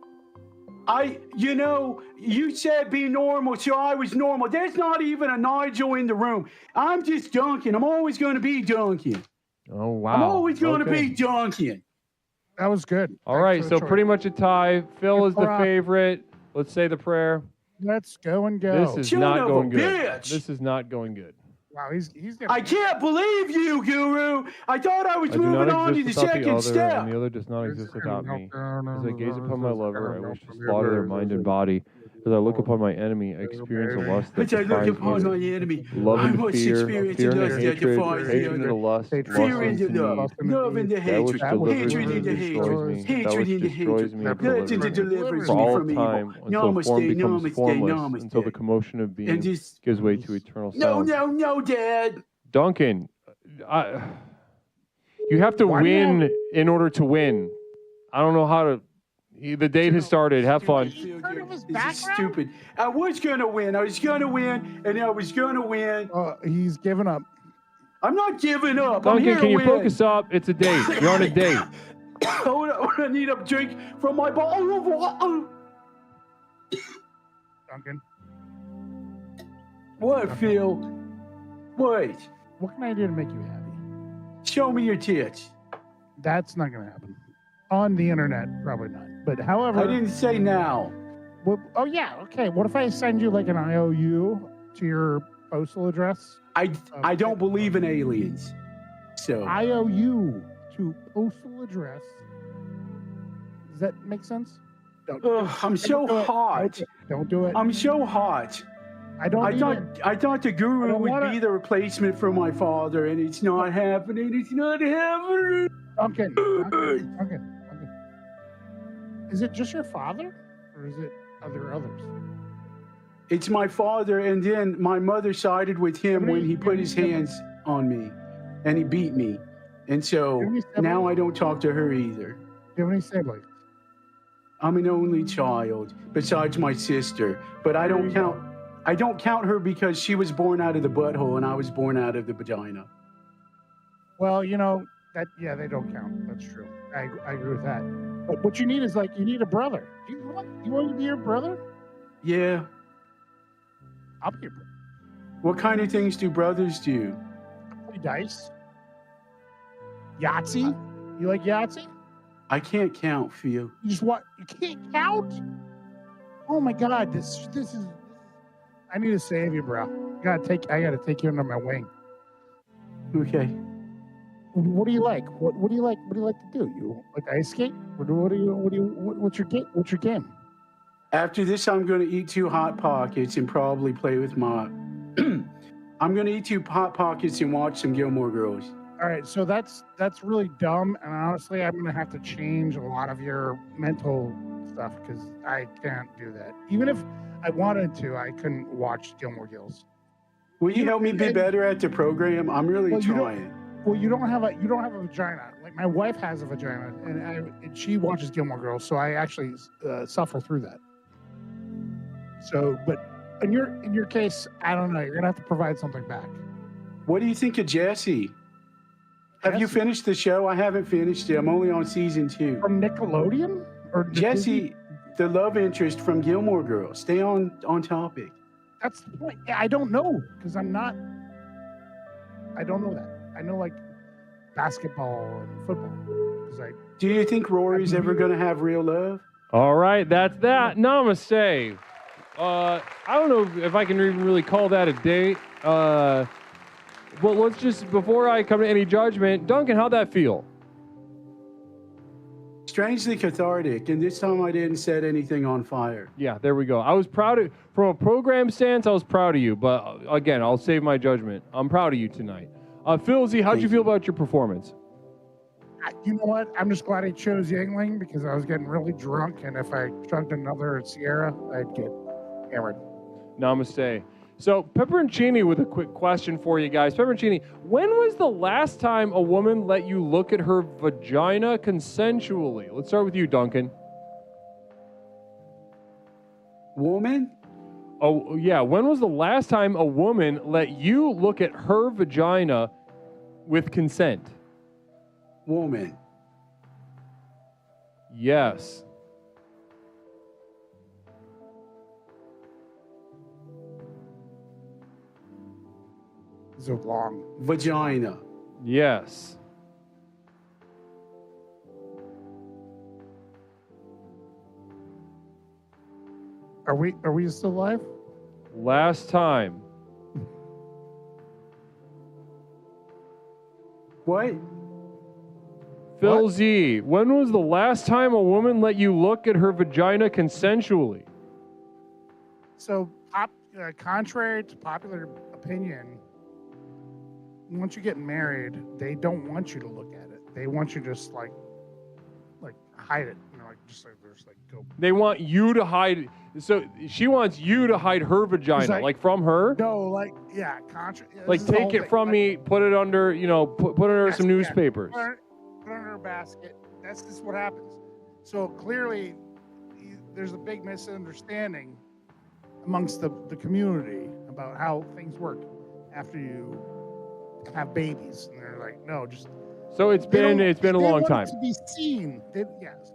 You said be normal, so I was normal. There's not even a Nigel in the room. I'm just Duncan. I'm always going to be Duncan. Oh, wow. I'm always going to be Duncan. That was good. All right, so pretty much a tie. Phil is the favorite. Let's say the prayer. Let's go and go. This is not going good. This is not going good. Wow, he's I can't believe you, Guru. I thought I was moving on to the second step. And the other does not exist without me. As I gaze upon my lover, I wish to slaughter their mind and body. As I look upon my enemy, I experience a lust that defies me. Love and fear, fear and hatred, hatred and the lust, lust and love and the hatred, hatred and the hatred, hatred and the hatred, legend that delivers for me all from time evil. until form becomes formless, until the commotion of being gives way to eternal sound. No, Dad. Duncan, you have to win in order to win. I don't know how to. The date has started. Have fun. This is stupid. I was going to win. I was going to win, and I was going to win. He's giving up. I'm not giving up. Duncan, can you focus up? It's a date. You're on a date. I need a drink from my bottle. Duncan. What, Phil? Wait. What can I do to make you happy? Show me your tits. That's not going to happen. On the internet, probably not. But however... I didn't say now. Oh, yeah. Okay. What if I send you like an IOU to your postal address? I don't believe in aliens. So IOU to postal address. Does that make sense? I'm so hot. Don't do it. I'm so hot. I thought the Guru would be the replacement for my father, and it's not happening. It's not happening. Duncan. Is it just your father, or is it others? It's my father, and then my mother sided with him when he put his hands on me, and he beat me, and so now I don't talk to her either. Do you have any siblings? I'm an only child, besides my sister, but I don't count. I don't count her because she was born out of the butthole, and I was born out of the vagina. Well, they don't count. That's true. I agree with that. But what you need is you need a brother. Do you want to be your brother? Yeah. I'll be your brother. What kind of things do brothers do? Play dice. Yahtzee. You like Yahtzee? I can't count, Phil. You can't count? Oh my God, this is. I need to save you, bro. I gotta take you under my wing. Okay. What do you like? What do you like? What do you like to do? You like ice skate? What's your game? What's your game? After this, I'm going to eat 2 Hot Pockets and probably play with my. I'm going to eat 2 Hot Pockets and watch some Gilmore Girls. All right, so that's really dumb, and honestly, I'm going to have to change a lot of your mental stuff because I can't do that. Even if I wanted to, I couldn't watch Gilmore Girls. Will you help me be better at the program? I'm really trying. You don't have a vagina. Like my wife has a vagina, and she watches Gilmore Girls, so I actually suffer through that. So, but in your case, I don't know. You're gonna have to provide something back. What do you think of Jesse? Have you finished the show? I haven't finished it. I'm only on season 2. From Nickelodeon? Or Jesse, the love interest from Gilmore Girls. Stay on topic. That's the point. Yeah, I don't know because I don't know that. I know like basketball and football. Do you think Rory's ever going to have real love? All right, that's that. Namaste. I don't know if I can even really call that a date. Well, let's just, before I come to any judgment, Duncan, how'd that feel? Strangely cathartic, and this time I didn't set anything on fire. Yeah, there we go. I was proud of, from a program stance, I was proud of you, but again, I'll save my judgment. I'm proud of you tonight. Phil Z, how'd you feel about your performance? You know what? I'm just glad I chose Yingling because I was getting really drunk, and if I chugged another Sierra, I'd get hammered. Namaste. So, Pepperoncini with a quick question for you guys. Pepperoncini, when was the last time a woman let you look at her vagina consensually? Let's start with you, Duncan. Woman? Oh, yeah. When was the last time a woman let you look at her vagina with consent? Woman. Yes. So long. Vagina. Yes. Are we still live? Last time. What? Phil What? Z, when was the last time a woman let you look at her vagina consensually? So, contrary to popular opinion, once you get married, they don't want you to look at it. They want you to just like hide it. You know, just go. They want you to hide. So she wants you to hide her vagina, like from her. No, yeah, Like take it from me, put it under, put it under some newspapers. Put it under a basket. That's just what happens. So clearly, there's a big misunderstanding amongst the community about how things work after you have babies, and they're like, no, just. So it's been a long time. To be seen, yes.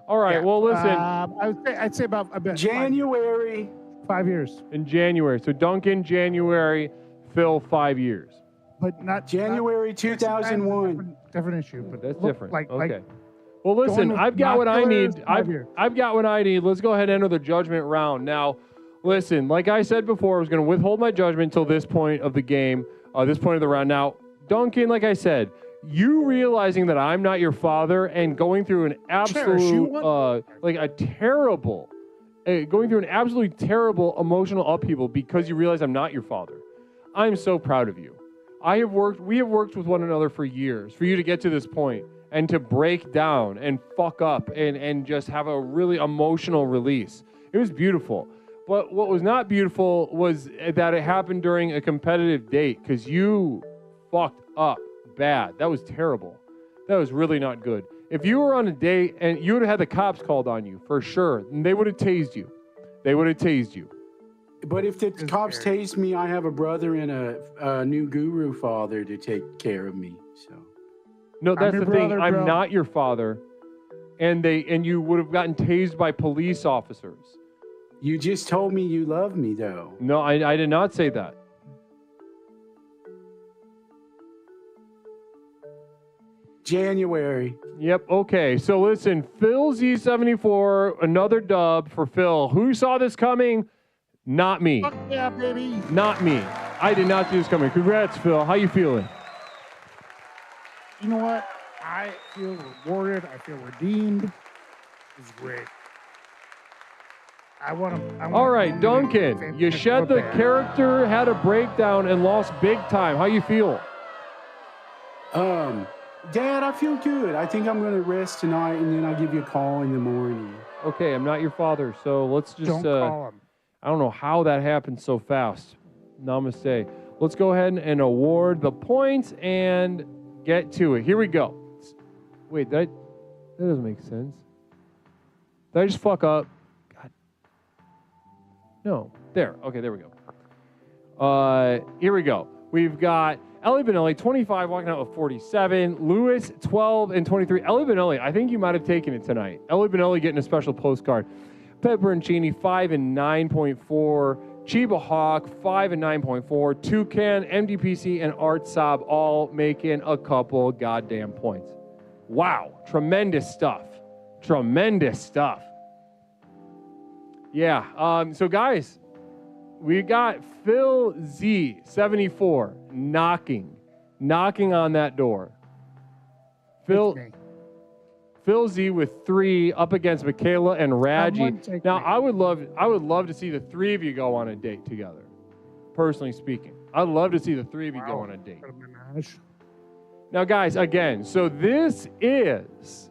All right. Yeah. Well, listen. I'd say about January. 5 years. In January. So Duncan, January. Phil, 5 years. But not January 2001. Different issue, but That's look, different. Like, Okay. Well, listen. I've got what I need. I've got what I need. Let's go ahead and enter the judgment round now. Listen, like I said before, I was going to withhold my judgment until this point of the game, this point of the round. Now, Duncan, like I said, you realizing that I'm not your father and going through an absolute, going through an absolutely terrible emotional upheaval because you realize I'm not your father. I'm so proud of you. We have worked with one another for years for you to get to this point and to break down and fuck up and just have a really emotional release. It was beautiful. But what was not beautiful was that it happened during a competitive date because you fucked up bad. That was terrible. That was really not good. If you were on a date and you would have had the cops called on you, for sure, and they would have tased you. They would have tased you. But if the cops tase me, I have a brother and a new guru father to take care of me. So. No, that's the thing. I'm not your father, and you would have gotten tased by police officers. You just told me you love me, though. No, I did not say that. January. Yep. Okay. So listen, Phil Z74, another dub for Phil. Who saw this coming? Not me. Fuck yeah, baby. Not me. I did not see this coming. Congrats, Phil. How you feeling? You know what? I feel rewarded. I feel redeemed. It's great. All right, Duncan. You shed the character, had a breakdown, and lost big time. How you feel? Dad, I feel good. I think I'm going to rest tonight, and then I'll give you a call in the morning. Okay, I'm not your father, so let's just... Don't call him. I don't know how that happened so fast. Namaste. Let's go ahead and award the points and get to it. Here we go. Wait, that doesn't make sense. Did I just fuck up? God. No. There. Okay, there we go. Here we go. We've got Ellie Benelli, 25, walking out with 47. Lewis, 12 and 23. Ellie Benelli, I think you might have taken it tonight. Ellie Benelli getting a special postcard. Pepperoncini, 5 and 9.4. Chiba Hawk, 5 and 9.4. Toucan, MDPC, and Art Sob all making a couple goddamn points. Wow, tremendous stuff. Tremendous stuff. Yeah, so guys, we got Phil Z, 74, knocking on that door. Phil Z with 3 up against Michaela and Raji. Now, I would love to see the 3 of you go on a date together. Personally speaking, I'd love to see the 3 of you go on a date. Now, guys, again, so this is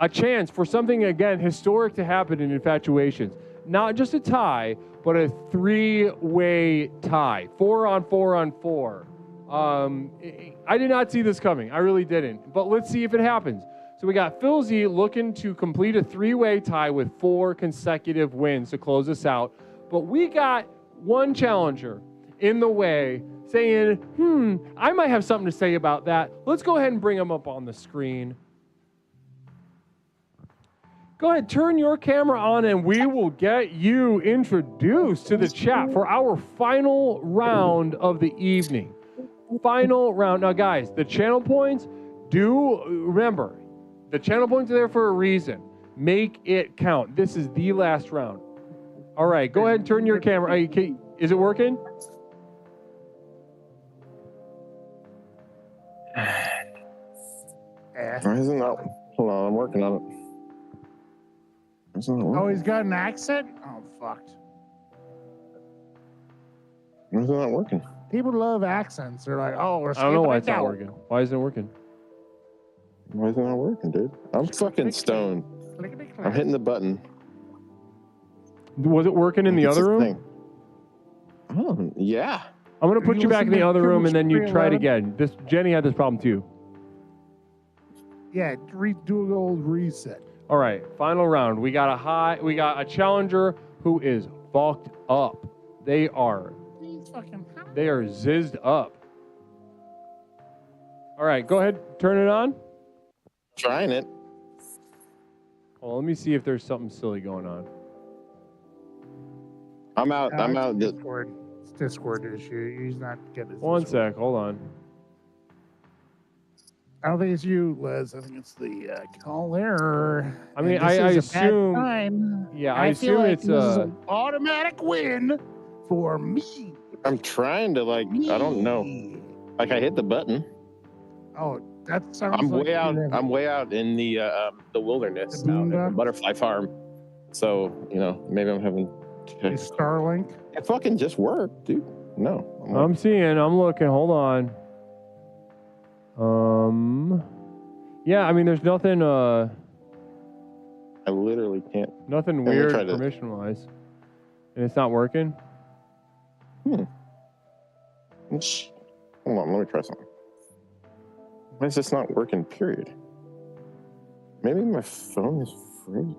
a chance for something, again, historic to happen in Infatuations. Not just a tie, but a 3-way tie. 4 on 4 on 4. I did not see this coming. I really didn't. But let's see if it happens. So we got Phil Z looking to complete a 3-way tie with 4 consecutive wins to close us out. But we got one challenger in the way saying, I might have something to say about that. Let's go ahead and bring him up on the screen. Go ahead, turn your camera on, and we will get you introduced to the chat for our final round of the evening. Final round. Now, guys, the channel points, remember, the channel points are there for a reason. Make it count. This is the last round. All right, go ahead and turn your camera. Is it working? Why isn't that? Hold on, I'm working on it. Oh, he's got an accent? Oh, fucked. Why isn't that working? People love accents. They're like, oh, we're I don't know why it's not working. Why isn't it working? Why isn't that working, dude? I'm fucking stoned. I'm hitting the button. Was it working in the other room? Oh, yeah. I'm going to put you back in the other room, and then you try it again. Jenny had this problem, too. Yeah, do a old reset. All right, final round. We got a challenger who is fucked up. They are zizzed up. All right, go ahead, turn it on. Trying it. Well, let me see if there's something silly going on. I'm out. Discord. It's Discord issue. He's not getting it. One sec, hold on. I don't think it's you, Les. I think it's the caller. I mean, I assume. Yeah, I assume like it's this is an automatic win for me. I'm trying to I don't know. Like I hit the button. Oh, that sounds. I'm way out. I'm way out in the wilderness now, at the butterfly farm. So maybe I'm having. Starlink. It fucking just worked, dude. No. I'm looking. Hold on. Yeah, I mean, there's nothing, I literally can't. Nothing weird permission-wise. And it's not working? Hold on, let me try something. Why is this not working, period? Maybe my phone is free.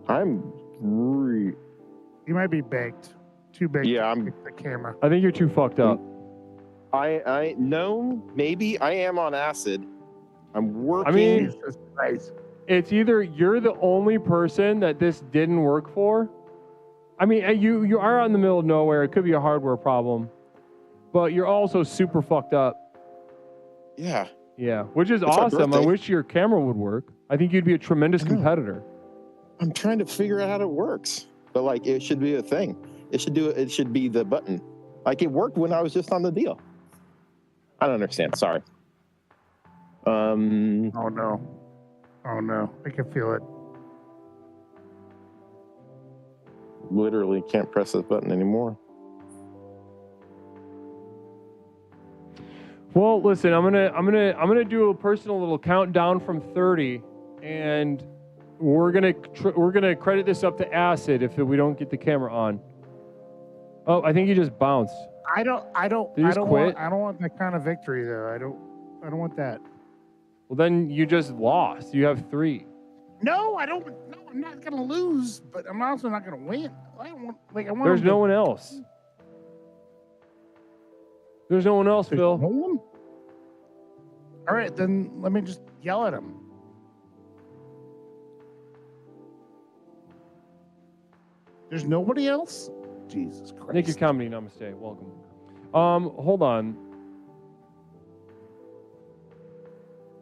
You might be baked. Too baked to pick the camera. I think you're too fucked up. No, maybe I am on acid. I'm working. I mean, it's either you're the only person that this didn't work for. I mean, you are out in the middle of nowhere. It could be a hardware problem, but you're also super fucked up. Yeah. Yeah, which is awesome. I wish your camera would work. I think you'd be a tremendous competitor. I'm trying to figure out how it works, but it should be a thing. It should be the button. It worked when I was just on the deal. I don't understand. Sorry. Oh no. I can feel it. Literally can't press this button anymore. Well, listen, I'm gonna do a personal little countdown from 30, and we're gonna credit this up to acid if we don't get the camera on. Oh, I think you just bounced. I don't want that kind of victory though. I don't want that. Well, then you just lost. You have 3. No, I don't. No, I'm not gonna lose, but I'm also not gonna win. I want. There's no one else. There's no one else, Phil. No one? All right, then let me just yell at him. There's nobody else? Jesus Christ. Naked Comedy, namaste. Welcome. Hold on.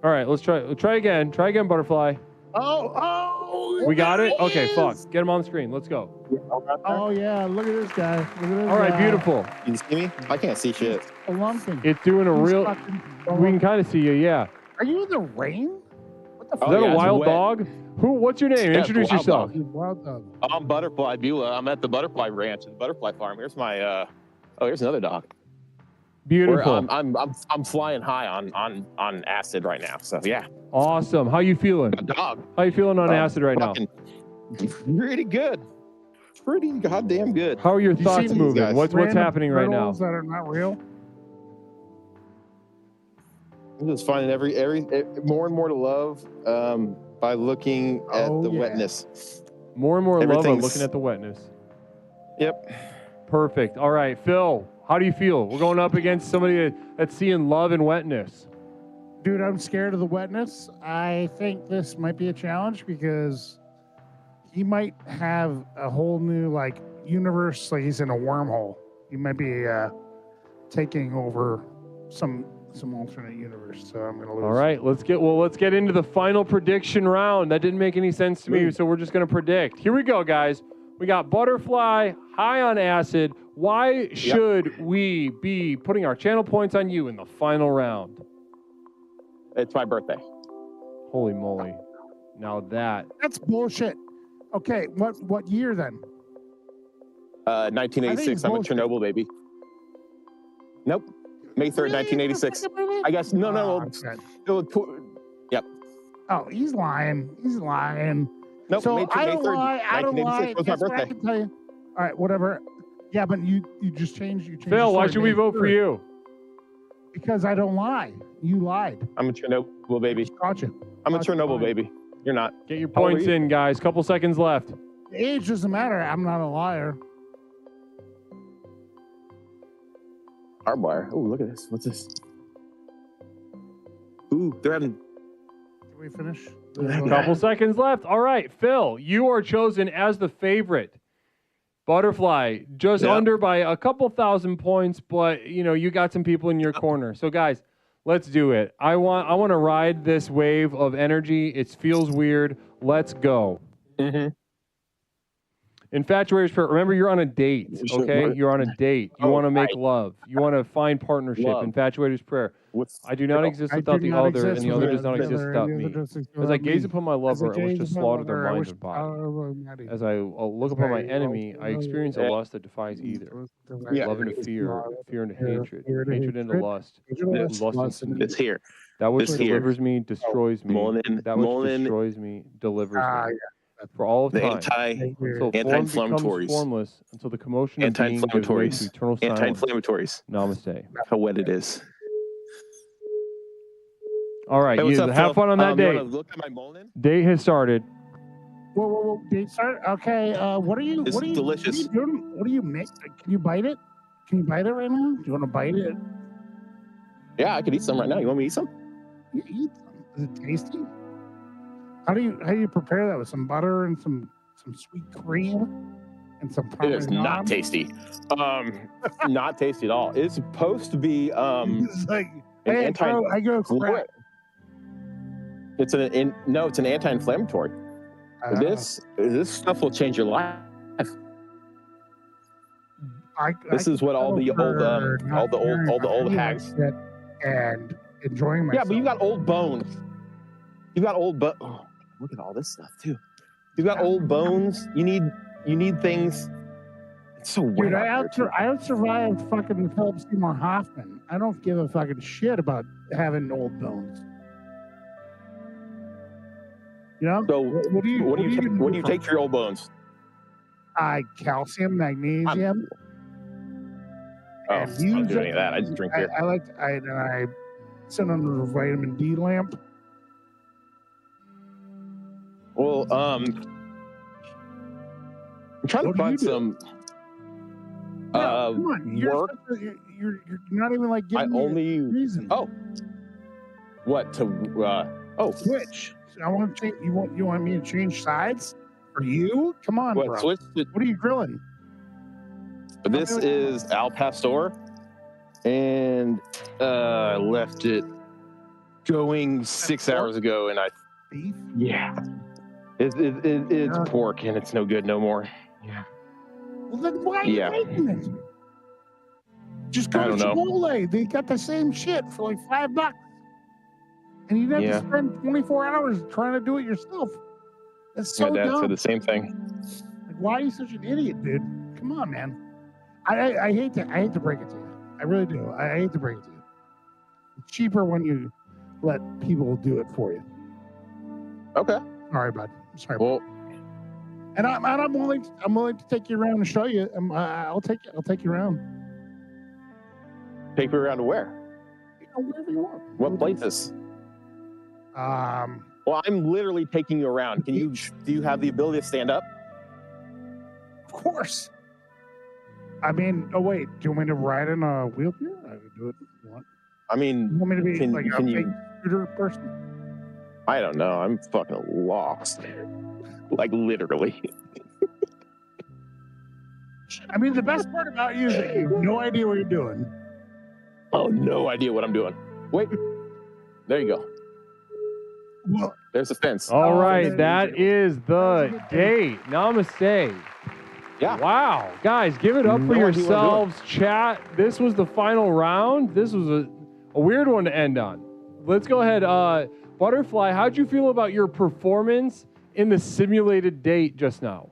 All right, let's try. Try again. Try again, Butterfly. Oh! We got it? Okay, is. fuck. Get him on the screen. Let's go. Oh, yeah. Look at this guy. Look at this All right, guy. beautiful. You see me? I can't see shit. A lumping. It's doing a He's real... fucking- We can kind of see you, yeah. Are you in the rain? What the Is that a wild dog? What's your name? Yeah, Introduce wild yourself. dog. Wild dog. I'm Butterfly Beulah. I'm at the Butterfly Ranch and Butterfly Farm. Here's my oh, here's another dog. Beautiful. I'm flying high on acid right now. So yeah. Awesome. How you feeling? A dog. How you feeling on acid right now? Pretty good. Pretty goddamn good. How are your You thoughts see these moving? guys? What's Random happening right now? turtles that are not real. I'm just finding every more and more to love by looking at the wetness. More and more love by Everything's- looking at the wetness. Yep. Perfect. All right, Phil, how do you feel? We're going up against somebody that's seeing love and wetness. Dude, I'm scared of the wetness. I think this might be a challenge because he might have a whole new universe. Like he's in a wormhole. He might be taking over some alternate universe. So I'm gonna lose. All right, let's get into the final prediction round. That didn't make any sense to me, so we're just gonna predict. Here we go, guys. We got Butterfly high on acid. Why should we be putting our channel points on you in the final round? It's my birthday. Holy moly! Now That's bullshit. Okay, what year then? 1986. I'm a Chernobyl baby. Nope. May 3rd, 1986. I guess no. Yep. Oh, he's lying. He's lying. Nope. So May I don't 3rd, lie. I don't lie. 1986 was my Guess what I birthday. can tell you. All right, whatever. Yeah, but you just changed. You changed. Phil, the why story should we May vote for 3rd. you? Because I don't lie. You lied. I'm a Chernobyl baby. Gotcha. I'm a Chernobyl baby. You're not. Get your How old are points you? in, guys. Couple seconds left. Age doesn't matter. I'm not a liar. Hardwire. Oh, look at this. What's this? Ooh, they're having. Can we finish? Couple seconds left. All right, Phil, you are chosen as the favorite. Butterfly, just under by a couple thousand points, but you got some people in your corner. So guys, let's do it. I want to ride this wave of energy. It feels weird. Let's go. Mm-hmm. Infatuators, remember you're on a date, okay? You're on a date. You want to make love. You want to find partnership. Love. Infatuators prayer. I do not exist without the other, and the other does not exist without me. As I gaze upon my lover, I wish to slaughter their mind and body. As I look upon my enemy, I experience a lust that defies either. Love into fear, fear into hatred, hatred into lust, lust into It's here. That which It's here. delivers me destroys me. That which destroys me delivers me. For all of The time, until form anti-inflammatories. becomes formless, until the commotion of being gives way to Anti-inflammatories. eternal silence. Anti-inflammatories. Namaste. How wet it is. All right, Hey, what's you up, have Phil? fun on that You date. wanna look at my Molin? Date has started. Whoa! Date start. Okay. What are you? This what are is you? delicious. What are you doing? What do you make? Can you bite it? Can you bite it right now? Do you want to bite it? Yeah, I could eat some right now. You want me to eat some? You eat some. Is it tasty? How do you prepare that with some butter and some sweet cream and some It parmesan? is not tasty. Not tasty at all. It's supposed to be It's like, an hey, bro, I go crap. It's it's an anti-inflammatory. This stuff will change your life. This is what all the old hags and enjoying myself. Yeah, but you got old bones. You got old oh, look at all this stuff too. You got old bones. You need things. It's so weird. Dude, I have survived fucking Philip Seymour Hoffman. I don't give a fucking shit about having old bones. You know? So what do you take for your old bones? Calcium, magnesium. I don't do any of that. I just drink beer. I sit under a vitamin D lamp. Well, I'm trying to find some come on, work. you're not even like giving me a reason. Oh, What to? Switch. I want to change. You want me to change sides for you? Come on, What bro. switch? What are you grilling? This is Al Pastor, and left it going 6 hours ago, and beef. Yeah, it's pork, and it's no good no more. Yeah. Well, then why are you making it? Just go I to don't know. Chipotle. They got the same shit for like $5. And you'd have to spend 24 hours trying to do it yourself. That's so My dad dumb. said the same thing. Like, why are you such an idiot, dude? Come on, man. I hate to break it to you. I really do. I hate to break it to you. It's cheaper when you let people do it for you. Okay. Sorry, bud. Sorry. Well, and I'm willing to take you around and show you. I'll take you around. Take me around to where? Wherever you want. What places? Well, I'm literally taking you around. Do you have the ability to stand up? Of course. I mean, oh wait, do you want me to ride in a wheelchair? I can do it if you want. I mean, You want me to be can like a you? fake scooter person? I don't know. I'm fucking lost. Like literally. I mean, the best part about you is that you have no idea what you're doing. Oh, no idea what I'm doing. Wait. There you go. Well, there's a fence. All right, that is the date. Namaste. Yeah. Wow. Guys, give it up for No idea what I'm doing. yourselves. Chat. This was the final round. This was a weird one to end on. Let's go ahead. Butterfly, how'd you feel about your performance in the simulated date just now?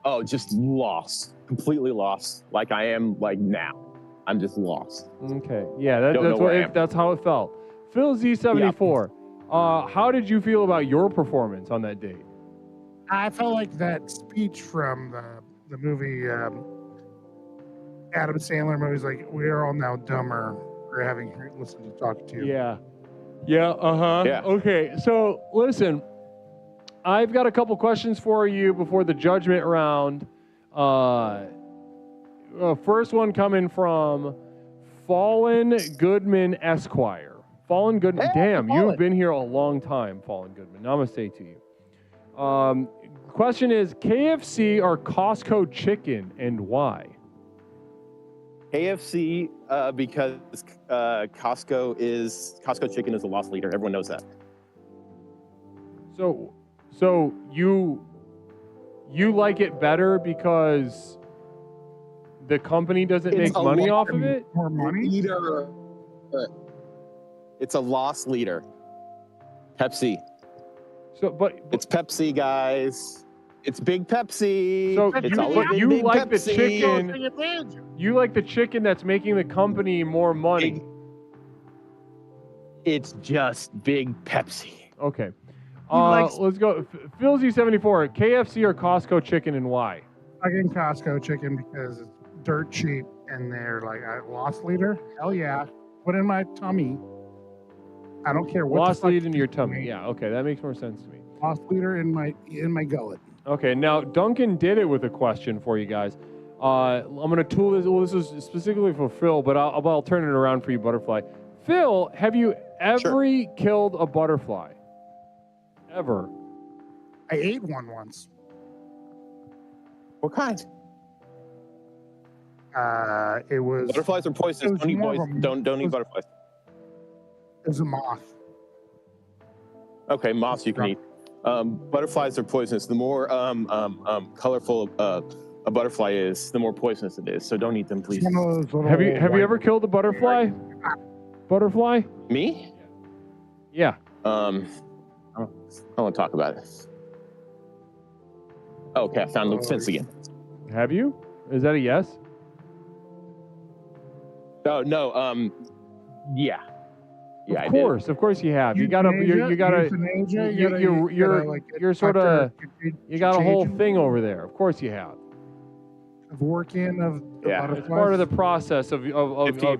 Oh, just lost. Completely lost. Like I am like now. I'm just lost. Okay. Yeah, Don't know where I am. that's how it felt. Phil Z74, how did you feel about your performance on that date? I felt like that speech from the movie Adam Sandler movies, like, we are all now dumber for having listened to talk to you. Yeah. Yeah, uh-huh. Yeah. Okay, so listen, I've got a couple questions for you before the judgment round. First one coming from Fallen Goodman Esquire. Fallen Goodman, damn, you've been here a long time, Fallen Goodman. Namaste to you. Question is, KFC or Costco chicken, and why? KFC because Costco chicken is a loss leader. Everyone knows that. So you like it better because the company doesn't make money off of it? More money? It's a loss leader. Pepsi. But it's Pepsi, guys. It's Big Pepsi. So it's you like Pepsi. the chicken. You like the chicken that's making the company more money. It's just Big Pepsi. Okay. Let's go. Phil Z74, KFC or Costco chicken, and why? Fucking Costco chicken because it's dirt cheap and they're like a loss leader. Hell yeah. Put in my tummy. I don't care what. Loss lead in your tummy. Yeah, okay, that makes more sense to me. Loss leader in my gullet. Okay, now Duncan did it with a question for you guys. I'm gonna tool this. Well, this is specifically for Phil, but I'll turn it around for you, Butterfly. Phil, have you ever killed a butterfly? Ever? I ate one once. What kind? It was Butterflies are poisonous. Don't eat don't eat butterflies. It was a moth. Okay, moths you can eat. Butterflies are poisonous. The more colorful a butterfly is, the more poisonous it is. So don't eat them, please. Have you ever killed a butterfly? Butterfly? Me? Yeah. I don't want to talk about it. Okay, I found the fence again. Have you? Is that a yes? No. Yeah. Yeah, Of course you have. You got a whole thing over there. Of course you have. Working of the butterflies. It's part of the process of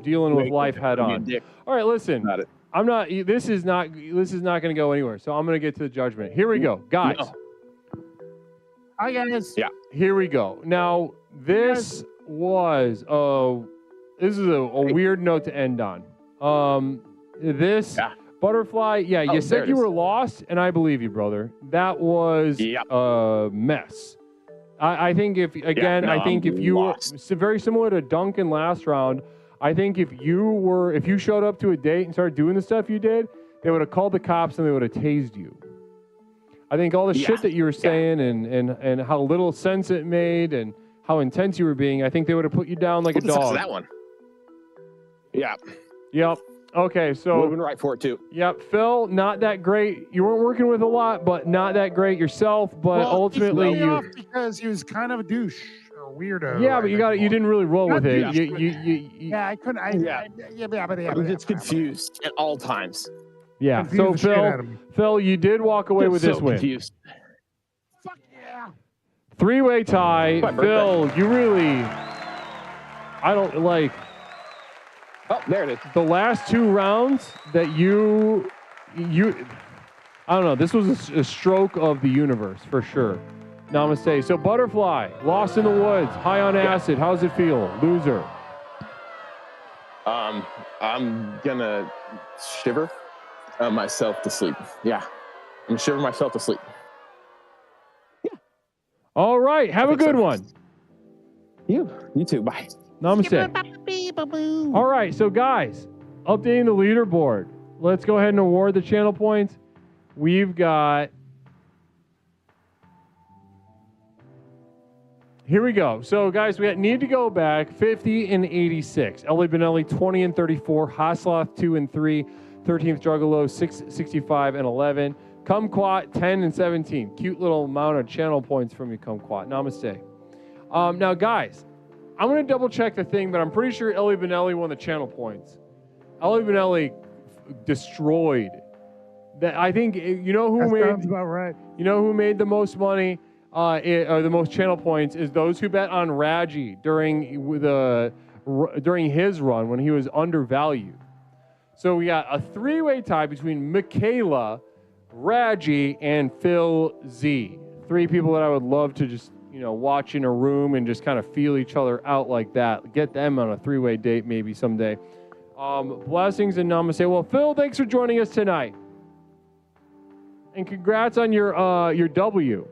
dealing with life head on. All right, listen. I'm not. This is not going to go anywhere. So I'm going to get to the judgment. Here we go, guys. No. Hi guys. Yeah. Here we go. Now this was a weird note to end on. Butterfly, yeah, you there said it you is. were lost, and I believe you, brother. That was a mess. I think if you were very similar to Duncan last round, I think if you showed up to a date and started doing the stuff you did, they would have called the cops and they would have tased you. I think all the shit that you were saying and how little sense it made and how intense you were being, I think they would have put you down like a dog. That one. Yeah. Yep. Okay, so would have been right for it too. Yep, Phil, not that great. You weren't working with a lot, but not that great yourself. But ultimately, he threw me off because he was kind of a douche or weirdo. Yeah, but you didn't really roll with it. I couldn't. I was just confused at all times. Yeah. So Phil, you did walk away with this win. Confused. Three-way tie. Phil, you really, I don't like. Oh, there it is. The last two rounds that I don't know. This was a stroke of the universe for sure. Namaste. So Butterfly, lost in the woods, high on acid. How's it feel? Loser. I'm gonna shiver myself to sleep. Yeah, I'm shiver myself to sleep. All right. Have a good one. You too. Bye. Namaste. All right. So guys, updating the leaderboard. Let's go ahead and award the channel points. We've got. Here we go. So guys, we need to go back 50 and 86. Ellie Benelli 20 and 34. Hasloth 2 and 3. 13th Juggalo 65 and 11. Kumquat 10 and 17. Cute little amount of channel points from you, Kumquat. Namaste. Now, guys, I'm going to double check the thing, but I'm pretty sure Ellie Benelli won the channel points. Ellie Benelli destroyed. That I think sounds about right. You know who made the most money or the most channel points is those who bet on Raji during his run when he was undervalued. So we got a three-way tie between Michaela, Raji, and Phil Z. Three people that I would love to just, watch in a room and just kind of feel each other out like that. Get them on a three-way date maybe someday. Blessings and namaste. Well, Phil, thanks for joining us tonight. And congrats on your W.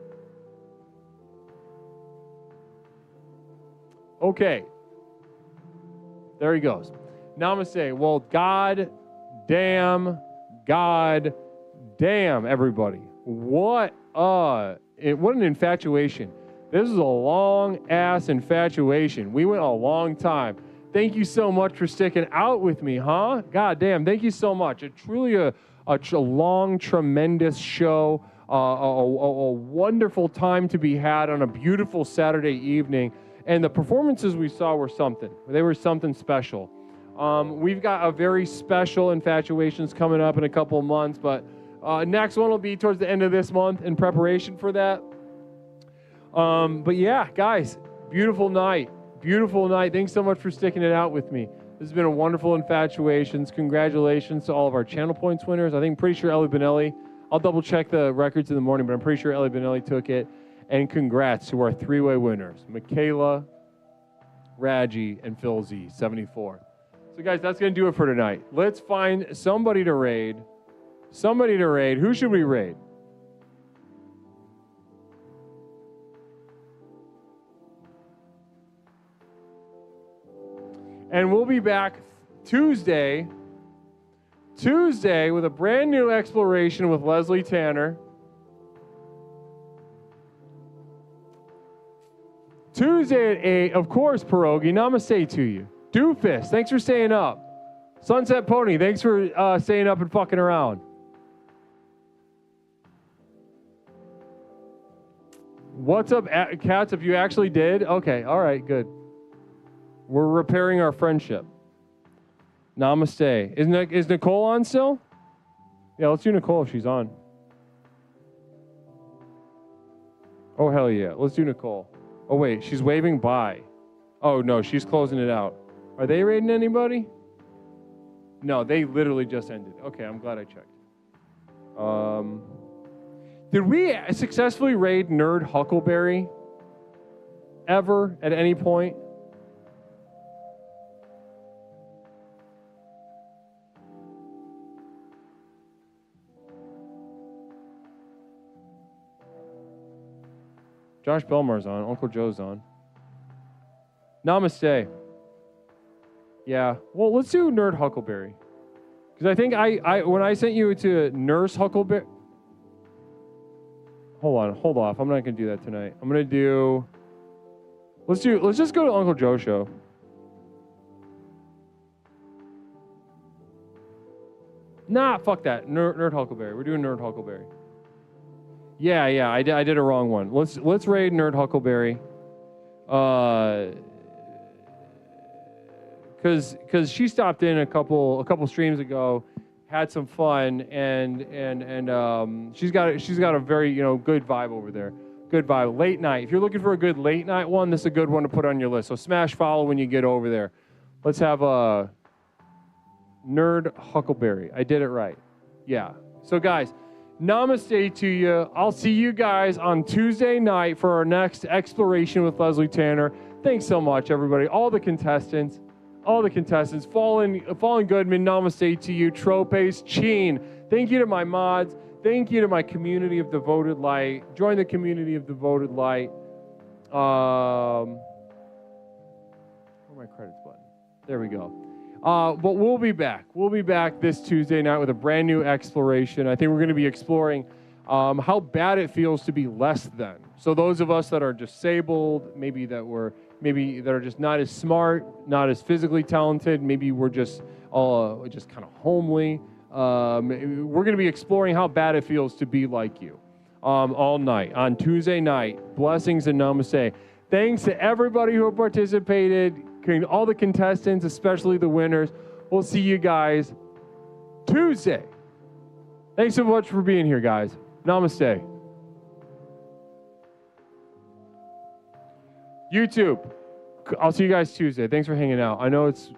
Okay. There he goes. Namaste. Well, God damn, everybody. What an infatuation. This is a long-ass infatuation. We went a long time. Thank you so much for sticking out with me, huh? God damn, thank you so much. It's truly a long, tremendous show. A wonderful time to be had on a beautiful Saturday evening. And the performances we saw were something. They were something special. We've got a very special Infatuations coming up in a couple of months, but next one will be towards the end of this month in preparation for that. But yeah, guys, beautiful night. Beautiful night. Thanks so much for sticking it out with me. This has been a wonderful Infatuations. Congratulations to all of our channel points winners. I think pretty sure Ellie Benelli. I'll double check the records in the morning, but I'm pretty sure Ellie Benelli took it. And congrats to our three-way winners, Michaela, Raji, and Phil Z, 74. So guys, that's going to do it for tonight. Let's find somebody to raid. Who should we raid? And we'll be back Tuesday with a brand new exploration with Leslie Tanner. Tuesday at 8, of course, Pierogi. Namaste to you. Doofus, thanks for staying up. Sunset Pony, thanks for staying up and fucking around. What's up, Cats, if you actually did? Okay, all right, good. We're repairing our friendship. Namaste. Is Nicole on still? Yeah, let's do Nicole if she's on. Oh, hell yeah. Let's do Nicole. Oh, wait, she's waving bye. Oh, no, she's closing it out. Are they raiding anybody? No, they literally just ended. Okay, I'm glad I checked. Did we successfully raid Nerd Huckleberry ever at any point? Josh Belmar's on. Uncle Joe's on. Namaste. Yeah. Well, let's do Nerd Huckleberry. Because I think when I sent you to Nurse Huckleberry... Hold off. I'm not going to do that tonight. I'm going to do... Let's just go to Uncle Joe's show. Nah, fuck that. Nerd Huckleberry. We're doing Nerd Huckleberry. Yeah, I did a wrong one. Let's raid Nerd Huckleberry. Because she stopped in a couple streams ago, had some fun, and she's got a very good vibe over there. Good vibe. Late night. If you're looking for a good late night one, this is a good one to put on your list. So smash follow when you get over there. Let's have a Nerd Huckleberry. I did it right. Yeah. So guys, namaste to you. I'll see you guys on Tuesday night for our next exploration with Leslie Tanner. Thanks so much, everybody. All the contestants. Fallen Goodman, namaste to you. Tropes, Cheen. Thank you to my mods. Thank you to my community of devoted light. Join the community of devoted light. Where's my credits button? There we go. But we'll be back. We'll be back this Tuesday night with a brand new exploration. I think we're going to be exploring how bad it feels to be less than. So those of us that are disabled, maybe that are just not as smart, not as physically talented, maybe we're just kind of homely. We're going to be exploring how bad it feels to be like you all night on Tuesday night. Blessings and namaste. Thanks to everybody who participated, all the contestants, especially the winners. We'll see you guys Tuesday. Thanks so much for being here, guys. Namaste. YouTube, I'll see you guys Tuesday. Thanks for hanging out. I know it's